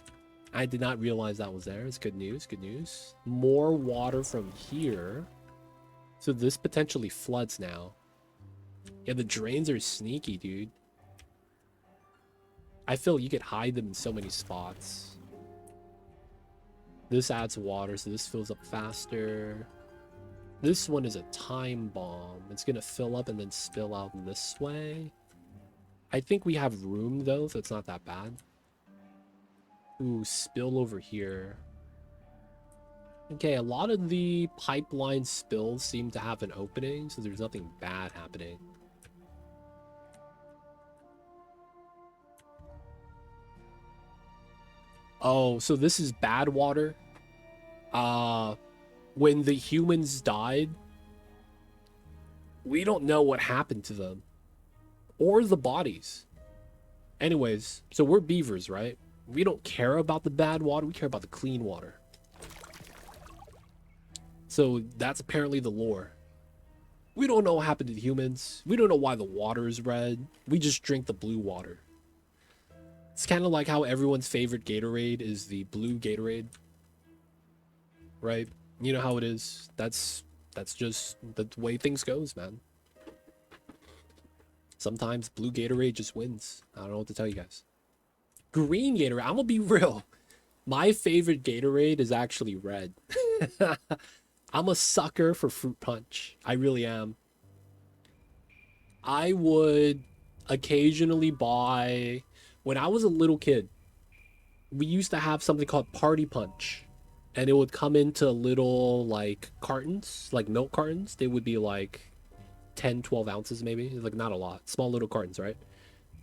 [SPEAKER 1] I did not realize that was there. It's good news, good news. More water from here. So this potentially floods now. Yeah, the drains are sneaky, dude. I feel you could hide them in so many spots. This adds water, so this fills up faster. This one is a time bomb. It's gonna fill up and then spill out this way. I think we have room though, so it's not that bad. Ooh, spill over here. Okay, a lot of the pipeline spills seem to have an opening, so there's nothing bad happening. Oh, so this is bad water. When the humans died, we don't know what happened to them. Or the bodies. Anyways, so we're beavers, right? We don't care about the bad water, we care about the clean water. So that's apparently the lore. We don't know what happened to the humans. We don't know why the water is red. We just drink the blue water. It's kind of like how everyone's favorite Gatorade is the blue Gatorade. Right? You know how it is. That's just the way things goes, man. Sometimes blue Gatorade just wins. I don't know what to tell you guys. Green Gatorade, I'm gonna be real. My favorite Gatorade is actually red. I'm a sucker for fruit punch. I really am. I would occasionally buy... When I was a little kid, we used to have something called Party Punch. And it would come into little, like, cartons, like milk cartons. They would be, like, 10, 12 ounces maybe. Like, not a lot. Small little cartons, right?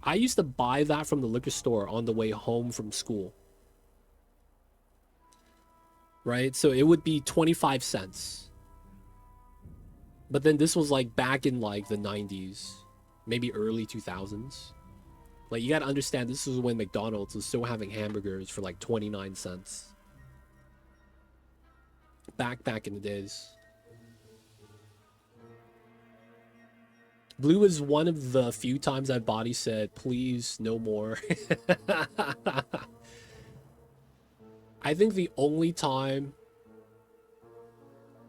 [SPEAKER 1] I used to buy that from the liquor store on the way home from school. Right? So it would be 25 cents. But then this was, like, back in, like, the 90s. Maybe early 2000s. Like, you gotta understand, this was when McDonald's was still having hamburgers for, like, 29 cents. Back in the days. Blue is one of the few times I've body said, please, no more. I think the only time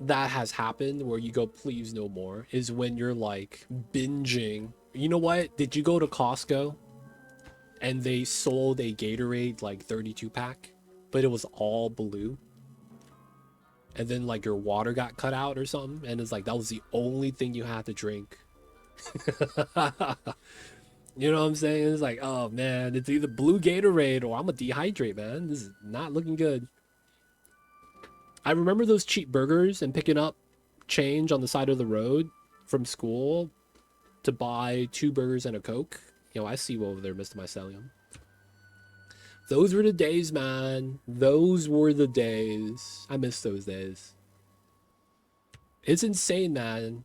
[SPEAKER 1] that has happened where you go, please, no more, is when you're, like, binging. You know what? Did you go to Costco and they sold a Gatorade, like, 32 pack, but it was all blue? And then, like, your water got cut out or something, and it's like, that was the only thing you had to drink. You know what I'm saying? It's like, oh, man, it's either blue Gatorade or I'm gonna dehydrate, man. This is not looking good. I remember those cheap burgers and picking up change on the side of the road from school to buy 2 burgers and a Coke. Yo, I see you over there, Mr. Mycelium. Those were the days, man. Those were the days. I miss those days. It's insane, man.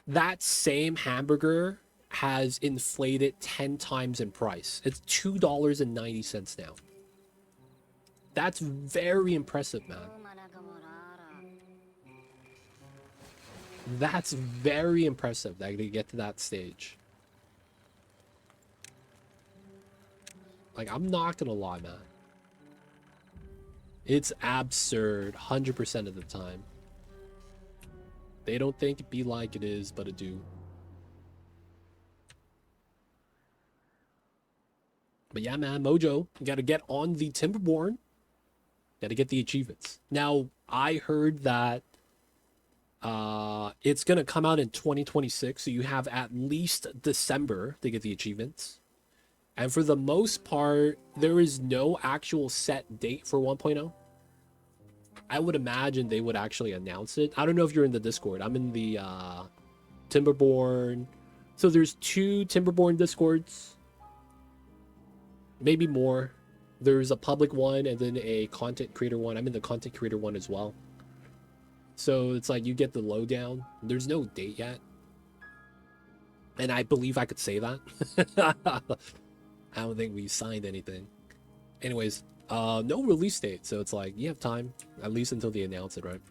[SPEAKER 1] That same hamburger has inflated 10 times in price. It's $2.90 now. That's very impressive, man. That's very impressive that they get to that stage. Like, I'm not gonna lie, man. It's absurd 100% of the time. They don't think it be like it is, but it do. But yeah, man, Mojo, you gotta get on the Timberborn. Gotta get the achievements. Now, I heard that it's gonna come out in 2026, so you have at least December to get the achievements. And for the most part, there is no actual set date for 1.0. I would imagine they would actually announce it. I don't know if you're in the Discord. I'm in the Timberborn. So there's 2 Timberborn Discords. Maybe more. There's a public one and then a content creator one. I'm in the content creator one as well. So it's like you get the lowdown. There's no date yet. And I believe I could say that. I don't think we signed anything. Anyways, no release date. So it's like you have time, at least until they announce it, right?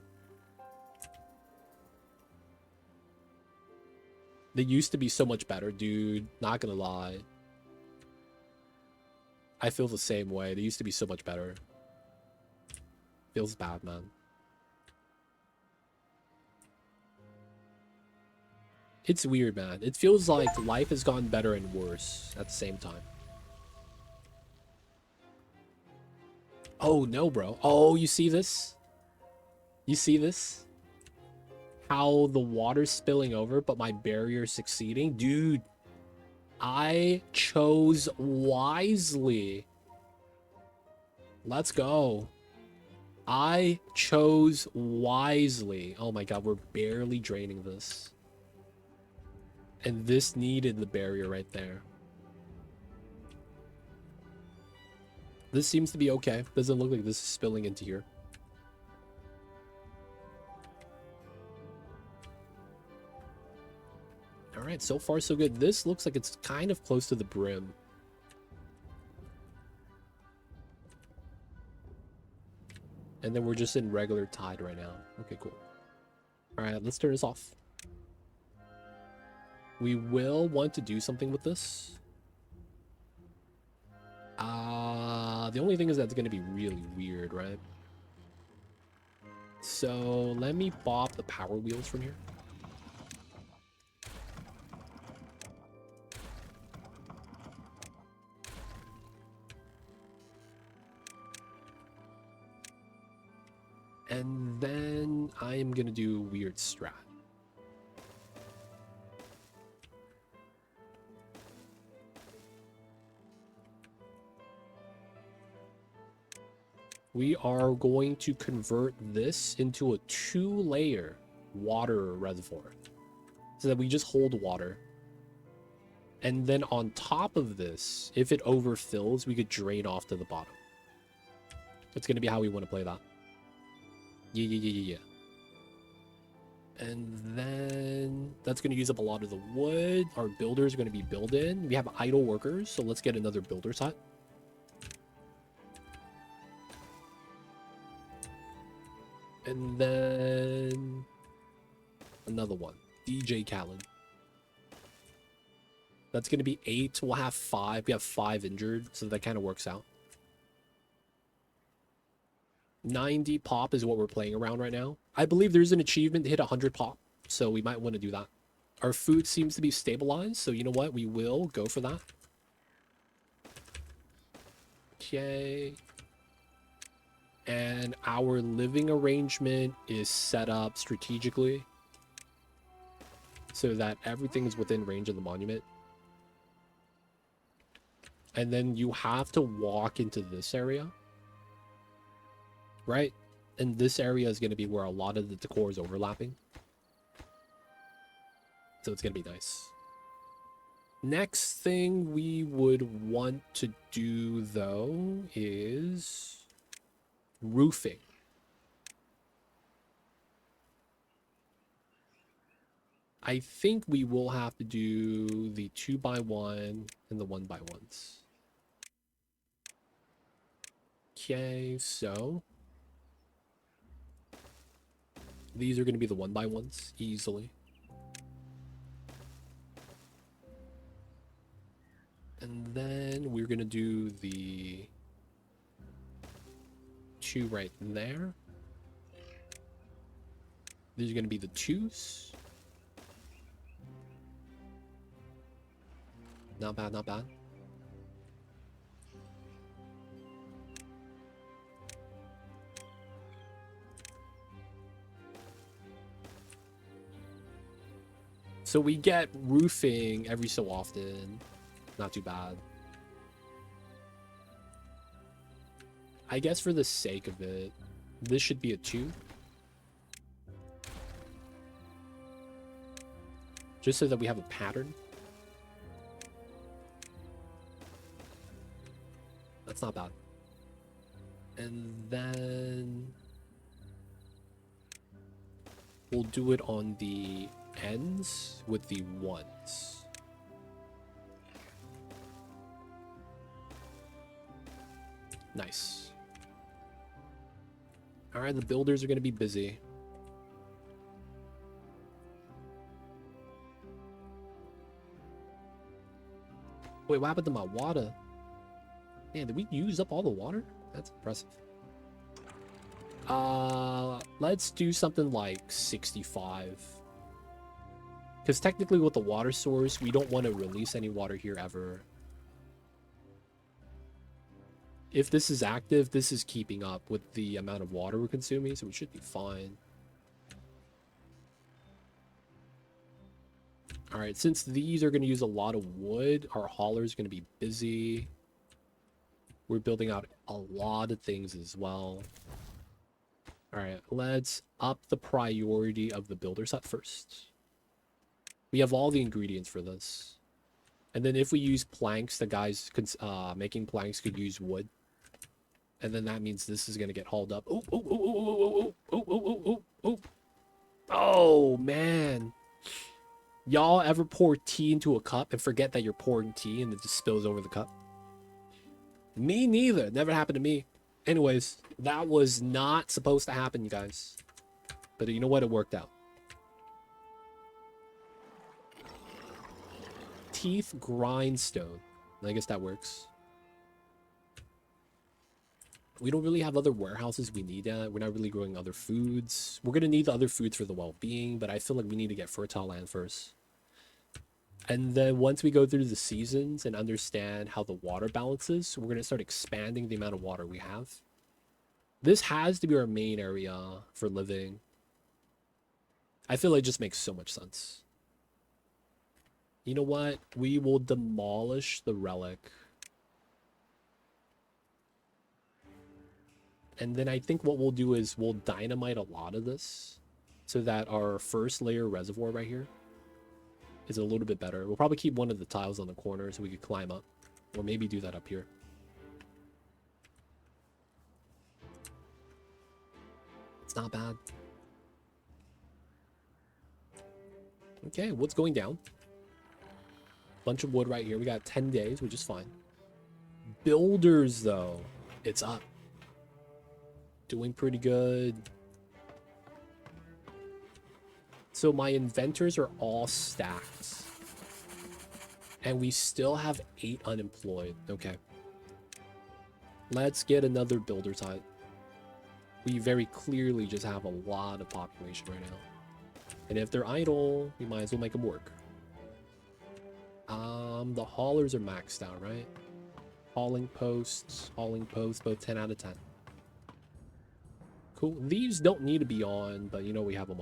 [SPEAKER 1] They used to be so much better, dude. Not gonna lie. I feel the same way. They used to be so much better. Feels bad, man. It's weird, man. It feels like life has gotten better and worse at the same time. Oh, no, bro. Oh, you see this? You see this? How the water's spilling over, but my barrier's succeeding? Dude, I chose wisely. Let's go. I chose wisely. Oh my god, we're barely draining this. And this needed the barrier right there. This seems to be okay. Doesn't look like this is spilling into here. Alright, so far so good. This looks like it's kind of close to the brim. And then we're just in regular tide right now. Okay, cool. Alright, let's turn this off. We will want to do something with this. The only thing is that's going to be really weird, right? So let me pop the power wheels from here. And then I am going to do weird strat. We are going to convert this into a 2-layer water reservoir so that we just hold water. And then on top of this, if it overfills, we could drain off to the bottom. That's going to be how we want to play that. Yeah. And then that's going to use up a lot of the wood. Our builders are going to be built in. We have idle workers, so let's get another builder's hut. And then another one, DJ Khaled. That's going to be 8. We'll have 5. We have 5 injured, so that kind of works out. 90 pop is what we're playing around right now. I believe there's an achievement to hit 100 pop, so we might want to do that. Our food seems to be stabilized, so you know what? We will go for that. Okay. And our living arrangement is set up strategically so that everything is within range of the monument. And then you have to walk into this area. Right? And this area is going to be where a lot of the decor is overlapping. So it's going to be nice. Next thing we would want to do, though, is roofing. I think we will have to do the 2x1 and the 1x1s. Okay, so these are going to be the 1x1s easily. And then we're going to do the 2 right there. These are going to be the 2s. Not bad, not bad. So we get roofing every so often. Not too bad. I guess for the sake of it, this should be a 2. Just so that we have a pattern. That's not bad. And then we'll do it on the ends with the 1s. Nice. All right, the builders are going to be busy. Wait, what happened to my water? Man, did we use up all the water? That's impressive. Let's do something like 65. Because technically with the water source, we don't want to release any water here ever. If this is active, this is keeping up with the amount of water we're consuming, so we should be fine. All right, since these are going to use a lot of wood, our hauler is going to be busy. We're building out a lot of things as well. All right, let's up the priority of the builder's hut first. We have all the ingredients for this. And then if we use planks, the guys making planks could use wood. And then that means this is going to get hauled up. Oh, oh, oh, oh, oh, oh, oh, oh, oh, oh. Oh, man. Y'all ever pour tea into a cup and forget that you're pouring tea and it just spills over the cup? Me neither. Never happened to me. Anyways, that was not supposed to happen, you guys. But you know what? It worked out. Teeth grindstone. I guess that works. We don't really have other warehouses we need yet. We're not really growing other foods. We're going to need the other foods for the well-being, but I feel like we need to get fertile land first. And then once we go through the seasons and understand how the water balances, we're going to start expanding the amount of water we have. This has to be our main area for living. I feel like it just makes so much sense. You know what? We will demolish the relic. And then I think what we'll do is we'll dynamite a lot of this so that our first layer reservoir right here is a little bit better. We'll probably keep one of the tiles on the corner so we could climb up, or maybe do that up here. It's not bad. Okay, wood's going down. Bunch of wood right here. We got 10 days, which is fine. Builders, though, it's up. Doing pretty good. So my inventors are all stacked. And we still have 8 unemployed. Okay. Let's get another builder's hut. We very clearly just have a lot of population right now. And if they're idle, we might as well make them work. The haulers are maxed out, right? Hauling posts, both 10 out of 10. Cool. These don't need to be on, but you know we have them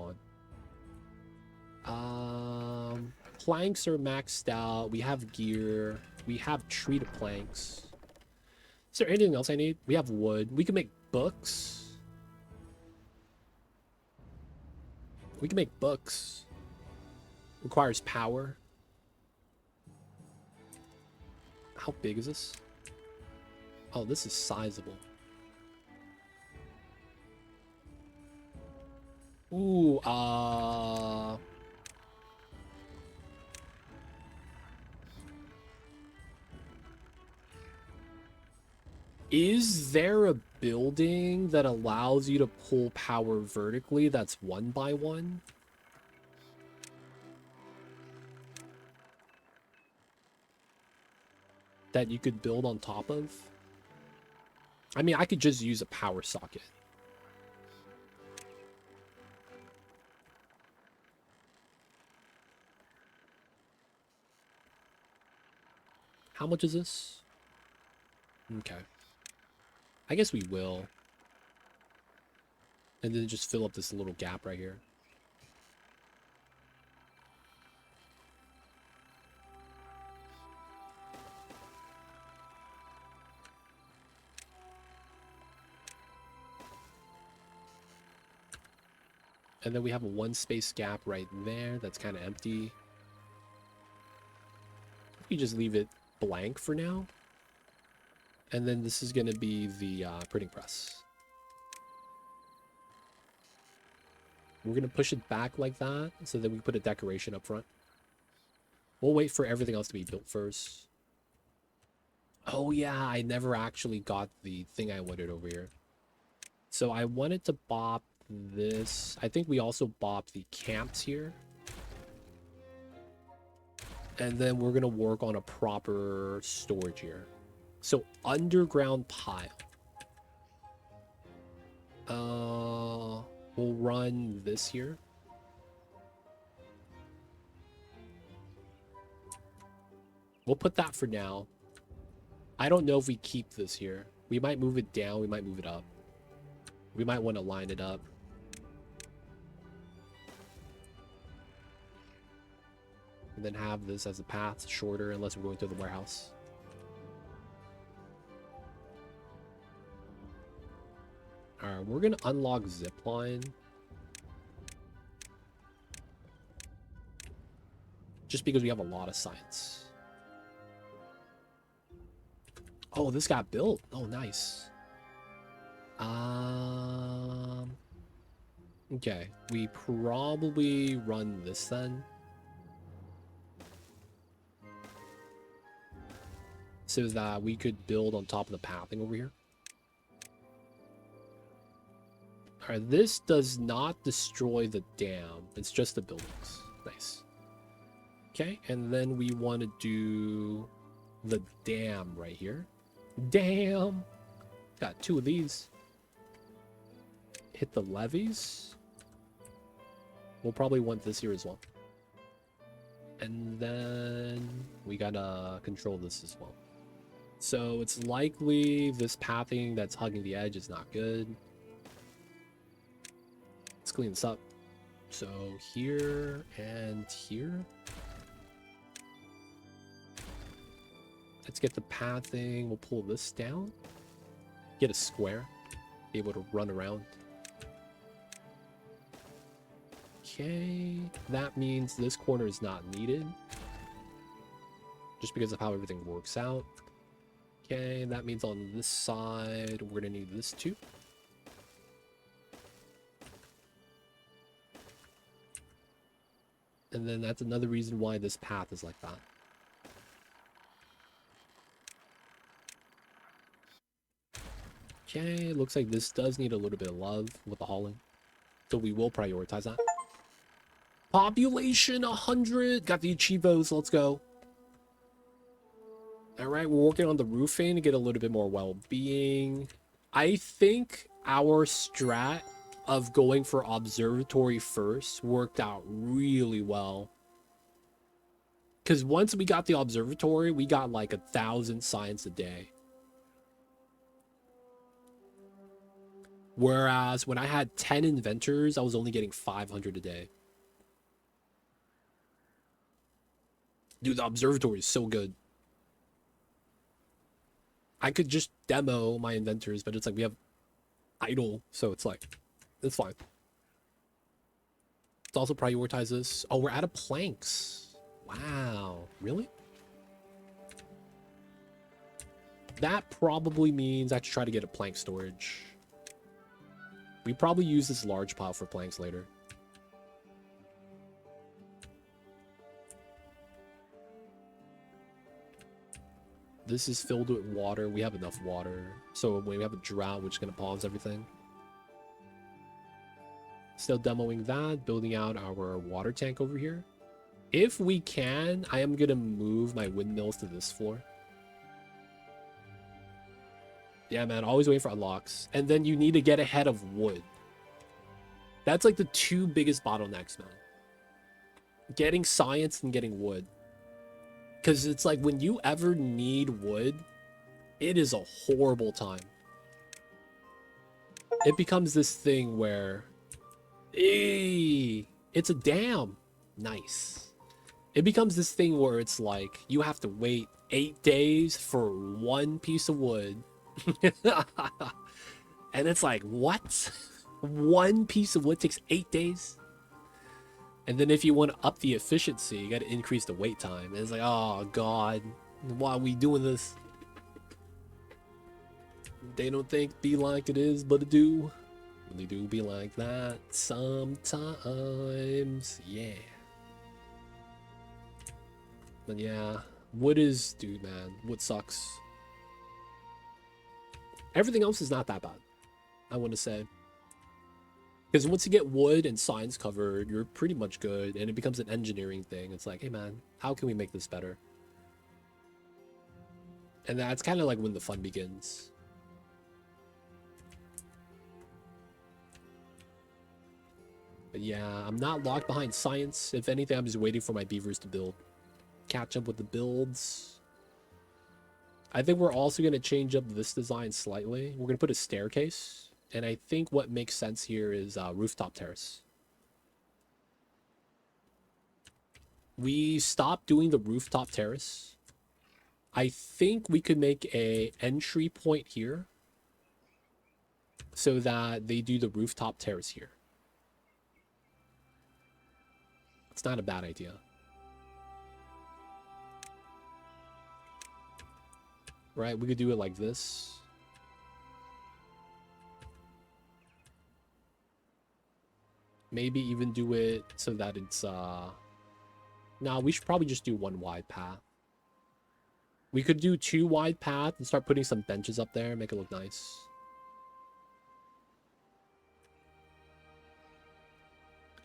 [SPEAKER 1] on. Planks are maxed out. We have gear. We have treated planks. Is there anything else I need? We have wood. We can make books. We can make books. Requires power. How big is this? Oh, this is sizable. Ooh, is there a building that allows you to pull power vertically that's 1x1? That you could build on top of? I mean, I could just use a power socket. How much is this? Okay. I guess we will. And then just fill up this little gap right here. And then we have a one space gap right there that's kind of empty. We just leave it blank for now. And then this is going to be the printing press. We're going to push it back like that so that we put a decoration up front. We'll wait for everything else to be built first. Oh yeah, I never actually got the thing I wanted over here. So I wanted to bop this. I think we also bop the camps here. And then we're going to work on a proper storage here. So underground pile. We'll run this here. We'll put that for now. I don't know if we keep this here. We might move it down. We might move it up. We might want to line it up. And then have this as a path shorter unless we're going through the warehouse. Alright, we're going to unlock zipline. Just because we have a lot of science. Oh, this got built. Oh, nice. Okay, we probably run this then. So that we could build on top of the pathing over here. Alright, this does not destroy the dam. It's just the buildings. Nice. Okay, and then we want to do the dam right here. Damn! Got two of these. Hit the levees. We'll probably want this here as well. And then we gotta control this as well. So it's likely this pathing that's hugging the edge is not good. Let's clean this up. So here and here. Let's get the pathing. We'll pull this down. Get a square. Be able to run around. Okay. That means this corner is not needed. Just because of how everything works out. Okay, that means on this side, we're going to need this too. And then that's another reason why this path is like that. Okay, looks like this does need a little bit of love with the hauling. So we will prioritize that. Population 100! Got the Achievos, let's go. Alright, we're working on the roofing to get a little bit more well-being. I think our strat of going for observatory first worked out really well. Because once we got the observatory, we got like 1,000 science a day. Whereas when I had 10 inventors, I was only getting 500 a day. Dude, the observatory is so good. I could just demo my inventors, but it's like we have idle, so it's like, it's fine. Let's also prioritize this. Oh, we're out of planks. Wow. Really? That probably means I should try to get a plank storage. We probably use this large pile for planks later. This is filled with water. We have enough water. So when we have a drought, we're just going to pause everything. Still demoing that, building out our water tank over here. If we can, I am going to move my windmills to this floor. Yeah, man, always waiting for unlocks. And then you need to get ahead of wood. That's like the two biggest bottlenecks, man. Getting science and getting wood. Because it's like when you ever need wood, it is a horrible time. It becomes this thing where... it's a dam. Nice. It becomes this thing where it's like you have to wait 8 days for one piece of wood. And it's like, what? One piece of wood takes 8 days? And then if you want to up the efficiency, you got to increase the wait time. And it's like, oh god, why are we doing this? They don't think be like it is, but it do. Really do be like that sometimes. Yeah. But yeah, wood is, dude, man, wood sucks. Everything else is not that bad, I want to say. Because once you get wood and signs covered, you're pretty much good, and it becomes an engineering thing. It's like, hey man, how can we make this better? And that's kind of like when the fun begins. But yeah, I'm not locked behind science. If anything, I'm just waiting for my beavers to build. Catch up with the builds. I think we're also going to change up this design slightly. We're going to put a staircase. And I think what makes sense here is rooftop terrace. We stopped doing the rooftop terrace. I think we could make a entry point here so that they do the rooftop terrace here. It's not a bad idea. Right, we could do it like this. Maybe even do it so that it's, no, we should probably just do one wide path. We could do 2 wide paths and start putting some benches up there, make it look nice.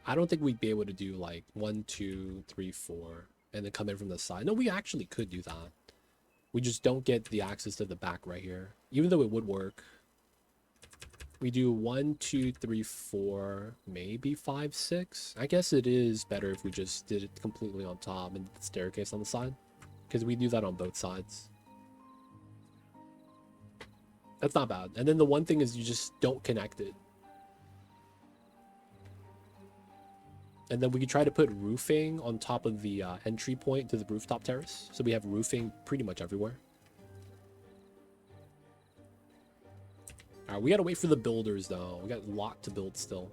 [SPEAKER 1] I don't think we'd be able to do like 1, 2, 3, 4, and then come in from the side. No, we actually could do that. We just don't get the access to the back right here, even though it would work. We do 1, 2, 3, 4, maybe 5, 6. I guess it is better if we just did it completely on top and the staircase on the side, because we do that on both sides. That's not bad. And then the one thing is you just don't connect it. And then we could try to put roofing on top of the entry point to the rooftop terrace. So we have roofing pretty much everywhere. Alright, we gotta wait for the builders though. We got a lot to build still.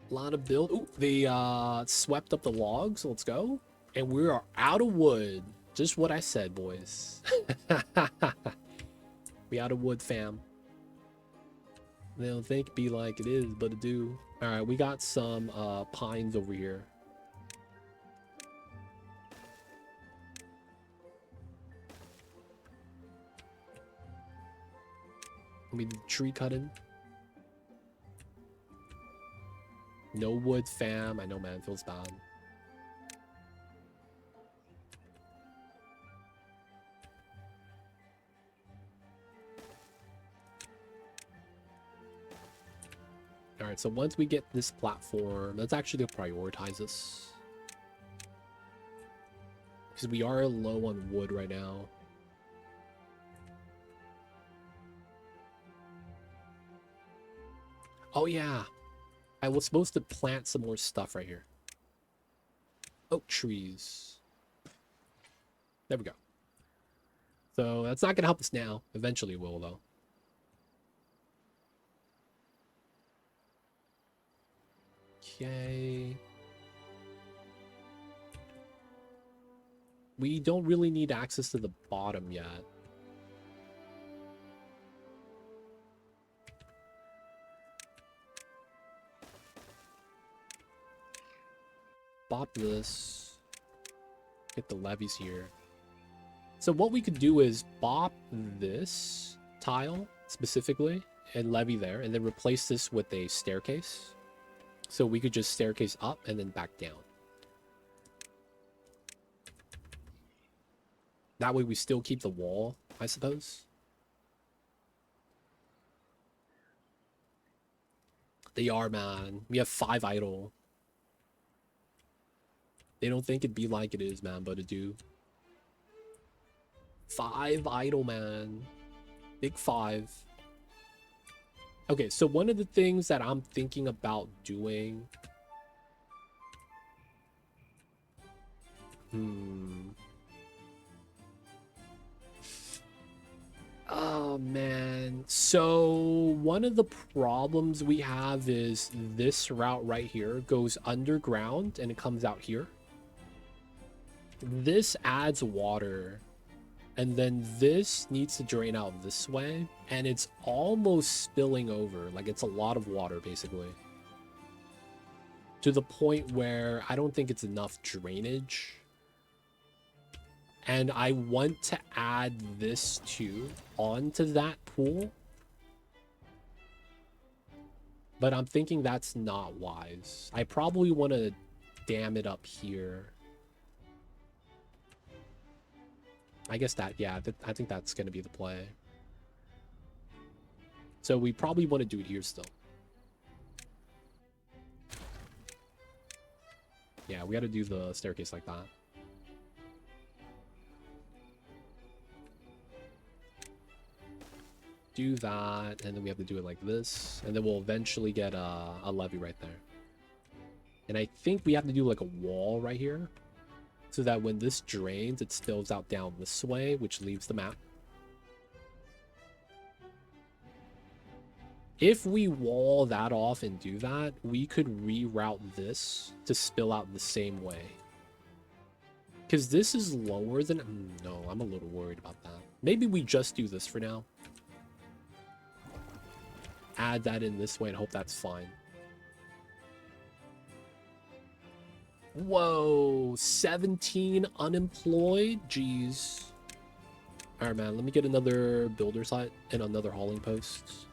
[SPEAKER 1] A lot of build. Ooh, they swept up the logs. Let's go. And we are out of wood. Just what I said, boys. We out of wood, fam. They don't think be like it is, but it do. Alright, we got some pines over here. We do tree cutting. No wood, fam. I know, man. It feels bad. Alright, so once we get this platform, let's actually prioritize this. Because we are low on wood right now. Oh yeah, I was supposed to plant some more stuff right here. Oak trees. There we go. So that's not going to help us now. Eventually it will, though. Okay. We don't really need access to the bottom yet. Bop this. Get the levees here. So what we could do is bop this tile specifically and levy there, and then replace this with a staircase. So we could just staircase up and then back down. That way we still keep the wall, I suppose. They are, man. We have 5 idle. They don't think it be like it is, man, but it do. 5 idle, man. Big 5. Okay, so one of the things that I'm thinking about doing... Oh, man. So one of the problems we have is this route right here goes underground and it comes out here. This adds water. And then this needs to drain out this way. And it's almost spilling over. Like, it's a lot of water, basically. To the point where I don't think it's enough drainage. And I want to add this too onto that pool. But I'm thinking that's not wise. I probably want to dam it up here. I guess that, yeah, I think that's going to be the play. So we probably want to do it here still. Yeah, we got to do the staircase like that. Do that, and then we have to do it like this, and then we'll eventually get a levee right there. And I think we have to do like a wall right here, so that when this drains, it spills out down this way, which leaves the map. If we wall that off and do that, we could reroute this to spill out the same way. Because this is lower than... No, I'm a little worried about that. Maybe we just do this for now. Add that in this way and hope that's fine. Whoa, 17 unemployed? Jeez. Alright, man, let me get another builder's hut and another hauling post.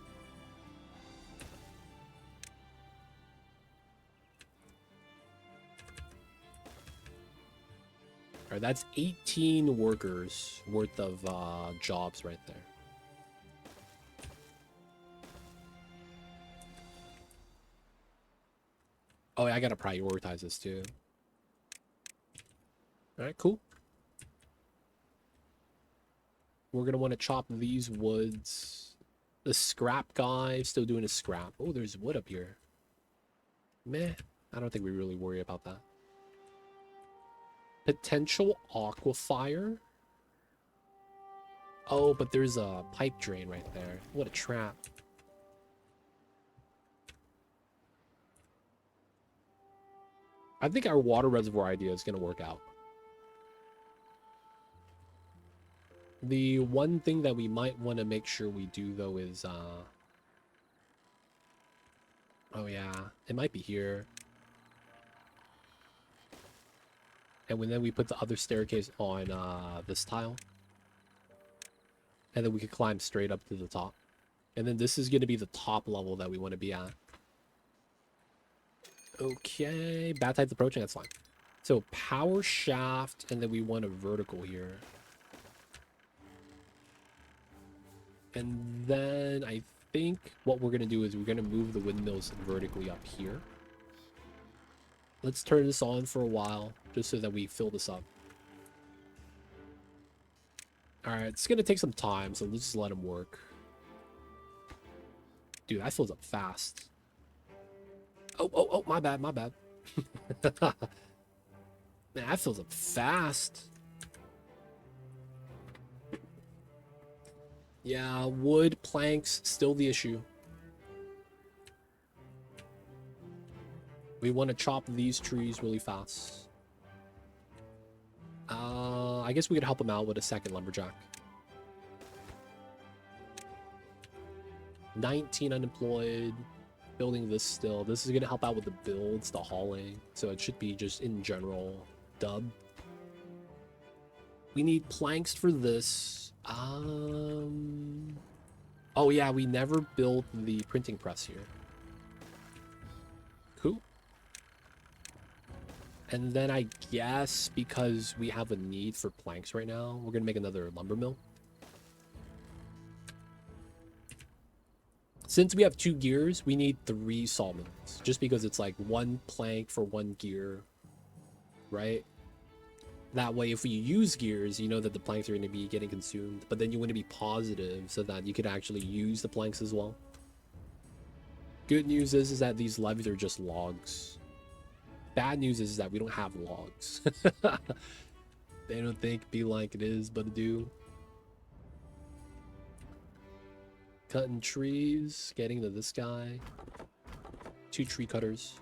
[SPEAKER 1] Alright, that's 18 workers worth of jobs right there. Oh, yeah, I gotta prioritize this too. Alright, cool. We're gonna want to chop these woods. The scrap guy still doing his scrap. Oh, there's wood up here. Meh. I don't think we really worry about that. Potential aquifer. Oh, but there's a pipe drain right there. What a trap. I think our water reservoir idea is going to work out. The one thing that we might want to make sure we do, though, is... Oh, yeah. It might be here. And then we put the other staircase on this tile. And then we could climb straight up to the top. And then this is going to be the top level that we want to be at. Okay, bad type approaching, that's fine. So power shaft, and then we want a vertical here. And then I think what we're going to do is we're going to move the windmills vertically up here. Let's turn this on for a while, just so that we fill this up. Alright, it's going to take some time, so let's just let him work. Dude, that fills up fast. Oh, my bad. Man, that fills up fast. Yeah, wood, planks, still the issue. We want to chop these trees really fast. I guess we could help him out with a second lumberjack. 19 unemployed. Building this still. This is going to help out with the builds, the hauling. So it should be just in general dub. We need planks for this. Oh yeah, we never built the printing press here. Cool. And then I guess because we have a need for planks right now, we're going to make another lumber mill. Since we have 2 gears, we need 3 sawmills. Just because it's like 1 plank for 1 gear, right? That way, if we use gears, you know that the planks are going to be getting consumed. But then you want to be positive so that you could actually use the planks as well. Good news is that these levees are just logs. Bad news is that we don't have logs. They don't think be like it is, but it do. Cutting trees, getting to this guy. 2 tree cutters.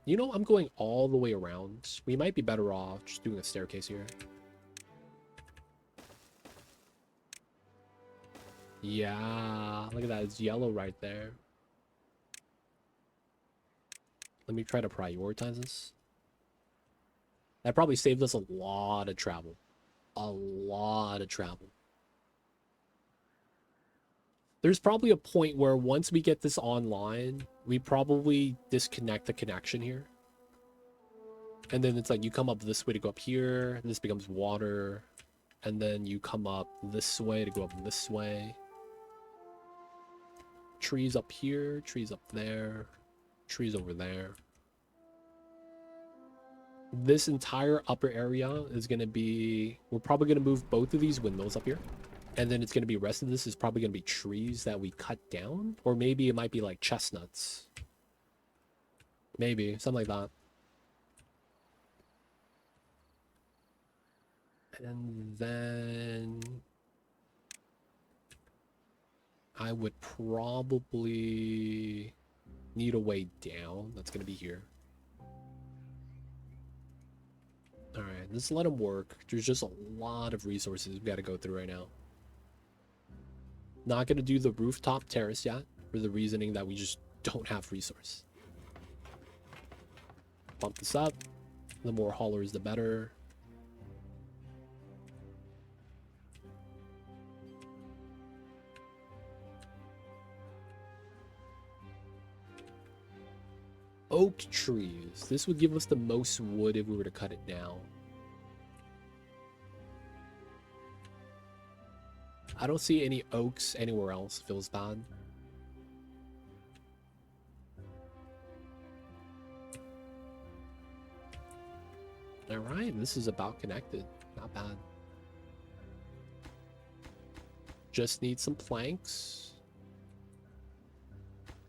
[SPEAKER 1] You know, I'm going all the way around. We might be better off just doing a staircase here. Yeah, look at that. It's yellow right there. Let me try to prioritize this. That probably saved us a lot of travel. A lot of travel. There's probably a point where once we get this online, we probably disconnect the connection here. And then it's like you come up this way to go up here, this becomes water, and then you come up this way to go up this way. Trees up here, trees up there, trees over there. This entire upper area is going to be... We're probably going to move both of these windmills up here. And then it's going to be, rest of this is probably going to be trees that we cut down. Or maybe it might be like chestnuts. Maybe, something like that. And then... I would probably need a way down. That's going to be here. Alright, let's let them work. There's just a lot of resources we've got to go through right now. Not going to do the rooftop terrace yet, for the reasoning that we just don't have resource. Bump this up. The more haulers, the better. Oak trees. This would give us the most wood if we were to cut it now. I don't see any oaks anywhere else. Feels bad. Alright, this is about connected. Not bad. Just need some planks.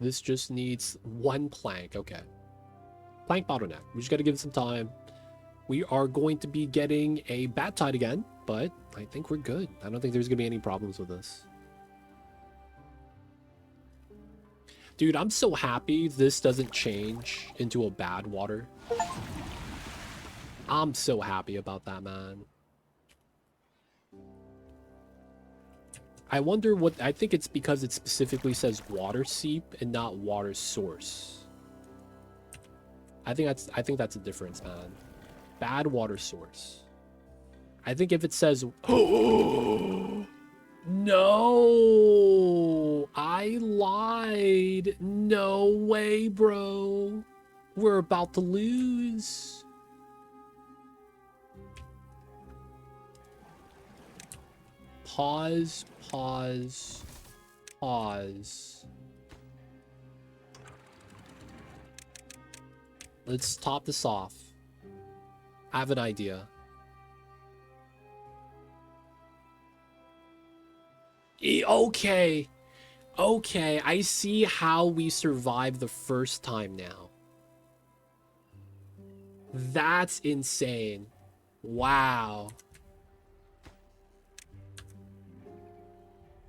[SPEAKER 1] This just needs 1 plank. Okay. Plank bottleneck. We just got to give it some time. We are going to be getting a bat tide again, but I think we're good. I don't think there's going to be any problems with this. Dude, I'm so happy this doesn't change into a bad water. I'm so happy about that, man. I wonder what... I think it's because it specifically says water seep and not water source. I think that's a difference, man. Bad water source. I think if it says... Oh, no! I lied! No way, bro! We're about to lose. Pause, pause, pause. Let's top this off. I have an idea. Okay. Okay, I see how we survived the first time now. That's insane. Wow.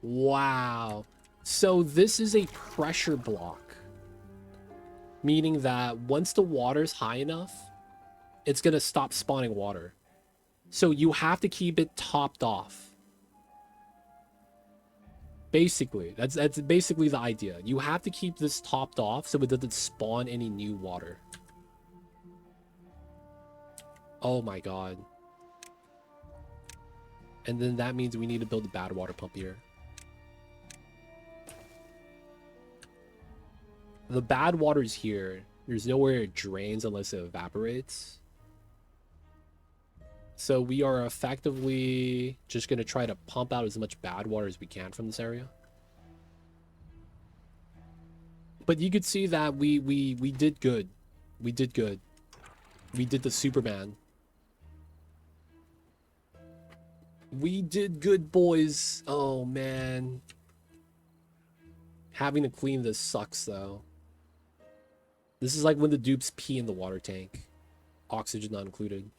[SPEAKER 1] Wow. So this is a pressure block. meaning that once the water's high enough, it's gonna stop spawning water. So you have to keep it topped off. Basically, that's basically the idea. You have to keep this topped off so it doesn't spawn any new water. Oh my god. And then that means we need to build a bad water pump here. The bad water's here. There's nowhere it drains unless it evaporates. So we are effectively just going to try to pump out as much bad water as we can from this area. But you could see that we did good. We did good. We did the Superman. We did good, boys. Oh, man. Having to clean this sucks, though. This is like when the dupes pee in the water tank. Oxygen not included.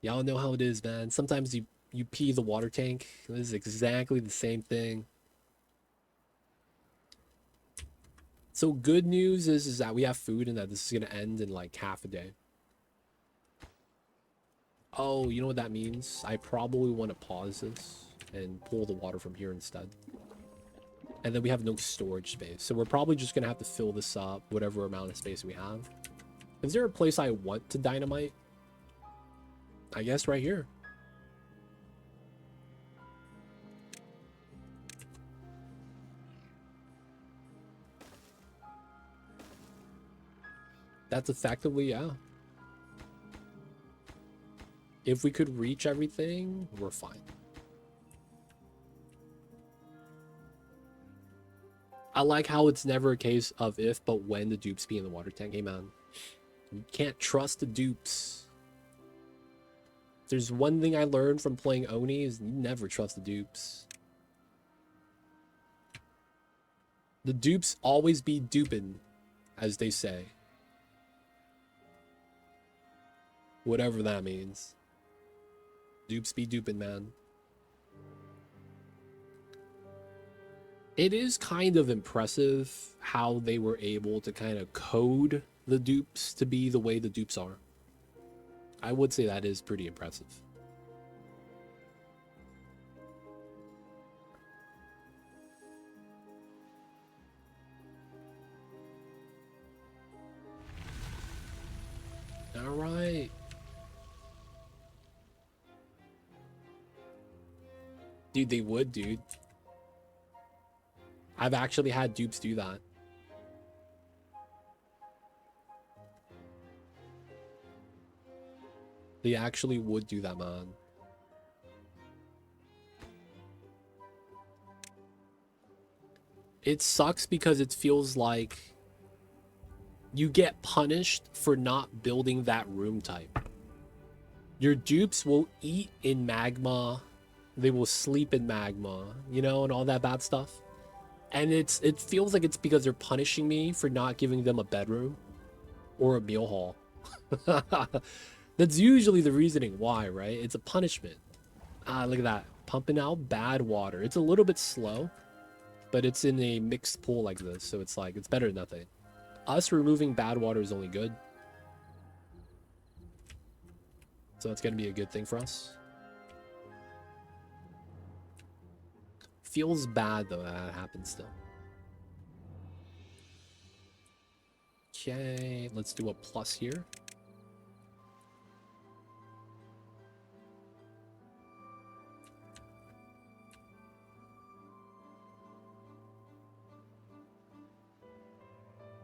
[SPEAKER 1] Y'all know how it is, man. Sometimes you pee the water tank. This is exactly the same thing. So good news is that we have food and that this is going to end in like half a day. Oh, you know what that means? I probably want to pause this and pull the water from here instead. And then we have no storage space. So we're probably just going to have to fill this up, whatever amount of space we have. Is there a place I want to dynamite? I guess right here. That's effectively, yeah. If we could reach everything, we're fine. I like how it's never a case of if, but when the dupes be in the water tank. Hey, man. You can't trust the dupes. If there's one thing I learned from playing Oni is you never trust the dupes. The dupes always be duping, as they say. Whatever that means. Dupes be duping, man. It is kind of impressive how they were able to kind of code the dupes to be the way the dupes are. I would say that is pretty impressive. All right. Dude, they would, dude. I've actually had dupes do that. They actually would do that, man. It sucks because it feels like you get punished for not building that room type. Your dupes will eat in magma. They will sleep in magma, you know, and all that bad stuff. And it feels like it's because they're punishing me for not giving them a bedroom or a meal hall. That's usually the reasoning why, right? It's a punishment. Ah, look at that. Pumping out bad water. It's a little bit slow, but it's in a mixed pool like this. So it's like, it's better than nothing. Us removing bad water is only good. So that's going to be a good thing for us. Feels bad though that happens still. Okay, let's do a plus here.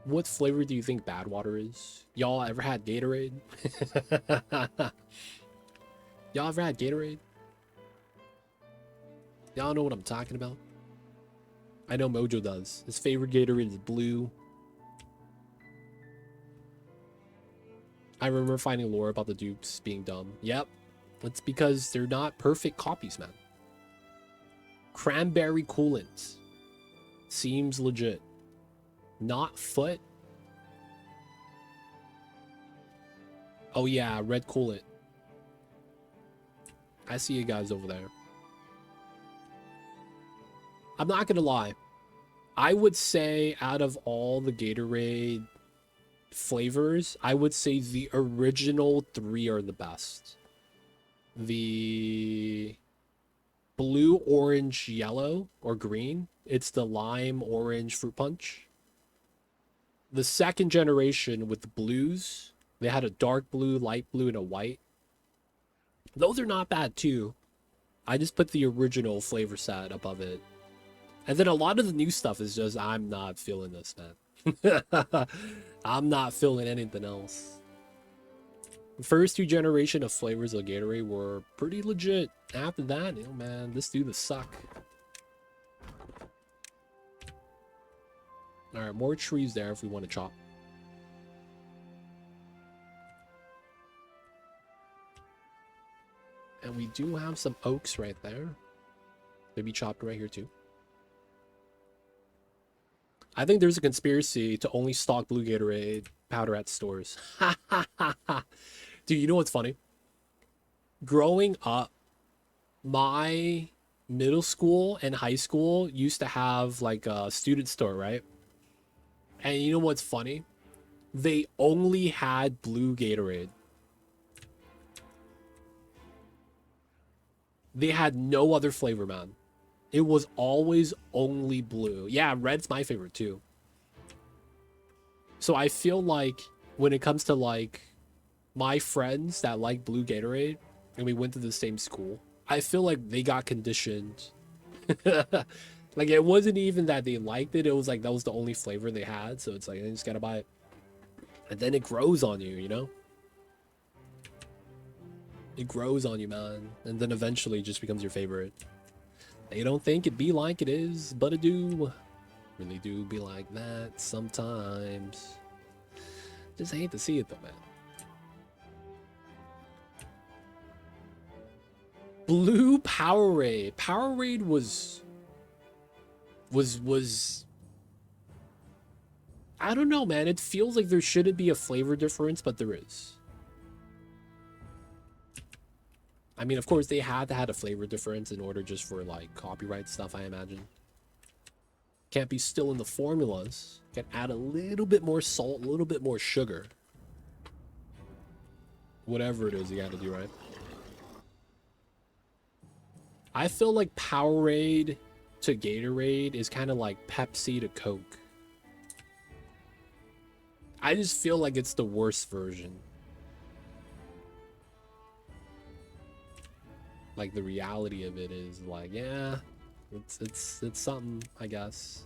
[SPEAKER 1] What flavor do you think bad water is? Y'all ever had Gatorade? Y'all ever had Gatorade? Y'all know what I'm talking about? I know Mojo does. His favorite Gatorade is blue. I remember finding lore about the dupes being dumb. Yep. That's because they're not perfect copies, man. Cranberry coolant. Seems legit. Not foot. Oh yeah, red coolant. I see you guys over there. I'm not gonna lie. I would say out of all the Gatorade flavors, I would say the original 3 are the best. The blue, orange, yellow, or green. It's the lime, orange, fruit punch. The second generation with the blues, they had a dark blue, light blue, and a white. Those are not bad too. I just put the original flavor set above it. And then a lot of the new stuff is just, I'm not feeling this, man. I'm not feeling anything else. The first 2 generation of flavors of Gatorade were pretty legit. After that, you know, man, this dude suck. Alright, more trees there if we want to chop. And we do have some oaks right there. Maybe chopped right here too. I think there's a conspiracy to only stock blue Gatorade powder at stores. Dude, you know what's funny? Growing up, my middle school and high school used to have like a student store, right? And you know what's funny? They only had blue Gatorade. They had no other flavor, man. It was always only blue. Yeah, red's my favorite too. So I feel like when it comes to like my friends that like blue Gatorade and we went to the same school, I feel like they got conditioned. Like it wasn't even that they liked it. It was like that was the only flavor they had. So it's like, I just gotta buy it. And then it grows on you, you know? It grows on you, man. And then eventually it just becomes your favorite. They don't think it be like it is, but it do. Really do be like that sometimes. Just hate to see it though, man. Blue Powerade. Powerade was I don't know, man. It feels like there shouldn't be a flavor difference, but there is. I mean, of course, they had to have a flavor difference in order just for, like, copyright stuff, I imagine. Can't be still in the formulas. Can add a little bit more salt, a little bit more sugar. Whatever it is you gotta do, right? I feel like Powerade to Gatorade is kind of like Pepsi to Coke. I just feel like it's the worst version. Like the reality of it is like, yeah, it's something, I guess.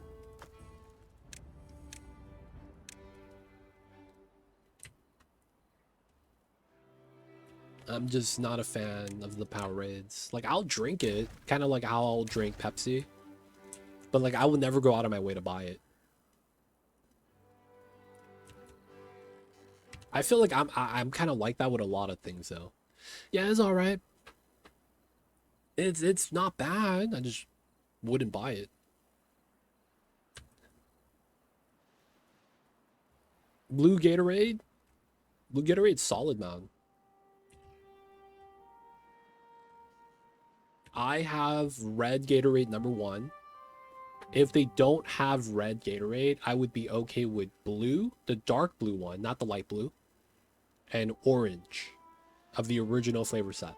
[SPEAKER 1] I'm just not a fan of the Powerades. Like I'll drink it, kind of like how I'll drink Pepsi, but like I would never go out of my way to buy it. I feel like I'm kind of like that with a lot of things though. Yeah, it's all right. It's not bad. I just wouldn't buy it. Blue Gatorade? Blue Gatorade's solid, man. I have red Gatorade #1. If they don't have red Gatorade, I would be okay with blue, the dark blue one, not the light blue, and orange of the original flavor set.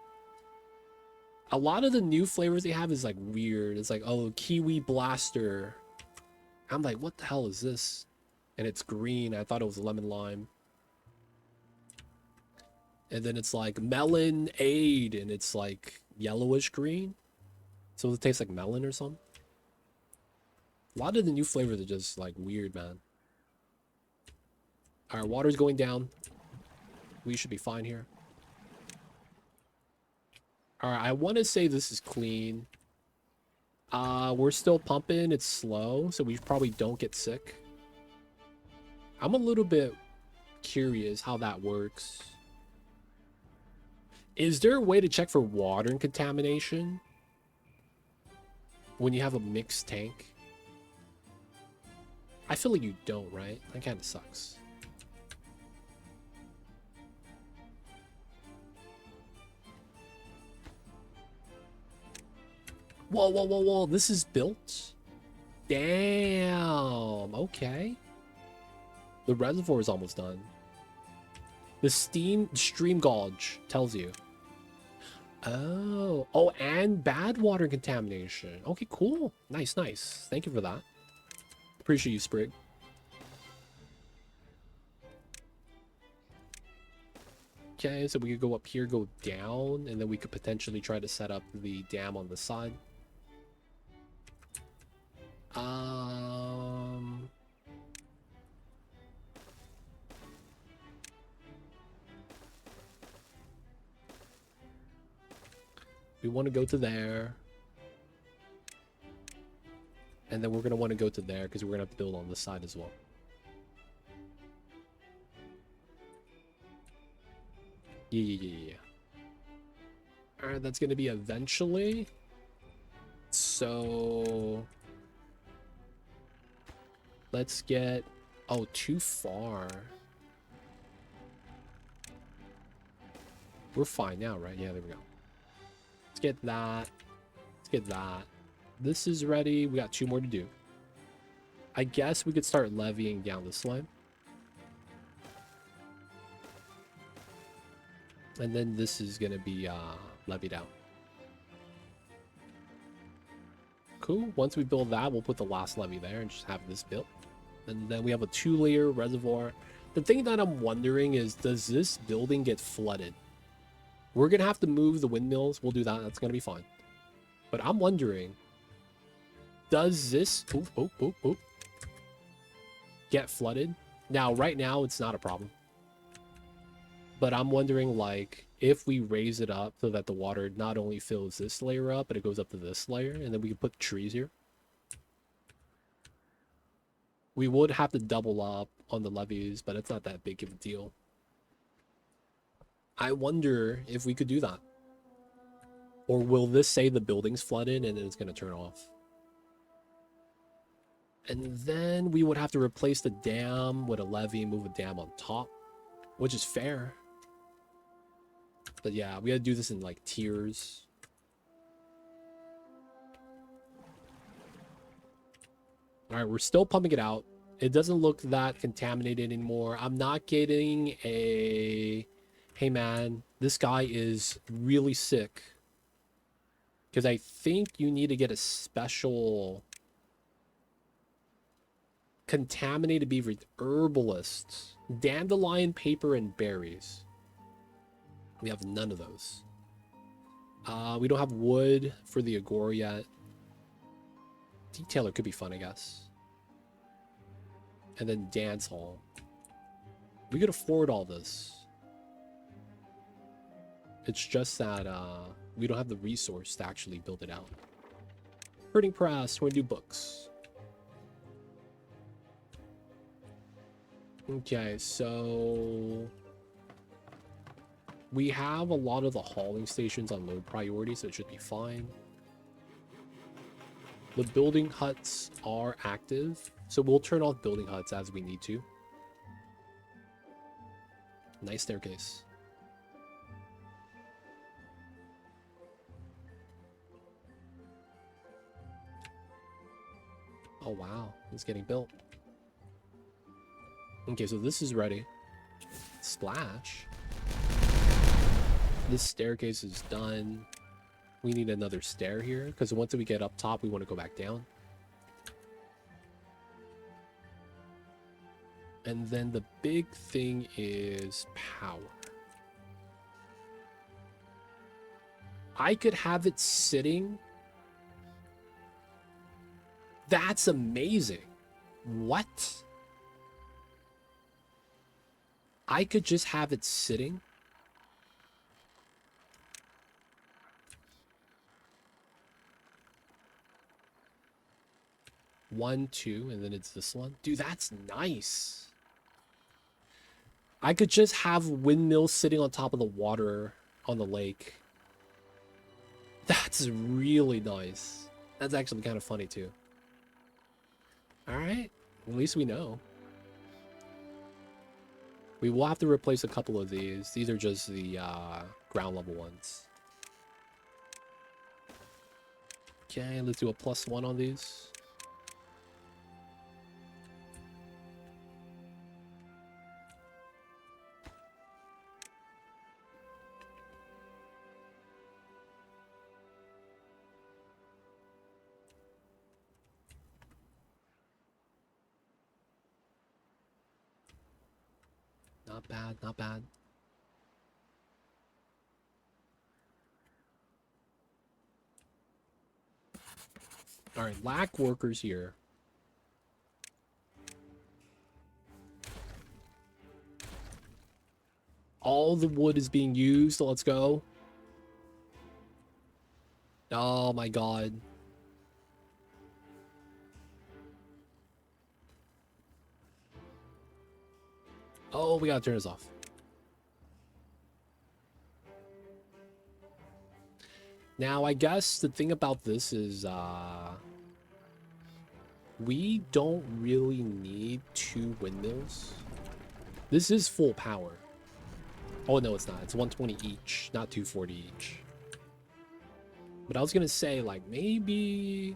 [SPEAKER 1] A lot of the new flavors they have is like weird. It's like, oh, Kiwi Blaster. I'm like, what the hell is this? And it's green. I thought it was lemon lime. And then it's like Melon Aid, and it's like yellowish green. So it tastes like melon or something. A lot of the new flavors are just like weird, man. Alright, water's going down. We should be fine here. Alright, I want to say this is clean. We're still pumping. It's slow, so we probably don't get sick. I'm a little bit curious how that works. Is there a way to check for water and contamination when you have a mixed tank? I feel like you don't, right? That kind of sucks. Whoa, whoa, whoa, whoa. This is built? Damn. Okay. The reservoir is almost done. The stream gauge tells you. Oh. Oh, and bad water contamination. Okay, cool. Nice, nice. Thank you for that. Appreciate you, Sprig. Okay, so we could go up here, go down, and then we could potentially try to set up the dam on the side. We want to go to there. And then we're going to want to go to there because we're going to have to build on this side as well. Yeah. Alright, that's going to be eventually. So... let's get... oh, too far. We're fine now, right? Yeah, there we go. Let's get that. Let's get that. This is ready. We got 2 more to do. I guess we could start levying down this line. And then this is going to be levied out. Cool. Once we build that, we'll put the last levee there and just have this built. And then we have a 2-layer reservoir. The thing that I'm wondering is, does this building get flooded? We're going to have to move the windmills. We'll do that. That's going to be fine. But I'm wondering, does this get flooded? Now, right now, it's not a problem. But I'm wondering, like, if we raise it up so that the water not only fills this layer up, but it goes up to this layer, and then we can put trees here. We would have to double up on the levees, but it's not that big of a deal. I wonder if we could do that. Or will this say the building's flooded and then it's going to turn off? And then we would have to replace the dam with a levee, move a dam on top, which is fair. But yeah, we gotta do this in like tiers. Alright, we're still pumping it out. It doesn't look that contaminated anymore. I'm not getting a... hey man, this guy is really sick. Because I think you need to get a special... contaminated beaver herbalists. Dandelion, paper, and berries. We have none of those. We don't have wood for the Agora yet. Detailer could be fun, I guess. And then dance hall. We could afford all this. It's just that we don't have the resource to actually build it out. Printing press, we're gonna do books. Okay, so we have a lot of the hauling stations on low priority, so it should be fine. The building huts are active, so we'll turn off building huts as we need to. Nice staircase. Oh wow, it's getting built. Okay, so this is ready. Splash. This staircase is done. We need another stair here, because once we get up top, we want to go back down. And then the big thing is power. I could have it sitting. That's amazing. What? I could just have it sitting. One, two, and then it's this one. Dude, that's nice. I could just have windmills sitting on top of the water on the lake. That's really nice. That's actually kind of funny too. Alright, at least we know. We will have to replace a couple of these. These are just the ground level ones. Okay, let's do a +1 on these. Not bad, not bad. Alright, lack workers here. All the wood is being used. Let's go. Oh my god. Oh, we gotta turn this off. Now, I guess the thing about this is, we don't really need 2 windmills. This is full power. Oh, no, it's not. It's 120 each, not 240 each. But I was gonna say, like, maybe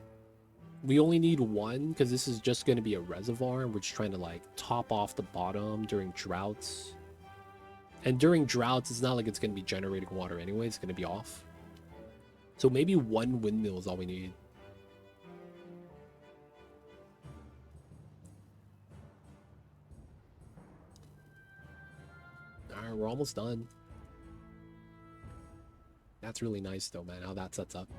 [SPEAKER 1] we only need 1, because this is just gonna be a reservoir, and we're just trying to, like, top off the bottom during droughts. And during droughts, it's not like it's gonna be generating water anyway. It's gonna be off. So maybe 1 windmill is all we need. Alright, we're almost done. That's really nice though, man, how that sets up.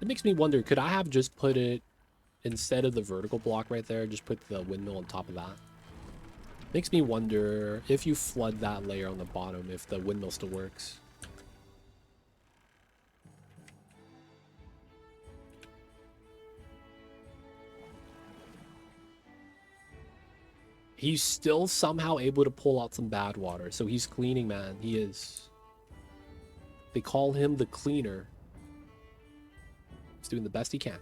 [SPEAKER 1] It makes me wonder, could I have just put it, instead of the vertical block right there, just put the windmill on top of that? Makes me wonder if you flood that layer on the bottom, if the windmill still works. He's still somehow able to pull out some bad water. So he's cleaning, man. He is. They call him the cleaner. He's doing the best he can.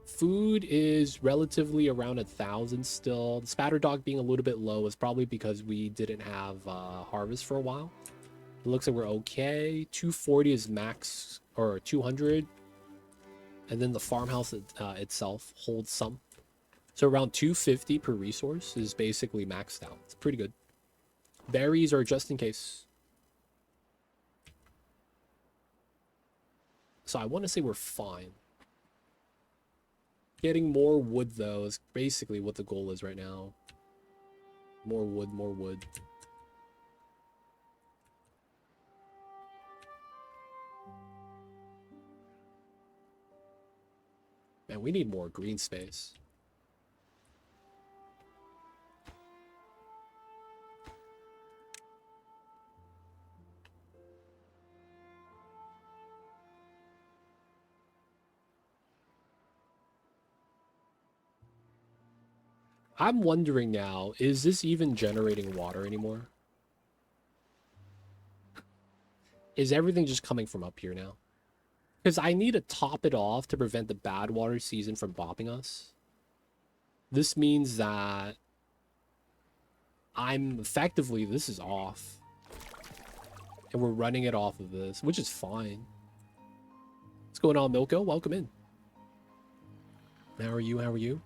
[SPEAKER 1] Food is relatively around 1,000 still. The spatter dog being a little bit low is probably because we didn't have harvest for a while. It looks like we're okay. 240 is max, or 200. And then the farmhouse itself holds some. So around 250 per resource is basically maxed out. It's pretty good. Berries are just in case. So I want to say we're fine. Getting more wood, though, is basically what the goal is right now. More wood, more wood. Man, we need more green space. I'm wondering now, is this even generating water anymore? Is everything just coming from up here now? Because I need to top it off to prevent the bad water season from bopping us. This means that I'm effectively, this is off. And we're running it off of this, which is fine. What's going on, Milko? Welcome in. How are you? How are you?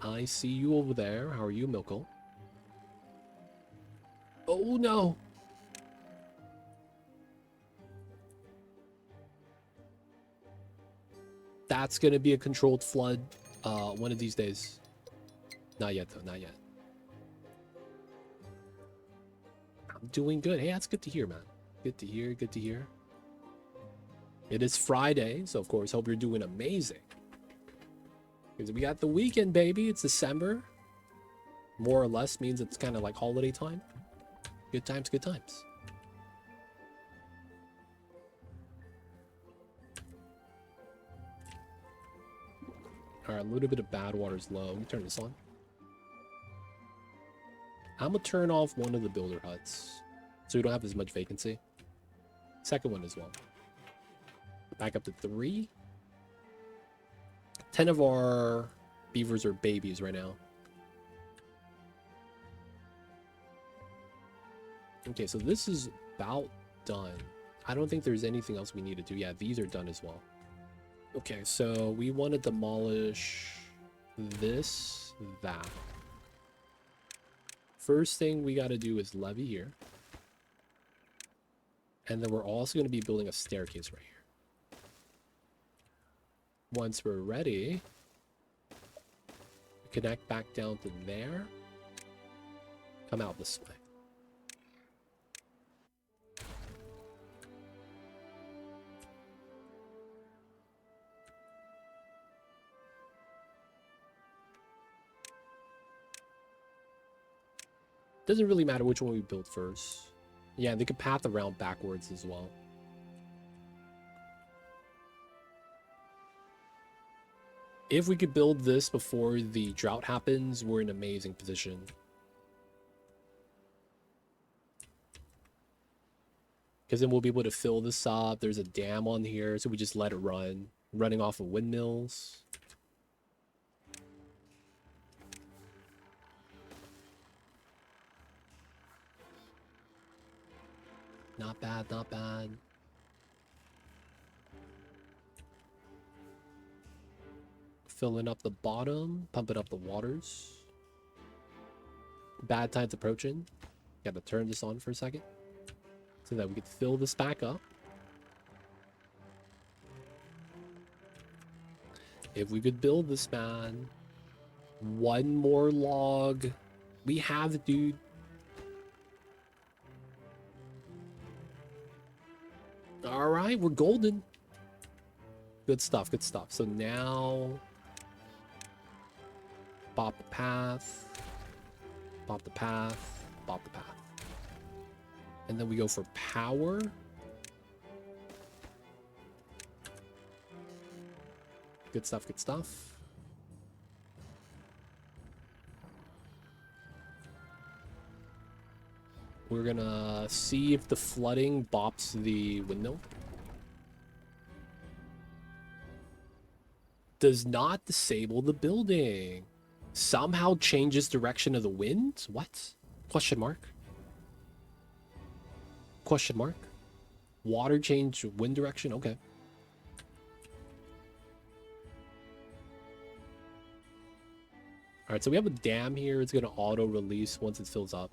[SPEAKER 1] I see you over there. How are you, Milko? Oh, no. That's going to be a controlled flood one of these days. Not yet, though. Not yet. I'm doing good. Hey, that's good to hear, man. Good to hear. Good to hear. It is Friday, so of course, hope you're doing amazing. Because we got the weekend, baby. It's December. More or less means it's kind of like holiday time. Good times, good times. All right, a little bit of bad water's low. Let me turn this on. I'm going to turn off one of the builder huts so we don't have as much vacancy. Second one as well. Back up to 3. 10 of our beavers are babies right now. Okay, so this is about done. I don't think there's anything else we need to do. Yeah, these are done as well. Okay, so we want to demolish this, that. First thing we got to do is levee here. And then we're also going to be building a staircase right here. Once we're ready, we connect back down to there. Come out this way. Doesn't really matter which one we build first. Yeah, they could path around backwards as well. If we could build this before the drought happens, we're in an amazing position. Because then we'll be able to fill this up. There's a dam on here, so we just let it run. Running off of windmills. Not bad, not bad. Filling up the bottom, pumping up the waters. Bad tides approaching. Gotta turn this on for a second so that we could fill this back up. If we could build this, man. One more log. We have it, dude. All right, we're golden. Good stuff, good stuff. So now, bop the path, bop the path, bop the path. And then we go for power. Good stuff, good stuff. We're gonna see if the flooding bops the windmill. Does not disable the building. Somehow changes direction of the wind? What? Question mark? Question mark? Water change wind direction? Okay. Alright, so we have a dam here. It's going to auto-release once it fills up.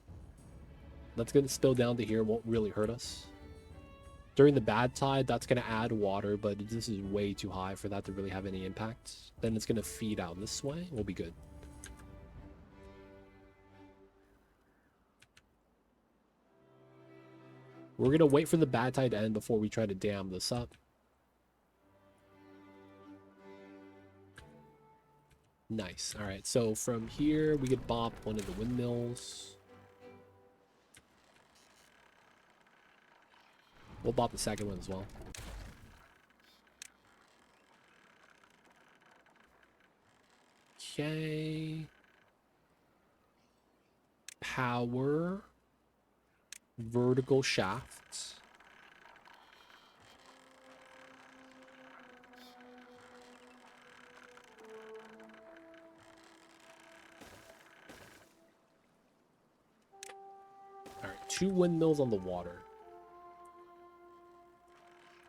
[SPEAKER 1] That's going to spill down to here. Won't really hurt us. During the bad tide, that's going to add water, but this is way too high for that to really have any impact. Then it's going to feed out this way. We'll be good. We're going to wait for the bad tide to end before we try to dam this up. Nice. All right, so from here, we could bop one of the windmills. We'll bop the second one as well. Okay. Power. Vertical shafts. All right, 2 windmills on the water.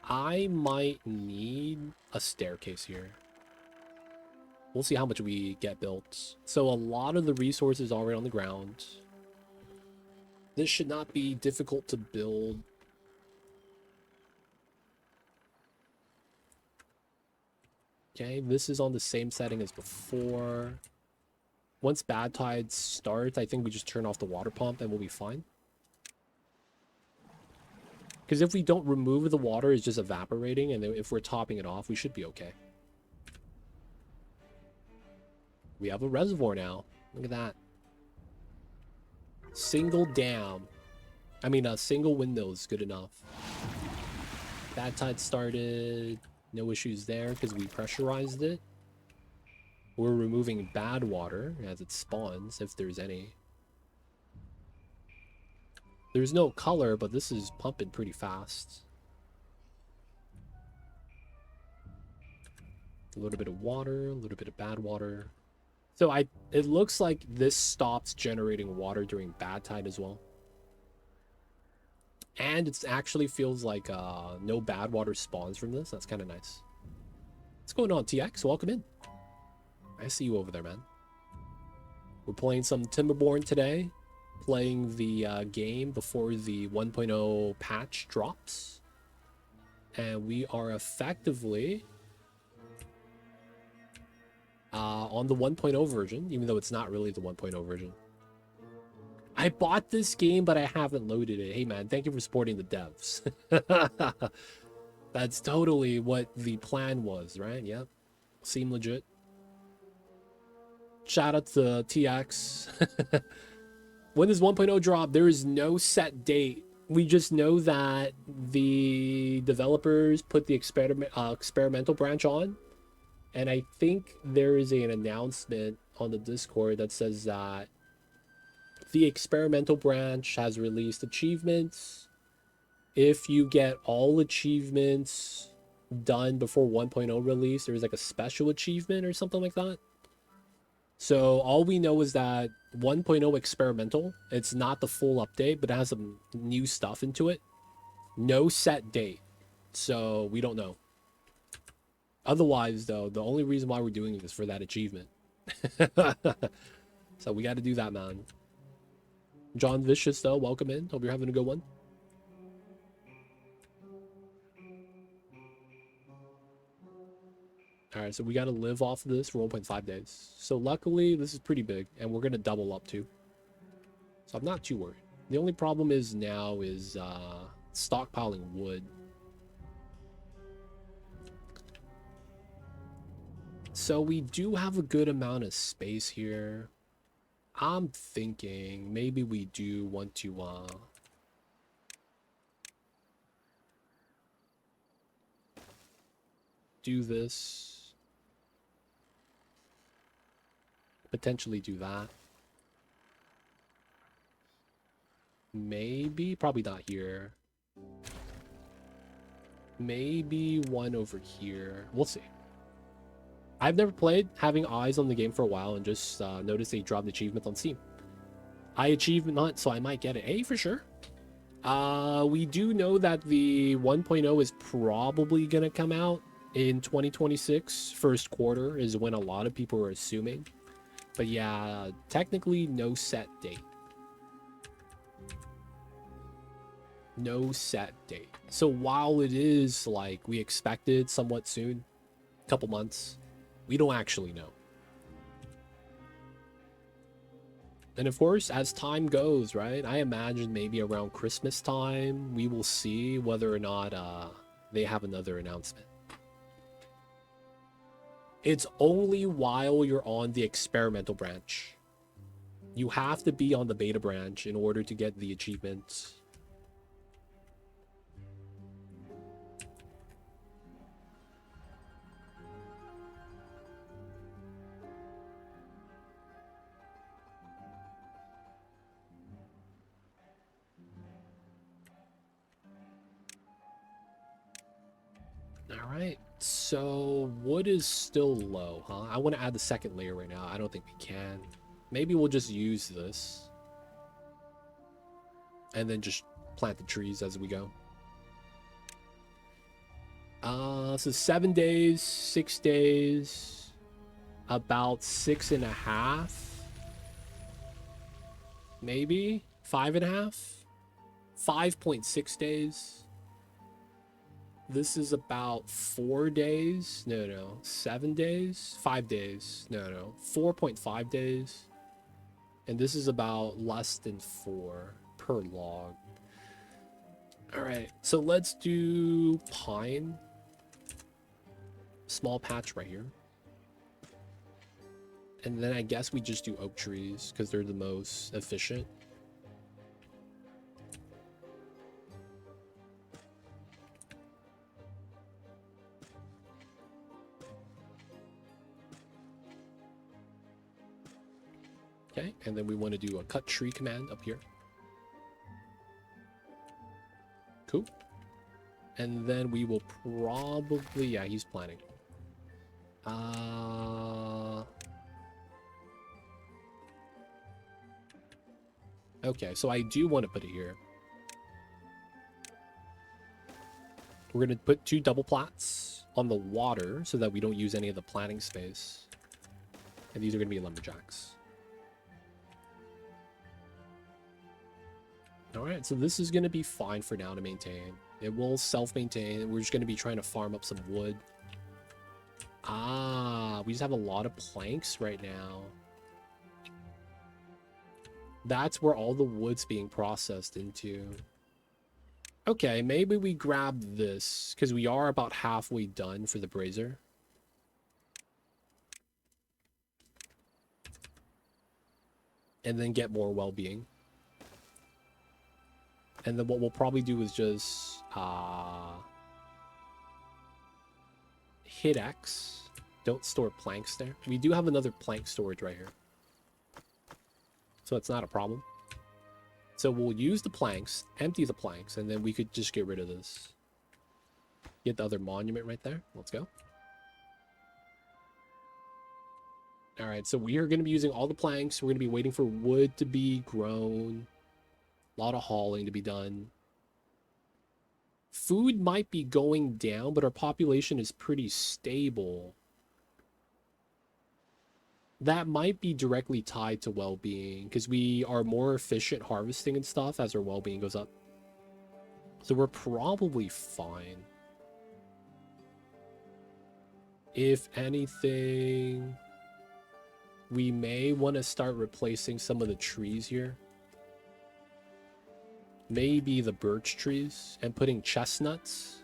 [SPEAKER 1] I might need a staircase here. We'll see how much we get built. So a lot of the resources are already on the ground. This should not be difficult to build. Okay, this is on the same setting as before. Once bad tides start, I think we just turn off the water pump and we'll be fine. Because if we don't remove the water, it's just evaporating, and if we're topping it off, we should be okay. We have a reservoir now. Look at that. Single dam. I mean, a single windmill is good enough. Bad tide started. No issues there because we pressurized it. We're removing bad water as it spawns, if there's any. There's no color, but this is pumping pretty fast. A little bit of water, a little bit of bad water. So it looks like this stops generating water during bad tide as well. And it actually feels like no bad water spawns from this. That's kind of nice. What's going on, TX? Welcome in. I see you over there, man. We're playing some Timberborn today. Playing the game before the 1.0 patch drops. And we are effectively on the 1.0 version, even though it's not really the 1.0 version. I bought this game, but I haven't loaded it. Hey, man, thank you for supporting the devs. That's totally what the plan was, right? Yep. Seem legit. Shout out to TX. When does 1.0 drop? There is no set date. We just know that the developers put the experimental branch on. And I think there is an announcement on the Discord that says that the experimental branch has released achievements. If you get all achievements done before 1.0 release, there's like a special achievement or something like that. So all we know is that 1.0 experimental, it's not the full update, but it has some new stuff into it. No set date. So we don't know. Otherwise, though, the only reason why we're doing it is for that achievement. So we got to do that, man. John Vicious, though, welcome in. Hope you're having a good one. All right, so we got to live off of this for 1.5 days. So luckily, this is pretty big, and we're going to double up too. So I'm not too worried. The only problem is now is stockpiling wood. So we do have a good amount of space here. I'm thinking maybe we do want to do this. Potentially do that. Maybe, probably not here. Maybe one over here. We'll see. I've never played, having eyes on the game for a while, and just noticed they dropped achievement on Steam. I achievement hunt, so I might get it. Hey, for sure. We do know that the 1.0 is probably going to come out in 2026. First quarter is when a lot of people are assuming. But yeah, technically no set date. No set date. So while it is like we expected somewhat soon, a couple months, we don't actually know. And of course, as time goes, right, I imagine maybe around Christmas time, we will see whether or not they have another announcement. It's only while you're on the experimental branch. You have to be on the beta branch in order to get the achievements. All right, so wood is still low, huh? I want to add the second layer right now. I don't think we can. Maybe we'll just use this and then just plant the trees as we go. So 7 days, 6 days, about 6.5, maybe 5.5, 5.6 days. This is about 4 days. No, 7 days, 5 days. No, 4.5 days. And this is about less than 4 per log. All right, so let's do pine. Small patch right here. And then I guess we just do oak trees because they're the most efficient. Okay, and then we want to do a cut tree command up here. Cool. And then we will probably, yeah, he's planning. Okay, so I do want to put it here. We're going to put 2 double plats on the water so that we don't use any of the planting space. And these are going to be lumberjacks. All right, so this is going to be fine for now to maintain. It will self-maintain. We're just going to be trying to farm up some wood. Ah, we just have a lot of planks right now. That's where all the wood's being processed into. Okay, maybe we grab this, because we are about halfway done for the brazier. And then get more well-being. And then what we'll probably do is just hit X. Don't store planks there. We do have another plank storage right here, so it's not a problem. So we'll use the planks, empty the planks, and then we could just get rid of this. Get the other monument right there. Let's go. All right, so we are going to be using all the planks. We're going to be waiting for wood to be grown. A lot of hauling to be done. Food might be going down, but our population is pretty stable. That might be directly tied to well-being, because we are more efficient harvesting and stuff as our well-being goes up. So we're probably fine. If anything, we may want to start replacing some of the trees here. Maybe the birch trees, and putting chestnuts.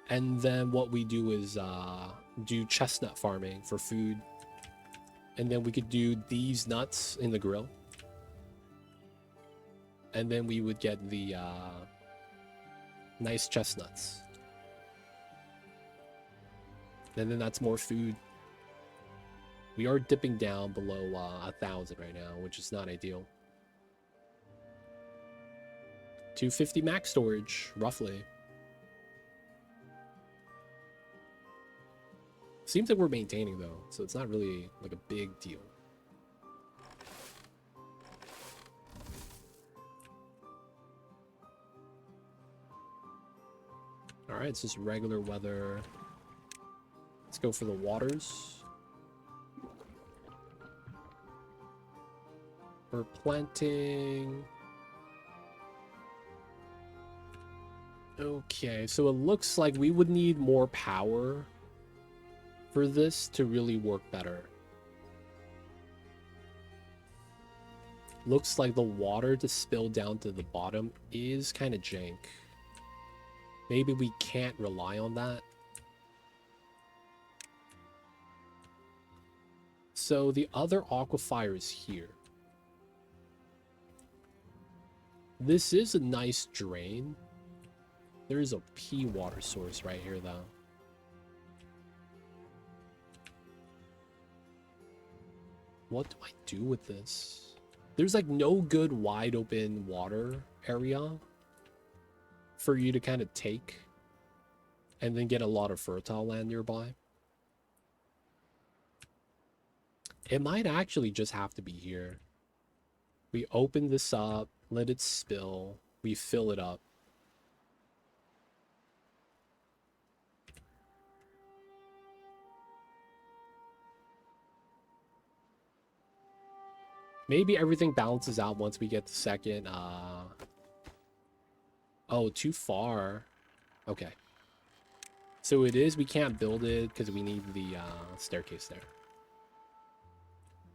[SPEAKER 1] And then what we do is do chestnut farming for food. And then we could do these nuts in the grill. And then we would get the nice chestnuts. And then that's more food. We are dipping down below 1,000 right now, which is not ideal. 250 max storage, roughly. Seems like we're maintaining though, so it's not really like a big deal. All right, it's just regular weather. Let's go for the waters. We're planting. Okay, so it looks like we would need more power for this to really work better. Looks like the water to spill down to the bottom is kind of jank. Maybe we can't rely on that. So the other aquifer is here. This is a nice drain. There is a pea water source right here though. What do I do with this? There's like no good wide open water area for you to kind of take and then get a lot of fertile land nearby. It might actually just have to be here. We open this up, let it spill, we fill it up. Maybe everything balances out once we get the second, oh, too far. Okay. So it is, we can't build it because we need the staircase there.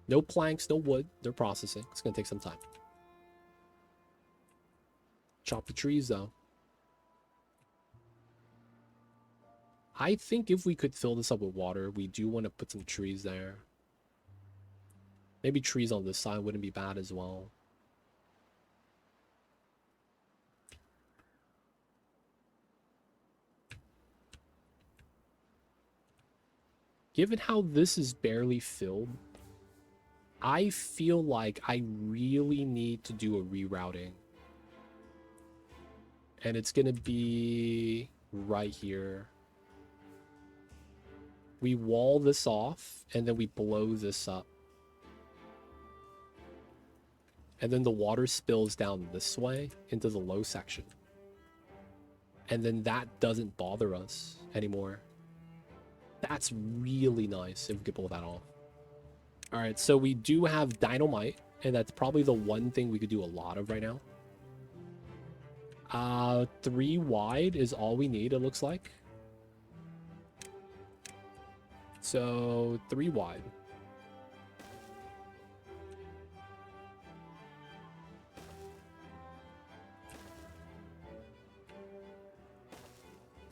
[SPEAKER 1] No planks, no wood. They're processing. It's going to take some time. Chop the trees, though. I think if we could fill this up with water, we do want to put some trees there. Maybe trees on this side wouldn't be bad as well. Given how this is barely filled, I feel like I really need to do a rerouting. And it's going to be right here. We wall this off, and then we blow this up. And then the water spills down this way into the low section. And then that doesn't bother us anymore. That's really nice if we could pull that off. All right, so we do have dynamite, and that's probably the one thing we could do a lot of right now. 3 wide is all we need, it looks like. So 3 wide.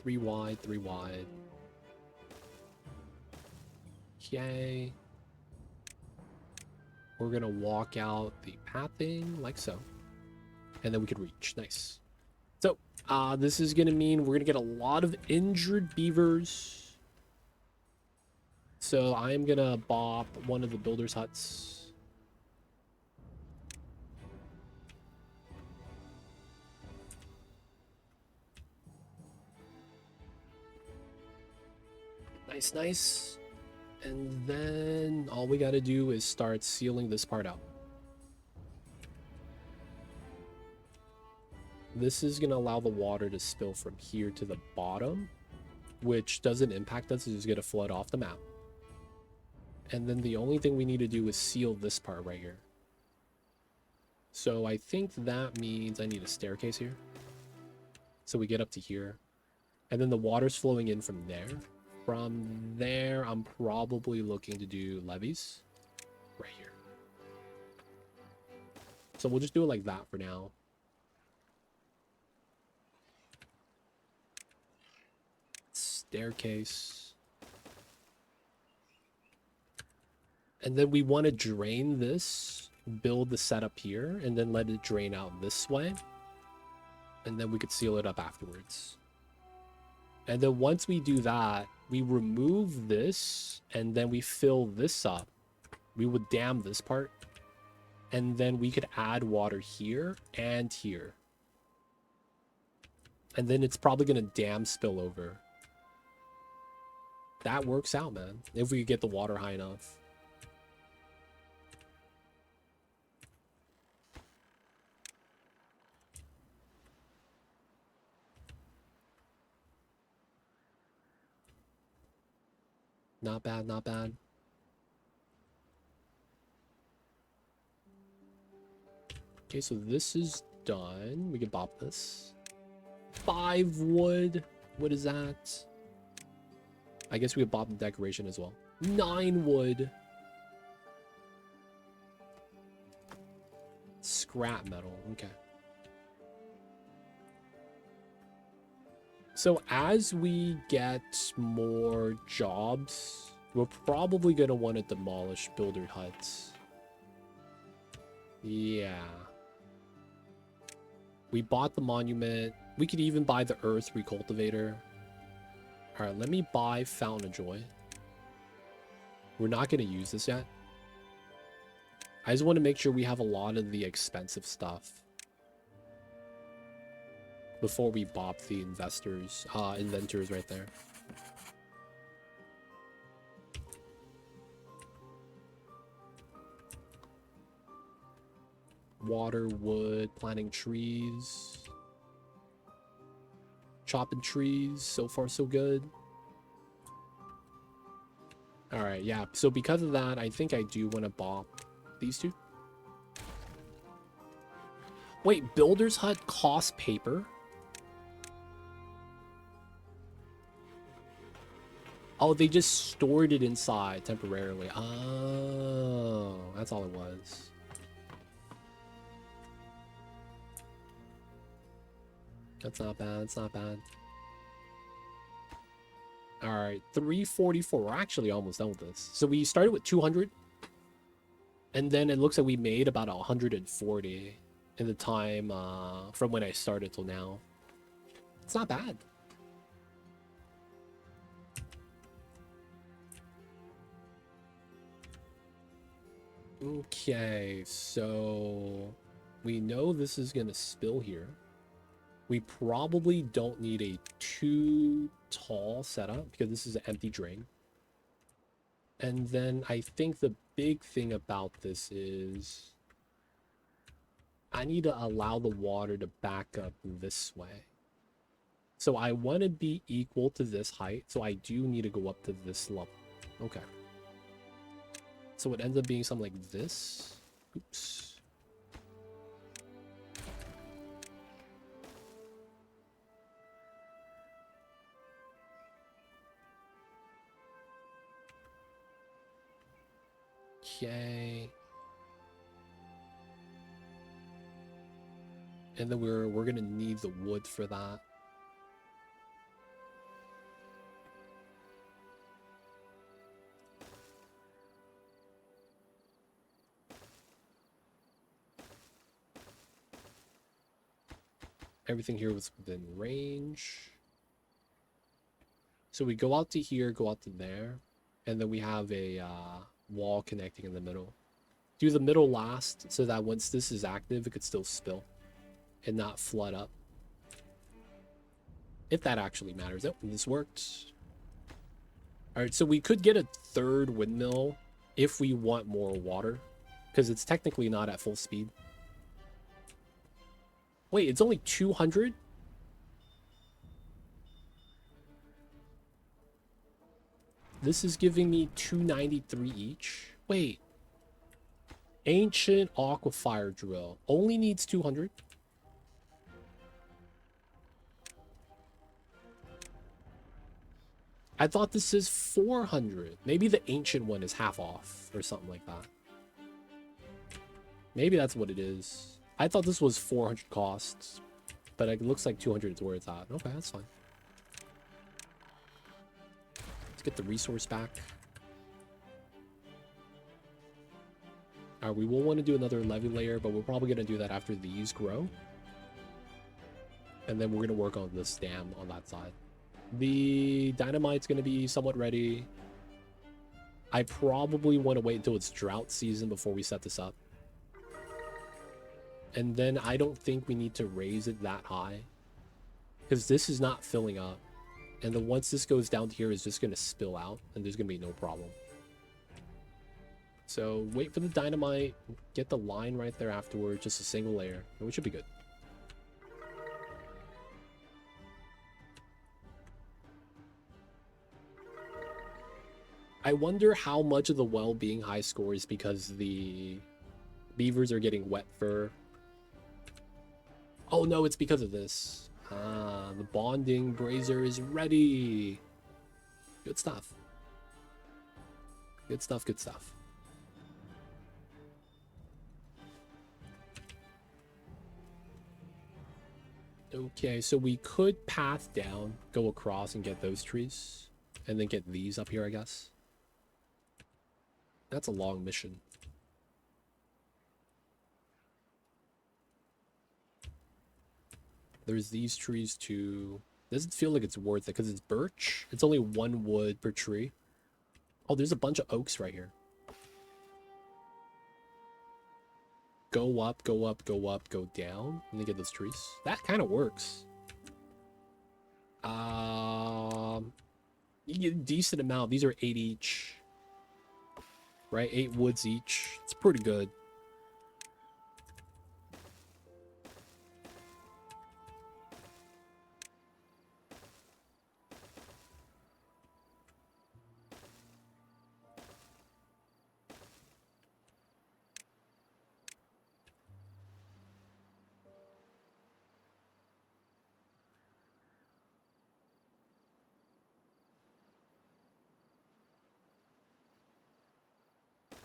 [SPEAKER 1] Three wide, 3 wide. Okay. We're gonna walk out the pathing like so. And then we could reach. Nice. So, this is gonna mean we're gonna get a lot of injured beavers. So I'm gonna bop one of the builder's huts. Nice, nice. And then all we gotta do is start sealing this part out. This is gonna allow the water to spill from here to the bottom, which doesn't impact us. It's just gonna flood off the map. And then the only thing we need to do is seal this part right here. So I think that means I need a staircase here. So we get up to here. And then the water's flowing in from there. From there, I'm probably looking to do levees right here. So we'll just do it like that for now. Staircase. And then we want to drain this, build the setup here, and then let it drain out this way. And then we could seal it up afterwards. And then once we do that, we remove this, and then we fill this up. We would dam this part. And then we could add water here and here. And then it's probably going to dam spill over. That works out, man. If we get the water high enough. Not bad, not bad. Okay, so this is done. We can bop this. 5 wood. What is that? I guess we could bop the decoration as well. 9 wood. Scrap metal. Okay. So as we get more jobs, we're probably going to want to demolish builder huts. Yeah. We bought the monument. We could even buy the earth recultivator. All right, let me buy Fountain of Joy. We're not going to use this yet. I just want to make sure we have a lot of the expensive stuff before we bop the inventors right there. Water, wood, planting trees. Chopping trees. So far, so good. Alright, yeah. So because of that, I think I do want to bop these two. Wait, Builder's Hut costs paper? Oh, they just stored it inside temporarily. Oh, that's all it was. That's not bad. It's not bad. All right, 344. We're actually almost done with this. So we started with 200. And then it looks like we made about 140 in the time from when I started till now. It's not bad. Okay, so we know this is going to spill here. We probably don't need a too tall setup because this is an empty drain. And then I think the big thing about this is I need to allow the water to back up this way. So I want to be equal to this height. So I do need to go up to this level. Okay. So it ends up being something like this. Oops. Okay. And then we're gonna need the wood for that. Everything here was within range. So we go out to here, go out to there, and then we have a wall connecting in the middle. Do the middle last so that once this is active, it could still spill and not flood up. If that actually matters. Oh, this worked. All right, so we could get a third windmill if we want more water, because it's technically not at full speed. Wait, it's only 200? This is giving me 293 each. Wait. Ancient Aquafire Drill. Only needs 200? I thought this is 400. Maybe the ancient one is half off or something like that. Maybe that's what it is. I thought this was 400 costs, but it looks like 200 is where it's at. Okay, that's fine. Let's get the resource back. All right, we will want to do another levee layer, but we're probably going to do that after these grow. And then we're going to work on this dam on that side. The dynamite's going to be somewhat ready. I probably want to wait until it's drought season before we set this up. And then I don't think we need to raise it that high, because this is not filling up. And then once this goes down here, it's just going to spill out, and there's going to be no problem. So wait for the dynamite, get the line right there afterward, just a single layer, and we should be good. I wonder how much of the well being high score is because the beavers are getting wet fur. Oh no, it's because of this. Ah, the bonding brazier is ready. Good stuff. Good stuff, good stuff. Okay, so we could path down, go across and get those trees. And then get these up here, I guess. That's a long mission. There's these trees too. Doesn't feel like it's worth it because it's birch. It's only 1 wood per tree. Oh, there's a bunch of oaks right here. Go up, go up, go up, go down. And then get those trees. That kind of works. You get a decent amount. These are 8 each. Right? 8 woods each. It's pretty good.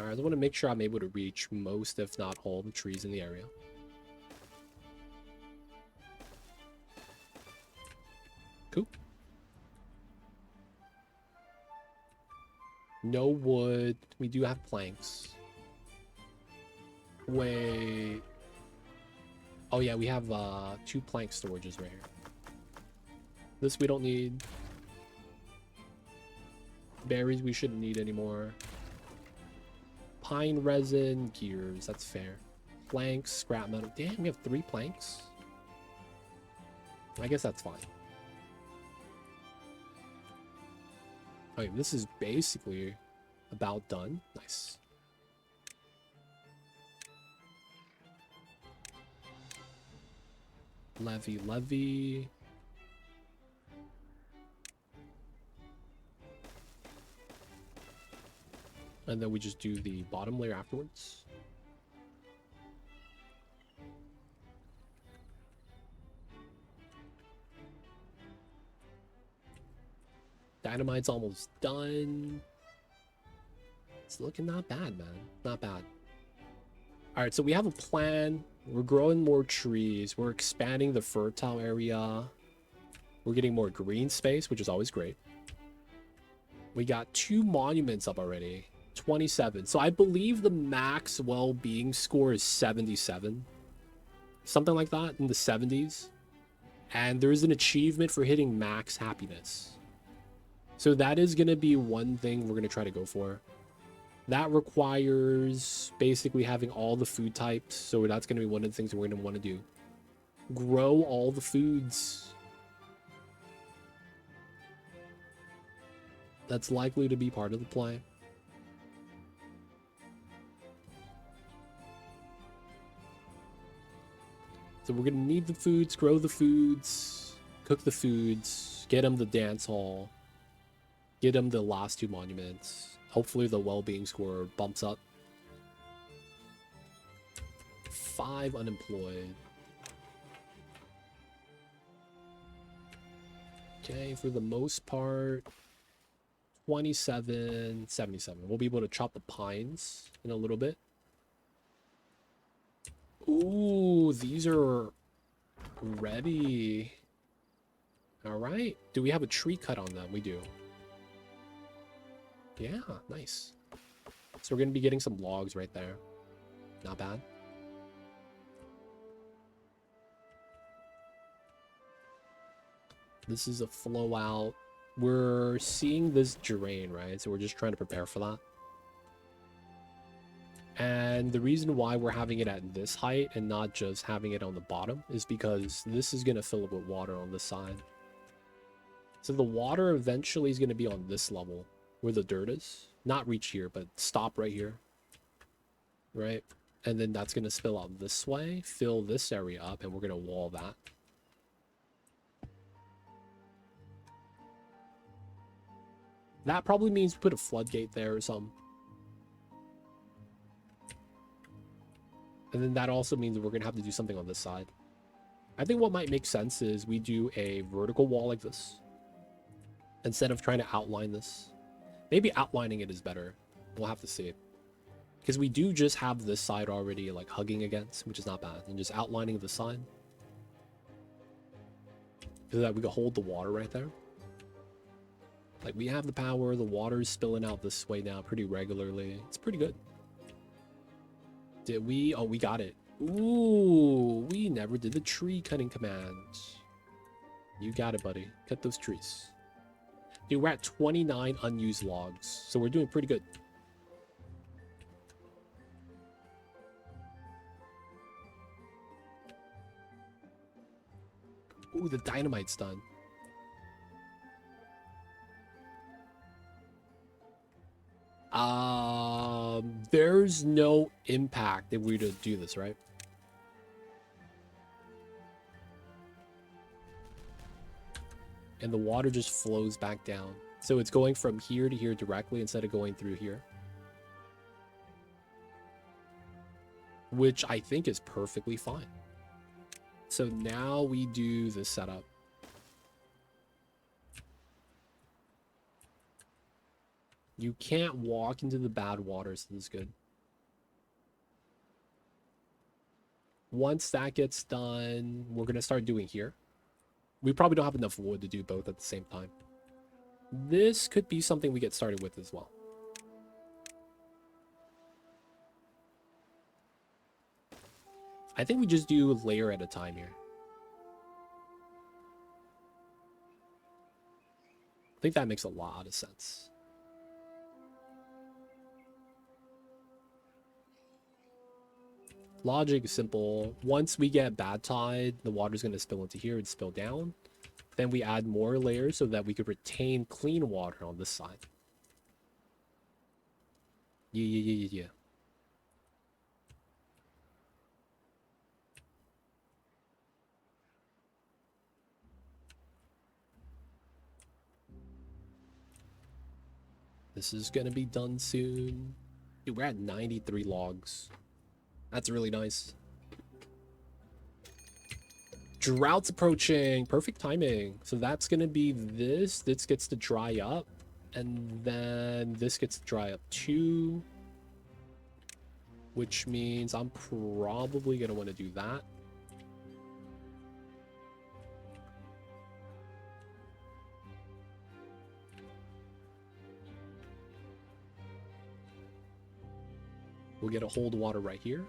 [SPEAKER 1] Alright, I want to make sure I'm able to reach most, if not all, the trees in the area. Cool. No wood. We do have planks. Wait. Oh yeah, we have 2 plank storages right here. This we don't need. Berries we shouldn't need anymore. Pine resin, gears, that's fair. Planks, scrap metal. Damn, we have 3 planks. I guess that's fine. Okay, this is basically about done. Nice. Levee. And then we just do the bottom layer afterwards. Dynamite's almost done. It's looking not bad, man. Not bad. All right, so we have a plan. We're growing more trees. We're expanding the fertile area. We're getting more green space, which is always great. We got 2 monuments up already. 27. So I believe the max well-being score is 77. Something like that, in the 70s. And there's an achievement for hitting max happiness. So that is going to be one thing we're going to try to go for. That requires basically having all the food types. So that's going to be one of the things we're going to want to do. Grow all the foods. That's likely to be part of the play. So we're going to need the foods, grow the foods, cook the foods, get them the dance hall, get them the last 2 monuments. Hopefully the well-being score bumps up. 5 unemployed. Okay, for the most part, 27, 77. We'll be able to chop the pines in a little bit. Ooh, these are ready. All right. Do we have a tree cut on them? We do. Yeah, nice. So we're going to be getting some logs right there. Not bad. This is a flow out. We're seeing this drain, right? So we're just trying to prepare for that. And the reason why we're having it at this height and not just having it on the bottom is because this is going to fill up with water on this side. So the water eventually is going to be on this level where the dirt is. Not reach here, but stop right here. Right? And then that's going to spill out this way, fill this area up, and we're going to wall that. That probably means put a floodgate there or something. And then that also means we're going to have to do something on this side. I think what might make sense is we do a vertical wall like this. Instead of trying to outline this. Maybe outlining it is better. We'll have to see it. Because we do just have this side already like hugging against, which is not bad. And just outlining the side. So that we can hold the water right there. Like we have the power, the water is spilling out this way now pretty regularly. It's pretty good. Did we? Oh, we got it. Ooh, we never did the tree cutting command. You got it, buddy. Cut those trees. Dude, we're at 29 unused logs, so we're doing pretty good. Ooh, the dynamite's done. There's no impact if we were to do this, right? And the water just flows back down. So it's going from here to here directly instead of going through here. Which I think is perfectly fine. So now we do the setup. You can't walk into the bad water, so this is good. Once that gets done, we're going to start doing here. We probably don't have enough wood to do both at the same time. This could be something we get started with as well. I think we just do a layer at a time here. I think that makes a lot of sense. Logic is simple. Once we get bad tide, the water's going to spill into here and spill down. Then we add more layers so that we could retain clean water on this side. Yeah. This is going to be done soon. Dude, we're at 93 logs. That's really nice. Drought's approaching. Perfect timing. So that's going to be this. This gets to dry up. And then this gets to dry up too, which means I'm probably going to want to do that. We'll get a hold water right here.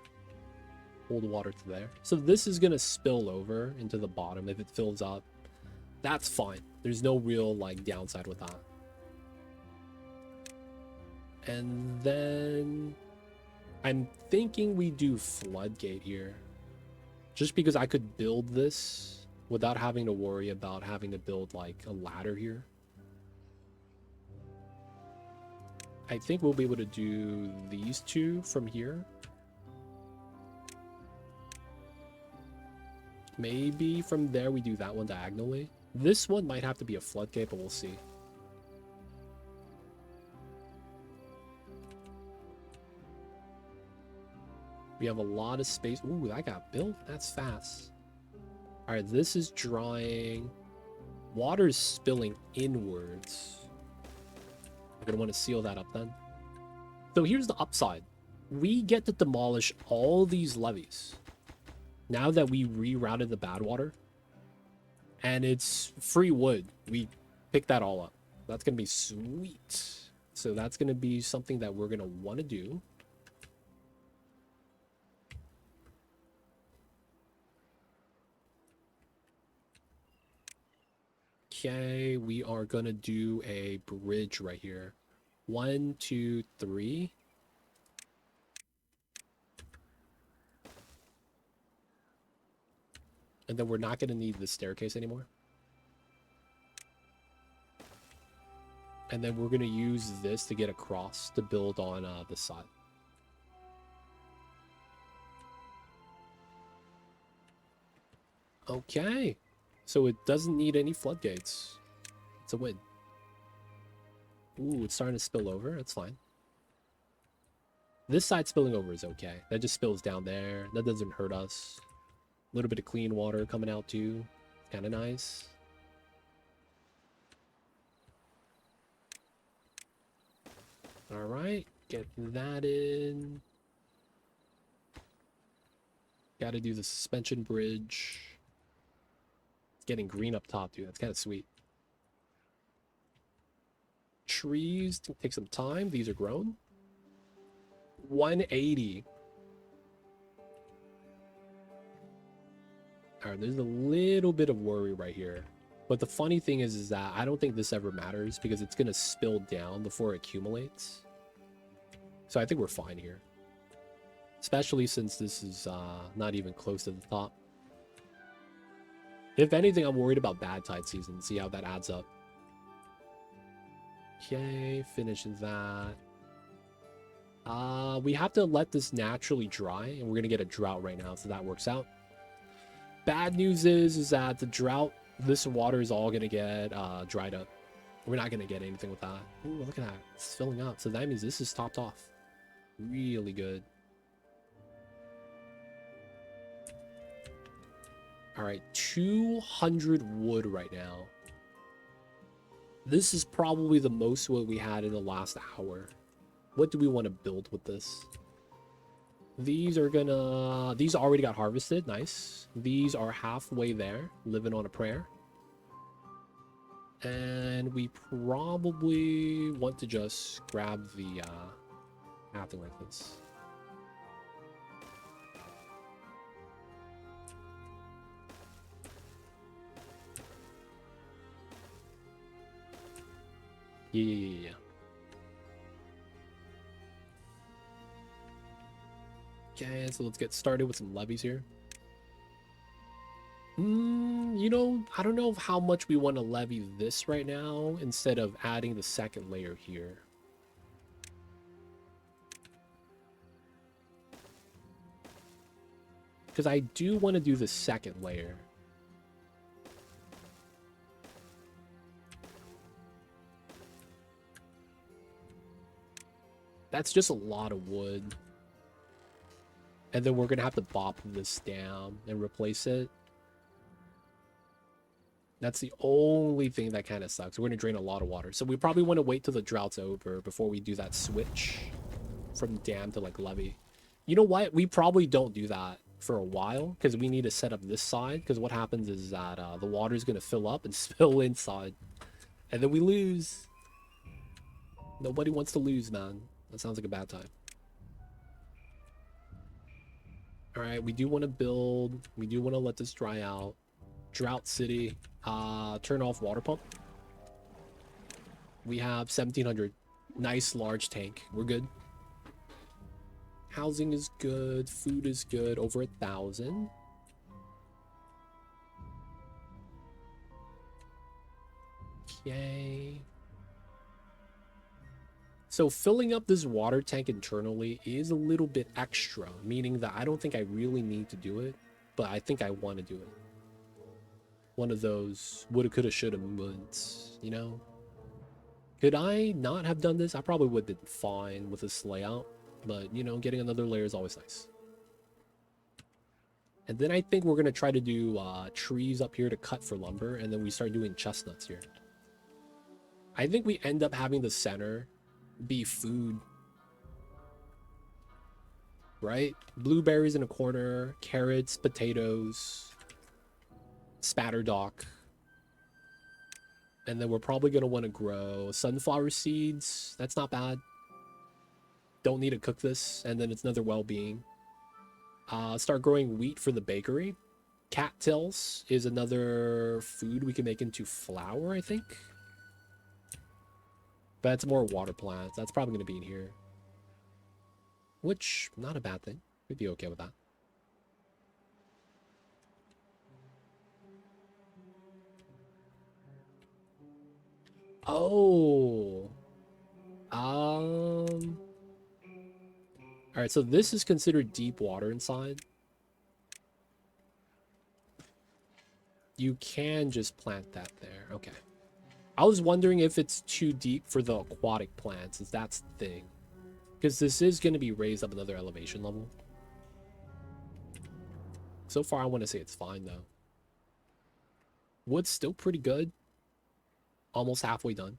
[SPEAKER 1] Hold water to there. So this is going to spill over into the bottom if it fills up. That's fine. There's no real like downside with that. And then I'm thinking we do floodgate here. Just because I could build this without having to worry about having to build like a ladder here. I think we'll be able to do these two from here. Maybe from there we do that one diagonally. This one might have to be a floodgate, but we'll see. We have a lot of space. Ooh, that got built. That's fast. All right, this is drying. Water is spilling inwards. I'm going to want to seal that up then. So here's the upside. We get to demolish all these levees. Now that we rerouted the bad water. And it's free wood. We pick that all up. That's going to be sweet. So that's going to be something that we're going to want to do. Okay, we are going to do a bridge right here. 1, 2, 3. And then we're not going to need the staircase anymore. And then we're going to use this to get across to build on the side. Okay. So it doesn't need any floodgates. It's a win. Ooh, it's starting to spill over. That's fine. This side spilling over is okay. That just spills down there. That doesn't hurt us. A little bit of clean water coming out too. Kind of nice. All right. Get that in. Got to do the suspension bridge. Getting green up top, dude. That's kind of sweet. Trees take some time. These are grown. 180. All right, there's a little bit of worry right here. But the funny thing is that I don't think this ever matters because it's going to spill down before it accumulates. So I think we're fine here. Especially since this is not even close to the top. If anything, I'm worried about bad tide season. See how that adds up. Okay, finish that. We have to let this naturally dry, and we're going to get a drought right now, so that works out. Bad news is that the drought, this water is all going to get dried up. We're not going to get anything with that. Ooh, look at that. It's filling up. So that means this is topped off. Really good. All right, 200 wood right now. This is probably the most wood we had in the last hour. What do we want to build with this? These are gonna... These already got harvested. Nice. These are halfway there, living on a prayer. And we probably want to just grab the pathing like this. Yeah. Okay, so let's get started with some levies here. You know, I don't know how much we want to levy this right now instead of adding the second layer here. Because I do want to do the second layer. That's just a lot of wood. And then we're going to have to bop this down and replace it. That's the only thing that kind of sucks. We're going to drain a lot of water. So we probably want to wait till the drought's over before we do that switch from dam to like levee. You know what? We probably don't do that for a while because we need to set up this side. Because what happens is that the water is going to fill up and spill inside. And then we lose. Nobody wants to lose, man. That sounds like a bad time. All right, we do want to build. We do want to let this dry out. Drought City. Turn off water pump. We have 1,700. Nice large tank. We're good. Housing is good. Food is good. Over 1,000. Okay. So filling up this water tank internally is a little bit extra, meaning that I don't think I really need to do it, but I think I want to do it. One of those woulda, coulda, shoulda moments, you know? Could I not have done this? I probably would have been fine with this layout, but, you know, getting another layer is always nice. And then I think we're going to try to do trees up here to cut for lumber, and then we start doing chestnuts here. I think we end up having the center be food, right? Blueberries in a corner, carrots, potatoes, spatterdock, and then we're probably going to want to grow sunflower seeds. That's not bad. Don't need to cook this, and then it's another well-being. Start growing wheat for the bakery. Cattails is another food we can make into flour, I think. But it's more water plants. That's probably going to be in here. Which, not a bad thing. We'd be okay with that. Oh. Alright, so this is considered deep water inside. You can just plant that there. Okay. I was wondering if it's too deep for the aquatic plants, is that's the thing. Because this is going to be raised up another elevation level. So far, I want to say it's fine, though. Wood's still pretty good. Almost halfway done.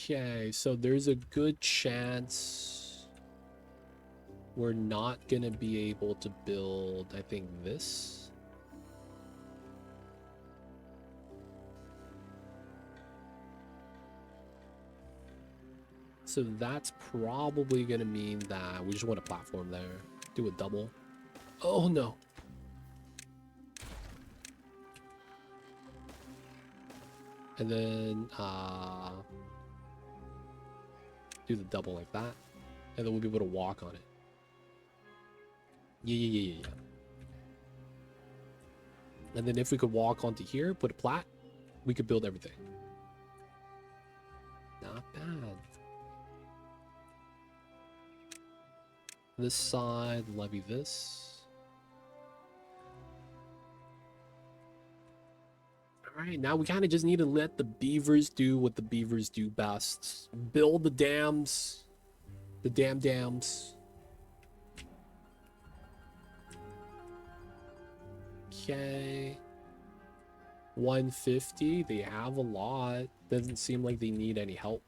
[SPEAKER 1] Okay, so there's a good chance we're not gonna be able to build, I think, this. So that's probably gonna mean that we just want a platform there. Do a double. Oh no. And then do the double like that, and then we'll be able to walk on it. Yeah. And then if we could walk onto here, put a plat, we could build everything. Not bad. This side, levy this. Alright, now we kind of just need to let the beavers do what the beavers do best. Build the dams. The dams. Okay. 150. They have a lot. Doesn't seem like they need any help.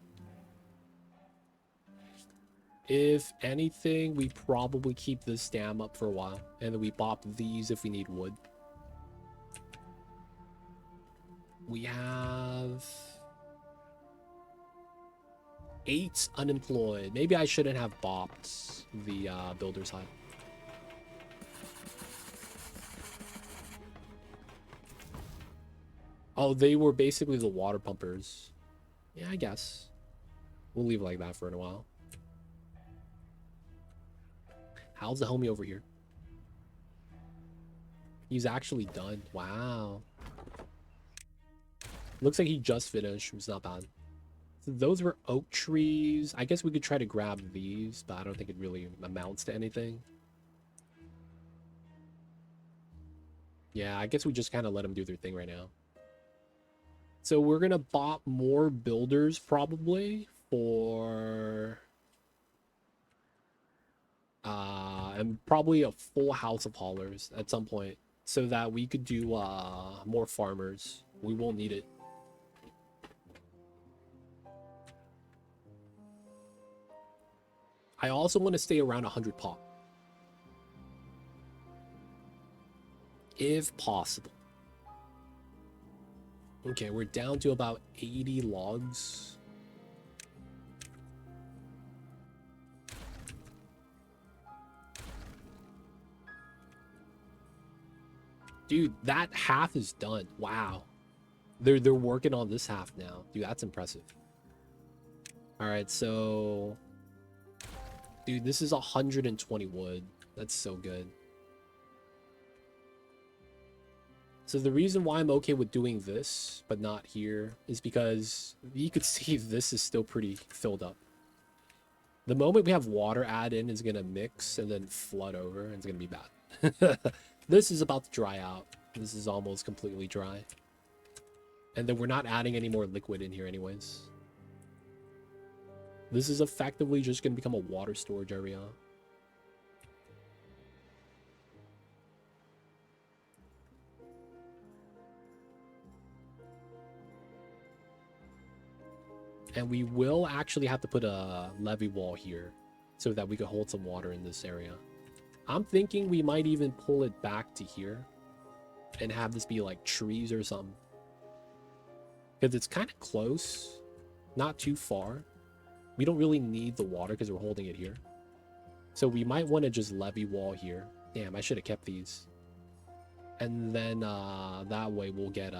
[SPEAKER 1] If anything, we probably keep this dam up for a while. And then we bop these if we need wood. We have 8 unemployed. Maybe I shouldn't have bopped the builder's hut. Oh, they were basically the water pumpers. Yeah, I guess. We'll leave it like that for a while. How's the homie over here? He's actually done. Wow. Looks like he just finished. It's not bad. So those were oak trees. I guess we could try to grab these, but I don't think it really amounts to anything. Yeah, I guess we just kind of let them do their thing right now. So we're gonna bot more builders probably for and probably a full house of haulers at some point so that we could do more farmers. We won't need it. I also want to stay around 100 pop if possible. Okay, we're down to about 80 logs. Dude, that half is done. Wow. They're working on this half now. Dude, that's impressive. All right, so dude, this is 120 wood. That's so good. So the reason why I'm okay with doing this, but not here, is because you could see this is still pretty filled up. The moment we have water add in, is gonna mix and then flood over, and it's gonna be bad. This is about to dry out. This is almost completely dry. And then we're not adding any more liquid in here anyways. This is effectively just gonna become a water storage area. And we will actually have to put a levee wall here so that we could hold some water in this area. I'm thinking we might even pull it back to here and have this be like trees or something. Because it's kind of close, not too far. We don't really need the water because we're holding it here. So we might want to just levee wall here. Damn, I should have kept these. And then that way we'll get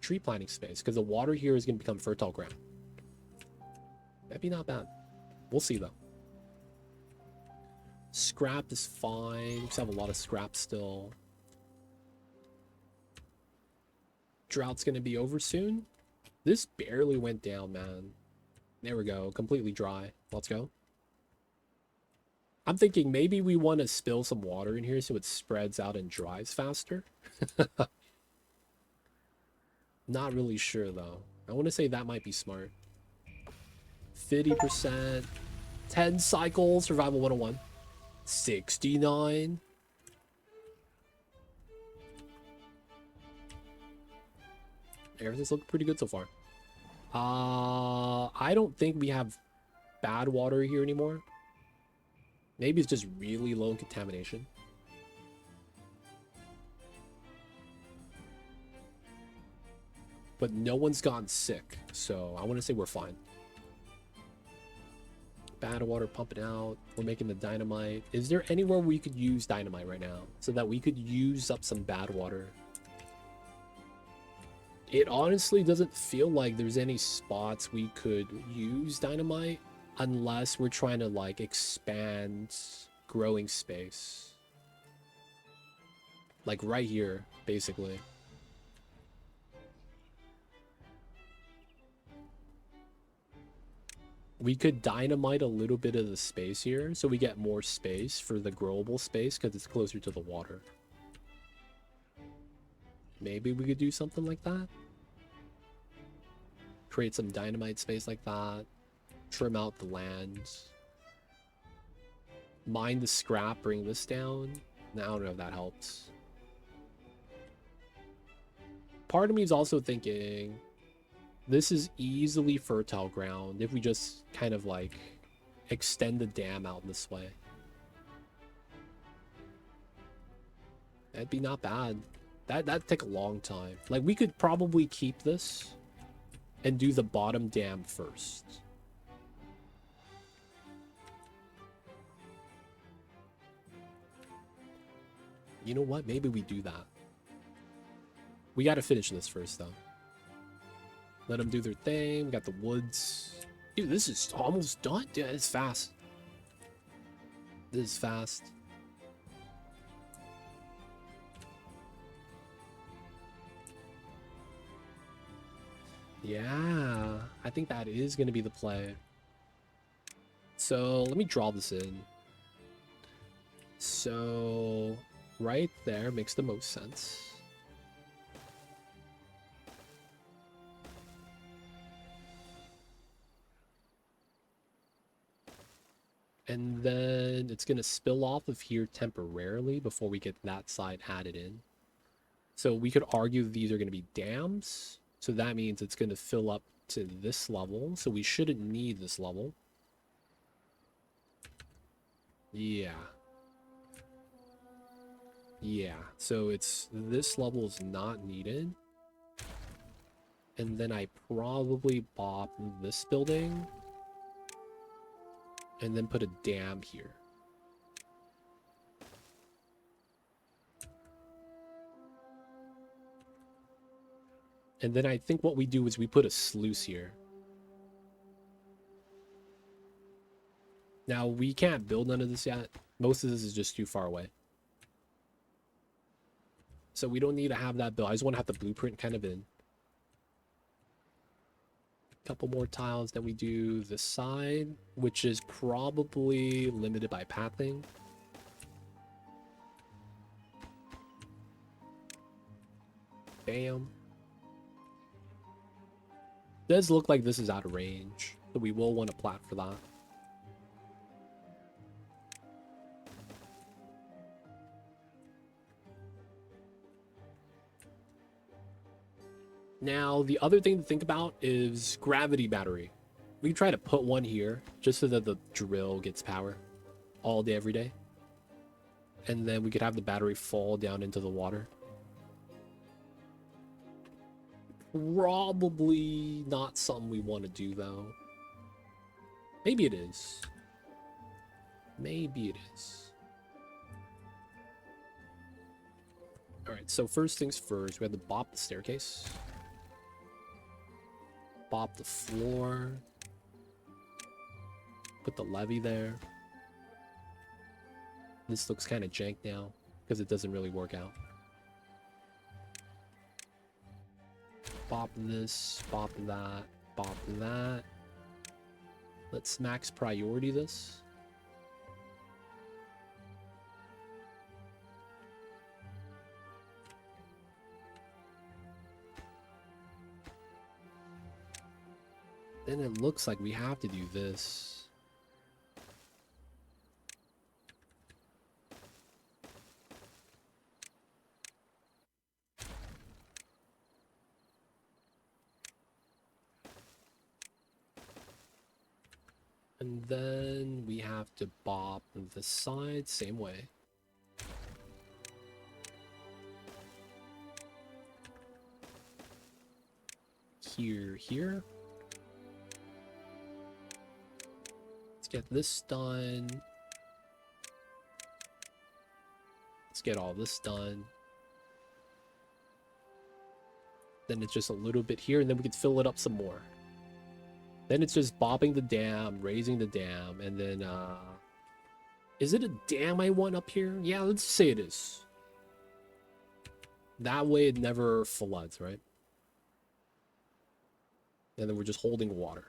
[SPEAKER 1] tree planting space because the water here is going to become fertile ground. That'd be not bad. We'll see though. Scrap is fine. We still have a lot of scrap still. Drought's going to be over soon. This barely went down, man. There we go. Completely dry. Let's go. I'm thinking maybe we want to spill some water in here so it spreads out and dries faster. Not really sure, though. I want to say that might be smart. 50%. 10 cycles. Survival 101. 69. Everything's looking pretty good so far. I don't think we have bad water here anymore. Maybe it's just really low in contamination. But no one's gotten sick, so I want to say we're fine. Bad water pumping out. We're making the dynamite. Is there anywhere we could use dynamite right now so that we could use up some bad water? It honestly doesn't feel like there's any spots we could use dynamite unless we're trying to like expand growing space. Like right here, basically. We could dynamite a little bit of the space here so we get more space for the growable space because it's closer to the water. Maybe we could do something like that. Create some dynamite space like that. Trim out the land. Mine the scrap, bring this down. Now, I don't know if that helps. Part of me is also thinking this is easily fertile ground if we just kind of like extend the dam out this way. That'd be not bad. That'd take a long time. Like we could probably keep this and do the bottom dam first. You know what? Maybe we do that. We got to finish this first, though. Let them do their thing. We got the woods. Dude, this is almost done. Dude, it's fast. This is fast. Yeah, I think that is going to be the play. So let me draw this in. So right there makes the most sense. And then it's going to spill off of here temporarily before we get that side added in. So we could argue these are going to be dams. So that means it's going to fill up to this level. So we shouldn't need this level. Yeah. Yeah. So it's this level is not needed. And then I probably bop this building. And then put a dam here. And then I think what we do is we put a sluice here. Now, we can't build none of this yet. Most of this is just too far away. So we don't need to have that built. I just want to have the blueprint kind of in. Couple more tiles that we do this side, which is probably limited by pathing. Bam. Does look like this is out of range, so we will want to plat for that. Now, the other thing to think about is gravity battery. We can try to put one here just so that the drill gets power all day, every day. And then we could have the battery fall down into the water. Probably not something we want to do, though. Maybe it is. Maybe it is. Alright, so first things first, we have to bop the staircase. Bop the floor. Put the levee there. This looks kind of jank now because it doesn't really work out. Bop this, bop that, bop that. Let's max priority this. Then it looks like we have to do this. And then we have to bop the side, same way. Here. Let's get this done. Let's get all this done. Then it's just a little bit here, and then we can fill it up some more. Then it's just bopping the dam, raising the dam, and then, is it a dam I want up here? Yeah, let's say it is. That way it never floods, right? And then we're just holding water.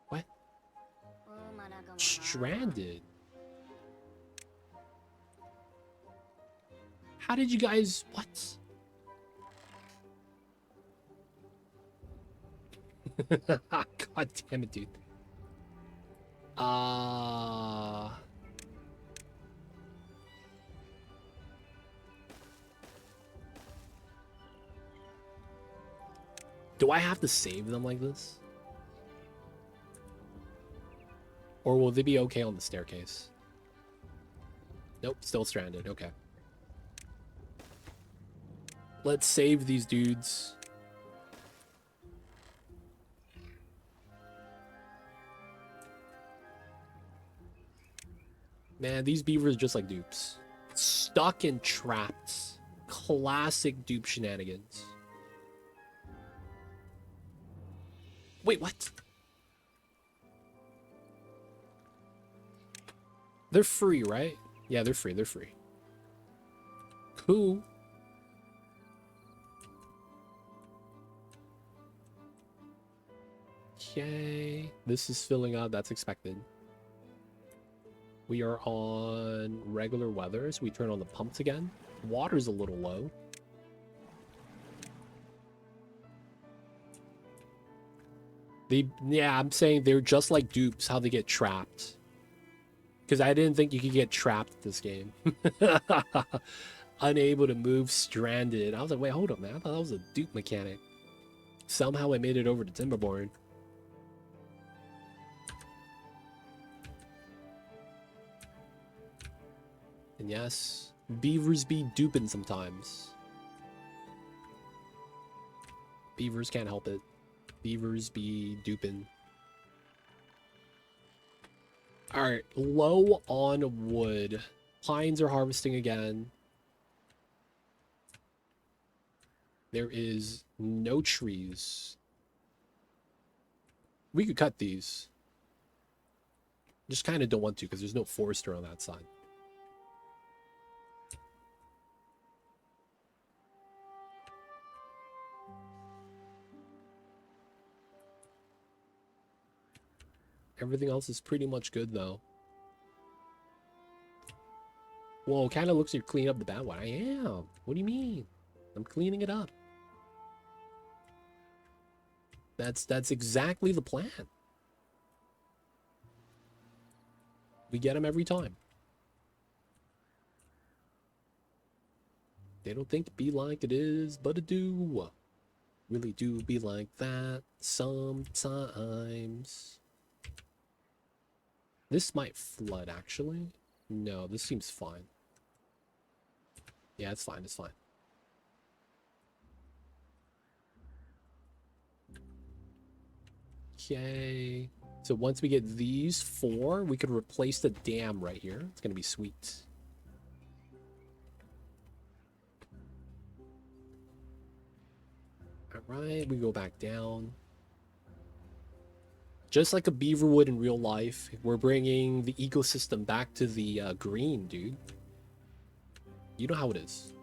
[SPEAKER 1] What? Stranded? How did you guys... What? God damn it, dude. Do I have to save them like this? Or will they be okay on the staircase? Nope, still stranded. Okay. Let's save these dudes. Man, these beavers are just like dupes. Stuck and trapped. Classic dupe shenanigans. Wait, what? They're free, right? Yeah, they're free. They're free. Cool. Okay. This is filling up. That's expected. We are on regular weather, so we turn on the pumps again. Water's a little low. Yeah, I'm saying they're just like dupes, how they get trapped. Because I didn't think you could get trapped this game. Unable to move, stranded. I was like, wait, hold up, man. I thought that was a dupe mechanic. Somehow I made it over to Timberborn. And yes, beavers be duping sometimes. Beavers can't help it. Beavers be duping. Alright, low on wood. Pines are harvesting again. There is no trees. We could cut these. Just kind of don't want to because there's no forester on that side. Everything else is pretty much good though. Whoa, kind of looks like you're cleaning up the bad one. I am. What do you mean? I'm cleaning it up. That's exactly the plan. We get them every time. They don't think to be like it is, but it do. Really do be like that sometimes. This might flood, actually. No, this seems fine. Yeah, it's fine, it's fine. Okay. So once we get these 4, we could replace the dam right here. It's gonna be sweet. Alright, we go back down. Just like a beaver would in real life, we're bringing the ecosystem back to the green, dude. You know how it is.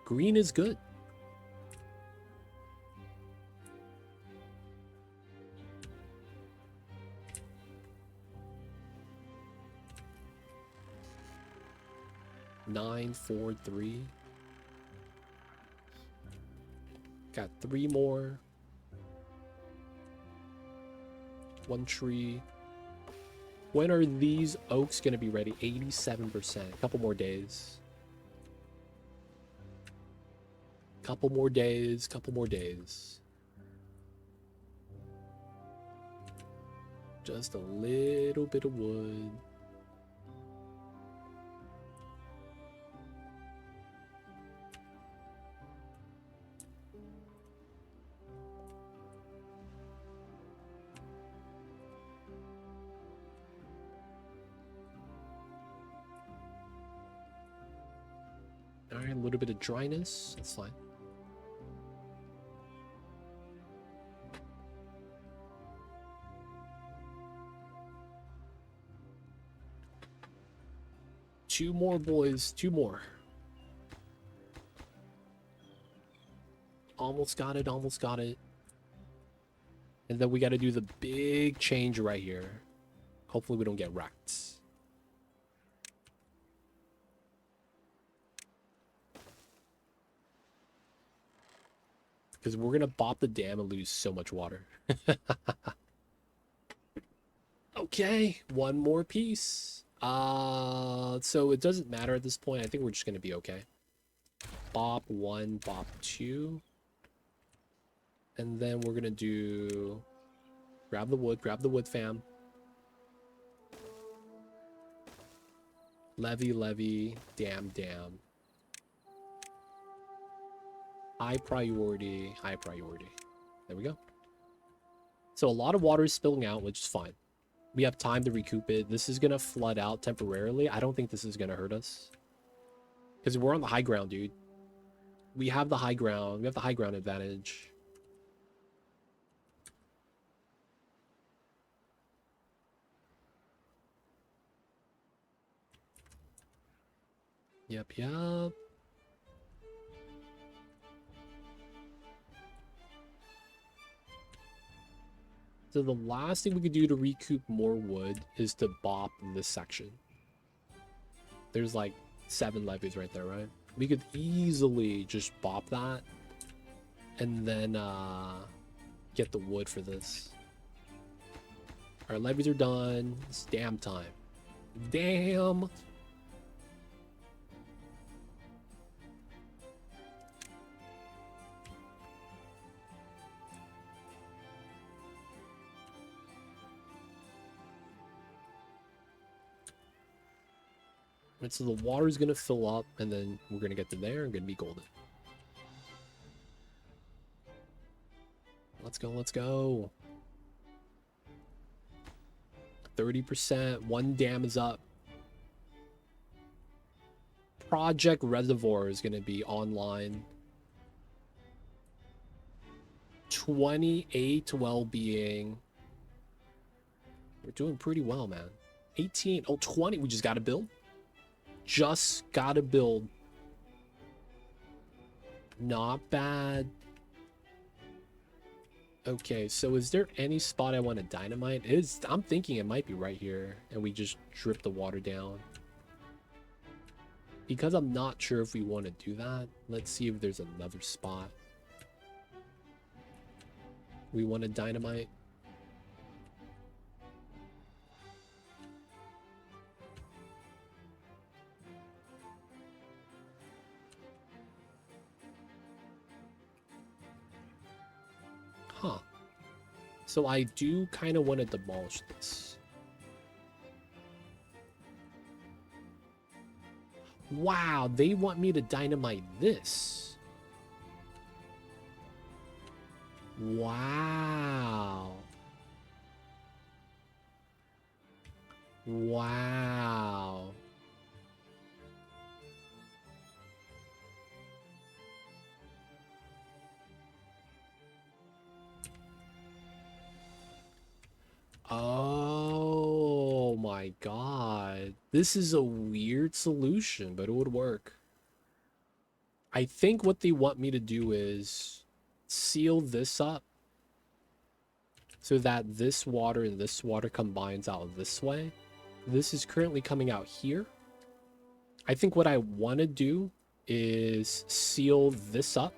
[SPEAKER 1] Green is good. Nine, 4, 3. Got 3 more. 1 tree. When are these oaks gonna be ready? 87%. A couple more days. Couple more days. Couple more days. Just a little bit of wood. Alright, a little bit of dryness. That's fine. Two more, boys. 2 more. Almost got it. Almost got it. And then we got to do the big change right here. Hopefully we don't get wrecked. Because we're going to bop the dam and lose so much water. Okay, 1 more piece. So it doesn't matter at this point. I think we're just going to be okay. Bop 1, bop 2. And then we're going to do... Grab the wood, fam. Levy, levy, dam, dam. High priority, high priority. There we go. So a lot of water is spilling out, which is fine. We have time to recoup it. This is going to flood out temporarily. I don't think this is going to hurt us. Because we're on the high ground, dude. We have the high ground. We have the high ground advantage. Yep, yep. So the last thing we could do to recoup more wood is to bop this section. There's like 7 levees right there, right? We could easily just bop that and then get the wood for this. Our levees are done. It's damn time. Damn. And so the water is going to fill up, and then we're going to get to there and going to be golden. Let's go, let's go. 30%, 1 dam is up. Project Reservoir is going to be online. 28 well-being. We're doing pretty well, man. 18, oh, 20, we just got to build. Just got to build. Not bad. Okay, so is there any spot I want to dynamite? I'm thinking it might be right here, and we just drip the water down. Because I'm not sure if we want to do that, let's see if there's another spot we want to dynamite. Huh. So I do kind of want to demolish this. Wow, they want me to dynamite this. Wow. Wow. Oh my god. This is a weird solution, but it would work. I think what they want me to do is seal this up so that this water and this water combines out this way. This is currently coming out here. I think what I want to do is seal this up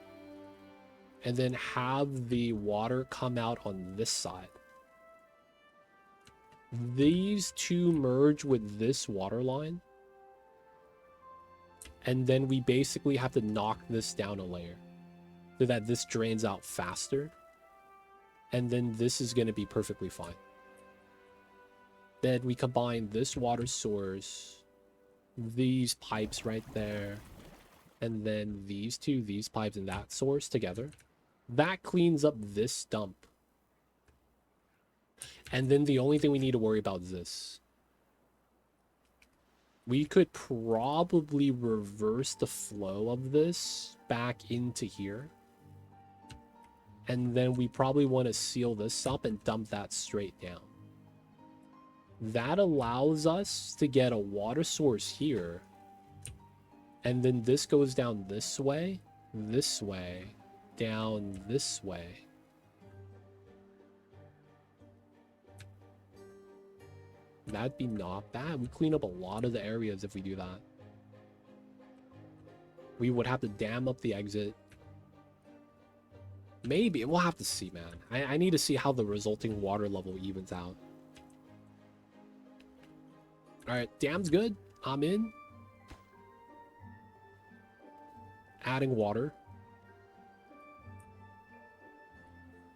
[SPEAKER 1] and then have the water come out on this side. These two merge with this water line, and then we basically have to knock this down a layer so that this drains out faster, and then this is going to be perfectly fine. Then we combine this water source, these pipes right there, and then these pipes and that source together. That cleans up this dump. And then the only thing we need to worry about is this. We could probably reverse the flow of this back into here. And then we probably want to seal this up and dump that straight down. That allows us to get a water source here. And then this goes down this way, down this way. That'd be not bad. We clean up a lot of the areas if we do that. We would have to dam up the exit. Maybe. We'll have to see, man. I need to see how the resulting water level evens out. Alright, dam's good. I'm in. Adding water.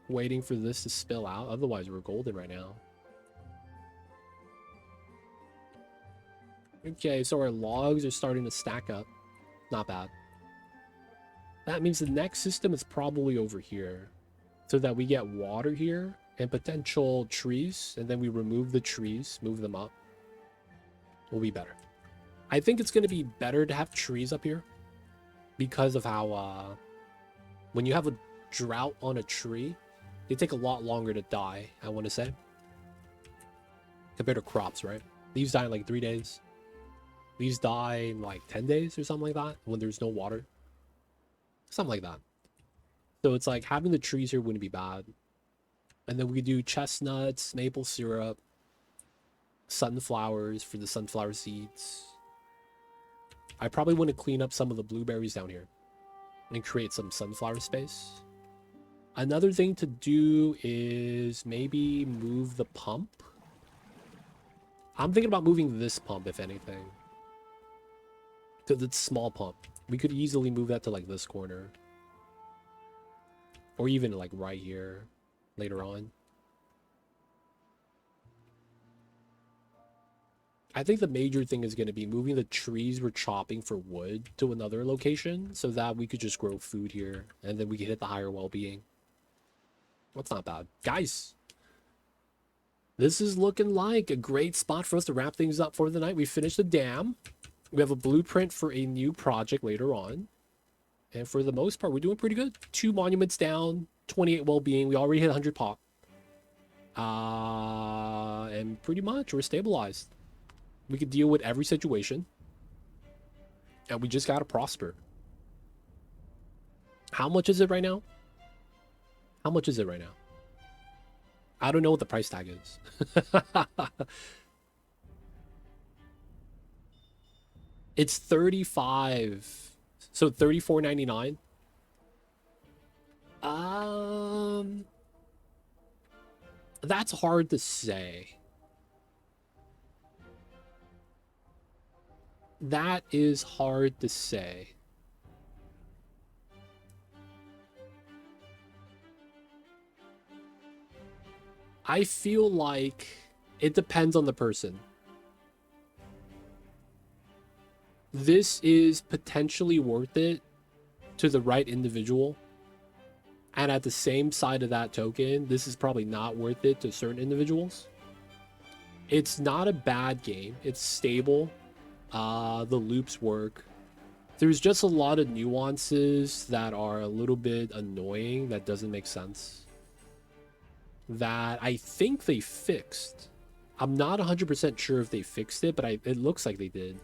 [SPEAKER 1] Waiting for this to spill out. Otherwise, we're golden right now. Okay, so our logs are starting to stack up. Not bad. That means the next system is probably over here. So that we get water here and potential trees. And then we remove the trees, move them up. Will be better. I think it's going to be better to have trees up here. Because of how, when you have a drought on a tree, they take a lot longer to die, I want to say. Compared to crops, right? These die in like 3 days. These die in like 10 days or something like that when there's no water. Something like that. So it's like having the trees here wouldn't be bad. And then we do chestnuts, maple syrup, sunflowers for the sunflower seeds. I probably want to clean up some of the blueberries down here and create some sunflower space. Another thing to do is maybe move the pump. I'm thinking about moving this pump, if anything. Because it's small pump. We could easily move that to like this corner. Or even like right here later on. I think the major thing is going to be moving the trees we're chopping for wood to another location so that we could just grow food here and then we can hit the higher well-being. That's not bad. Guys, this is looking like a great spot for us to wrap things up for the night. We finished the dam. We have a blueprint for a new project later on. And for the most part, we're doing pretty good. 2 monuments down, 28 well-being. We already hit 100 pop. And pretty much we're stabilized. We could deal with every situation. And we just gotta prosper. How much is it right now? How much is it right now? I don't know what the price tag is. It's 35. So 34.99. That's hard to say. That is hard to say. I feel like it depends on the person. This is potentially worth it to the right individual. And at the same side of that token, this is probably not worth it to certain individuals. It's not a bad game. It's stable. The loops work. There's just a lot of nuances that are a little bit annoying that doesn't make sense. That I think they fixed. I'm not 100% sure if they fixed it, but it looks like they did.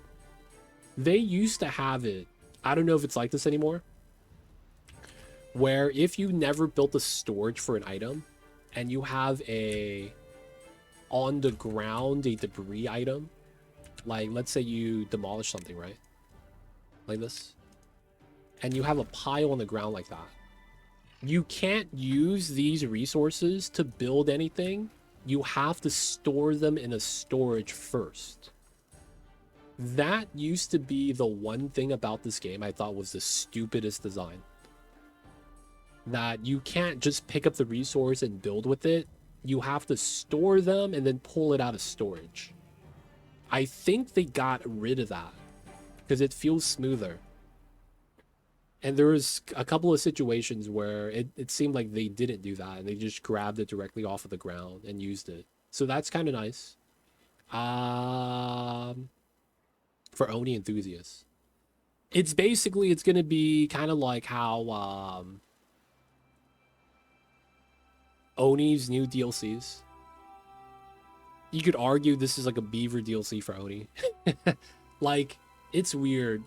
[SPEAKER 1] They used to have it. I don't know if it's like this anymore. Where if you never built a storage for an item and you have a on the ground, a debris item, like let's say you demolish something, right? Like this. And you have a pile on the ground like that. You can't use these resources to build anything. You have to store them in a storage first. That used to be the one thing about this game I thought was the stupidest design. That you can't just pick up the resource and build with it. You have to store them and then pull it out of storage. I think they got rid of that because it feels smoother. And there was a couple of situations where it seemed like they didn't do that and they just grabbed it directly off of the ground and used it. So that's kind of nice. For Oni enthusiasts. It's basically, it's going to be kind of like how Oni's new DLCs. You could argue this is like a Beaver DLC for Oni. Like, it's weird.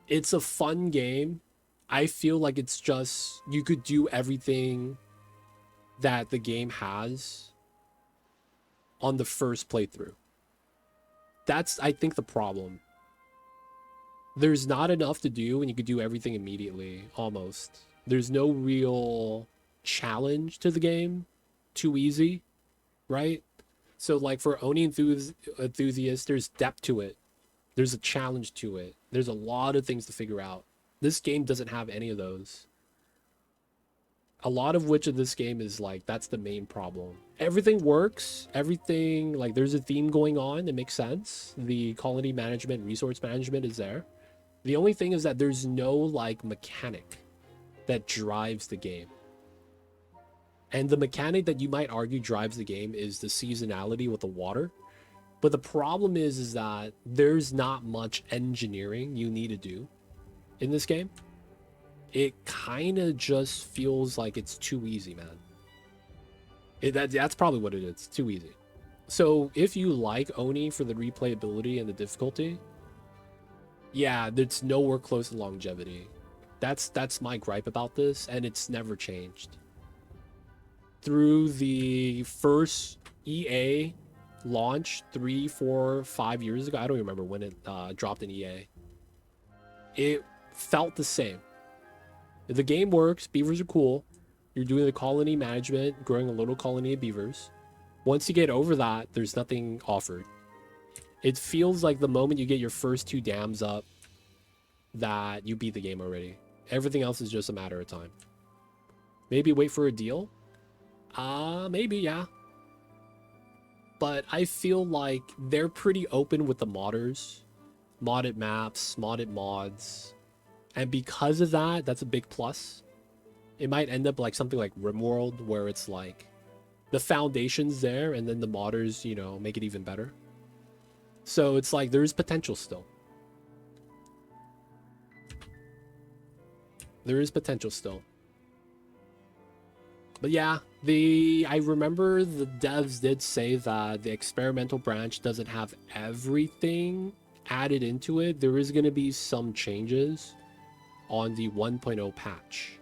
[SPEAKER 1] It's a fun game. I feel like it's just, you could do everything that the game has on the first playthrough. That's, I think, the problem. There's not enough to do and you could do everything immediately, almost. There's no real challenge to the game. Too easy, right? So, like, for Oni enthusiasts, there's depth to it. There's a challenge to it. There's a lot of things to figure out. This game doesn't have any of those. A lot of which of this game is like, that's the main problem. Everything works. Everything, like, there's a theme going on. It makes sense. The colony management, resource management is there. The only thing is that there's no, like, mechanic that drives the game. And the mechanic that you might argue drives the game is the seasonality with the water. But the problem is that there's not much engineering you need to do in this game. It kind of just feels like it's too easy, man. That's probably what it is. It's too easy. So if you like Oni for the replayability and the difficulty, yeah, it's nowhere close to longevity. That's my gripe about this, and it's never changed. through the first EA launch 3, 4, 5 years ago. I don't remember when it dropped in EA. It felt the same. The game works. Beavers are cool. You're doing the colony management, growing a little colony of beavers. Once you get over that, there's nothing offered. It feels like the moment you get your first 2 dams up, that you beat the game already. Everything else is just a matter of time. Maybe wait for a deal? Maybe, yeah. But I feel like they're pretty open with the modders. Modded maps, modded mods. And because of that, that's a big plus. It might end up like something like RimWorld, where it's like the foundation's there and then the modders, you know, make it even better. So it's like there's potential still. There is potential still. But yeah, I remember the devs did say that the experimental branch doesn't have everything added into it. There is going to be some changes on the 1.0 patch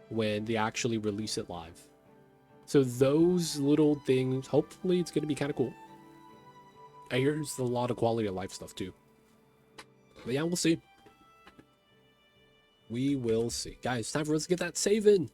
[SPEAKER 1] when they actually release it live. So those little things, hopefully it's going to be kind of cool. I hear there's a lot of quality of life stuff too. But yeah, we'll see. We will see. Guys, time for us to get that save in.